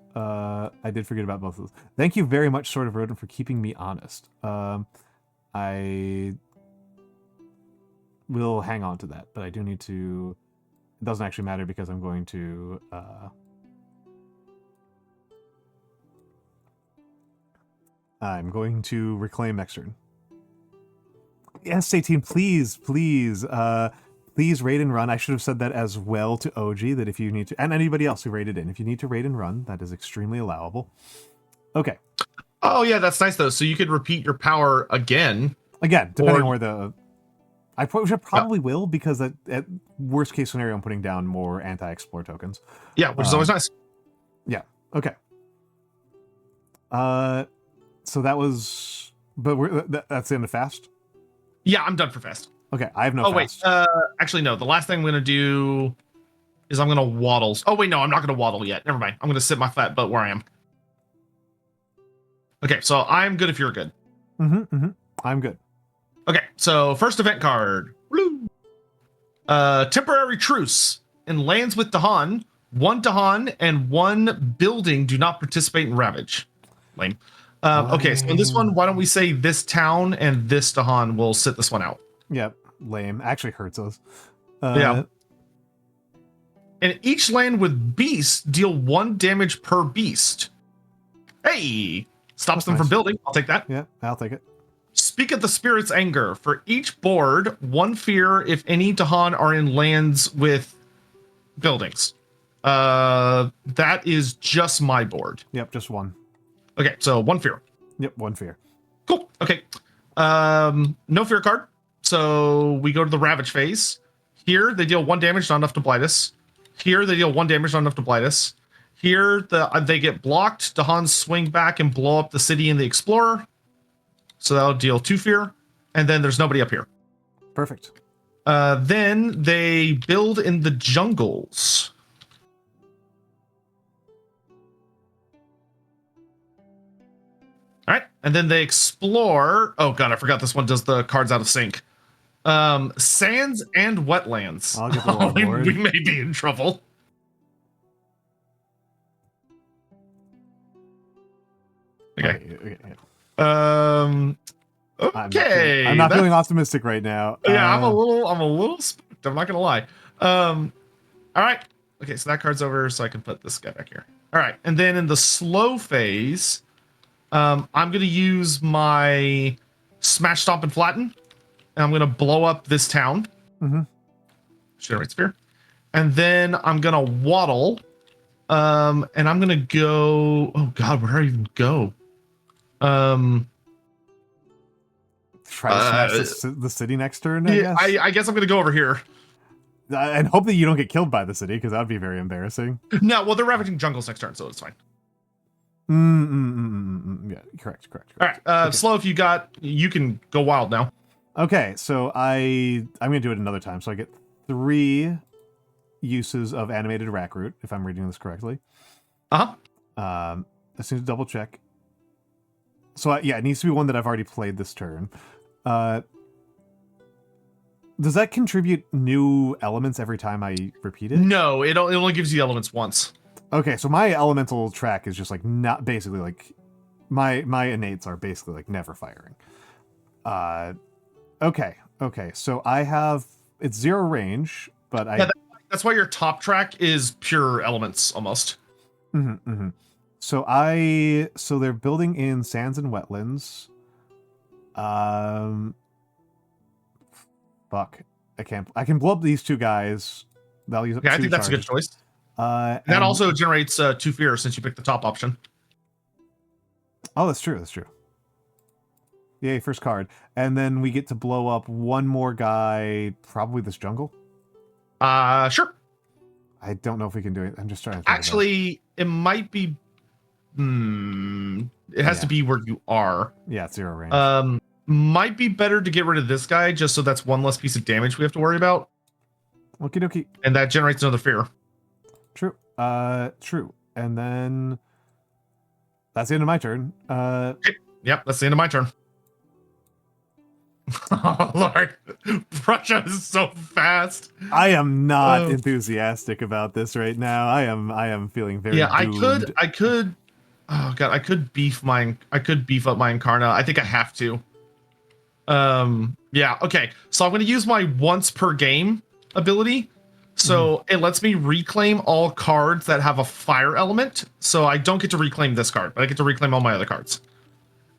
Thank you very much, Sort of Rodent, for keeping me honest. I will hang on to that, but I do need to... It doesn't actually matter because I'm going to reclaim next turn. Yes, 18, please raid and run. I should have said that as well to OG, that if you need to, and anybody else who raided in, if you need to raid and run, that is extremely allowable. Okay. Oh yeah, that's nice though. So you could repeat your power again, depending on where the... I probably will, because at worst case scenario, I'm putting down more anti-explore tokens. Yeah, which is always nice. Yeah. Okay. So that was, but that's the end of fast. Yeah, I'm done for fast. Okay, I have no. Fast. Wait. Actually, no. The last thing I'm gonna do is I'm gonna waddle. Oh wait, no, I'm not gonna waddle yet. Never mind. I'm gonna sit my fat butt where I am. Okay, so I'm good if you're good. I'm good. Okay, so first event card. Woo! Temporary truce. In lands with Dahan, 1 Dahan and 1 building do not participate in Ravage. Lame. Okay, so in this one, why don't we say this town and this Dahan will sit this one out? Yep, lame. Actually hurts us. Yeah. And each land with beasts deal 1 damage per beast. Hey! Stops them from building. I'll take that. Yeah, I'll take it. Speak of the Spirit's Anger. For each board, 1 fear if any Dahan are in lands with buildings. That is just my board. Yep, just one. Okay, so 1 fear. Yep, 1 fear. Cool. Okay. No fear card. So we go to the Ravage phase. Here they deal 1 damage, not enough to blight us. Here they deal 1 damage, not enough to blight us. Here they get blocked. Dahans swing back and blow up the city and the Explorer. So that'll deal 2 fear. And then there's nobody up here. Perfect. Then they build in the jungles. All right, and then they explore. Oh god, I forgot this one does the cards out of sync. Sands and wetlands. I'll get the little board. We may be in trouble. Okay. Okay. I'm not feeling optimistic right now. Yeah, I'm a little spooked. I'm not gonna lie. All right. Okay, so that card's over, so I can put this guy back here. All right, and then in the slow phase, I'm gonna use my Smash, Stomp, and Flatten, and I'm gonna blow up this town. Mm-hmm. Generate Sphere, and then I'm gonna Waddle, and I'm gonna go. Oh God, where do I even go? Try to smash the city next turn. I guess I'm gonna go over here. And hope that you don't get killed by the city, because that would be very embarrassing. No, well, they're ravaging jungles next turn, so it's fine. Yeah, correct. All right, okay. Slow, if you can go wild now. Okay, so I'm gonna do it another time. So I get 3 uses of animated rack root, if I'm reading this correctly. Uh-huh. As soon as double check. So yeah, it needs to be one that I've already played this turn. Does that contribute new elements every time I repeat it? No, it only gives you elements once. Okay, so my elemental track is just like not basically like my innates are basically like never firing. Okay, so I have it's 0 range, but that's why your top track is pure elements almost. So they're building in sands and wetlands. Fuck. I can blow up these 2 guys. That'll use up 2 I think that's charges. a good choice. That also generates 2 fear since you picked the top option. Oh, that's true. Yay, first card. And then we get to blow up 1 more guy, probably this jungle. Sure. I don't know if we can do it. I'm just trying to think Actually, it might be it has to be where you are. Yeah, it's 0 range. Might be better to get rid of this guy just so that's 1 less piece of damage we have to worry about. Okie dokie. And that generates another fear. True. True. And then that's the end of my turn. Yep, that's the end of my turn. Oh Lord, Prussia is so fast. I am not enthusiastic about this right now. I am feeling very doomed. I could oh god, I could beef up my Incarna. I think I have to. Yeah, okay. So I'm gonna use my once per game ability. So it lets me reclaim all cards that have a fire element. So I don't get to reclaim this card, but I get to reclaim all my other cards.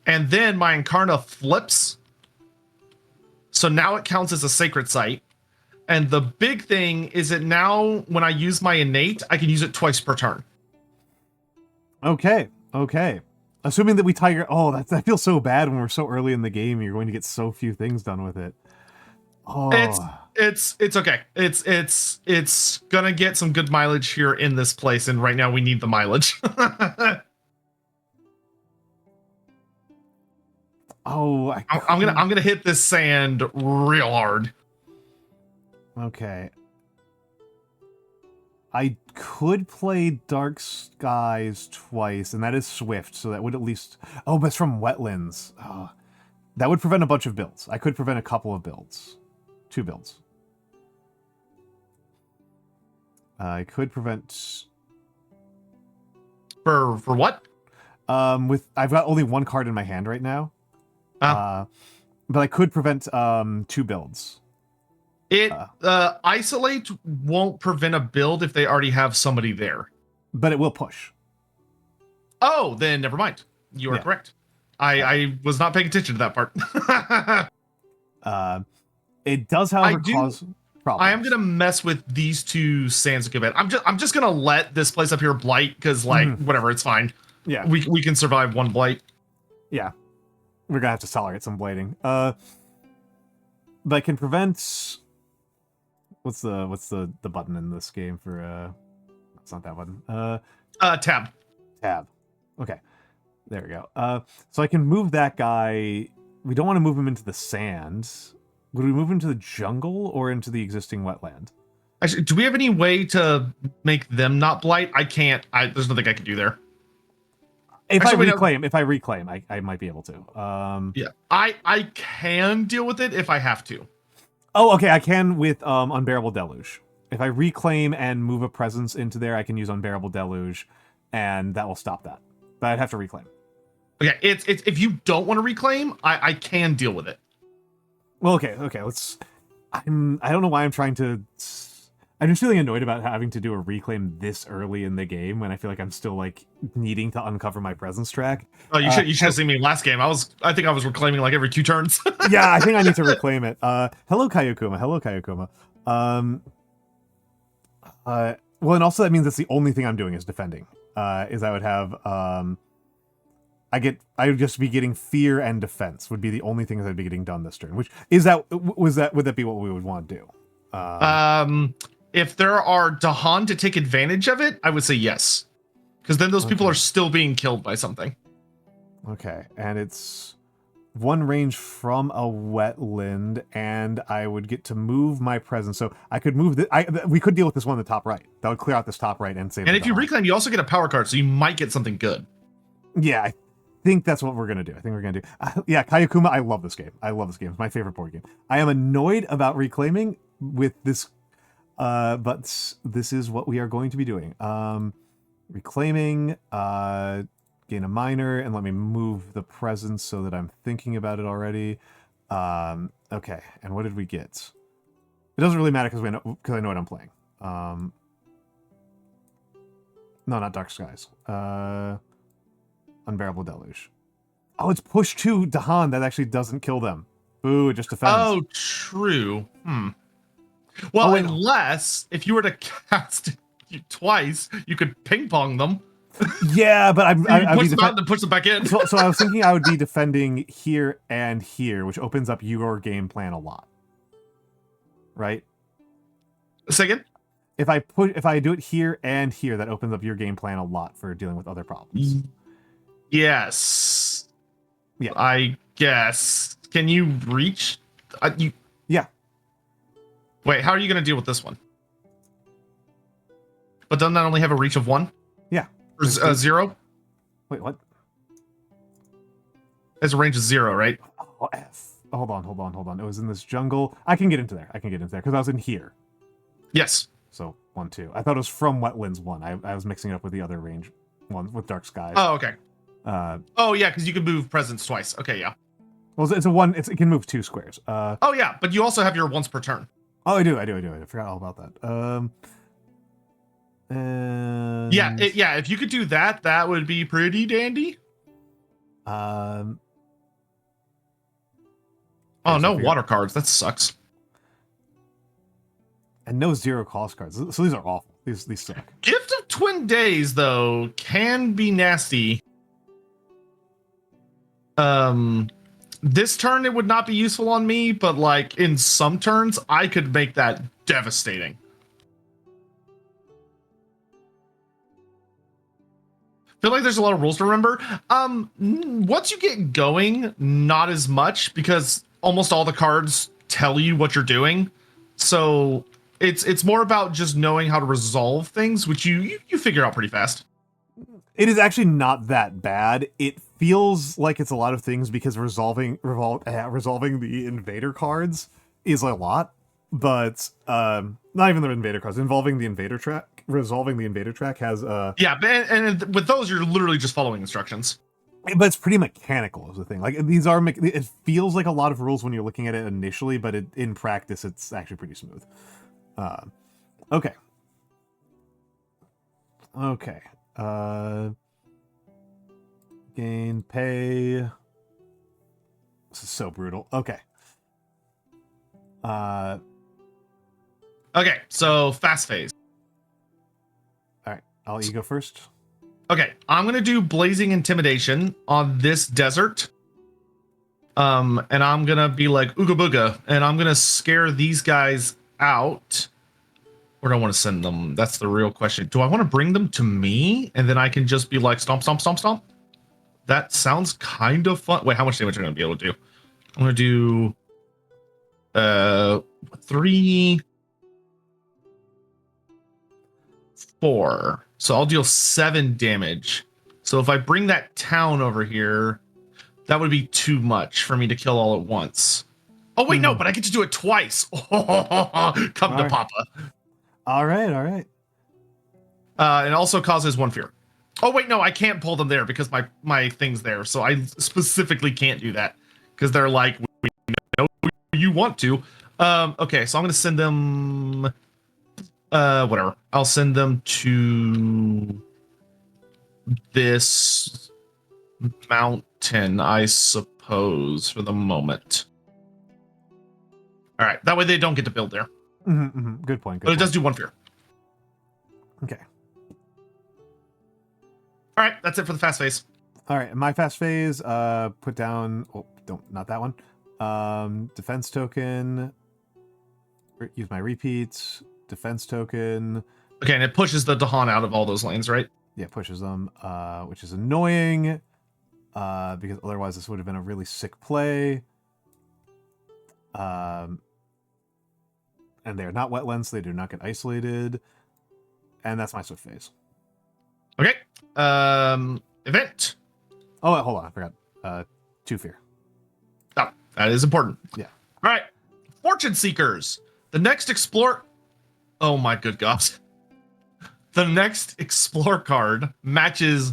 And then my Incarna flips. So now it counts as a sacred site. And the big thing is that now when I use my innate, I can use it twice per turn. Okay. Assuming that we tie your... Oh, that feels so bad when we're so early in the game. You're going to get so few things done with it. Oh. It's okay. It's gonna get some good mileage here in this place, and right now we need the mileage. I'm gonna hit this sand real hard. Okay. I could play Dark Skies twice, and that is Swift, so that would at least... Oh, but it's from Wetlands. Oh, that would prevent a bunch of builds. I could prevent a couple of builds. 2 builds. I could prevent... For what? I've got only 1 card in my hand right now. But I could prevent 2 builds. Isolate won't prevent a build if they already have somebody there. But it will push. Oh, then never mind. You are correct. I was not paying attention to that part. It does, however, cause... problems. I am gonna mess with these two sands a good bit. I'm just gonna let this place up here blight because whatever, it's fine. Yeah, we can survive one blight. Yeah, we're gonna have to tolerate some blighting. But I can prevent. What's the button in this game for? It's not that button. Tab. Tab. Okay, there we go. So I can move that guy. We don't want to move him into the sand. Would we move him to the jungle or into the existing wetland? Actually, do we have any way to make them not blight? I can't. There's nothing I can do there. If I reclaim, I might be able to. Yeah, I can deal with it if I have to. Oh, okay, I can with Unbearable Deluge. If I reclaim and move a presence into there, I can use Unbearable Deluge, and that will stop that. But I'd have to reclaim. Okay, it's if you don't want to reclaim, I can deal with it. Well, okay, let's. I don't know why I'm trying to. I'm just feeling annoyed about having to do a reclaim this early in the game when I feel like I'm still like needing to uncover my presence track. Oh, you should have seen me last game. I think I was reclaiming like every 2 turns. Yeah, I think I need to reclaim it. Hello Kayakuma. Well, and also that means that's the only thing I'm doing is defending. Is I would have I would just be getting fear and defense would be the only things I'd be getting done this turn. Which would that be what we would want to do? If there are Dahan to take advantage of it, I would say yes. Because then those people are still being killed by something. Okay, and it's one range from a wetland, and I would get to move my presence. So I could move we could deal with this one in the top right. That would clear out this top right and save. And if you reclaim, you also get a power card, so you might get something good. Yeah, I think that's what we're gonna do. Yeah, Kayakuma, I love this game. It's my favorite board game. I am annoyed about reclaiming with this, but this is what we are going to be doing. Reclaiming, gain a minor, and let me move the presence so that I'm thinking about it already. Okay, and what did we get? It doesn't really matter because I know what I'm playing. No, not Dark Skies. Unbearable Deluge. Oh, it's push to Dahan. That actually doesn't kill them. Ooh, it just defends. Oh, true. Well, unless if you were to cast it twice, you could ping pong them. Yeah, but I'd push them out and push them back in. So I was thinking I would be defending here and here, which opens up your game plan a lot. Right? Second? If I do it here and here, that opens up your game plan a lot for dealing with other problems. Yes. Yeah. I guess. Can you reach? Yeah. Wait, how are you going to deal with this one? But doesn't that only have a reach of 1? Yeah. Or 0? Wait, what? It's a range of 0, right? Oh, F. Hold on. It was in this jungle. I can get into there because I was in here. Yes. So 1, 2. I thought it was from Wetlands 1. I was mixing it up with the other range one with Dark Skies. Oh, okay. Oh yeah, because you can move presence twice. Okay, yeah. Well, it's a 1. It can move 2 squares. Oh yeah, but you also have your once per turn. Oh, I do. I forgot all about that. And yeah. If you could do that, that would be pretty dandy. Oh no, water cards. That sucks. And no 0 cost cards. So these are awful. These suck. Gift of Twin Days though can be nasty. This turn it would not be useful on me, but like in some turns I could make that devastating. Feel like there's a lot of rules to remember. Once you get going, not as much because almost all the cards tell you what you're doing. So it's more about just knowing how to resolve things, which you figure out pretty fast. It is actually not that bad. It feels like it's a lot of things because resolving the invader cards is a lot, but not even the invader cards. Resolving the invader track has yeah, and with those you're literally just following instructions. But it's pretty mechanical is the thing. Like these are it feels like a lot of rules when you're looking at it initially, but in practice it's actually pretty smooth. Okay. Gain pay. This is so brutal. Okay. Okay, so fast phase. All right, I'll let you go first. Okay, I'm gonna do blazing intimidation on this desert. And I'm gonna be like ooga booga, and I'm gonna scare these guys out. Where do I want to send them? That's the real question. Do I want to bring them to me, and then I can just be like stomp, stomp, stomp, stomp? That sounds kind of fun. Wait, how much damage am I gonna be able to do? I'm gonna do 3, 4. So I'll deal 7 damage. So if I bring that town over here, that would be too much for me to kill all at once. Oh wait, no, but I get to do it twice. Come all to right. Papa. All right. It also causes 1 fear. Oh wait, no, I can't pull them there because my thing's there. So I specifically can't do that because they're like, we know you want to. Okay, so I'm gonna send them. Whatever. I'll send them to this mountain, I suppose, for the moment. All right, that way they don't get to build there. Good point. But it does do 1 fear. Okay. All right, that's it for the fast phase. All right, my fast phase. Put down. Oh, not that one. Defense token. Use my repeats. Defense token. Okay, and it pushes the Dahan out of all those lanes, right? Yeah, pushes them, which is annoying. Because otherwise this would have been a really sick play. And they're not wetlands, so they do not get isolated. And that's my swift phase. Okay. Event. Oh, wait, hold on, I forgot. 2 fear. Oh, that is important. Yeah. All right. Fortune Seekers. The next explore. Oh my good gosh. The next explore card matches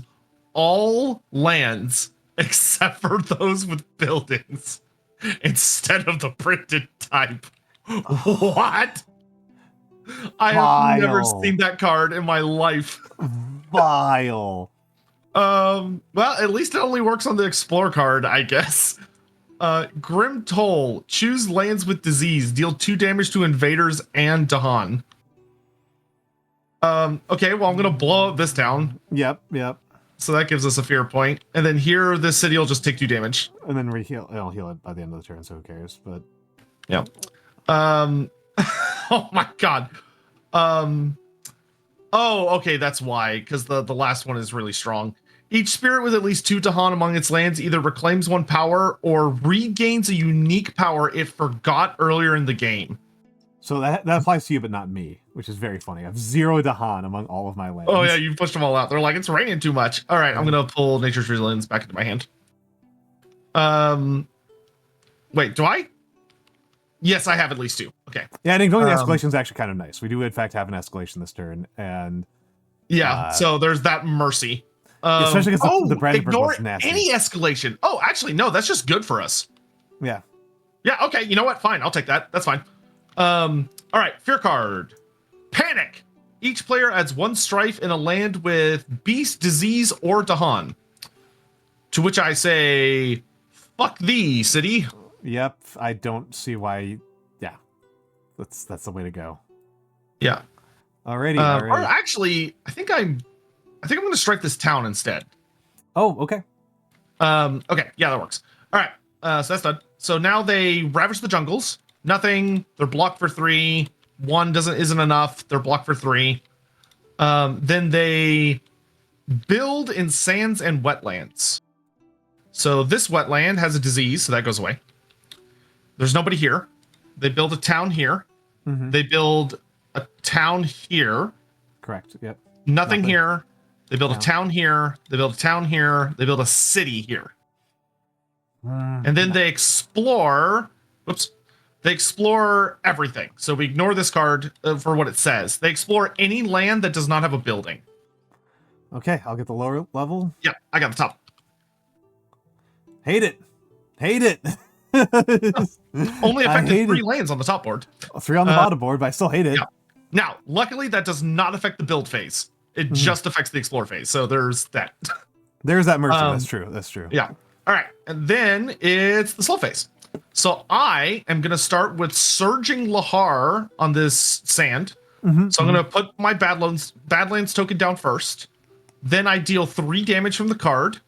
all lands except for those with buildings instead of the printed type. What? I have never seen that card in my life. Vile. Well, at least it only works on the explore card, I guess. Grim Toll. Choose lands with disease. Deal 2 damage to invaders and Dahan. Okay, well, I'm gonna blow up this town. Yep. So that gives us a fear point. And then here, this city will just take 2 damage. And then it'll heal it by the end of the turn, so who cares? But yeah. Oh my god. Oh, okay, that's why, because the last one is really strong. Each spirit with at least 2 Dahan among its lands either reclaims 1 power or regains a unique power it forgot earlier in the game. So that applies to you, but not me, which is very funny. I have 0 Dahan among all of my lands. Oh yeah, you pushed them all out. They're like, it's raining too much. All right, I'm gonna pull Nature's Resilience back into my hand. Wait, do I? Yes, I have at least 2. Okay. Yeah, and going the escalation is actually kind of nice. We do in fact have an escalation this turn, and yeah, so there's that mercy. Especially because the brand ignore is nasty. Any escalation. Oh, actually, no, that's just good for us. Yeah. Yeah, okay, you know what? Fine, I'll take that. That's fine. All right, fear card. Panic. Each player adds 1 strife in a land with beast, disease, or Dahan. To which I say, fuck thee, city. Yep, I don't see why. Yeah, that's the way to go. Yeah. Alrighty. Or actually, I think I'm going to strike this town instead. Oh, okay. Okay, yeah, that works. All right, so that's done. So now they ravage the jungles. Nothing. They're blocked for 3. 1 isn't enough. They're blocked for 3. Then they build in sands and wetlands. So this wetland has a disease, so that goes away. There's nobody here. They build a town here. Mm-hmm. They build a town here. Correct. Yep. Nothing here. They build a town here. They build a town here. They build a city here. And then they explore. Whoops. They explore everything. So we ignore this card for what it says. They explore any land that does not have a building. Okay, I'll get the lower level. Yeah, I got the top. Hate it. Only affected 3 lands on the top board. 3 on the bottom board, but I still hate it. Yeah. Now, luckily, that does not affect the build phase. It just affects the explore phase. So there's that. There's that mercy. That's true. Yeah. All right. And then it's the slow phase. So I am going to start with Surging Lahar on this sand. So I'm going to put my Badlands token down first. Then I deal 3 damage from the card.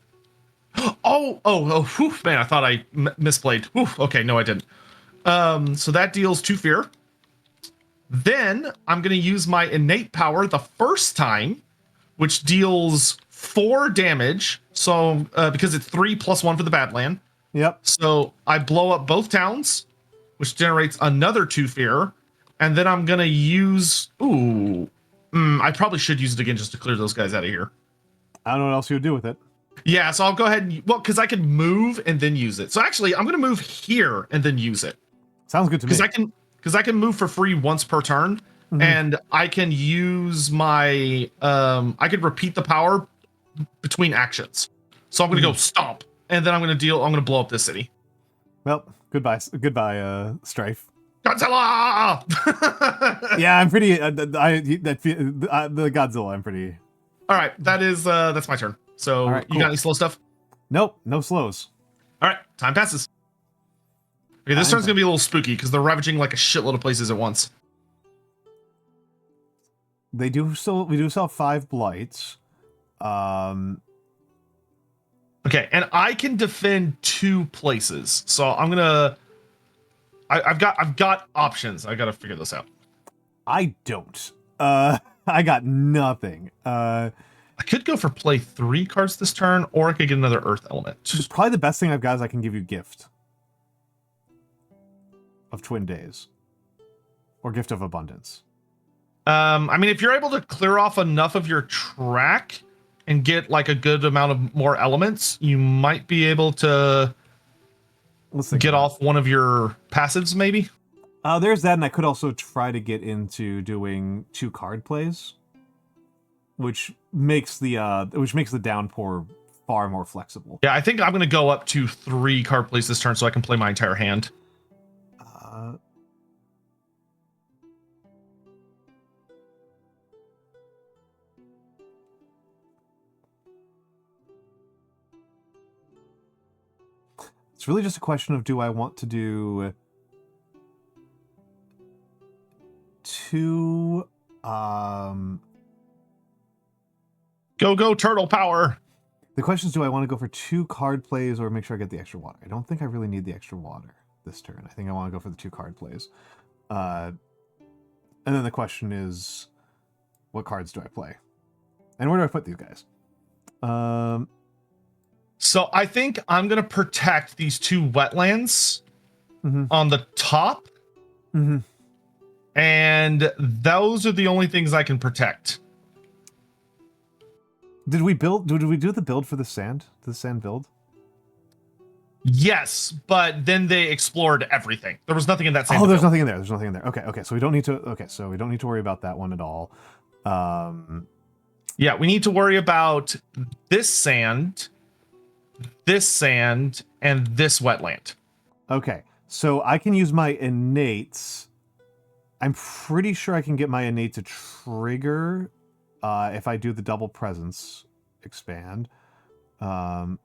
Whew, man, I thought I misplayed. Whew, okay, no, I didn't. So that deals 2 fear. Then I'm going to use my innate power the first time, which deals 4 damage. So because it's 3 plus 1 for the Badland. Yep. So I blow up both towns, which generates another 2 fear. And then I'm going to use... I probably should use it again just to clear those guys out of here. I don't know what else you would do with it. Yeah, so I'll go ahead and... Well, because I can move and then use it. So actually, I'm going to move here and then use it. Sounds good to me. Because I can move for free once per turn. And I can use my... I could repeat the power between actions. So I'm going to go stomp. And then I'm going to blow up this city. Well, goodbye, Strife. Godzilla! Yeah, I'm pretty. The Godzilla. I'm pretty. All right, that's my turn. So right, you got any slow stuff? Nope, no slows. All right, time passes. Okay, this turn's gonna be a little spooky because they're ravaging like a shitload of places at once. We do still have 5 blights. Okay, and I can defend 2 places, so I'm gonna. I've got options. I gotta figure this out. I don't. I got nothing. I could go for play 3 cards this turn, or I could get another Earth element. Probably the best thing I've got is I can give you Gift of Twin Days, or Gift of Abundance. I mean, if you're able to clear off enough of your track and get like a good amount of more elements, you might be able to get off one of your passives, maybe. There's that, and I could also try to get into doing 2 card plays, which makes the downpour far more flexible. Yeah, I think I'm going to go up to 3 card plays this turn so I can play my entire hand. It's really just a question of, do I want to do 2 Go turtle power. The question is, do I want to go for 2 card plays or make sure I get the extra water? I don't think I really need the extra water this turn. I think I want to go for the 2 card plays. And then the question is, what cards do I play? And where do I put these guys? So I think I'm going to protect these 2 wetlands on the top. And those are the only things I can protect. Did we do the build for the sand? The sand build? Yes, but then they explored everything. There was nothing in that sand. Oh, there's nothing in there. There's nothing in there. Okay. So we don't need to worry about that one at all. Yeah, we need to worry about this sand, and this wetland. Okay, so I can use my innates. I'm pretty sure I can get my innate to trigger if I do the double presence expand. And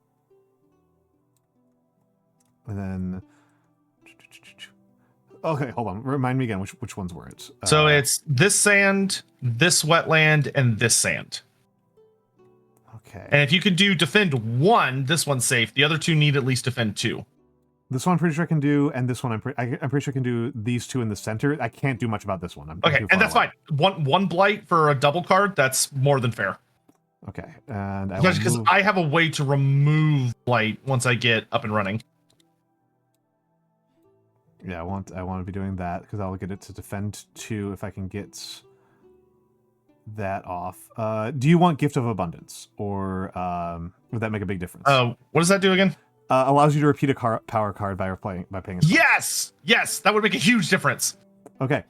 then... Okay, hold on. Remind me again, which ones were it? So it's this sand, this wetland, and this sand. Okay. And if you can do defend 1, this one's safe. The other 2 need at least defend 2. This one I'm pretty sure I can do, and this one I'm pretty sure I can do these 2 in the center. I can't do much about this one. Okay, and that's fine. One blight for a double card, that's more than fair. Okay, and because I have a way to remove blight once I get up and running. Yeah, I want to be doing that because I'll get it to defend 2 if I can get that off. Do you want Gift of Abundance, or would that make a big difference? What does that do again? Allows you to repeat a power card by paying. Yes, that would make a huge difference. Okay,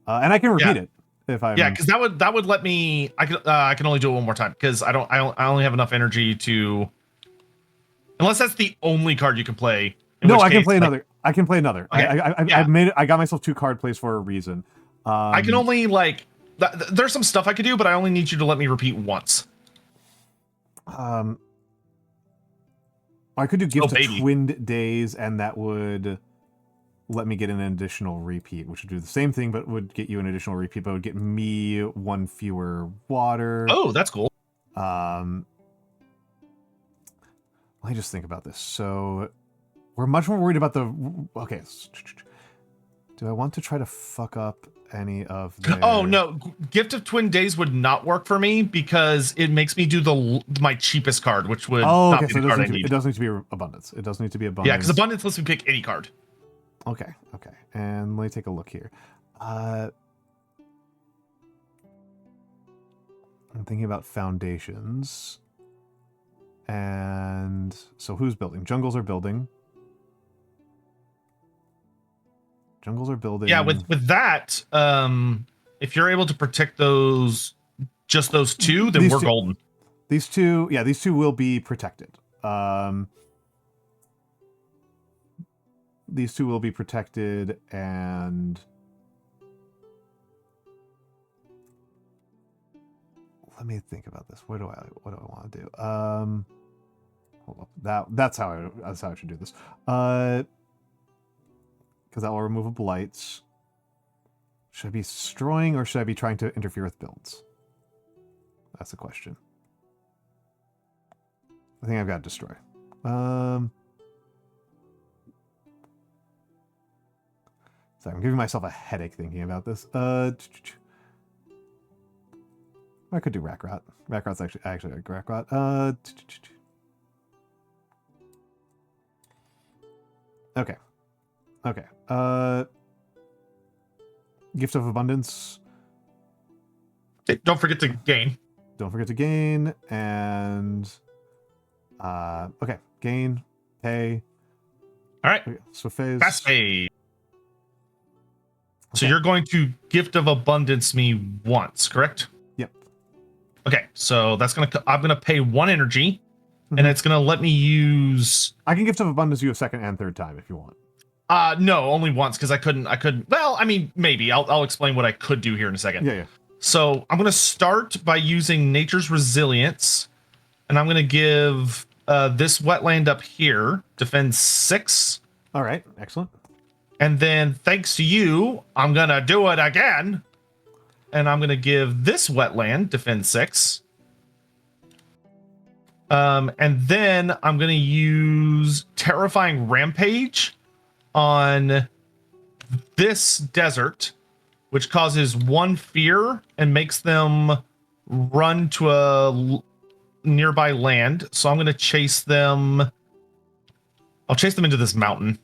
and I can repeat it if I. Yeah, because that would let me. I can only do it one more time because I only have enough energy to. Unless that's the only card you can play. No, I can play another. I can play another. Okay. I've made it. I got myself 2 card plays for a reason. I can only there's some stuff I could do, but I only need you to let me repeat once. I could do Gift of baby. Twinned Days, and that would let me get an additional repeat, which would do the same thing, but would get you an additional repeat, but would get me one fewer water. Oh, that's cool. Let me just think about this. So we're much more worried about the... Okay. Do I want to try to fuck up any of their... Oh, no. Gift of Twin Days would not work for me because it makes me do my cheapest card, which would not be the card I need. It does need to be Abundance. It does need to be Abundance. Yeah, because Abundance lets me pick any card. Okay. And let me take a look here. I'm thinking about foundations. And so who's building? Jungles are building. Yeah, with that, if you're able to protect just those two, then we're golden. These two will be protected. These two will be protected, and let me think about this. What do I want to do? Hold up. That's how I should do this. Because that will remove a blight. Should I be destroying, or should I be trying to interfere with builds? That's the question. I think I've got to destroy. Sorry, I'm giving myself a headache thinking about this. I could do Rack Rot. Rack Rot's actually like Rack Rot. Okay. Gift of Abundance. Don't forget to gain. And okay, gain, pay. All right. Okay, so phase. Fast phase. So you're going to Gift of Abundance me once, correct? Yep. Okay, so I'm gonna pay 1 energy, and it's gonna let me use. I can Gift of Abundance you a second and third time if you want. No, only once because I couldn't. Well, I mean, maybe I'll explain what I could do here in a second. Yeah. So I'm gonna start by using Nature's Resilience, and I'm gonna give this wetland up here defend 6. All right, excellent. And then, thanks to you, I'm gonna do it again, and I'm gonna give this wetland defend 6. And then I'm gonna use Terrifying Rampage on this desert, which causes 1 fear and makes them run to a nearby land. So I'm gonna chase them. I'll chase them into this mountain.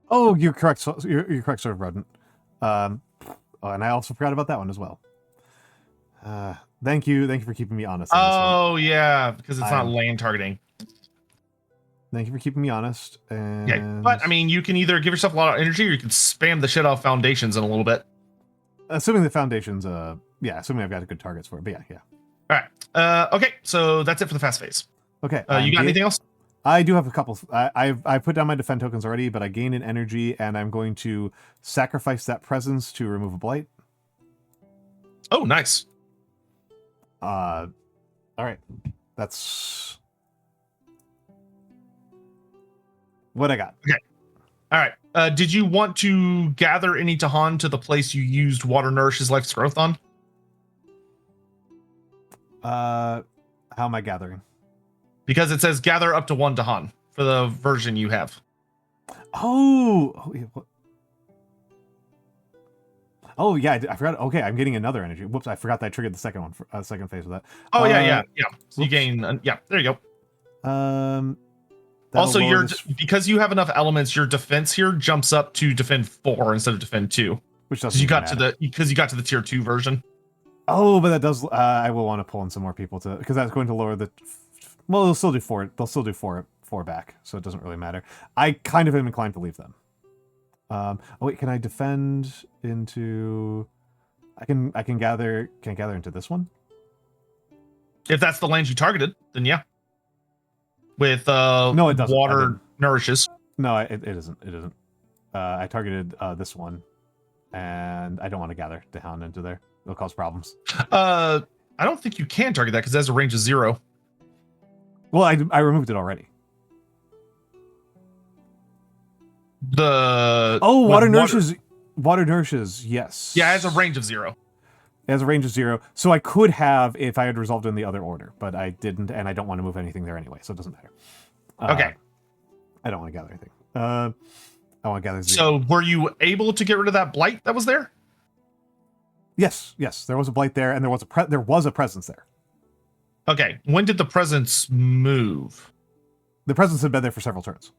Oh, you're correct. So you're correct, sort of rodent. And I also forgot about that one as well. Thank you for keeping me honest. Oh yeah, because it's not land targeting. Thank you for keeping me honest. And yeah, but I mean, you can either give yourself a lot of energy, or you can spam the shit off foundations in a little bit. Assuming the foundations, assuming I've got good targets for it. But yeah. All right. Okay, so that's it for the fast phase. Okay. You got anything else? I do have a couple. I put down my defend tokens already, but I gain an energy, and I'm going to sacrifice that presence to remove a blight. Oh, nice. All right. That's what I got. Okay. All right. Did you want to gather any Tahan to the place you used Water Nourishes Life's Growth on? How am I gathering? Because it says gather up to 1 Tahan for the version you have. Oh yeah, I forgot. Okay, I'm getting another energy. Whoops, I forgot that I triggered the second one, second phase of that. Oh yeah. So you gain. Yeah, there you go. Also, because you have enough elements, your defense here jumps up to defend 4 instead of defend 2. Which doesn't you got to the tier 2 version. Oh, but that does. I will want to pull in some more people because that's going to lower the. Well, they'll still do 4. They'll still do 4 back, so it doesn't really matter. I kind of am inclined to leave them. Oh wait, can I defend into? I can gather. Can I gather into this one? If that's the land you targeted, then yeah. With no, it doesn't. Water Nourishes. No, it isn't. It isn't. I targeted this one, and I don't want to gather down into there. It'll cause problems. I don't think you can target that because it has a range of 0. Well, I removed it already. Water nourishes, yes. Yeah, it has a range of 0. It has a range of 0. So I could have if I had resolved in the other order, but I didn't, and I don't want to move anything there anyway, so it doesn't matter. Okay. I don't want to gather anything. I want to gather 0. So were you able to get rid of that blight that was there? Yes. There was a blight there, and there was a presence there. Okay. When did the presence move? The presence had been there for several turns.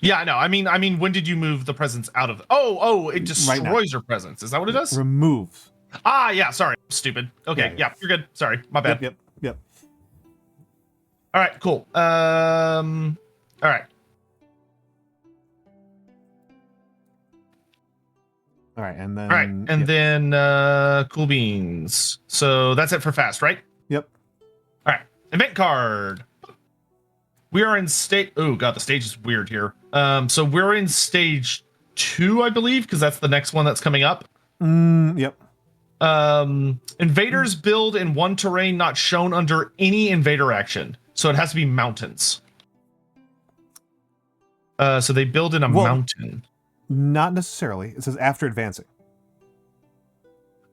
Yeah, no. I mean, when did you move the presence out of? It destroys your presence. Is that what it does? Remove. Yeah. Sorry, stupid. Okay, yeah, you're good. Sorry, my bad. Yep. All right, cool. All right. All right, and then. All right, and then cool beans. So that's it for fast, right? Yep. All right, event card. We are in state. Oh god, the stage is weird here. So we're in stage 2, I believe, because that's the next one that's coming up. Yep. Invaders build in one terrain not shown under any invader action, so it has to be mountains. So they build in a mountain. Not necessarily. It says after advancing.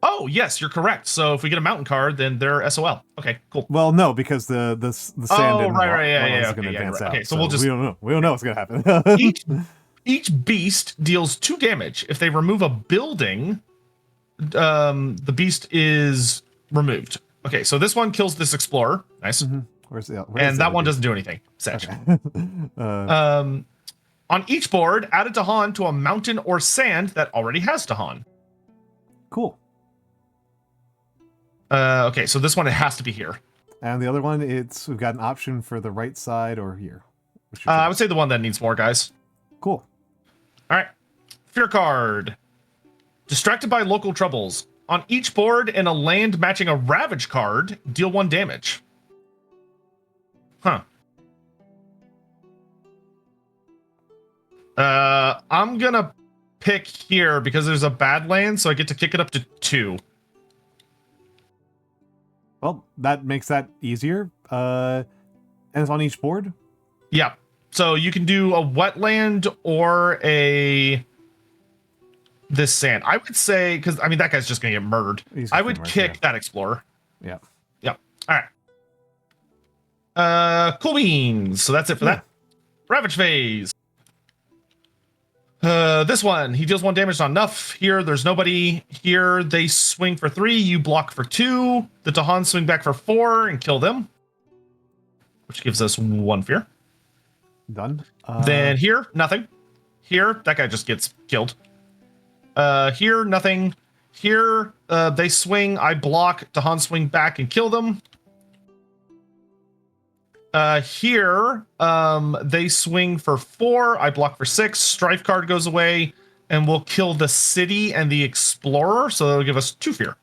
Oh yes, you're correct. So if we get a mountain card, then they're SOL. Okay, cool. Well, no, because the sand. Oh right, yeah. Okay, Right. Out, Okay, so we'll just we don't know. We don't know what's gonna happen. each beast deals 2 damage. If they remove a building, the beast is removed. Okay, so this one kills this explorer. Nice. Mm-hmm. Where's that one doesn't do anything. Okay. On each board, add a Tahan to a mountain or sand that already has Tahan. Cool. Okay, so this one, it has to be here. And the other one, we've got an option for the right side or here. I would say the one that needs more, guys. Cool. All right. Fear card. Distracted by local troubles. On each board in a land matching a Ravage card, deal 1 damage. Huh. I'm gonna pick here because there's a bad land, so I get to kick it up to 2. Well, that makes that easier. And it's on each board? Yeah. So you can do a wetland or this sand. I would say, because I mean that guy's just gonna get murdered. I would kick that explorer. Yeah. All right. Cool beans. So that's it for that. Ravage phase. This one, he deals 1 damage, not enough. Here, there's nobody. Here, they swing for 3. You block for 2. The Tahan swing back for 4 and kill them, which gives us 1 fear. Done. Then here, nothing. Here, that guy just gets killed. Here, nothing. Here, they swing. I block. Tahan swing back and kill them. Here, they swing for 4. I block for 6. Strife card goes away, and we'll kill the city and the explorer. So that'll give us 2 fear.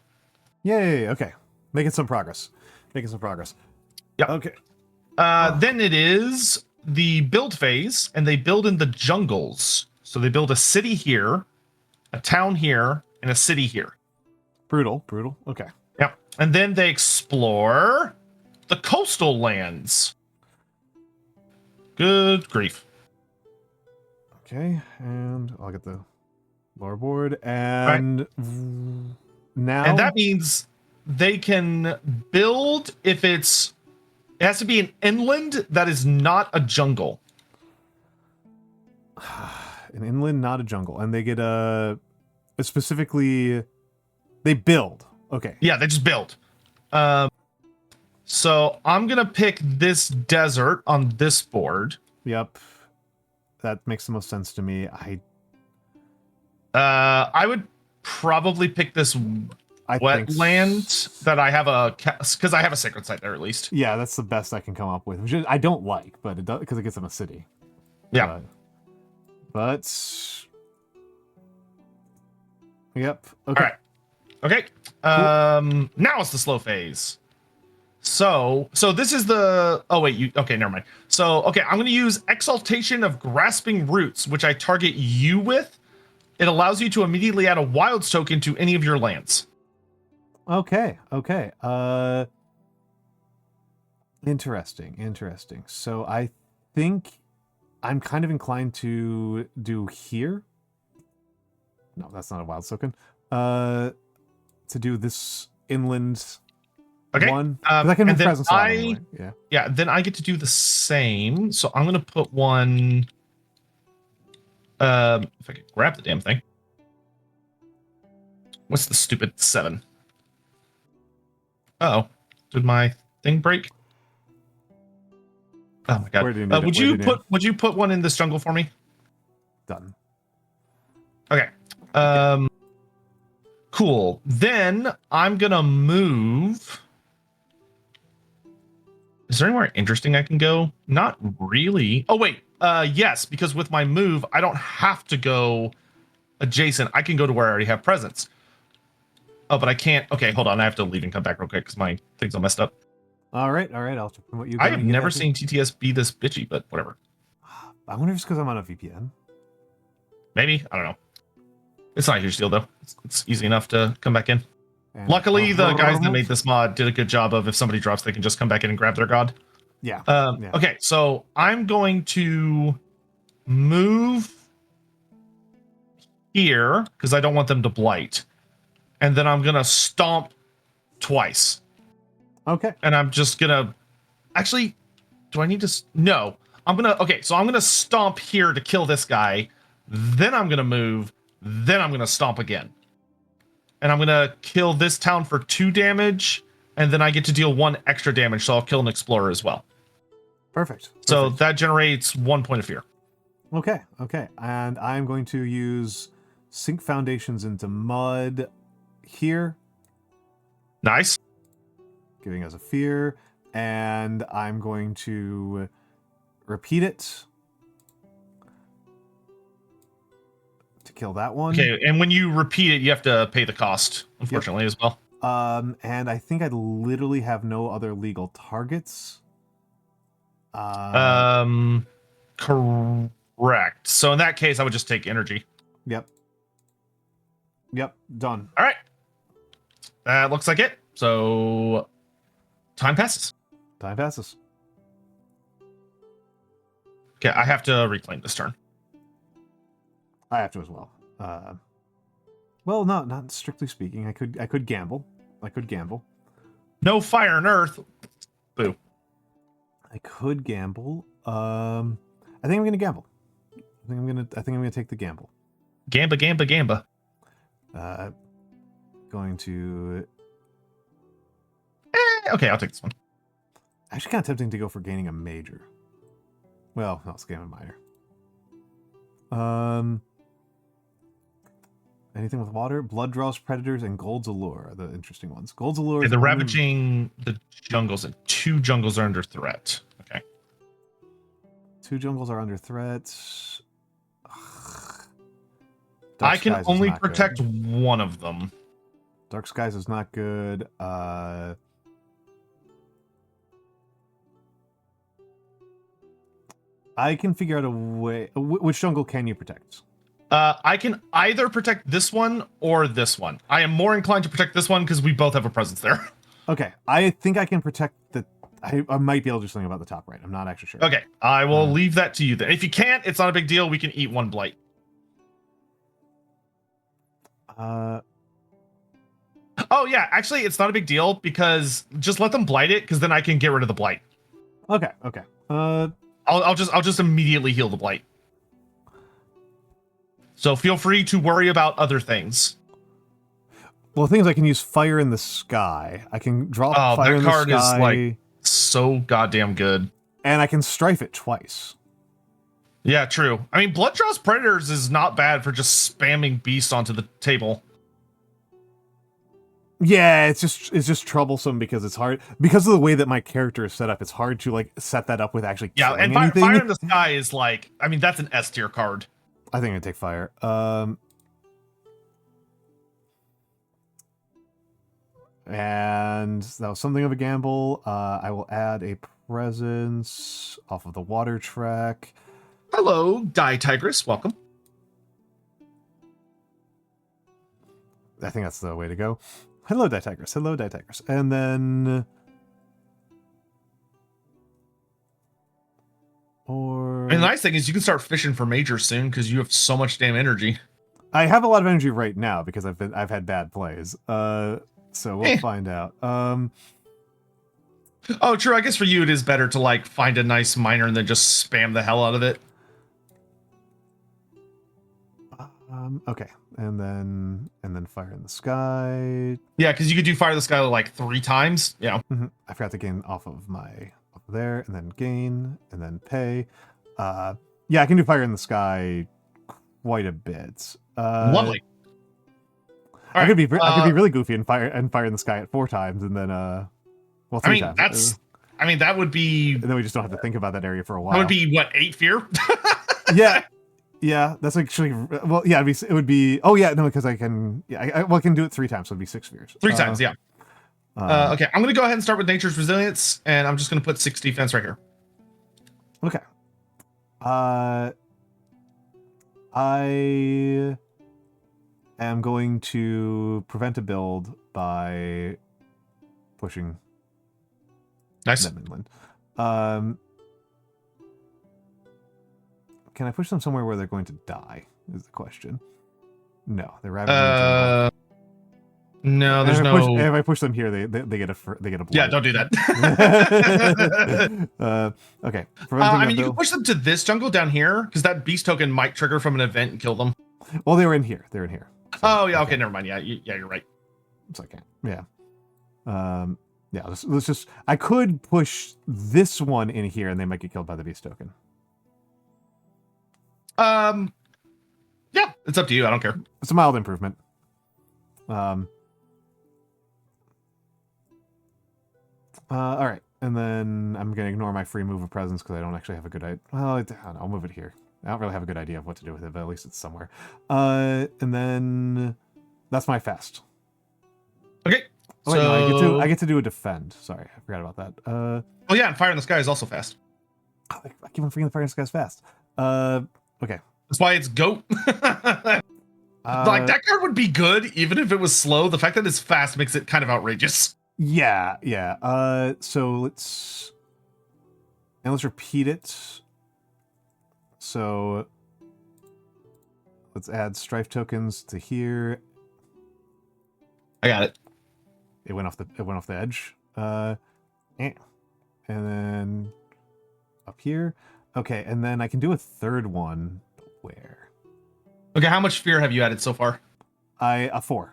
Yay! Okay, making some progress. Yeah. Okay. Then it is the build phase, and they build in the jungles. So they build a city here, a town here, and a city here. Brutal. Okay. Yeah. And then they explore the coastal lands. Good grief. Okay, and I'll get the lower board, and now... And that means they can build if it has to be an inland that is not a jungle. An inland, not a jungle. And they get specifically... They build. Okay. Yeah, they just build. So I'm going to pick this desert on this board. Yep. That makes the most sense to me. I would probably pick this wetland that I have because I have a sacred site there at least. Yeah, that's the best I can come up with, which I don't like, but it does because it gets them a city. Yeah. But yep. Okay. All right. Okay. Cool. Now it's the slow phase. So this is the... Oh, wait. Okay, never mind. So, okay, I'm going to use Exaltation of Grasping Roots, which I target you with. It allows you to immediately add a Wilds token to any of your lands. Okay. Interesting. So I think I'm kind of inclined to do here. No, that's not a wild token. To do this inland one. Because I can move presence on anyway. Yeah, then I get to do the same. So I'm gonna put one. If I could grab the damn thing. What's the stupid 7? Oh, did my thing break? Oh my god! Would you put one in this jungle for me? Done. Okay. Cool. Then I'm gonna move. Is there anywhere interesting I can go? Not really. Oh wait. Yes, because with my move, I don't have to go adjacent. I can go to where I already have presence. Oh, but I can't. Okay, hold on. I have to leave and come back real quick because my thing's all messed up. All right. I'll promote you. I have never seen TTS be this bitchy, but whatever. I wonder if it's because I'm on a VPN. Maybe. I don't know. It's not a huge deal, though. It's easy enough to come back in. And luckily, the guys that made this mod did a good job of if somebody drops, they can just come back in and grab their god. Yeah. Okay, so I'm going to move here because I don't want them to blight. And then I'm going to stomp twice. Okay. And I'm just going to... Actually, do I need to... No. I'm going to... Okay, so I'm going to stomp here to kill this guy. Then I'm going to move. Then I'm going to stomp again. And I'm going to kill this town for 2 damage. And then I get to deal 1 extra damage, so I'll kill an explorer as well. Perfect. So that generates 1 point of fear. Okay. And I'm going to use sink foundations into mud here. Nice. Giving us a fear. And I'm going to repeat it to kill that one. Okay, and when you repeat it, you have to pay the cost, unfortunately, as well. And I think I literally have no other legal targets. Correct. So in that case, I would just take energy. Yep. Done. All right. That looks like it. So time passes. Okay, I have to reclaim this turn. I have to as well. Well, not strictly speaking. I could gamble. No fire and earth. Boo. I could gamble. I think I'm gonna gamble. I think I'm gonna take the gamble. Gamba. Going to. Okay, I'll take this one. Actually, kind of tempting to go for gaining a major. Well, no, it's gaining a minor. Anything with water, blood draws predators, and Gold's Allure are the interesting ones. Gold's Allure. Okay, the ravaging the jungles, and 2 jungles are under threat. Okay. 2 jungles are under threat. I can only protect one of them. Dark Skies is not good. I can figure out a way. Which jungle can you protect? I can either protect this one or this one. I am more inclined to protect this one because we both have a presence there. Okay, I think I can protect the... I might be able to do something about the top right. I'm not actually sure. Okay, I will leave that to you then. If you can't, it's not a big deal. We can eat 1 blight. Oh yeah, actually, it's not a big deal because just let them blight it because then I can get rid of the blight. Okay. I'll just immediately heal the blight. So feel free to worry about other things. Well, things I can use fire in the sky. I can drop fire in the sky. That card is like so goddamn good. And I can strife it twice. Yeah, true. I mean, Blood Draws Predators is not bad for just spamming beasts onto the table. Yeah, it's just troublesome because it's hard because of the way that my character is set up. It's hard to like set that up with actually killing anything. Fire in the Sky is like, I mean, that's an S tier card. I think I'm gonna take fire. And that was something of a gamble. I will add a presence off of the water track. Hello, Die Tigress. Welcome. I think that's the way to go. Hello, Die Tigress. And then Or And the nice thing is you can start fishing for majors soon because you have so much damn energy. I have a lot of energy right now because I've had bad plays. So we'll find out. Oh, true. I guess for you it is better to like find a nice miner and then just spam the hell out of it. Okay, and then fire in the sky. Yeah, because you could do fire in the sky like 3 times. Yeah. I forgot to gain off of there, and then gain, and then pay. Yeah, I can do fire in the sky quite a bit. Lovely. I could be really goofy and fire in the sky at 4 times, and then well, 3 times. That would be. And then we just don't have to think about that area for a while. That would be what, 8 fear? Yeah, that's actually well. Yeah, it would be. Oh yeah, no, because I can. Yeah, I can do it 3 times, so it'd be 6 fears. 3 times, yeah. Okay, I'm gonna go ahead and start with nature's resilience, and I'm just gonna put 6 defense right here. Okay. I am going to prevent a build by pushing. Nice. Inland. Can I push them somewhere where they're going to die? Is the question. No, they're ravaging. No, there's no. If I push them here, they get a blow. Yeah, don't do that. Okay. I mean, you can push them to this jungle down here because that beast token might trigger from an event and kill them. Well, they were in here. They're in here. So, oh yeah. Okay, never mind. Yeah, you're right. So I can't. Yeah. Yeah. Let's just. I could push this one in here, and they might get killed by the beast token. Yeah, it's up to you. I don't care. It's a mild improvement. All right, and then I'm gonna ignore my free move of presence because I don't actually have a good idea. Well, I don't know, I'll move it here. I don't really have a good idea of what to do with it, but at least it's somewhere. And then that's my fast. Okay. Oh, wait, no, I get to do a defend. Sorry, I forgot about that. Oh yeah, and fire in the sky is also fast. I keep on forgetting the fire in the sky is fast. Okay. That's why it's goat. Like that card would be good even if it was slow. The fact that it's fast makes it kind of outrageous. Yeah. So let's repeat it. So let's add strife tokens to here. I got it. It went off the edge. And then up here. Okay, and then I can do a third one. Where? Okay, how much fear have you added so far? A 4.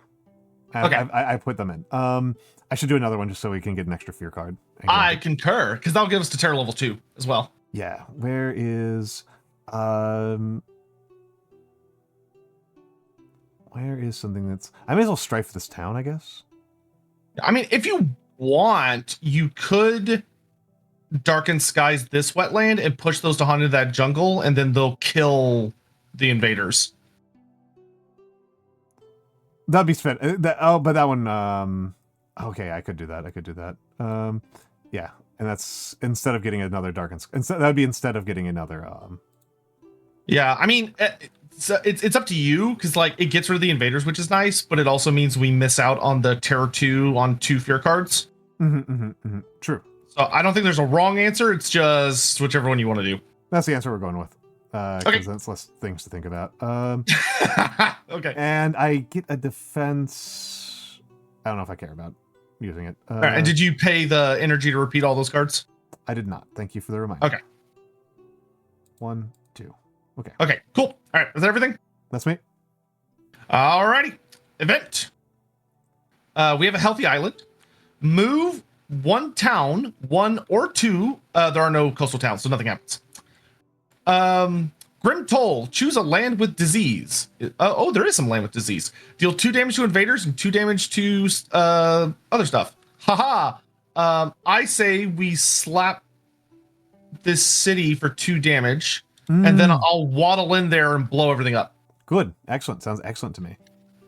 Okay. I put them in. I should do another one just so we can get an extra fear card. I concur, because that'll give us to terror level 2 as well. Yeah. Where is something that's... I may as well strife this town, I guess. I mean, if you want, you could darken skies this wetland and push those to hunt into that jungle, and then they'll kill the invaders. That'd be spent. But that one. Okay, I could do that. Yeah, and that's instead of getting another darkened. That'd be instead of getting another. Yeah, I mean, it's up to you because like it gets rid of the invaders, which is nice, but it also means we miss out on the terror 2 on 2 fear cards. True. So I don't think there's a wrong answer. It's just whichever one you want to do. That's the answer we're going with. Because that's less things to think about. Okay. And I get a defense. I don't know if I care about using it. All right, and did you pay the energy to repeat all those cards? I did not. Thank you for the reminder. Okay. 1, 2. Okay. Okay, cool. All right, is that everything? That's me. Alrighty. Event. We have a healthy island. Move 1 town, 1 or 2. There are no coastal towns, so nothing happens. Grim Toll. Choose a land with disease. There is some land with disease. Deal 2 damage to invaders and 2 damage to other stuff. Haha. I say we slap this city for 2 damage, and then I'll waddle in there and blow everything up. Good. Excellent. Sounds excellent to me.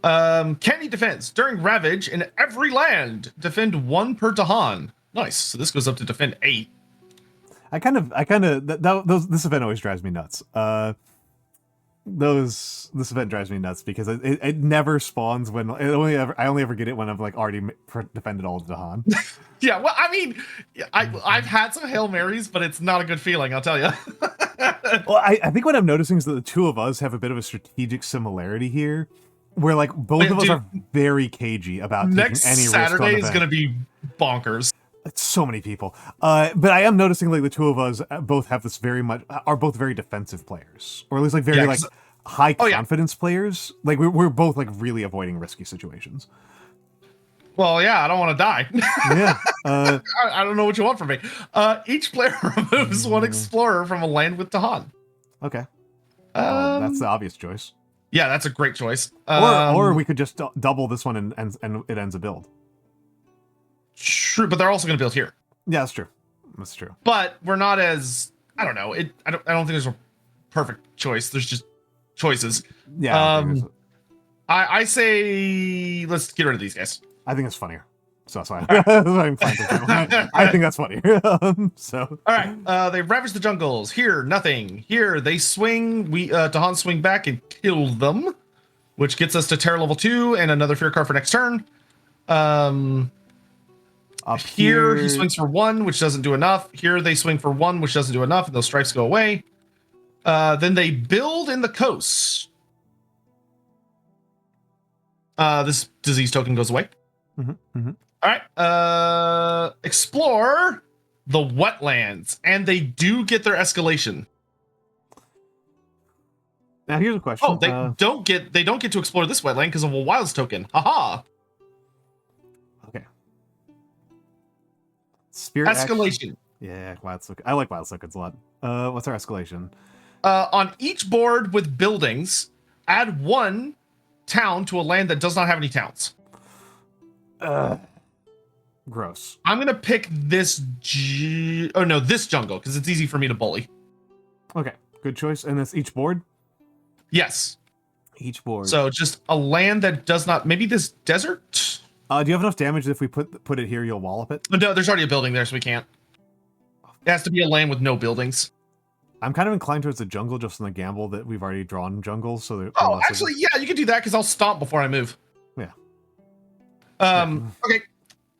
Candy defense. During Ravage, in every land, defend 1 per Tahan. Nice. So this goes up to defend 8. This event always drives me nuts. This event drives me nuts because it never spawns when I only ever get it when I've like already defended all of Dahan. Yeah, well, I mean, I've had some Hail Marys, but it's not a good feeling, I'll tell you. Well, I think what I'm noticing is that the two of us have a bit of a strategic similarity here, where like both of us are very cagey about taking any risk on Saturday is event. going to be bonkers. It's so many people. But I am noticing like the two of us both have this are both very defensive players, or at least like very like high confidence players. Like we're both like really avoiding risky situations. Well, yeah, I don't want to die. Yeah. I don't know what you want from me. Each player removes one explorer from a land with Dahan. Okay. That's the obvious choice. Yeah, that's a great choice. Or we could just double this one and it ends a build. True, but they're also going to build here. Yeah, that's true. That's true. But we're not as I don't know. I don't think there's a perfect choice. There's just choices. Yeah. I say let's get rid of these guys. I think it's funnier. So that's why I think that's funnier. So all right. They ravage the jungles. Here, nothing. Here, they swing. Dahan swing back and kill them, which gets us to terror level 2 and another fear card for next turn. Up here, he swings for 1, which doesn't do enough. Here, they swing for 1, which doesn't do enough, and those strikes go away. Then they build in the coast. This disease token goes away. All right. Explore the wetlands, and they do get their escalation. Now here's a question. Oh, they don't get to explore this wetland because of a wilds token. Haha. Okay. Spirit escalation. Action. Yeah, wilds token. I like wilds tokens a lot. What's our escalation? On each board with buildings, add 1 town to a land that does not have any towns. Gross. I'm gonna pick this this jungle because it's easy for me to bully. Okay, good choice. And that's each board? Yes. Each board. So just a land that does not, maybe this desert? Do you have enough damage that if we put it here, you'll wallop it? No, there's already a building there, so we can't. It has to be a land with no buildings. I'm kind of inclined towards the jungle just on the gamble that we've already drawn jungles. So actually, yeah, you can do that because I'll stomp before I move. Yeah. Okay.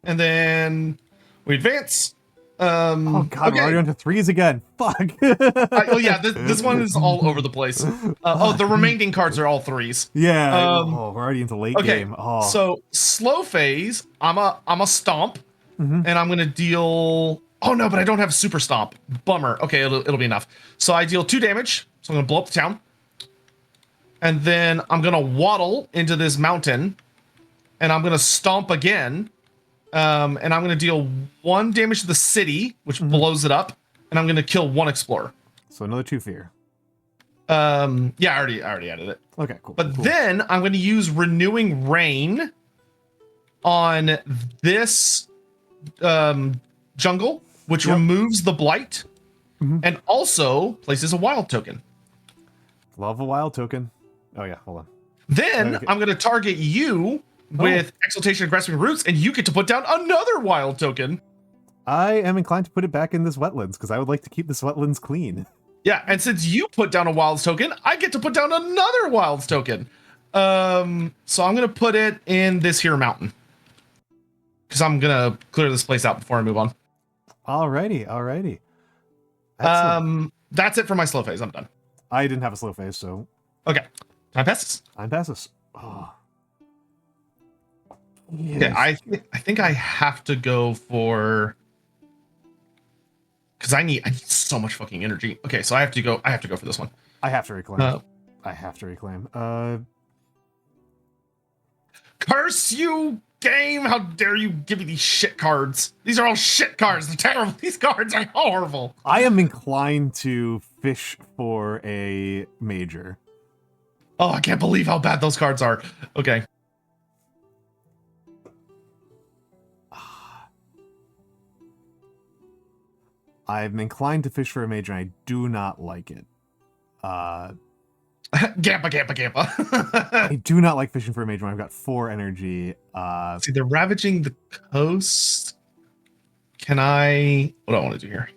And then we advance. Oh god, we're already on to 3s again. Fuck. This one is all over the place. The remaining cards are all 3s. Yeah. We're already into late game. Oh. So slow phase, I'm a stomp, and I'm gonna deal. Oh no, but I don't have super stomp. Bummer. Okay, it'll be enough. So I deal 2 damage. So I'm gonna blow up the town, and then I'm gonna waddle into this mountain, and I'm gonna stomp again. And I'm going to deal 1 damage to the city, which blows it up, and I'm going to kill 1 explorer. So another 2 fear. Yeah, I already added it. Okay, cool. But then I'm going to use Renewing Rain on this jungle, which removes the blight, and also places a wild token. Love a wild token. Oh yeah, hold on. Then I'm going to target you with Exaltation and Grasping Roots, and you get to put down another wild token. I am inclined to put it back in this wetlands because I would like to keep this wetlands clean. Yeah, and since you put down a wilds token, I get to put down another wilds token. So I'm gonna put it in this here mountain because I'm gonna clear this place out before I move on. Alrighty. That's it for my slow phase. I'm done. I didn't have a slow phase, so okay. Time passes. Oh. Yes. Okay, I think I have to go for because I need so much fucking energy. Okay, so I have to go for this one. I have to reclaim. Curse you, game! How dare you give me these shit cards? These are all shit cards. They're terrible. These cards are horrible. I am inclined to fish for a major. Oh, I can't believe how bad those cards are. Okay. I'm inclined to fish for a major, and I do not like it. Gampa. I do not like fishing for a major when I've got 4 energy. See, they're ravaging the coast. What do I want to do here?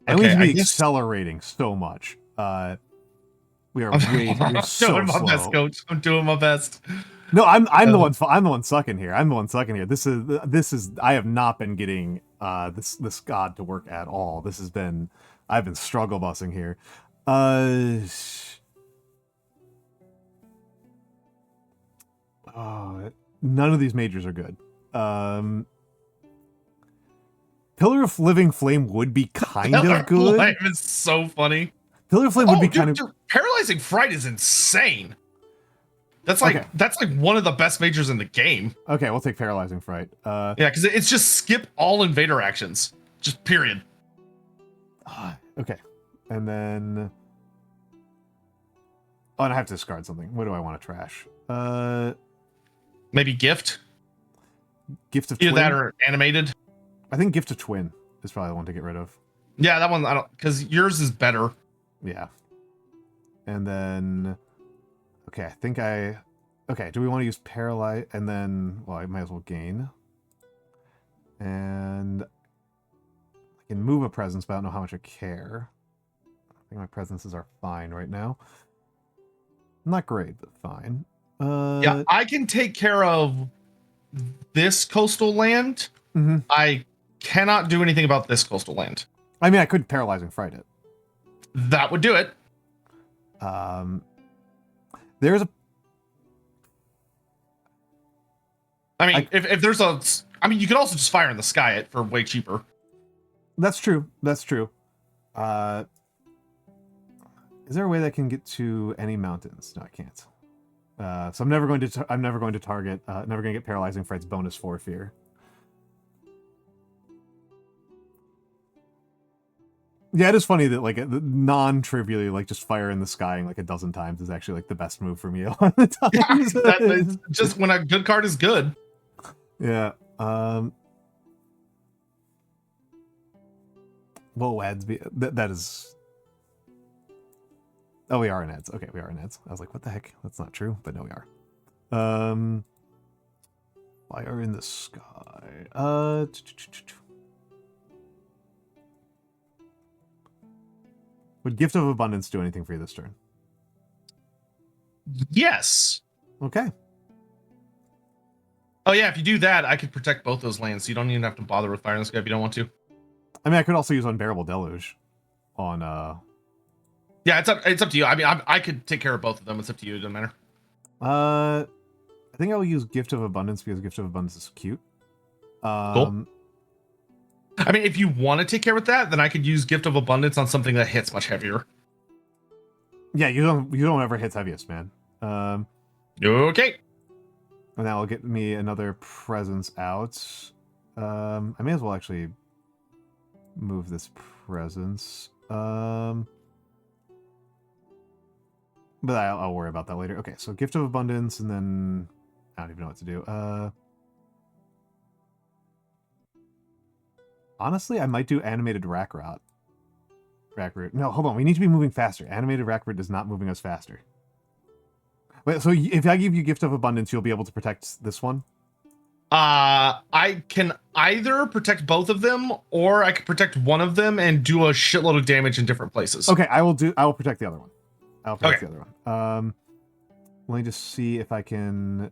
I need to be accelerating so much. We are I'm we're so doing my slow. best, coach. I'm doing my best. No, I'm the one. I'm the one sucking here. I'm the one sucking here. This is. I have not been getting this god to work at all. This has been. I've been struggle bussing here. None of these majors are good. Pillar of Living Flame would be kind of good. Flame is so funny. Pillar of Flame would be kind of. Dude, Paralyzing Fright is insane. That's like one of the best majors in the game. Okay, we'll take Paralyzing Fright. Yeah, because it's just skip all invader actions, just period. Okay, and then. Oh, and I have to discard something. What do I want to trash? Maybe Gift. Gift of Either Twin. that or Animated. I think Gift of Twin is probably the one to get rid of. Yeah, that one I don't, because yours is better. Yeah. And then, okay, okay, do we want to use Paralyze? And then, well, I might as well gain. And I can move a presence, but I don't know how much I care. I think my presences are fine right now. Not great, but fine. Yeah, I can take care of this coastal land. Mm-hmm. I cannot do anything about this coastal land. I mean, I could Paralyzing Fright it. That would do it. There's a. I mean, if there's a, I mean, you could also just Fire in the Sky it for way cheaper. That's true. That's true. Is there a way that I can get to any mountains? No, I can't. So I'm never going to. I'm never going to target. Never going to get Paralyzing Fright's bonus 4 fear. Yeah, it is funny that like non-trivially, like just Fire in the Skying like a dozen times is actually like the best move for me a lot of the times. That's just when a good card is good. Yeah. Well, ads be that is. Oh, we are in ads. Okay, we are in ads. I was like, what the heck? That's not true, but no, we are. Fire in the Sky. Would Gift of Abundance do anything for you this turn? Yes. Okay. Oh yeah, if you do that, I could protect both those lands, so you don't even have to bother with Fire in the Sky if you don't want to. I mean, I could also use Unbearable Deluge on. Yeah, it's up to you. I mean, I could take care of both of them. It's up to you. It doesn't matter. I think I will use Gift of Abundance because Gift of Abundance is cute. Cool. I mean, if you want to take care of that, then I could use Gift of Abundance on something that hits much heavier. Yeah, you don't ever hit heaviest, man. Okay. And that will get me another presence out. I may as well actually move this presence. But I'll worry about that later. Okay, so Gift of Abundance, and then I don't even know what to do. Honestly, I might do Animated Rack Route. No, hold on. We need to be moving faster. Animated Rack Route is not moving us faster. Wait, so if I give you Gift of Abundance, you'll be able to protect this one? I can either protect both of them, or I can protect one of them and do a shitload of damage in different places. Okay, I will protect the other one. I'll protect the other one. Let me just see if I can.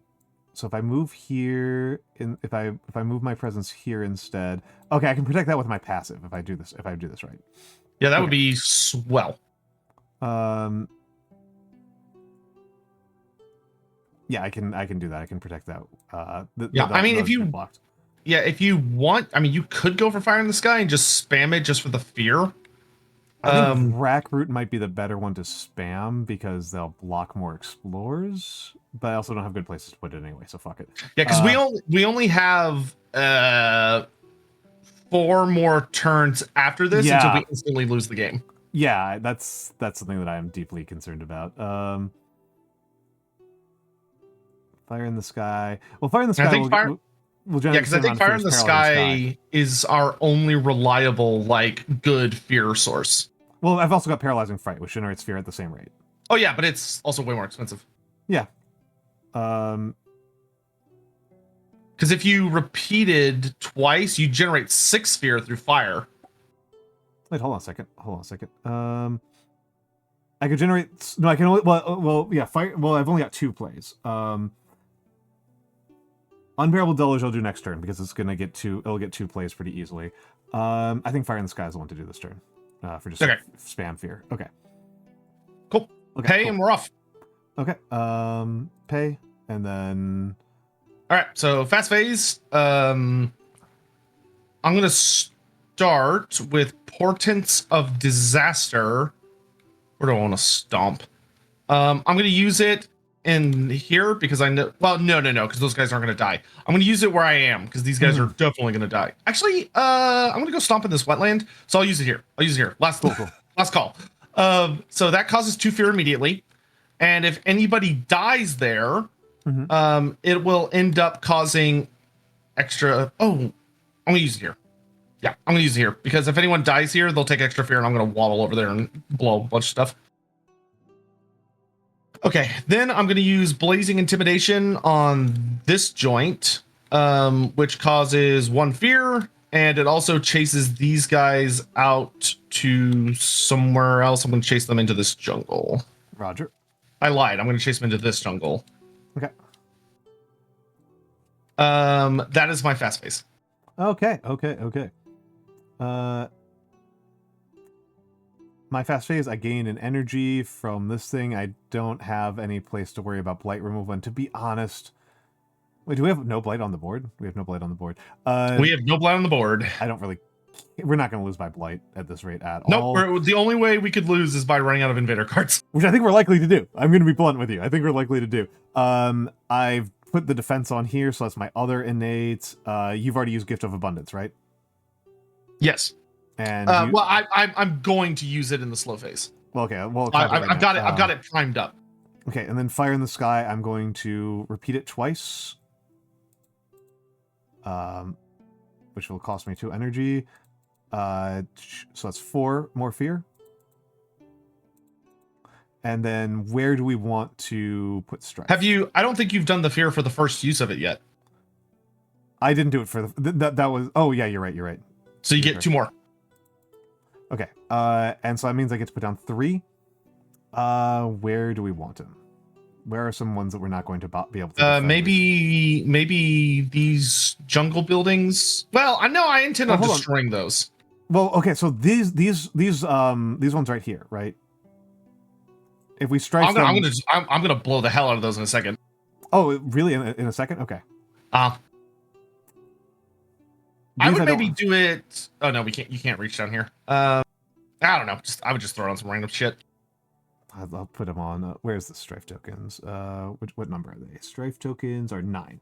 So if I move here, if I move my presence here instead, okay, I can protect that with my passive if I do this right. Yeah, that would be swell. Yeah, I can do that. I can protect that. I mean, if you blocked. Yeah, if you want, I mean, you could go for Fire in the Sky and just spam it just for the fear. I think Rack Root might be the better one to spam because they'll block more explorers, but I also don't have good places to put it anyway, so fuck it. Yeah, because we only have 4 more turns after this until we instantly lose the game. Yeah, that's something that I am deeply concerned about. Fire in the Sky. Well, Fire in the Sky. Because I think Fire in the Sky is our only reliable, like, good fear source. Well, I've also got Paralyzing Fright, which generates fear at the same rate. Oh yeah, but it's also way more expensive. Yeah. Because if you repeated twice, you generate 6 fear through fire. Wait, hold on a second. I could generate. No, I can only. Well, yeah. Fire. Well, I've only got 2 plays. Unbearable Deluge I'll do next turn because it's gonna get 2. It'll get 2 plays pretty easily. I think Fire in the Sky is the one to do this turn. For just Okay. spam fear. Okay. Cool. Okay. Pay cool. and we're off. Okay. Pay and then. All right. So fast phase. I'm gonna start with Portents of Disaster. Where do I want to stomp? I'm gonna use it in here because I know. Well, no, because those guys aren't gonna die. I'm gonna use it where I am because these guys are definitely gonna die. Actually, I'm gonna go stomp in this wetland, so I'll use it here. Last call. So that causes 2 fear immediately, and if anybody dies there, it will end up causing extra. Oh, I'm gonna use it here. Yeah, I'm gonna use it here because if anyone dies here, they'll take extra fear, and I'm gonna waddle over there and blow a bunch of stuff. Okay, then I'm going to use Blazing Intimidation on this joint, which causes 1 fear, and it also chases these guys out to somewhere else. I'm going to chase them into this jungle. Roger. I lied. I'm going to chase them into this jungle. Okay. That is my fast phase. Okay. My fast phase, I gain an energy from this thing. I don't have any place to worry about blight removal. And to be honest, wait, do we have no blight on the board? We have no blight on the board. We have no blight on the board. I don't really. We're not going to lose by blight at this rate at all. Nope. The only way we could lose is by running out of invader cards, which I think we're likely to do. I'm going to be blunt with you. I think we're likely to do. I've put the defense on here, so that's my other innate. You've already used Gift of Abundance, right? Yes. And well, I'm going to use it in the slow phase. Well, okay. Well, I've got it primed up. Okay, and then Fire in the Sky. I'm going to repeat it twice, which will cost me 2 energy. So that's 4 more fear. And then where do we want to put Strife? I don't think you've done the fear for the first use of it yet. I didn't do it for that was. Oh yeah, you're right. So you get 2 more. Okay, and so that means I get to put down 3. Where do we want him? Where are some ones that we're not going to be able to? Maybe these jungle buildings. Well, I know I intend on destroying those. Well, okay, so these ones right here, right? If we strike, I'm gonna blow the hell out of those in a second. Oh, really? In a second? Okay. I would maybe do it. Oh no, we can't. You can't reach down here. I don't know. I would just throw on some random shit. I'll put them on. Where's the strife tokens? What number are they? Strife tokens are 9.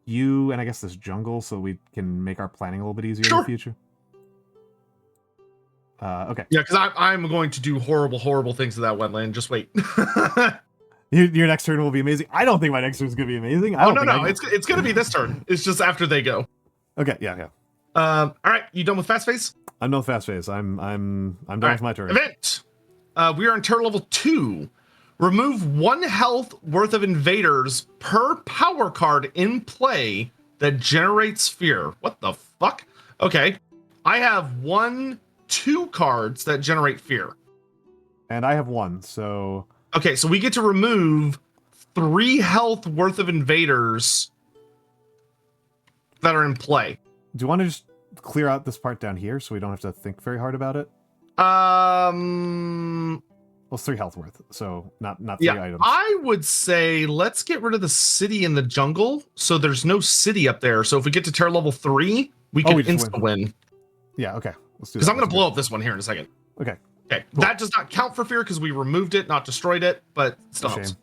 You and I guess this jungle, so we can make our planning a little bit easier in the future. Okay. Yeah, because I'm going to do horrible things to that wetland. Just wait. Your next turn will be amazing. I don't think my next turn is going to be amazing. No. It's going to be this turn. It's just after they go. Okay. Yeah. All right. You done with fast phase? I'm done with fast phase. I'm done with my turn. Event. We are in turn level 2. Remove 1 health worth of invaders per power card in play that generates fear. What the fuck? Okay. I have 2 cards that generate fear. And I have 1, so... Okay, so we get to remove 3 health worth of invaders that are in play. Do you want to just clear out this part down here so we don't have to think very hard about it? Well, it's 3 health worth, so not 3 items. I would say let's get rid of the city in the jungle, so there's no city up there. So if we get to tier level 3, we can insta-win. Yeah, okay. Let's do that. Because I'm going to blow up this one here in a second. Okay. Okay, cool. That does not count for fear because we removed it, not destroyed it, but still helps.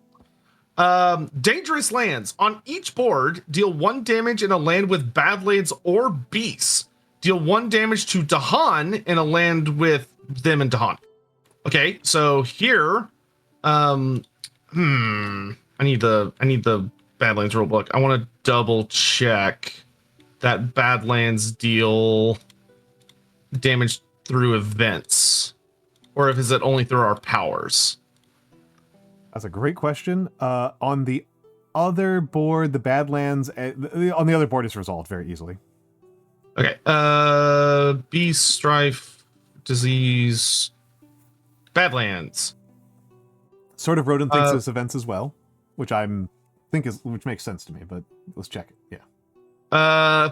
Dangerous lands. On each board, deal 1 damage in a land with badlands or beasts. Deal 1 damage to Dahan in a land with them and Dahan. Okay, so here, I need the badlands rulebook. I want to double check that badlands deal damage through events. Or if is it only through our powers? That's a great question. On the other board, the Badlands on the other board is resolved very easily. Okay. Beast, strife, disease. Badlands. Sort of Rodent thinks this events as well, which which makes sense to me, but let's check it. Yeah.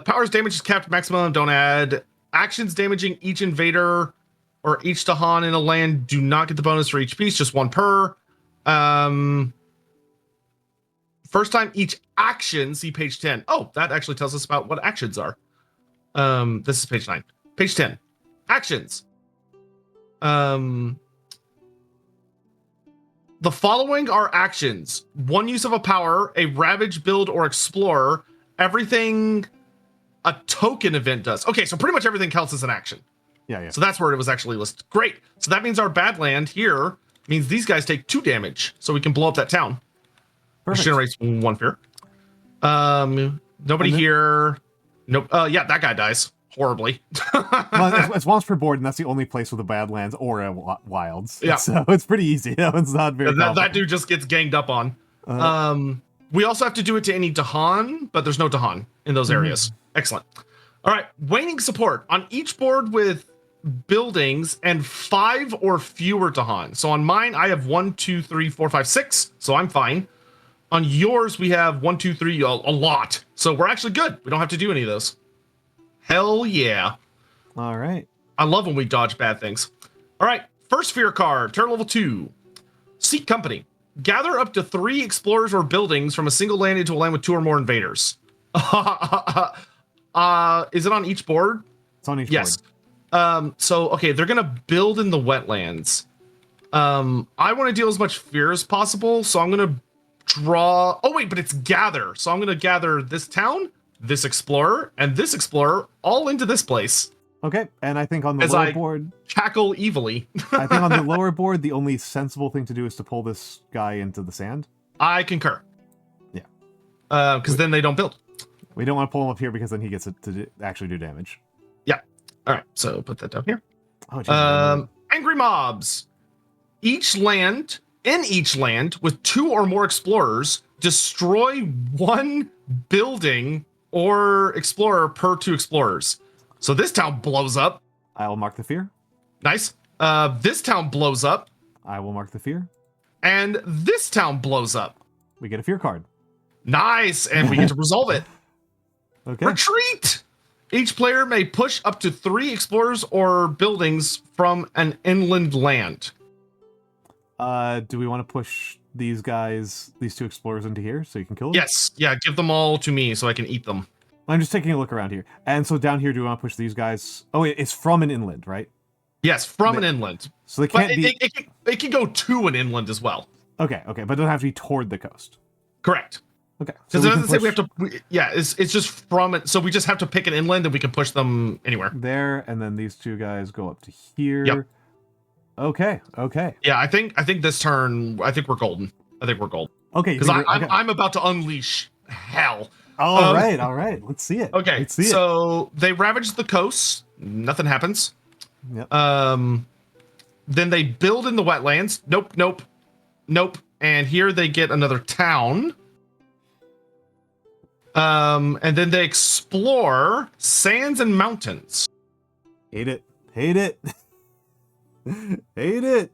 Powers damage is capped maximum. Don't add actions damaging each invader or each Dahan in a land. Do not get the bonus for each piece, just one per. First time each action, see page 10. Oh, that actually tells us about what actions are. This is page 9. Page 10. Actions. The following are actions. One use of a power, a ravage, build, or explore. Everything a token event does. Okay, so pretty much everything counts as an action. Yeah. So that's where it was actually listed. Great. So that means our Badland here means these guys take 2 damage. So we can blow up that town. Perfect. Which generates 1 fear. Nobody here. Nope. Yeah, that guy dies horribly. Well, it's once per board, and that's the only place with a Badlands or a Wilds. Yeah. So it's pretty easy. It's not very that dude just gets ganged up on. We also have to do it to any Dahan, but there's no Dahan in those areas. Excellent. All right. Waning support. On each board with buildings and 5 or fewer Dahan. So on mine, I have 1, 2, 3, 4, 5, 6. So I'm fine. On yours, we have 1, 2, 3, a lot. So we're actually good. We don't have to do any of those. Hell yeah. All right. I love when we dodge bad things. All right. First fear card, turn level 2. Seek company. Gather up to 3 explorers or buildings from a single land into a land with 2 or more invaders. Is it on each board? It's on each board. Yes. So, okay, they're going to build in the wetlands. I want to deal as much fear as possible, so I'm going to draw... Oh, wait, but it's gather. So I'm going to gather this town, this explorer, and this explorer all into this place. Okay, and I think on the lower board... cackle evilly. I think on the lower board, the only sensible thing to do is to pull this guy into the sand. I concur. Yeah. Because then they don't build. We don't want to pull him up here because then he gets to actually do damage. Yeah. All right, so put that down here. Oh, geez, angry mobs. In each land with 2 or more explorers, destroy 1 building or explorer per 2 explorers. So this town blows up. I will mark the fear. Nice. This town blows up. I will mark the fear. And this town blows up. We get a fear card. Nice, and we get to resolve it. Okay. Retreat! Each player may push up to 3 explorers or buildings from an inland land. Do we want to push these 2 explorers into here so you can kill them? Yes. Yeah, give them all to me so I can eat them. I'm just taking a look around here. And so down here, do we want to push these guys? Oh, wait, it's from an inland, right? Yes, from an inland. So they can't be... It can go to an inland as well. Okay, but it doesn't have to be toward the coast. Correct. Okay. Because it doesn't say we have to... it's just from it. So we just have to pick an inland and we can push them anywhere. There, and then these 2 guys go up to here. Yep. Okay. Yeah, I think this turn, I think we're golden. Okay. Because I'm about to unleash hell. All right. Let's see it. Okay, so they ravage the coast. Nothing happens. Yep. Then they build in the wetlands. Nope. And here they get another town. And then they explore sands and mountains. Hate it. Hate it. They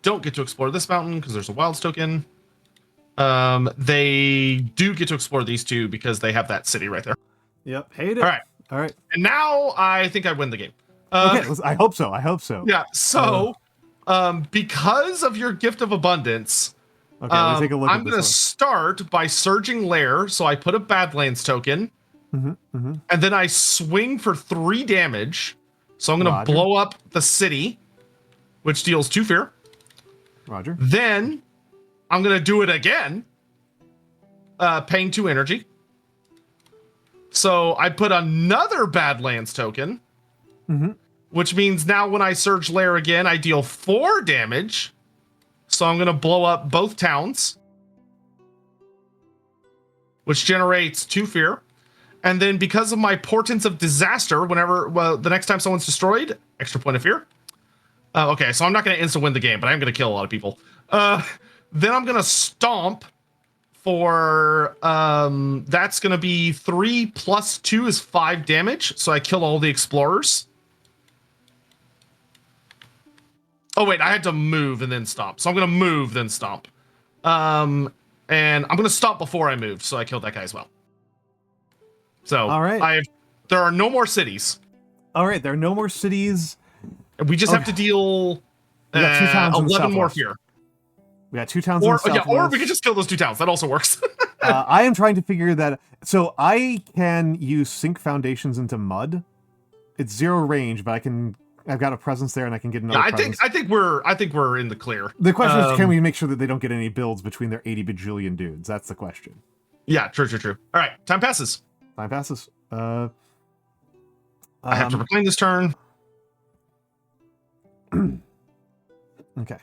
don't get to explore this mountain because there's a wilds token. They do get to explore these 2 because they have that city right there. Yep. Hate it. All right. And now I think I win the game. Okay. I hope so. Yeah. So, because of your gift of abundance, let's take a look I'm going to start by surging lair. So I put a Badlands token, and then I swing for 3 damage. So I'm going to blow up the city, which deals 2 fear. Roger. Then I'm going to do it again, paying 2 energy. So I put another Badlands token, which means now when I surge lair again, I deal 4 damage. So I'm going to blow up both towns, which generates 2 fear. And then because of my portents of disaster, the next time someone's destroyed, extra point of fear. Okay, so I'm not going to insta win the game, but I'm going to kill a lot of people. Then I'm going to stomp for, that's going to be 3 plus 2 is 5 damage. So I kill all the explorers. Oh wait, I had to move and then stomp. So I'm gonna move then stomp. And I'm gonna stomp before I move, so I killed that guy as well. So All right. There are no more cities. All right, there are no more cities. We just have to deal We got 2 towns in the 11 more southwest. fear. We got 2 towns in the southwest. Or we could just kill those 2 towns. That also works. I am trying to figure that. So I can use sink foundations into mud. It's 0 range, but I've got a presence there, and I can get another. Yeah, I think we're in the clear. The question is, can we make sure that they don't get any builds between their 80 bajillion dudes? That's the question. Yeah, true. All right, time passes. Time passes. I have to reclaim this turn. Okay.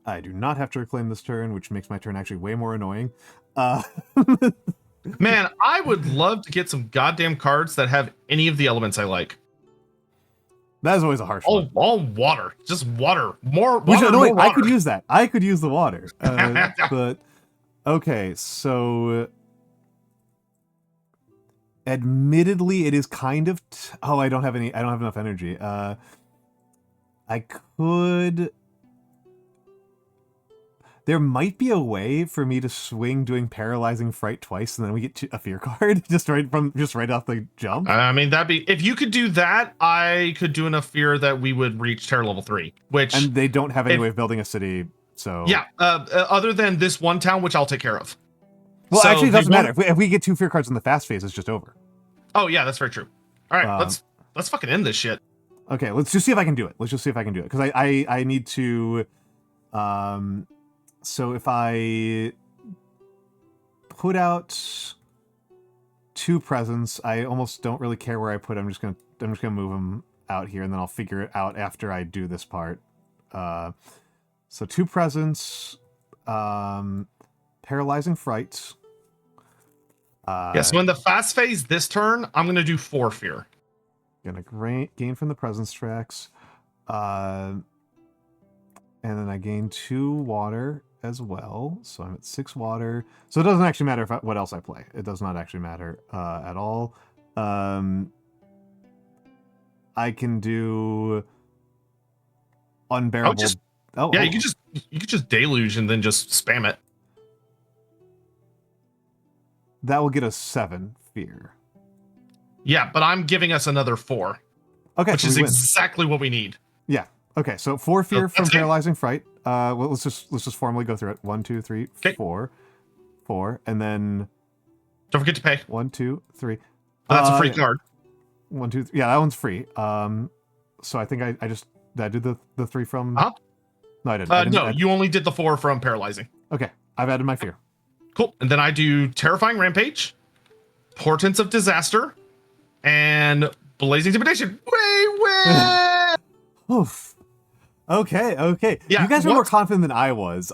I do not have to reclaim this turn, which makes my turn actually way more annoying. Man, I would love to get some goddamn cards that have any of the elements I like. That is always a harsh one. All water. Just water. More water. Which, more water. I could use that. I could use the water. But okay, so admittedly, it is kind of. I don't have enough energy. I could. There might be a way for me to swing doing paralyzing fright twice, and then we get a fear card just right off the jump. I mean, if you could do that, I could do enough fear that we would reach terror level 3. And they don't have any way of building a city, so yeah. Other than this one town, which I'll take care of. Well, actually, it doesn't matter. If we get 2 fear cards in the fast phase, it's just over. Oh yeah, that's very true. All right, let's fucking end this shit. Okay, let's just see if I can do it. Because I need to. So if I put out 2 presents, I almost don't really care where I put them. I'm just gonna move them out here, and then I'll figure it out after I do this part. So 2 presents, paralyzing fright. So in the fast phase this turn, I'm gonna do 4 fear. Gonna gain from the presence tracks, and then I gain 2 water as well, so I'm at 6 water. So it doesn't actually matter what else I play. It does not actually matter at all. I can do unbearable. You could just deluge and then just spam it. That will get us 7 fear. Yeah, but I'm giving us another 4. Okay, which is exactly what we need. Yeah. Okay, so 4 fear from paralyzing fright. Well, let's just formally go through it. 1, 2, 3, 4, and then don't forget to pay. 1, 2, 3. That's a free card. 1, 2, 3. Yeah, that one's free. So I think I did the 3 from. Huh? No, I didn't. You only did the 4 from paralyzing. Okay, I've added my fear. Cool, and then I do terrifying rampage, portents of disaster, and blazing intimidation. Way. Oof. Okay. Yeah, you guys are more confident than I was.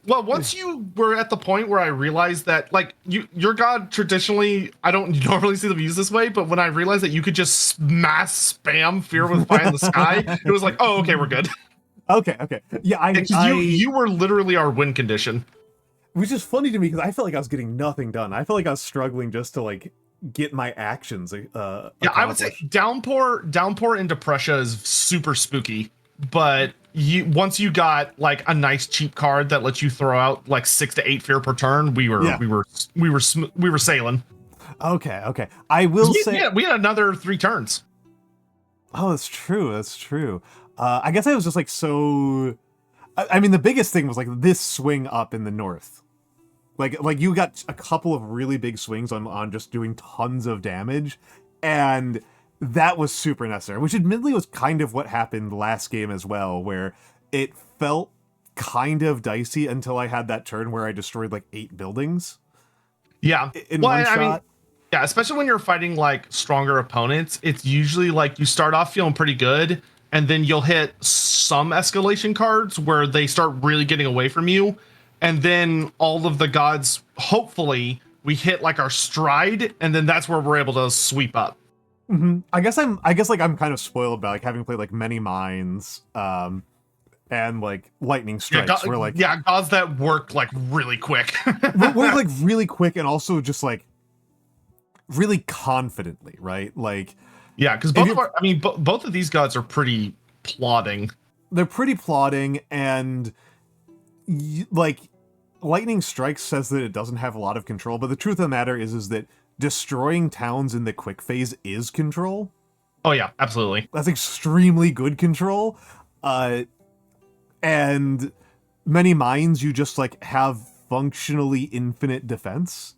Once you were at the point where I realized that, like, your god traditionally, I don't normally see them use this way, but when I realized that you could just mass spam fear with Fire in the Sky, it was like, oh, okay, we're good. Okay. Yeah, you were literally our win condition. Which is funny to me because I felt like I was getting nothing done. I felt like I was struggling just to like get my actions. I would say downpour into Prussia is super spooky, but once you got like a nice cheap card that lets you throw out like 6 to 8 fear per turn, we were sailing. Okay. I will say we had another 3 turns. Oh, that's true. I guess I was just like so. I mean, the biggest thing was like this swing up in the north. Like you got a couple of really big swings on just doing tons of damage, and that was super necessary, which admittedly was kind of what happened last game as well, where it felt kind of dicey until I had that turn where I destroyed like 8 buildings. Yeah. In one shot. I mean, yeah, especially when you're fighting like stronger opponents, it's usually like you start off feeling pretty good, and then you'll hit some escalation cards where they start really getting away from you. And then all of the gods, hopefully, we hit like our stride, and then that's where we're able to sweep up. Mm-hmm. I guess I'm kind of spoiled by like having played like many mines, and like lightning strikes. Gods that work like really quick. work like really quick, and also just like really confidently, right? Like Yeah, because both of these gods are pretty plodding. They're pretty plodding, and like Lightning Strike says that it doesn't have a lot of control, but the truth of the matter is that destroying towns in the quick phase is control. Oh yeah, absolutely. That's extremely good control. And many mines you just like have functionally infinite defense.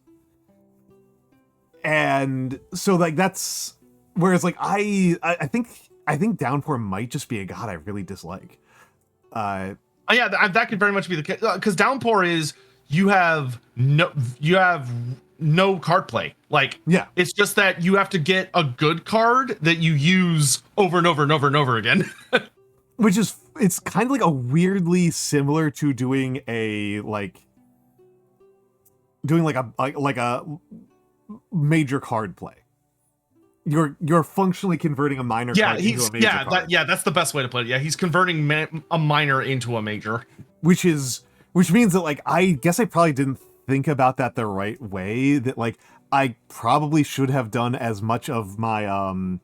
And so like that's whereas like I think Downpour might just be a god I really dislike. Yeah, that could very much be the case, because Downpour is you have no card play. Like, yeah, it's just that you have to get a good card that you use over and over and over and over again. Which is, it's kind of like a weirdly similar to doing a major card play. You're functionally converting a minor card into a major card. That's the best way to put it. Yeah, he's converting a minor into a major. Which means that like I guess I probably didn't think about that the right way. That like I probably should have done as much of my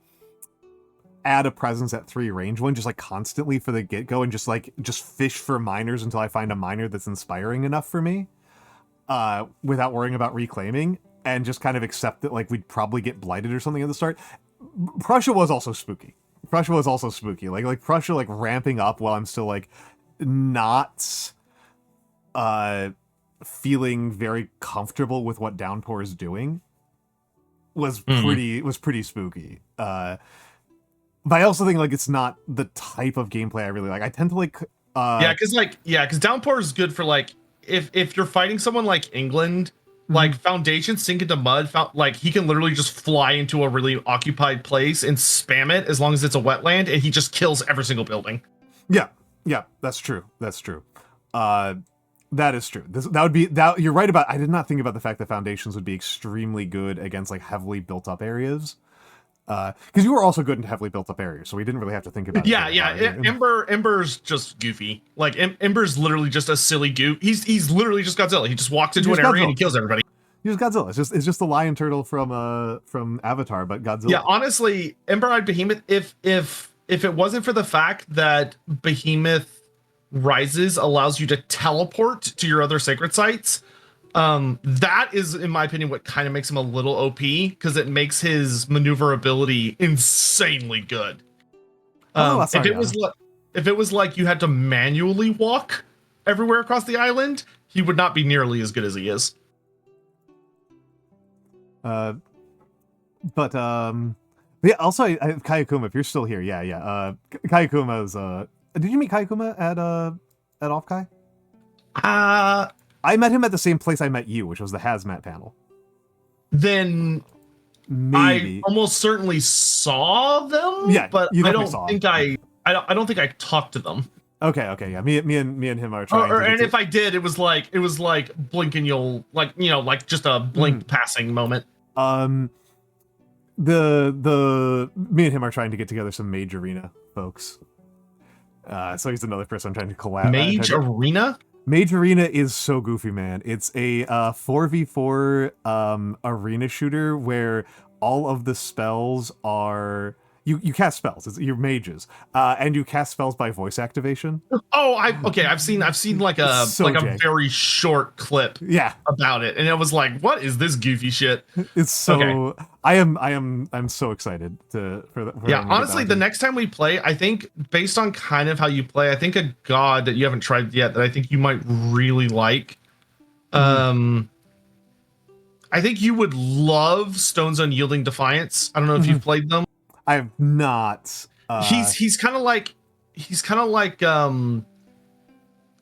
add a presence at 3 range one just like constantly for the get-go and just fish for minors until I find a minor that's inspiring enough for me without worrying about reclaiming, and just kind of accept that like we'd probably get blighted or something at the start. Prussia was also spooky. Like Prussia like ramping up while I'm still like not feeling very comfortable with what Downpour is doing was pretty spooky. But I also think like it's not the type of gameplay I really like. I tend to like because Downpour is good for like if you're fighting someone like England, like Foundation sink into mud, like he can literally just fly into a really occupied place and spam it as long as it's a wetland, and he just kills every single building. Yeah, that's true. That is true. That would be that. You're right about. I did not think about the fact that Foundations would be extremely good against like heavily built up areas. Because you were also good in heavily built up areas, so we didn't really have to think about it. Ember's just goofy. Like Ember's literally just a silly goof. He's literally just Godzilla. He just walks into an area and he kills everybody. He's Godzilla. It's just the lion turtle from Avatar, but Godzilla. Yeah, honestly, Ember-Eyed Behemoth. If it wasn't for the fact that Behemoth Rises allows you to teleport to your other sacred sites, that is, in my opinion, what kind of makes him a little OP, because it makes his maneuverability insanely good. If it was like you had to manually walk everywhere across the island, he would not be nearly as good as he is. Yeah. Also, Kayakuma, if you're still here, Kayakuma's. Did you meet Kayakuma at Offkai? I met him at the same place I met you, which was the hazmat panel. Then maybe. I almost certainly saw them. Yeah, but I don't think I talked to them. Okay, yeah. Me and him are trying. And if I did, it was like blink and you'll like just a blink passing moment. The me and him are trying to get together some Mage Arena folks. So he's another person I'm trying to collab. Mage Arena? Mage Arena is so goofy, man. It's a 4v4 arena shooter where all of the spells are you cast spells. You're mages, and you cast spells by voice activation. Oh, I've seen like a very short clip. Yeah. About it, and it was like, what is this goofy shit? It's so. Okay. I'm so excited for honestly, the next time we play, I think based on kind of how you play, I think a god that you haven't tried yet that I think you might really like. I think you would love Stone's Unyielding Defiance. I don't know if you've played them. I have not. He's kind of like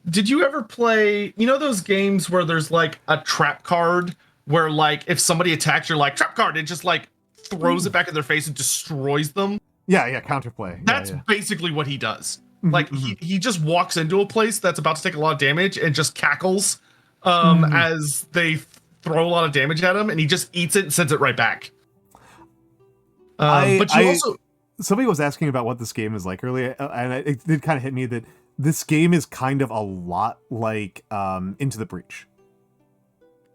did you ever play those games where there's like a trap card where like if somebody attacks you're like trap card, it just like throws it back in their face and destroys them? Yeah, counterplay. That's basically what he does. Like he just walks into a place that's about to take a lot of damage and just cackles as they throw a lot of damage at him, and he just eats it and sends it right back. Somebody was asking about what this game is like earlier, and it did kind of hit me that this game is kind of a lot like Into the Breach.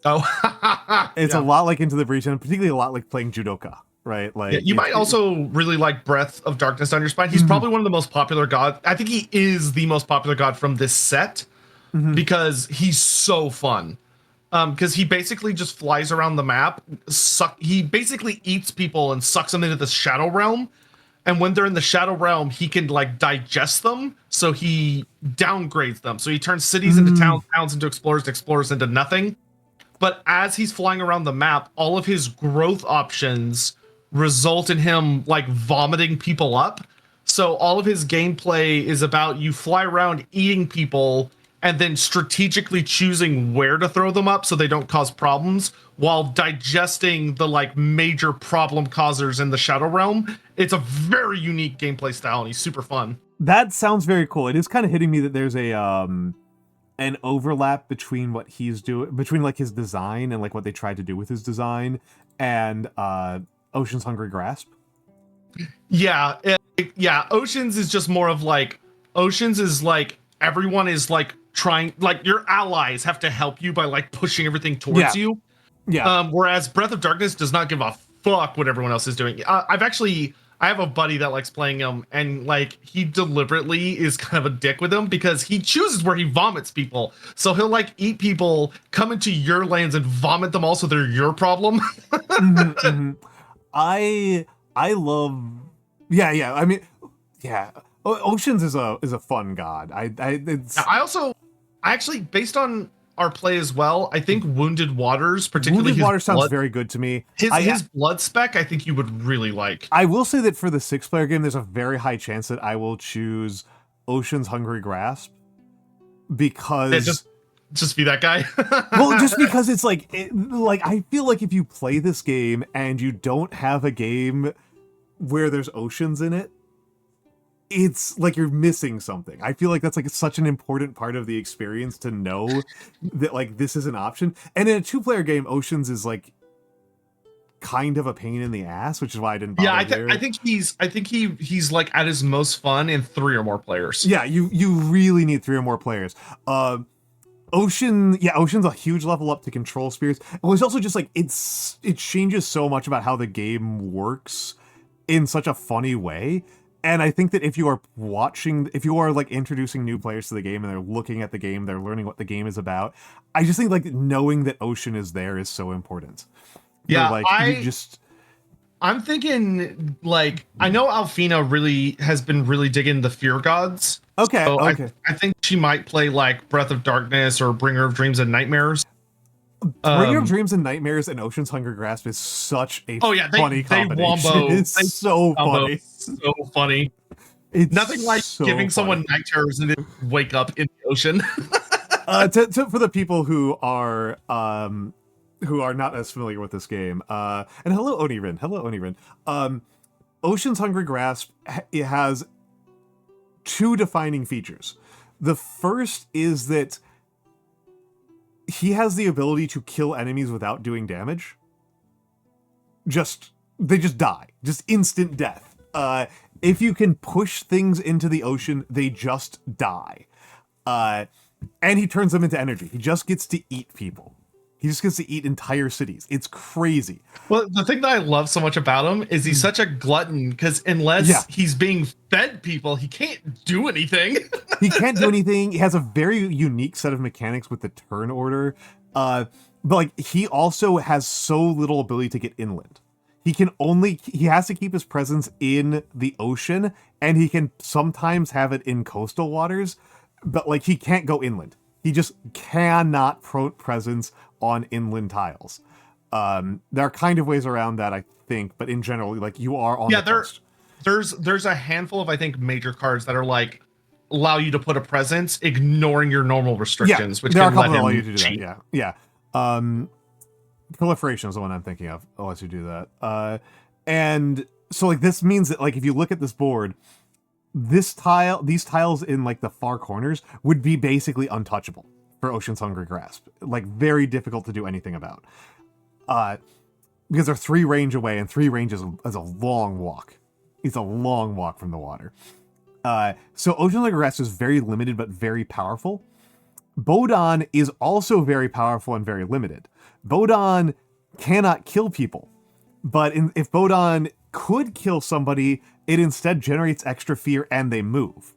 Oh, it's a lot like Into the Breach, and particularly a lot like playing Judoka, right? Yeah, Like you might also really like Breath of Darkness on your spine. He's probably one of the most popular gods. I think he is the most popular god from this set because he's so fun. Because he basically just flies around the map. He basically eats people and sucks them into the Shadow Realm. And when they're in the Shadow Realm, he can like digest them. So he downgrades them. So he turns cities into towns, towns into explorers, explorers into nothing. But as he's flying around the map, all of his growth options result in him like vomiting people up. So all of his gameplay is about you fly around eating people and then strategically choosing where to throw them up so they don't cause problems while digesting the like major problem causers in the Shadow Realm. It's a very unique gameplay style and he's super fun. that sounds very cool. It is kind of hitting me that there's a an overlap between what he's doing, between like his design and like what they tried to do with his design and Ocean's Hungry Grasp. Yeah, yeah. Oceans is just more of like Oceans is like everyone is like trying, like your allies have to help you by like pushing everything towards you. Yeah. Whereas Breath of Darkness does not give a fuck what everyone else is doing. I have a buddy that likes playing him, and like he deliberately is kind of a dick with him because he chooses where he vomits people. So he'll like eat people, come into your lands, and vomit them all, so they're your problem. I love. Yeah. I mean, yeah. Oceans is a fun god. I actually, based on our play as well, I think Wounded Waters, particularly Wounded Water sounds blood, very good to me. his blood spec, I think you would really like. I will say that for the 6-player game, there's a very high chance that I will choose Ocean's Hungry Grasp because just be that guy. well, just because it's like I feel like if you play this game and you don't have a game where there's oceans in it, it's like you're missing something. I feel like that's like such an important part of the experience to know that like this is an option. And in a 2-player game, oceans is like kind of a pain in the ass, which is why I didn't bother. Yeah, I think he's like at his most fun in 3 or more players. Yeah, you really need 3 or more players. Ocean's a huge level up to control spirits. It was also just like it changes so much about how the game works in such a funny way. And I think that if you are like introducing new players to the game and they're looking at the game, they're learning what the game is about. I just think like knowing that Ocean is there is so important. Yeah, like I'm thinking like I know Alfina really has been really digging the fear gods. Okay, so okay. I think she might play like Breath of Darkness or Bringer of Dreams and Nightmares. Bringer of Dreams and Nightmares and Ocean's Hungry Grasp is such a funny combination. It's so funny. So funny. It's nothing like so giving funny. Someone night terrors and then wake up in the ocean. For the people who are not as familiar with this game, and hello Onirin. Ocean's Hungry Grasp, it has 2 defining features. The first is that he has the ability to kill enemies without doing damage. They just die. Just instant death. If you can push things into the ocean, they just die. And he turns them into energy. He just gets to eat people. He just gets to eat entire cities. It's crazy. Well, the thing that I love so much about him is he's such a glutton because unless he's being fed people, he can't do anything. He can't do anything. He has a very unique set of mechanics with the turn order. But like he also has so little ability to get inland. He has to keep his presence in the ocean, and he can sometimes have it in coastal waters, but like he can't go inland. He just cannot presence on inland tiles. There are kind of ways around that, I think, but in general, like you are on the coast. There's a handful of I think major cards that are like allow you to put a presence, ignoring your normal restrictions, which there can are a couple let that allow him you to do cheat. that. Yeah. Proliferation is the one I'm thinking of. I'll let you do that. And so like this means that like if you look at this board, these tiles in like the far corners would be basically untouchable for Ocean's Hungry Grasp. Like very difficult to do anything about. Because they're 3 range away, and 3 range is a long walk. It's a long walk from the water. So Ocean's Hungry Grasp is very limited but very powerful. Bodon is also very powerful and very limited. Bodon cannot kill people. But if Bodon could kill somebody, it instead generates extra fear and they move.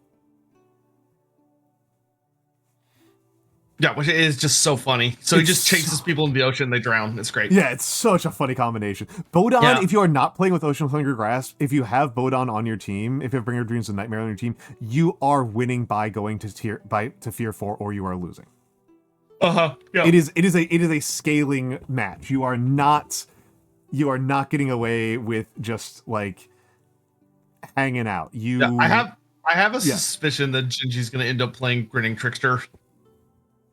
Yeah, which is just so funny. So he just chases people in the ocean, they drown. It's great. Yeah, it's such a funny combination. Bodon, if you are not playing with Ocean Hungry Grasp, if you have Bodon on your team, if you have Bringer of Dreams and Nightmare on your team, you are winning by going to Fear 4, or you are losing. Yeah. It is a scaling match. You are not getting away with just like hanging out. I have a suspicion that Gingy's gonna end up playing Grinning Trickster.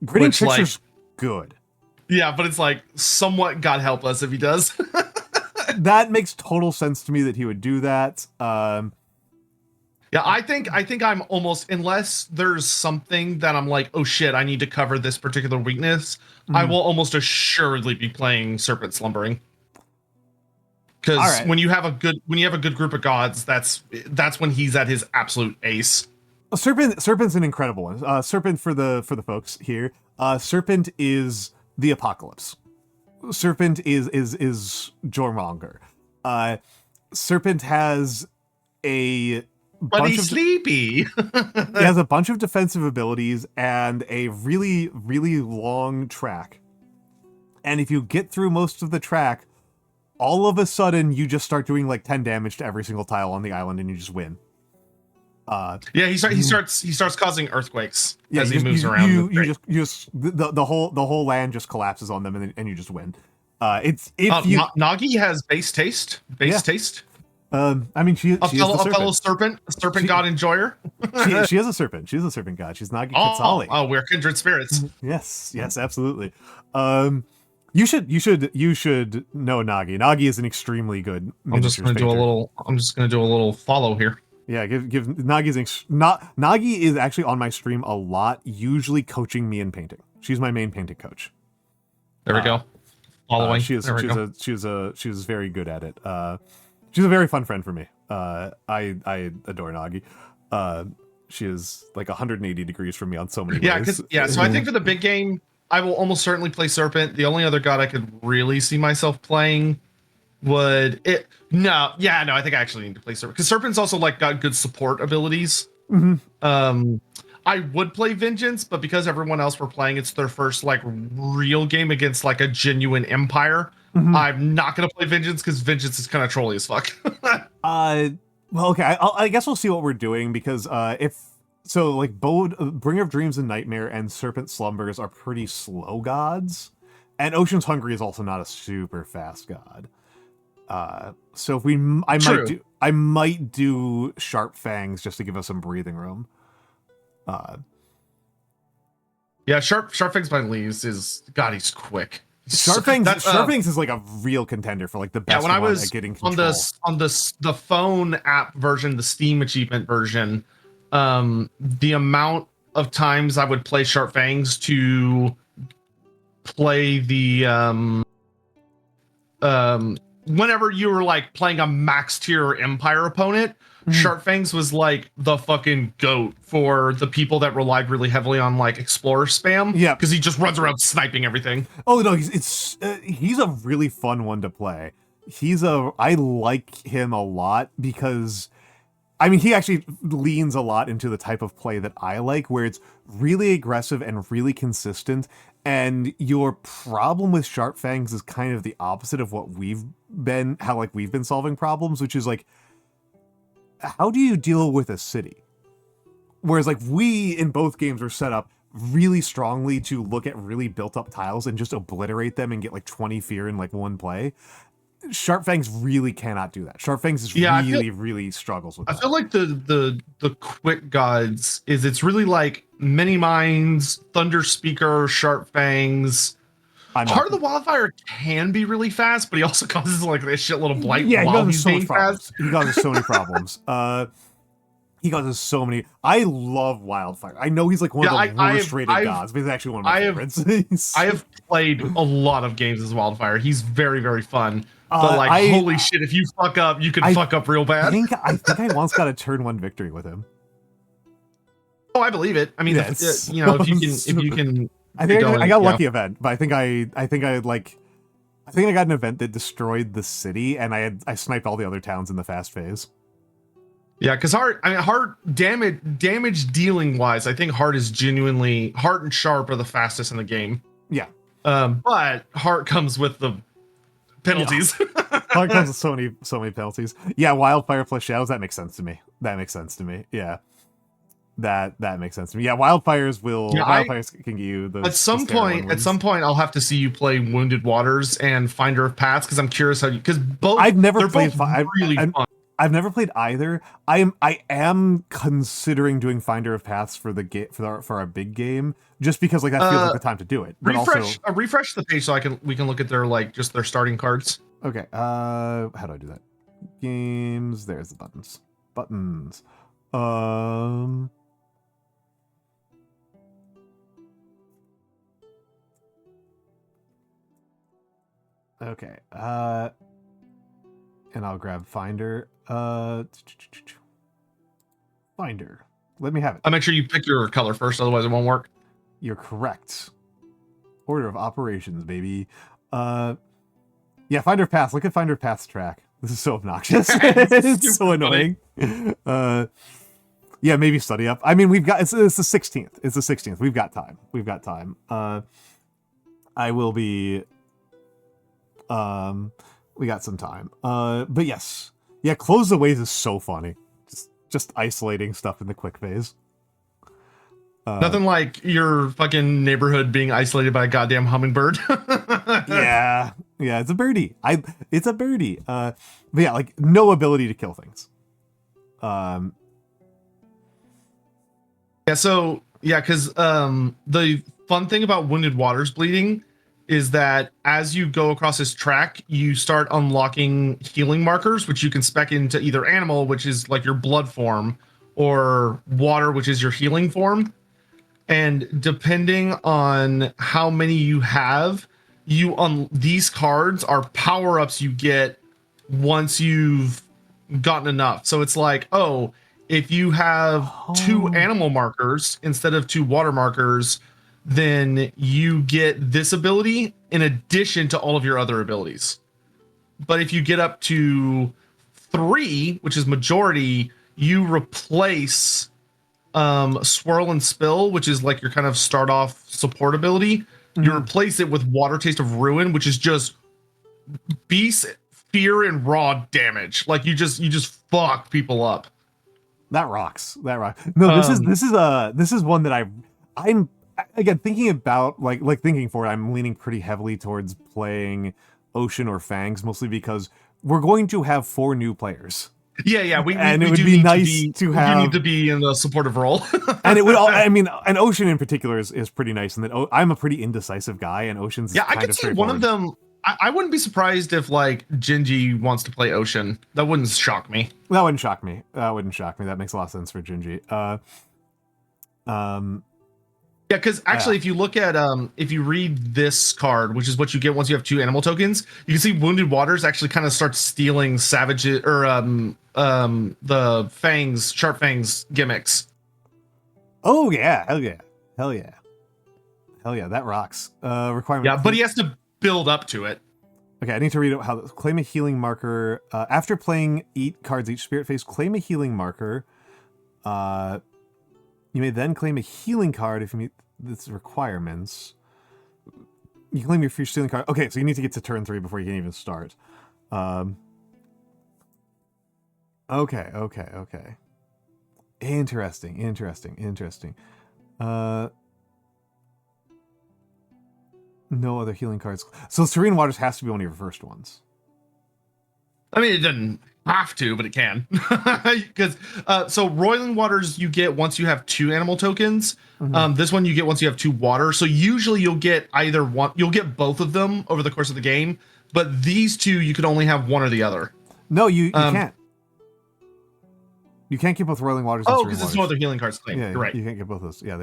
Grinning Trickster's good. Yeah, but it's like somewhat God help us if he does. That makes total sense to me that he would do that. Yeah, I think I'm almost, unless there's something that I'm like, oh shit, I need to cover this particular weakness, I will almost assuredly be playing Serpent Slumbering. Because when you have a good group of gods, that's when he's at his absolute ace. Serpent's an incredible one. Serpent for the folks here. Serpent is the apocalypse. Serpent is Jormonger. Serpent has but he's sleepy. He has a bunch of defensive abilities and a really, really long track. And if you get through most of the track, all of a sudden you just start doing like 10 damage to every single tile on the island and you just win. He starts causing earthquakes as he moves around. The whole land just collapses on them and you just win. Nagi has base taste. I mean, she a fellow serpent god enjoyer. she is a serpent. She's a serpent god. She's Nagi Quetzali. Oh, we're kindred spirits. Yes, absolutely. You should know Nagi. Nagi is an extremely good. I'm just gonna do a little follow here. Yeah, give Nagi is actually on my stream a lot, usually coaching me in painting. She's my main painting coach. There we go. Following. She's very good at it. She's a very fun friend for me. I adore Nagi. She is like 180 degrees from me on so many ways. So I think for the big game, I will almost certainly play Serpent. The only other god I could really see myself playing I think I actually need to play Serpent, because Serpent's also like got good support abilities. I would play Vengeance, but because everyone else were playing, it's their first like real game against like a genuine empire. I'm not gonna play Vengeance because Vengeance is kind of trolly as fuck. Well, okay, I guess we'll see what we're doing, because Bringer of Dreams and Nightmare and Serpent Slumbers are pretty slow gods, and Ocean's Hungry is also not a super fast god. So if I might do Sharp Fangs just to give us some breathing room. Sharp Fangs by Leaves is God. He's quick. Sharp Fangs is like a real contender for like the best. When I was at getting control. on the phone app version, the Steam achievement version, the amount of times I would play Sharp Fangs to play the whenever you were like playing a max tier Empire opponent, Sharp Fangs was like the fucking goat for the people that relied really heavily on like Explorer spam. Yeah, because he just runs around sniping everything. Oh no, he's a really fun one to play. I like him a lot because, I mean, he actually leans a lot into the type of play that I like, where it's really aggressive and really consistent. And your problem with Sharp Fangs is kind of the opposite of what we've been solving problems, which is like, how do you deal with a city? Whereas like we in both games were set up really strongly to look at really built up tiles and just obliterate them and get like 20 fear in like one play. Sharp Fangs really cannot do that. Sharp Fangs is really struggles with that. I feel like the quick gods it's really like Many Minds, Thunder Speaker, Sharp Fangs. Heart of the Wildfire can be really fast, but he also causes like a shitload of blight while he's being fast. He causes so many problems. He causes so many. I love Wildfire. I know he's like one of the worst rated gods, but he's actually one of my favorites. I have played a lot of games as Wildfire. He's very, very fun. But like, holy shit, if you fuck up, you can fuck up real bad. I think I once got a turn 1 victory with him. Oh, I believe it. I mean, if you can. I think I got a lucky event, but I I think I got an event that destroyed the city, and I sniped all the other towns in the fast phase. Yeah, because heart damage dealing wise, I think heart is genuinely heart and sharp are the fastest in the game. Yeah. But heart comes with the penalties. Yeah. Heart comes with so many penalties. Yeah, wildfire plus shadows, that makes sense to me. Yeah. That makes sense to me. Yeah, wildfires can give you the at some point I'll have to see you play Wounded Waters and Finder of Paths, because I'm curious how because both I've never played really fun. I've never played either. I am considering doing Finder of Paths for for our big game, just because like that feels like the time to do it. But refresh the page so we can look at their just their starting cards. Okay. How do I do that? Games. There's the buttons. Okay. And I'll grab Finder. Finder. Let me have it. I'll make sure you pick your color first, otherwise it won't work. You're correct. Order of operations, baby. Yeah, Finder of Paths. Look at Finder of Paths track. This is so obnoxious. It's so annoying. Yeah, maybe study up. I mean, it's the 16th. It's the 16th. We've got time. I will be. We got some time. But yes. Yeah, Close the Ways is so funny. Just isolating stuff in the quick phase. Nothing like your fucking neighborhood being isolated by a goddamn hummingbird. Yeah, it's a birdie. It's a birdie. But yeah, like no ability to kill things. Because the fun thing about Wounded Waters bleeding is that as you go across this track, you start unlocking healing markers, which you can spec into either animal, which is like your blood form, or water, which is your healing form. And depending on how many you have, these cards are power-ups you get once you've gotten enough. So it's like, if you have 2 animal markers instead of 2 water markers, then you get this ability in addition to all of your other abilities. But if you get up to 3, which is majority, you replace Swirl and Spill, which is like your kind of start off support ability. Mm-hmm. You replace it with Water Taste of Ruin, which is just beast fear and raw damage. Like you just fuck people up. That rocks. No, this is one that I'm again thinking about like thinking for it. I'm leaning pretty heavily towards playing Ocean or Fangs, mostly because we're going to have 4 new players. Yeah. It would be nice to have. You need to be in the supportive role. And it would all. I mean, and Ocean in particular is pretty nice, and that I'm a pretty indecisive guy, and Ocean's I could see one of them. I wouldn't be surprised if like Gingy wants to play Ocean. That wouldn't shock me. That wouldn't shock me. That makes a lot of sense for Gingy. Yeah, because actually, if you look at if you read this card, which is what you get once you have 2 animal tokens, you can see Wounded Waters actually kind of starts stealing Savages or the Fangs, Sharp Fangs gimmicks. Oh yeah, hell yeah, that rocks. Requirement. Yeah, but he has to build up to it. Okay, I need to read out how claim a healing marker after playing cards each spirit phase. Claim a healing marker. You may then claim a healing card if you meet its requirements. You claim your future healing card. Okay, so you need to get to turn 3 before you can even start. Okay. Interesting. No other healing cards. So Serene Waters has to be one of your first ones. I mean, it doesn't have to, but it can. Because so Roiling Waters you get once you have 2 animal tokens. Mm-hmm. This one you get once you have 2 water. So usually you'll get either one. You'll get both of them over the course of the game. But these 2 you could only have one or the other. No, you can't. You can't get both Roiling Waters. Oh, because there's no other healing cards claimed. Yeah, you're right. You can't get both those. Yeah,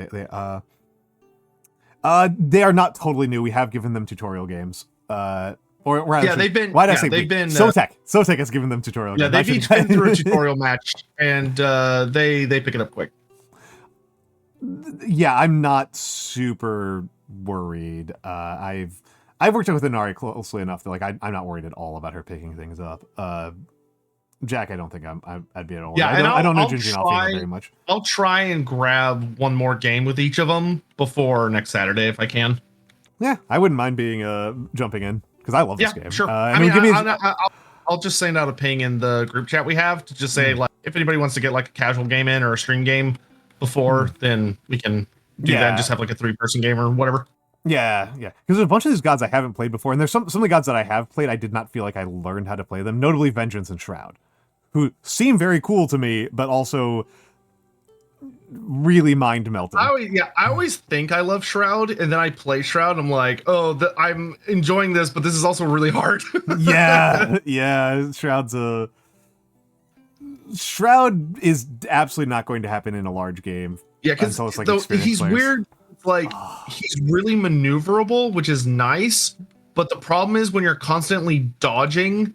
they are not totally new. We have given them tutorial games. Or rather, they've been. Why did I say they've been? Sotek has given them tutorial. Yeah, they've each been through a tutorial match, and they pick it up quick. Yeah, I'm not super worried. I've worked with Inari closely enough that like I'm not worried at all about her picking things up. Jack, I don't think I'd be at all. Yeah, I don't know Gingy and Alfino very much. I'll try and grab one more game with each of them before next Saturday if I can. Yeah, I wouldn't mind being jumping in because I love this game. Sure. I'll just send out a ping in the group chat we have to just say like if anybody wants to get like a casual game in or a stream game before, then we can do that and just have like a 3-person game or whatever. Yeah. Because there's a bunch of these gods I haven't played before, and there's some of the gods that I have played I did not feel like I learned how to play them, notably Vengeance and Shroud, who seem very cool to me, but also really mind melting. I always think I love Shroud, and then I play Shroud. I'm like, I'm enjoying this, but this is also really hard. yeah. Shroud is absolutely not going to happen in a large game. Yeah, because like he's players. Weird. Like he's really maneuverable, which is nice. But the problem is when you're constantly dodging,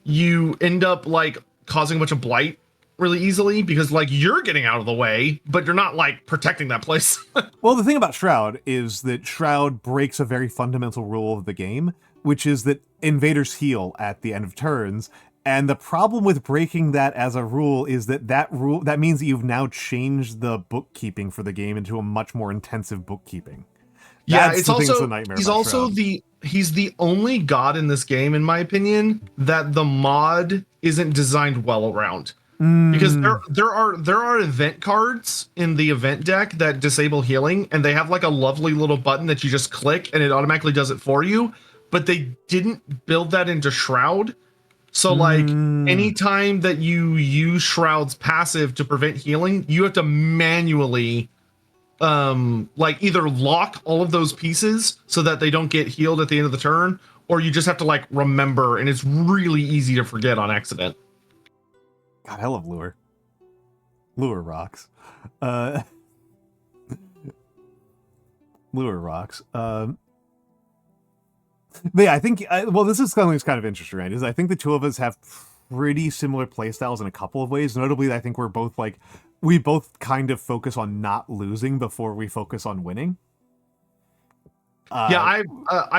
you end up like causing a bunch of blight really easily because like you're getting out of the way, but you're not like protecting that place. Well, the thing about Shroud is that Shroud breaks a very fundamental rule of the game, which is that invaders heal at the end of turns. And the problem with breaking that as a rule is that means that you've now changed the bookkeeping for the game into a much more intensive bookkeeping. It's also he's the only god in this game, in my opinion, that the mod isn't designed well around. Because there are event cards in the event deck that disable healing, and they have like a lovely little button that you just click and it automatically does it for you. But they didn't build that into Shroud. So like anytime that you use Shroud's passive to prevent healing, you have to manually like either lock all of those pieces so that they don't get healed at the end of the turn, or you just have to like remember, and it's really easy to forget on accident. God, I love Lure. Lure rocks. Lure rocks. But yeah, I think, this is something that's kind of interesting, right? Is I think the two of us have pretty similar playstyles in a couple of ways. Notably, I think we both kind of focus on not losing before we focus on winning. I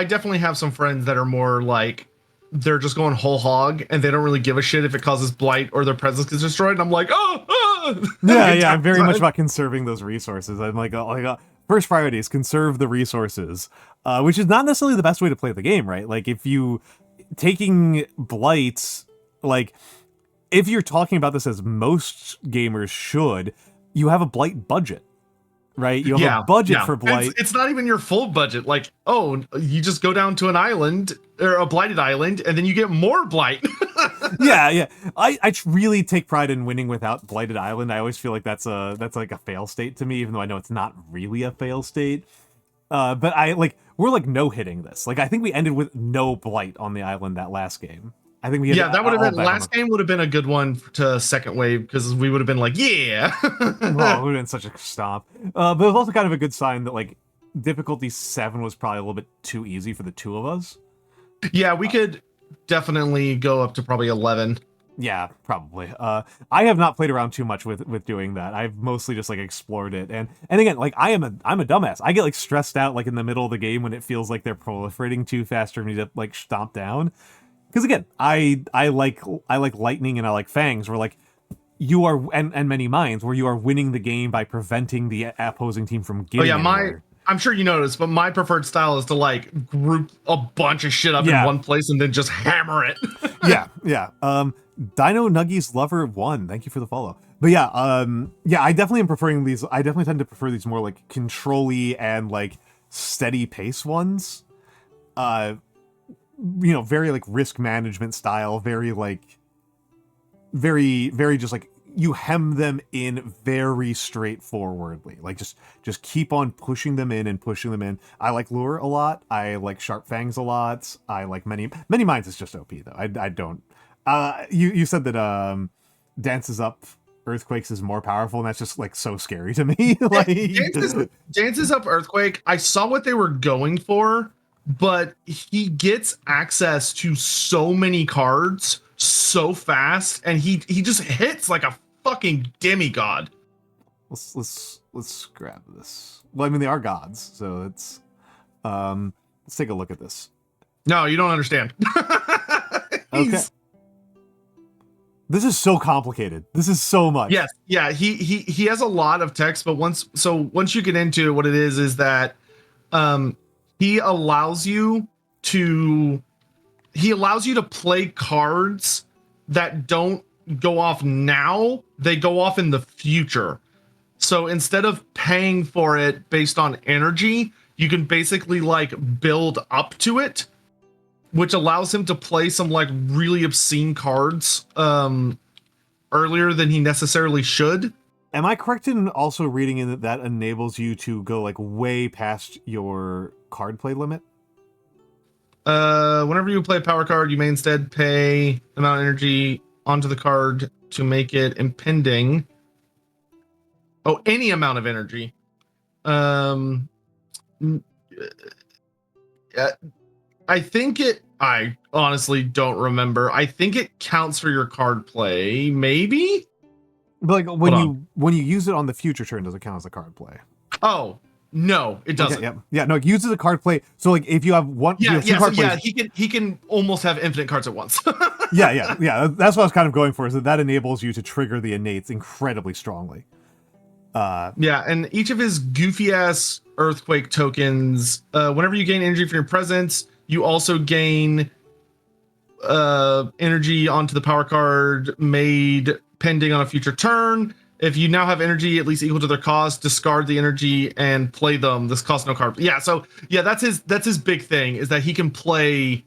definitely have some friends that are more like, they're just going whole hog and they don't really give a shit if it causes blight or their presence gets destroyed. And I'm like, yeah, I'm very much about conserving those resources. I'm like, first priority is conserve the resources, which is not necessarily the best way to play the game, right? Like if you taking blights, like if you're talking about this as most gamers should, you have a blight budget. Right, you have a budget for blight. It's not even your full budget. Like, you just go down to an island or a blighted island, and then you get more blight. yeah. I really take pride in winning without blighted island. I always feel like that's like a fail state to me, even though I know it's not really a fail state. But we're like no hitting this. Like I think we ended with no blight on the island that last game. I think that would have been last game would have been a good one to second wave because we would have been like, yeah. Well, it would have been such a stomp. But it was also kind of a good sign that like difficulty 7 was probably a little bit too easy for the two of us. Yeah, we could definitely go up to probably 11. Yeah, probably. I have not played around too much with doing that. I've mostly just like explored it, and again, like I'm a dumbass. I get like stressed out like in the middle of the game when it feels like they're proliferating too fast for me to like stomp down. Because again, I like lightning and I like fangs, where like you are and many minds where you are winning the game by preventing the opposing team from getting. I'm sure you noticed, but my preferred style is to like group a bunch of shit up in one place and then just hammer it. yeah. Dino Nuggies Lover 1, thank you for the follow. But I definitely am preferring these. I definitely tend to prefer these more like control-y and like steady pace ones. Very like risk management style, very just like you hem them in very straightforwardly. Like just keep on pushing them in and pushing them in. I like Lure a lot. I like Sharp Fangs a lot. I like Many Minds is just OP though. I don't. You said that Dances Up Earthquakes is more powerful, and that's just like so scary to me. Like Dances Up Earthquake, I saw what they were going for. But he gets access to so many cards so fast, and he just hits like a fucking demigod. Let's grab this. Well, I mean they are gods, so it's let's take a look at this. No, you don't understand. Okay. This is so complicated. This is so much. Yes, yeah, he has a lot of text, but once you get into what it is that he allows you to play cards that don't go off now, they go off in the future. So instead of paying for it based on energy, you can basically like build up to it, which allows him to play some like really obscene cards earlier than he necessarily should. Am I correct in also reading in that enables you to go like way past your card play limit? Whenever you play a power card, you may instead pay amount of energy onto the card to make it impending. Oh, any amount of energy. I think I honestly don't remember. I think it counts for your card play, maybe? But like when you use it on the future turn, does it count as a card play? Oh, no, it doesn't. Okay, yeah, no, it uses a card play. So like if you have one, he can almost have infinite cards at once. yeah. That's what I was kind of going for. Is that enables you to trigger the innates incredibly strongly. Yeah, and each of his goofy ass earthquake tokens, whenever you gain energy from your presence, you also gain energy onto the power card made pending on a future turn. If you now have energy at least equal to their cost, discard the energy and play them. This costs no card. Yeah, so yeah, that's his big thing, is that he can play.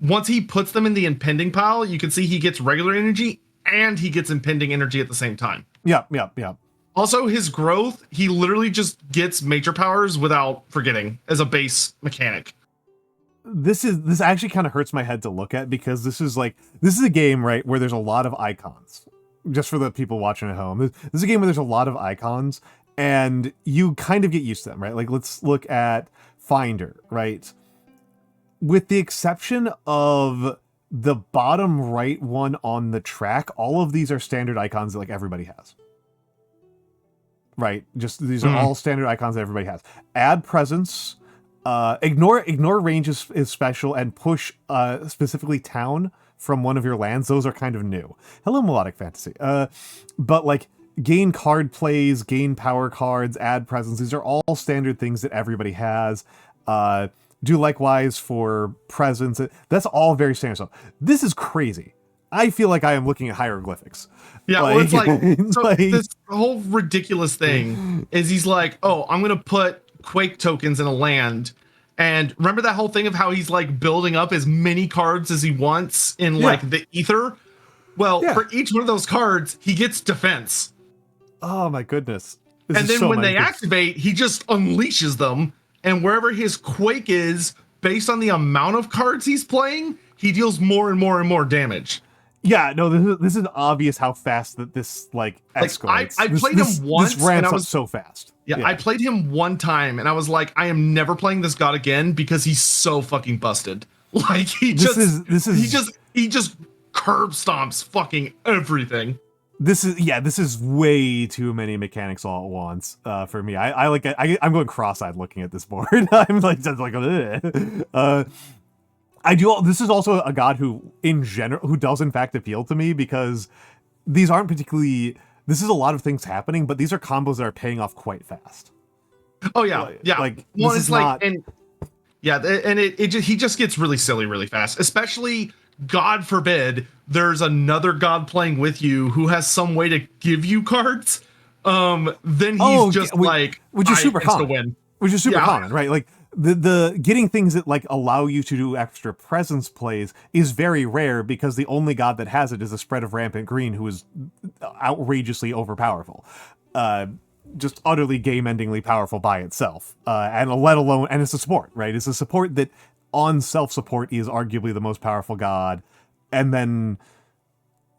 Once he puts them in the impending pile, you can see he gets regular energy and he gets impending energy at the same time. Yeah. Also, his growth, he literally just gets major powers without forgetting as a base mechanic. This actually kind of hurts my head to look at, because this is a game, right, where there's a lot of icons. Just for the people watching at home, this is a game where there's a lot of icons, and you kind of get used to them, right? Like, let's look at Finder, right? With the exception of the bottom right one on the track, all of these are standard icons that like everybody has. Right? Just these are all standard icons that everybody has. Add presence, ignore range is special, and push specifically town from one of your lands. Those are kind of new. Hello, Melodic Fantasy. But like gain card plays, gain power cards, add presence. These are all standard things that everybody has. Do likewise for presence. That's all very standard stuff. This is crazy. I feel like I am looking at hieroglyphics. Yeah, well, it's like, so like this whole ridiculous thing is he's like, oh, I'm going to put Quake tokens in a land. And remember that whole thing of how he's like building up as many cards as he wants in like the ether? Well, for each one of those cards, he gets defense. Oh my goodness. And then when they activate, he just unleashes them. And wherever his Quake is, based on the amount of cards he's playing, he deals more and more and more damage. Yeah, no, this is obvious how fast that this like escalates. I played him once. This ramps up so fast. Yeah, I played him one time, and I was like, I am never playing this god again because he's so fucking busted. Like he just curb stomps fucking everything. This is way too many mechanics all at once for me. I'm going cross-eyed looking at this board. I'm like just like this is also a god who in general who does in fact appeal to me, because these aren't particularly, this is a lot of things happening, but these are combos that are paying off quite fast. Oh yeah. Like well, it's like he just gets really silly really fast, especially God forbid there's another god playing with you who has some way to give you cards. Then he's which is super common. Which is super common, right? Like the getting things that like allow you to do extra presence plays is very rare, because the only god that has it is a spread of rampant green, who is outrageously overpowerful. Just utterly game-endingly powerful by itself. And let alone, and it's a support, right? It's a support that on self-support is arguably the most powerful god, and then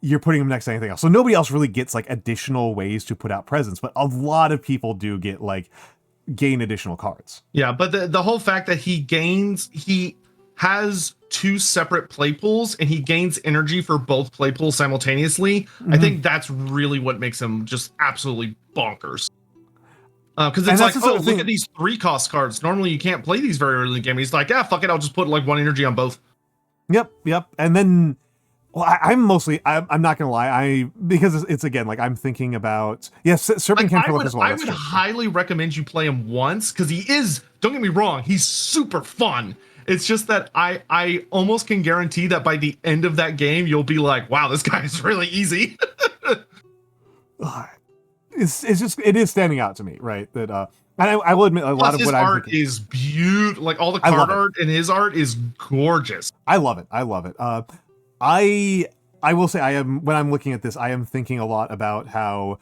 you're putting him next to anything else. So nobody else really gets like additional ways to put out presence, but a lot of people do get like gain additional cards. Yeah, but the whole fact that he has two separate play pools and he gains energy for both play pools simultaneously, I think that's really what makes him just absolutely bonkers. Because it's like, oh, look at these 3-cost cards. Normally, you can't play these very early in the game. And he's like, yeah, fuck it, I'll just put like 1 energy on both. Yep. And then, well, I'm not gonna lie, because it's again like I'm thinking about Serpent can fill up as well. I would highly recommend you play him once because he is. Don't get me wrong, he's super fun. It's just that I almost can guarantee that by the end of that game, you'll be like, wow, this guy is really easy. It is standing out to me, right? That and I will admit a lot of what I'm art is beautiful. Like all the card art in his art is gorgeous. I love it. I will say when I'm looking at this, I am thinking a lot about how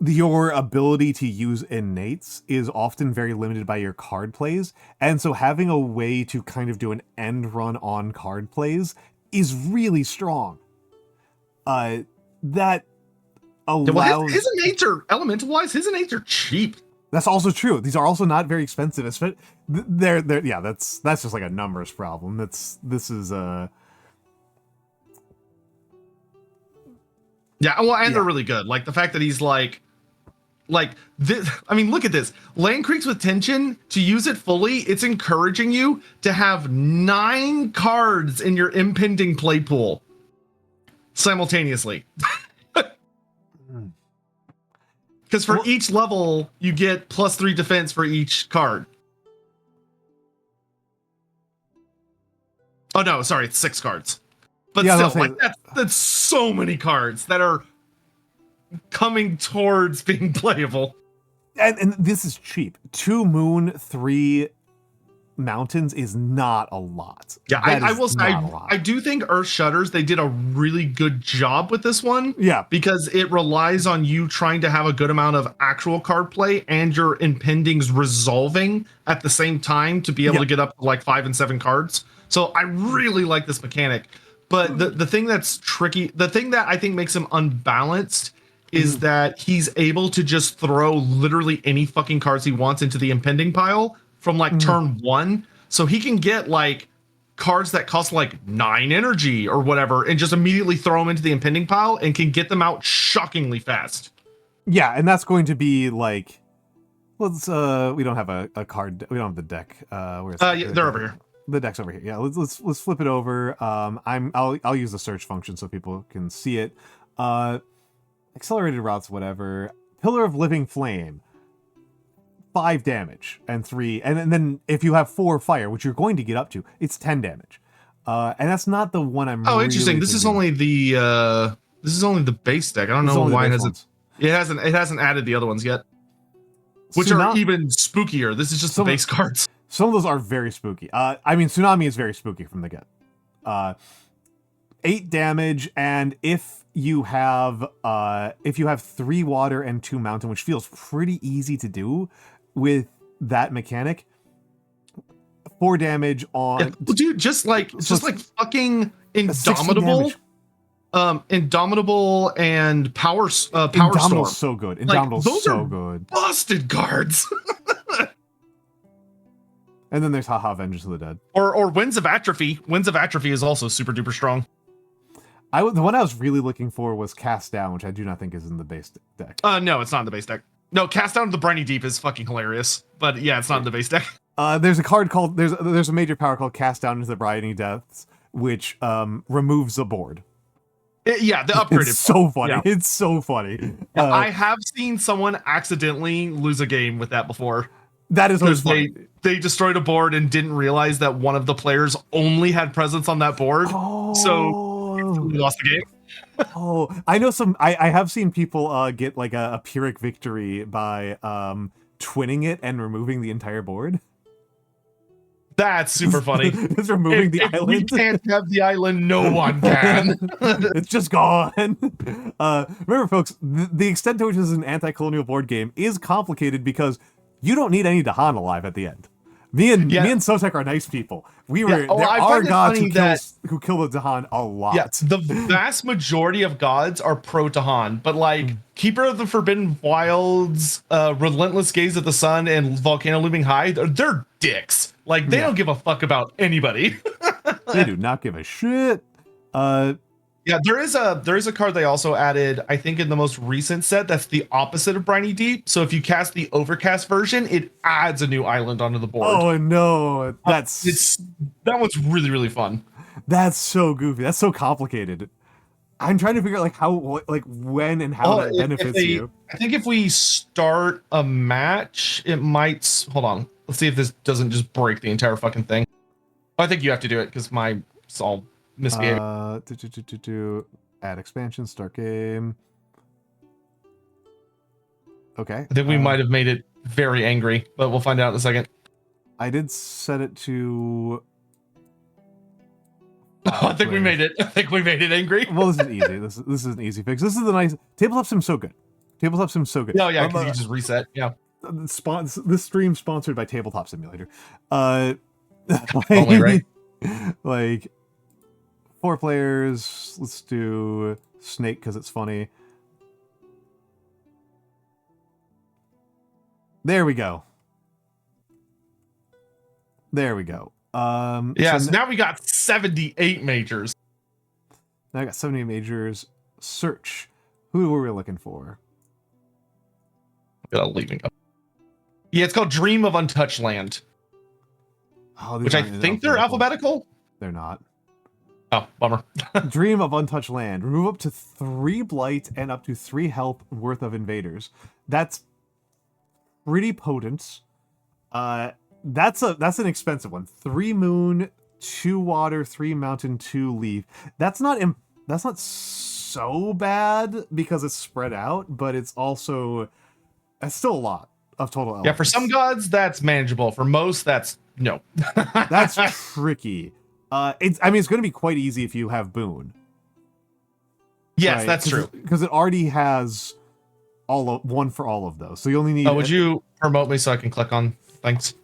your ability to use innates is often very limited by your card plays, and so having a way to kind of do an end run on card plays is really strong. That allows his innates are elemental wise. His innates are cheap. That's also true. These are also not very expensive. They're that's just like a numbers problem. This is they're really good. Like the fact that he's like this. I mean, look at this. Land Creeks with Tension, to use it fully, it's encouraging you to have 9 cards in your impending play pool simultaneously. Because for each level, you get +3 defense for each card. Oh no, sorry, it's 6 cards. But still, like that's so many cards that are coming towards being playable. And this is cheap. 2 moon, 3 mountains is not a lot. Yeah, I will say I do think Earth Shudders, they did a really good job with this one. Yeah. Because it relies on you trying to have a good amount of actual card play and your impendings resolving at the same time to be able to get up to like 5 and 7 cards. So I really like this mechanic. But the thing that's tricky, the thing that I think makes him unbalanced is that he's able to just throw literally any fucking cards he wants into the impending pile from like turn 1. So he can get like cards that cost like 9 energy or whatever and just immediately throw them into the impending pile and can get them out shockingly fast. Yeah, and that's going to be like, let's we don't have a card, we don't have the deck. Where's they're over here. The deck's over here. Yeah, let's flip it over. I'll use the search function so people can see it. Accelerated routes, whatever. Pillar of Living Flame. 5 damage and 3, and then if you have 4 fire, which you're going to get up to, it's 10 damage. And that's not the one I'm. Oh, interesting. This is only the base deck. I don't know why it hasn't. It hasn't added the other ones yet, which are even spookier. This is just the base cards. Some of those are very spooky. I mean, Tsunami is very spooky from the get. 8 damage, and if you have 3 water and 2 mountain, which feels pretty easy to do with that mechanic, 4 damage on. Yeah. Well, dude, just like fucking Indomitable. Indomitable and Power Storm. So good. Indomitable's so good. Busted cards. And then there's Haha Vengeance of the Dead. Or Winds of Atrophy. Winds of Atrophy is also super duper strong. The one I was really looking for was Cast Down, which I do not think is in the base deck. No, it's not in the base deck. No, Cast Down to the Briny Deep is fucking hilarious. But yeah, it's not in the base deck. There's a card called there's a major power called Cast Down into the Briny Depths, which removes a board. The upgraded. It's so funny. Yeah. It's so funny. I have seen someone accidentally lose a game with that before. That is always funny. They destroyed a board and didn't realize that one of the players only had presence on that board. So we lost the game. I know some. I have seen people get like a Pyrrhic victory by twinning it and removing the entire board. That's super funny. It's removing the island. We can't have the island. No one can. It's just gone. Remember, folks, the extent to which this is an anti-colonial board game is complicated because you don't need any Dahan alive at the end. Me and Sotek are nice people. There are gods who kill the Dahan a lot. Yeah, the vast majority of gods are pro Dahan, but like Keeper of the Forbidden Wilds, Relentless Gaze at the Sun, and Volcano Looming High, they're dicks. Like they don't give a fuck about anybody. They do not give a shit. Yeah, there is a card they also added, I think, in the most recent set that's the opposite of Briny Deep. So if you cast the Overcast version, it adds a new island onto the board. Oh no, It's that one's really, really fun. that's so goofy. That's so complicated. I'm trying to figure out like how, like when and how Oh, that benefits you. I think if we start a match, it might. Hold on. Let's see if this doesn't just break the entire fucking thing. I think you have to do it because my it's all misbehaving. Add expansion, start game. Okay. I think we might have made it very angry, but we'll find out in a second. I did set it to. I think we made it. I think we made it angry. Well, this is easy. This is an easy fix. This is the nice tabletop sim's so good. Tabletop sim's so good. Oh yeah, because you just reset. Yeah. This stream sponsored by Tabletop Simulator. Only right. Like 4 players. Let's do Snake because it's funny. There we go. There we go. Yeah, so now we got 78 majors. Now I got 78 majors. Search. Who were we looking for? Leaving up. Yeah, it's called Dream of Untouched Land. Oh, which I think they're alphabetical. They're not. Oh, bummer. Dream of Untouched Land. Remove up to 3 blight and up to 3 health worth of invaders. That's pretty potent. That's an expensive one. 3 moon, 2 water, 3 mountain, 2 leaf. That's not so bad because it's spread out, but it's still a lot of total elements. Yeah, for some gods that's manageable. For most, that's no. That's tricky. It's going to be quite easy if you have Boon. Yes, right? That's true. Because it already has one for all of those. So you only need. Oh, would you promote me so I can click on things?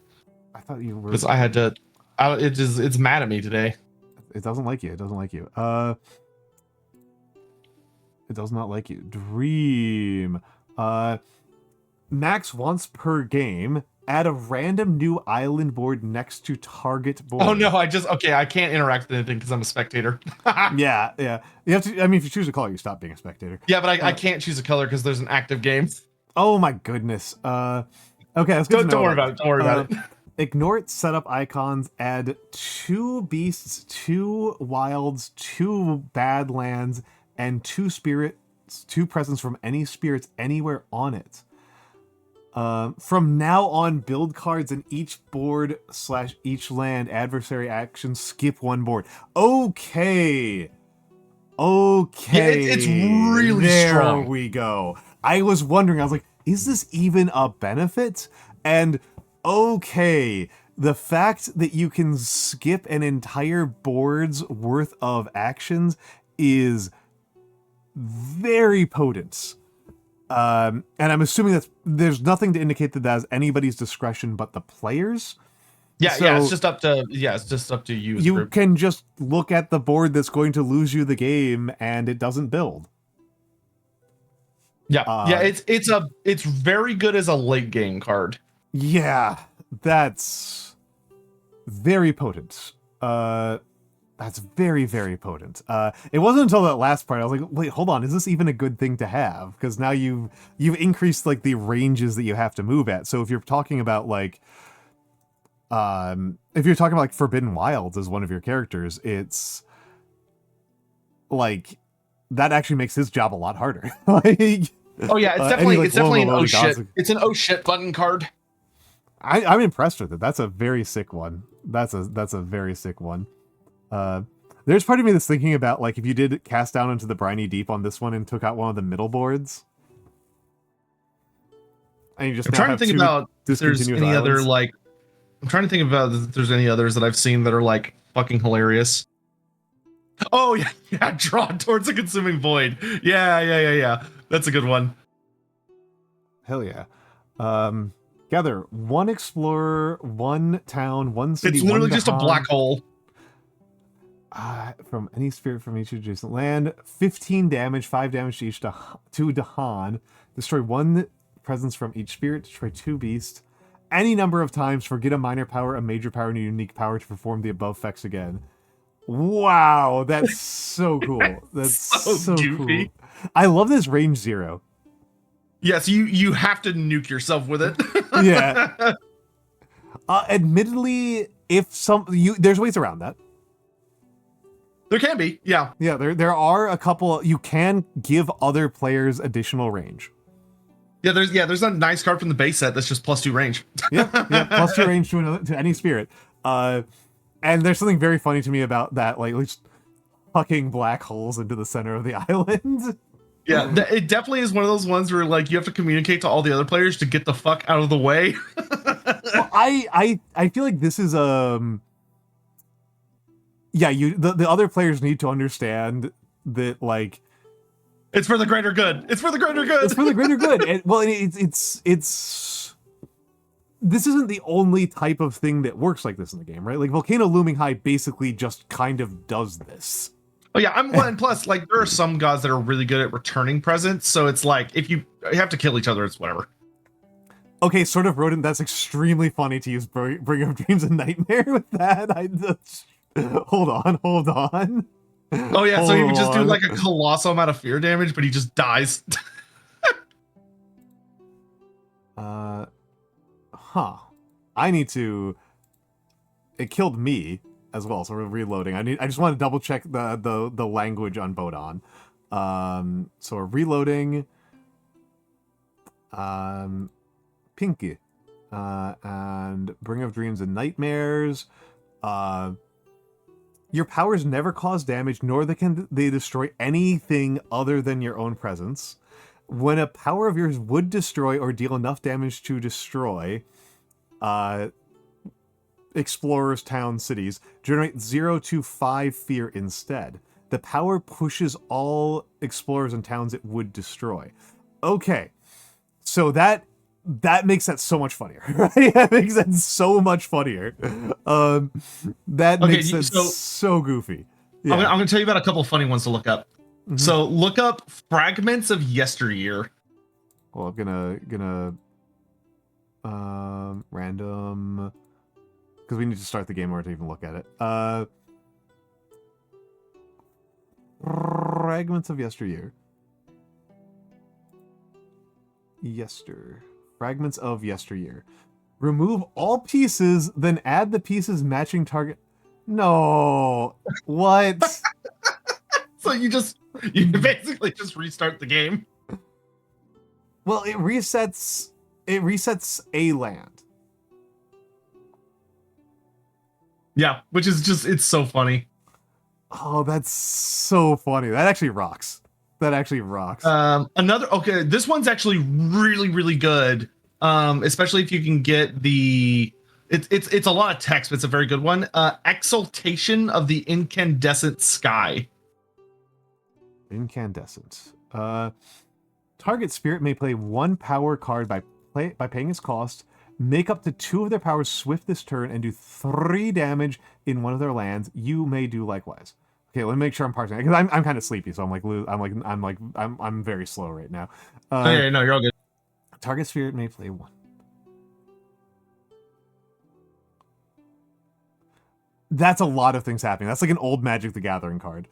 I thought you were. Because I had to. It's mad at me today. It doesn't like you. It doesn't like you. It does not like you. Dream. Max once per game. Add a random new island board next to target board. Oh no, I can't interact with anything because I'm a spectator. Yeah. You have to. I mean, if you choose a color, you stop being a spectator. Yeah, but I can't choose a color because there's an active game. Oh my goodness. Okay, let's don't worry about it. Don't worry about it. Ignore it. Setup icons. Add 2 beasts, 2 wilds, 2 badlands, and 2 spirits, 2 presents from any spirits anywhere on it. From now on, build cards in each board / each land. Adversary action. Skip 1 board. Okay. Yeah, it's really strong. There we go. I was wondering. I was like, is this even a benefit? And okay, the fact that you can skip an entire board's worth of actions is very potent. And I'm assuming that there's nothing to indicate that has anybody's discretion but the players. Yeah, it's just up to you. You can just look at the board that's going to lose you the game, and it doesn't build. Yeah, it's very good as a late game card. Yeah, that's very potent. That's very, very potent. It wasn't until that last part I was like, wait, hold on, is this even a good thing to have? Because now you've increased like the ranges that you have to move at. So if you're talking about like Forbidden Wilds as one of your characters, it's like that actually makes his job a lot harder. Like, oh yeah, it's definitely an oh shit. It's an oh shit button card. I'm impressed with it. That's a very sick one. That's a very sick one. There's part of me that's thinking about like if you did cast down into the briny deep on this one and took out one of the middle boards. And you just I'm trying to think about if there's any other like. I'm trying to think about if there's any others that I've seen that are like fucking hilarious. Oh yeah, drawn towards a consuming void. Yeah. That's a good one. Hell yeah. Gather 1 explorer, 1 town, 1 city. It's literally just a black hole. From any spirit from each adjacent land. 15 damage, 5 damage to each to Dahan. Destroy 1 presence from each spirit. Destroy 2 beasts. Any number of times. Forget a minor power, a major power, and a unique power to perform the above effects again. Wow, that's so cool. That's so goofy. cool. I love this range 0. Yes, you have to nuke yourself with it. Yeah. Admittedly, there's ways around that. There can be, yeah. Yeah, there are a couple. You can give other players additional range. Yeah, there's a nice card from the base set that's just +2 range. Yeah, +2 range to any spirit. And there's something very funny to me about that, like just hucking black holes into the center of the island. Yeah, it definitely is one of those ones where like you have to communicate to all the other players to get the fuck out of the way. Well, I feel like this is the other players need to understand that, like, it's for the greater good. It's for the greater good. It's for the greater good. It's this isn't the only type of thing that works like this in the game, right? Like Volcano Looming High basically just kind of does this. Oh yeah, and plus, like, there are some gods that are really good at returning presents, so it's like if you have to kill each other, it's whatever. Okay, sort of rodent. That's extremely funny to use Bring of Dreams and Nightmare with that. Hold on. Oh yeah, so he would just do like a colossal amount of fear damage, but he just dies. I need to. It killed me as well, so we're reloading. I just want to double check the language on Bodon. So we're reloading. Pinky. And Bring of Dreams and Nightmares. Your powers never cause damage, nor can they destroy anything other than your own presence. When a power of yours would destroy or deal enough damage to destroy explorers, towns, cities, generate 0 to 5 fear instead. The power pushes all explorers and towns it would destroy. Okay, so that makes that so much funnier, right? That makes that so much funnier. That makes it so goofy. Yeah. I'm gonna tell you about a couple funny ones to look up. Mm-hmm. So look up Fragments of Yesteryear. Well, I'm gonna random, because we need to start the game in order to even look at it. Fragments of Yesteryear. Fragments of Yesteryear. Remove all pieces, then add the pieces matching target. No. What? So you basically just restart the game. Well, it resets a land. Yeah, which is just, it's so funny. Oh, that's so funny. That actually rocks. Okay, this one's actually really, really good. Especially if you can get it's a lot of text, but it's a very good one. Exaltation of the Incandescent Sky. Incandescent. Target spirit may play 1 power card by paying its cost, make up to 2 of their powers swift this turn, and do 3 damage in one of their lands. You may do likewise. Okay, let me make sure I'm parsing it, because I'm kind of sleepy, so I'm very slow right now. No, you're all good. Target spirit may play 1. That's a lot of things happening. That's like an old Magic the Gathering card.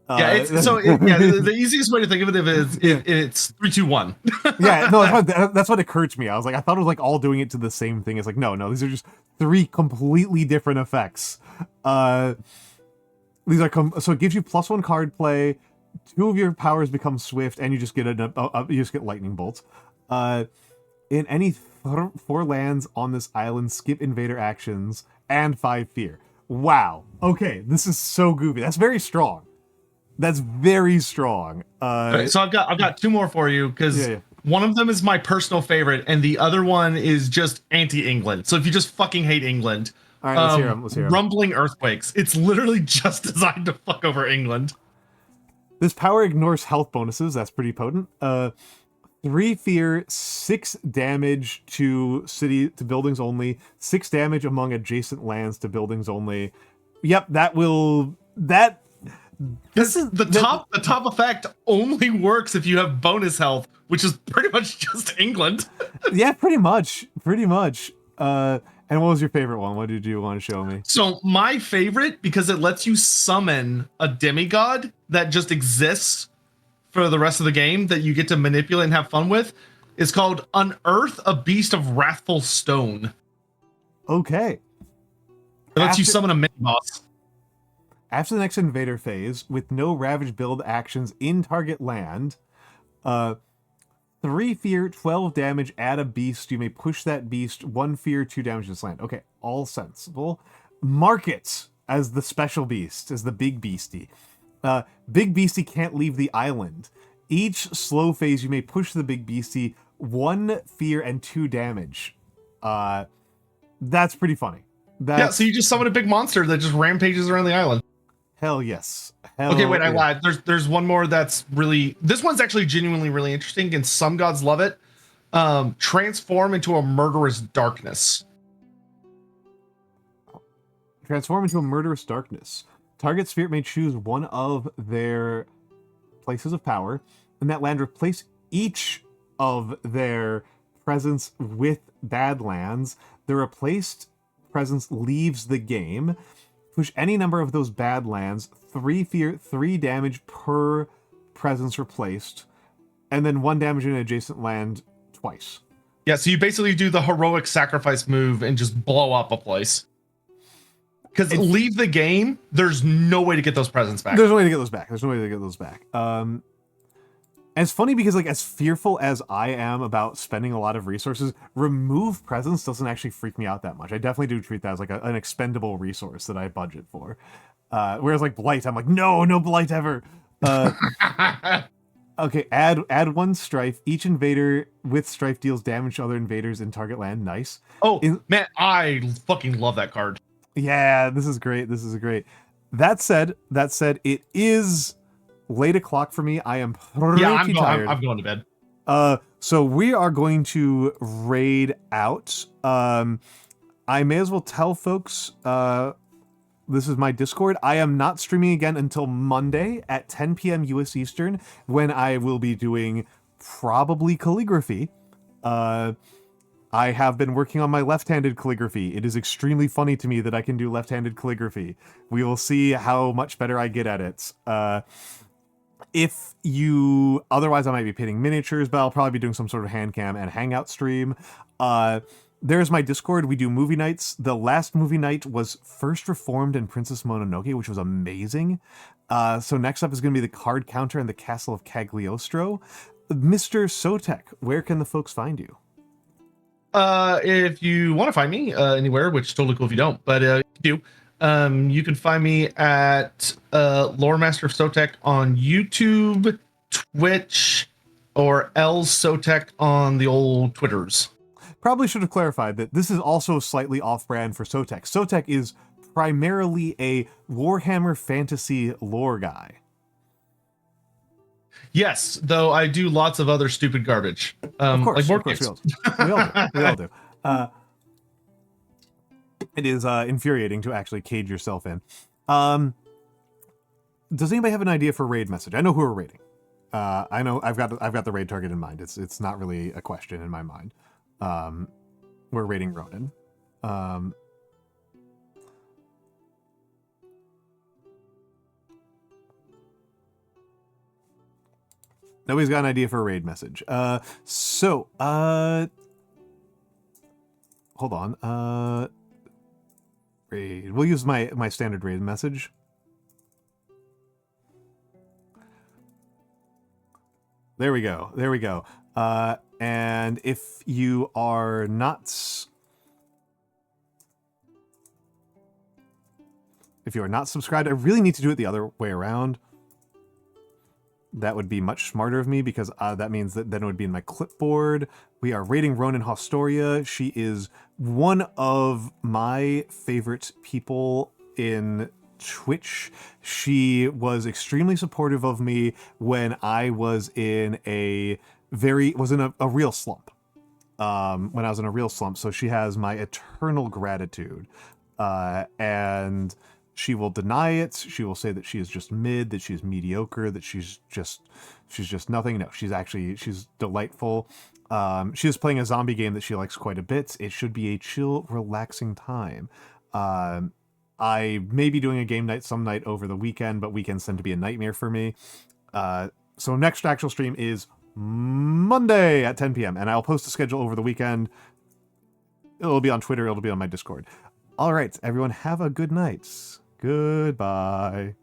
The easiest way to think of it is it's 3, 2, 1. Yeah, no, that's what occurred to me. I was like, I thought it was like all doing it to the same thing. It's like, no, these are just 3 completely different effects. These are so it gives you +1 card play, 2 of your powers become swift, and you just get lightning bolts. In any 4 lands on this island, skip invader actions and 5 fear. Wow. Okay, this is so goofy. That's very strong. Okay, so I've got 2 more for you, because one of them is my personal favorite, and the other one is just anti-England. So if you just fucking hate England, all right, let's hear 'em. Rumbling Earthquakes. It's literally just designed to fuck over England. This power ignores health bonuses. That's pretty potent. 3 fear, 6 damage to buildings only, 6 damage among adjacent lands to buildings only. Yep, the top effect only works if you have bonus health, which is pretty much just England. Yeah, pretty much. And what was your favorite one? What did you want to show me? So my favorite, because it lets you summon a demigod that just exists for the rest of the game that you get to manipulate and have fun with, is called Unearth a Beast of Wrathful Stone. Okay. It lets you summon a mini boss. After the next invader phase, with no ravage build actions in target land, 3 fear, 12 damage, add a beast. You may push that beast 1 fear, 2 damage to this land. Okay, all sensible. Mark it as the special beast, as the big beastie. Big beastie can't leave the island. Each slow phase, you may push the big beastie 1 fear and 2 damage. That's pretty funny. Yeah, so you just summon a big monster that just rampages around the island. Hell yes. Okay, wait, I lied. There's one more that's really... This one's actually genuinely really interesting, and some gods love it. Transform into a murderous darkness. Transform into a murderous darkness. Target spirit may choose one of their places of power, and that land replace each of their presence with badlands. The replaced presence leaves the game. Push any number of those badlands, 3 fear, 3 damage per presence replaced, and then 1 damage in an adjacent land twice. Yeah, so you basically do the heroic sacrifice move and just blow up a place. Because leave the game, there's no way to get those presents back. There's no way to get those back. And it's funny because, like, as fearful as I am about spending a lot of resources, remove presence doesn't actually freak me out that much. I definitely do treat that as like an expendable resource that I budget for. Whereas like blight, I'm like, no blight ever. Okay, add 1 strife. Each invader with strife deals damage to other invaders in target land. Nice. Oh man, I fucking love that card. Yeah, this is great. That said, it is late o'clock for me. I am pretty tired. I'm going to bed. So we are going to raid out. I may as well tell folks, this is my Discord. I am not streaming again until Monday at 10 p.m. US Eastern, when I will be doing probably calligraphy. I have been working on my left-handed calligraphy. It is extremely funny to me that I can do left-handed calligraphy. We will see how much better I get at it. Otherwise I might be painting miniatures, but I'll probably be doing some sort of hand cam and hangout stream. There's my Discord. We do movie nights. The last movie night was First Reformed and Princess Mononoke, which was amazing. So next up is going to be the card counter and the Castle of Cagliostro. Mr. Sotek, where can the folks find you? If you want to find me anywhere, which is totally cool if you don't, but if you do, you can find me at Lore Master of Sotek on YouTube, Twitch, or L Sotek on the old Twitters. Probably should have clarified that this is also slightly off-brand for Sotek. Sotek is primarily a Warhammer Fantasy lore guy. Yes, though I do lots of other stupid garbage. Of course, like board we games. all do. It is infuriating to actually cage yourself in. Does anybody have an idea for raid message? I know who we're raiding. I know I've got the raid target in mind. It's not really a question in my mind. We're raiding Ronin. Nobody's got an idea for a raid message. Hold on. Raid. We'll use my standard raid message. There we go. And if you are not subscribed, I really need to do it the other way around. That would be much smarter of me, because that means that then it would be in my clipboard. We are rating Ronin Hostoria. She is one of my favorite people in Twitch. She was extremely supportive of me when I was in a real slump. When I was in a real slump. So she has my eternal gratitude. And She will deny it. She will say that she is just mid, that she's mediocre, that she's just nothing. No, she's delightful. She is playing a zombie game that she likes quite a bit. It should be a chill, relaxing time. I may be doing a game night some night over the weekend, but weekends tend to be a nightmare for me. So next actual stream is Monday at 10 p.m. and I'll post a schedule over the weekend. It'll be on Twitter. It'll be on my Discord. All right, everyone, have a good night. Goodbye.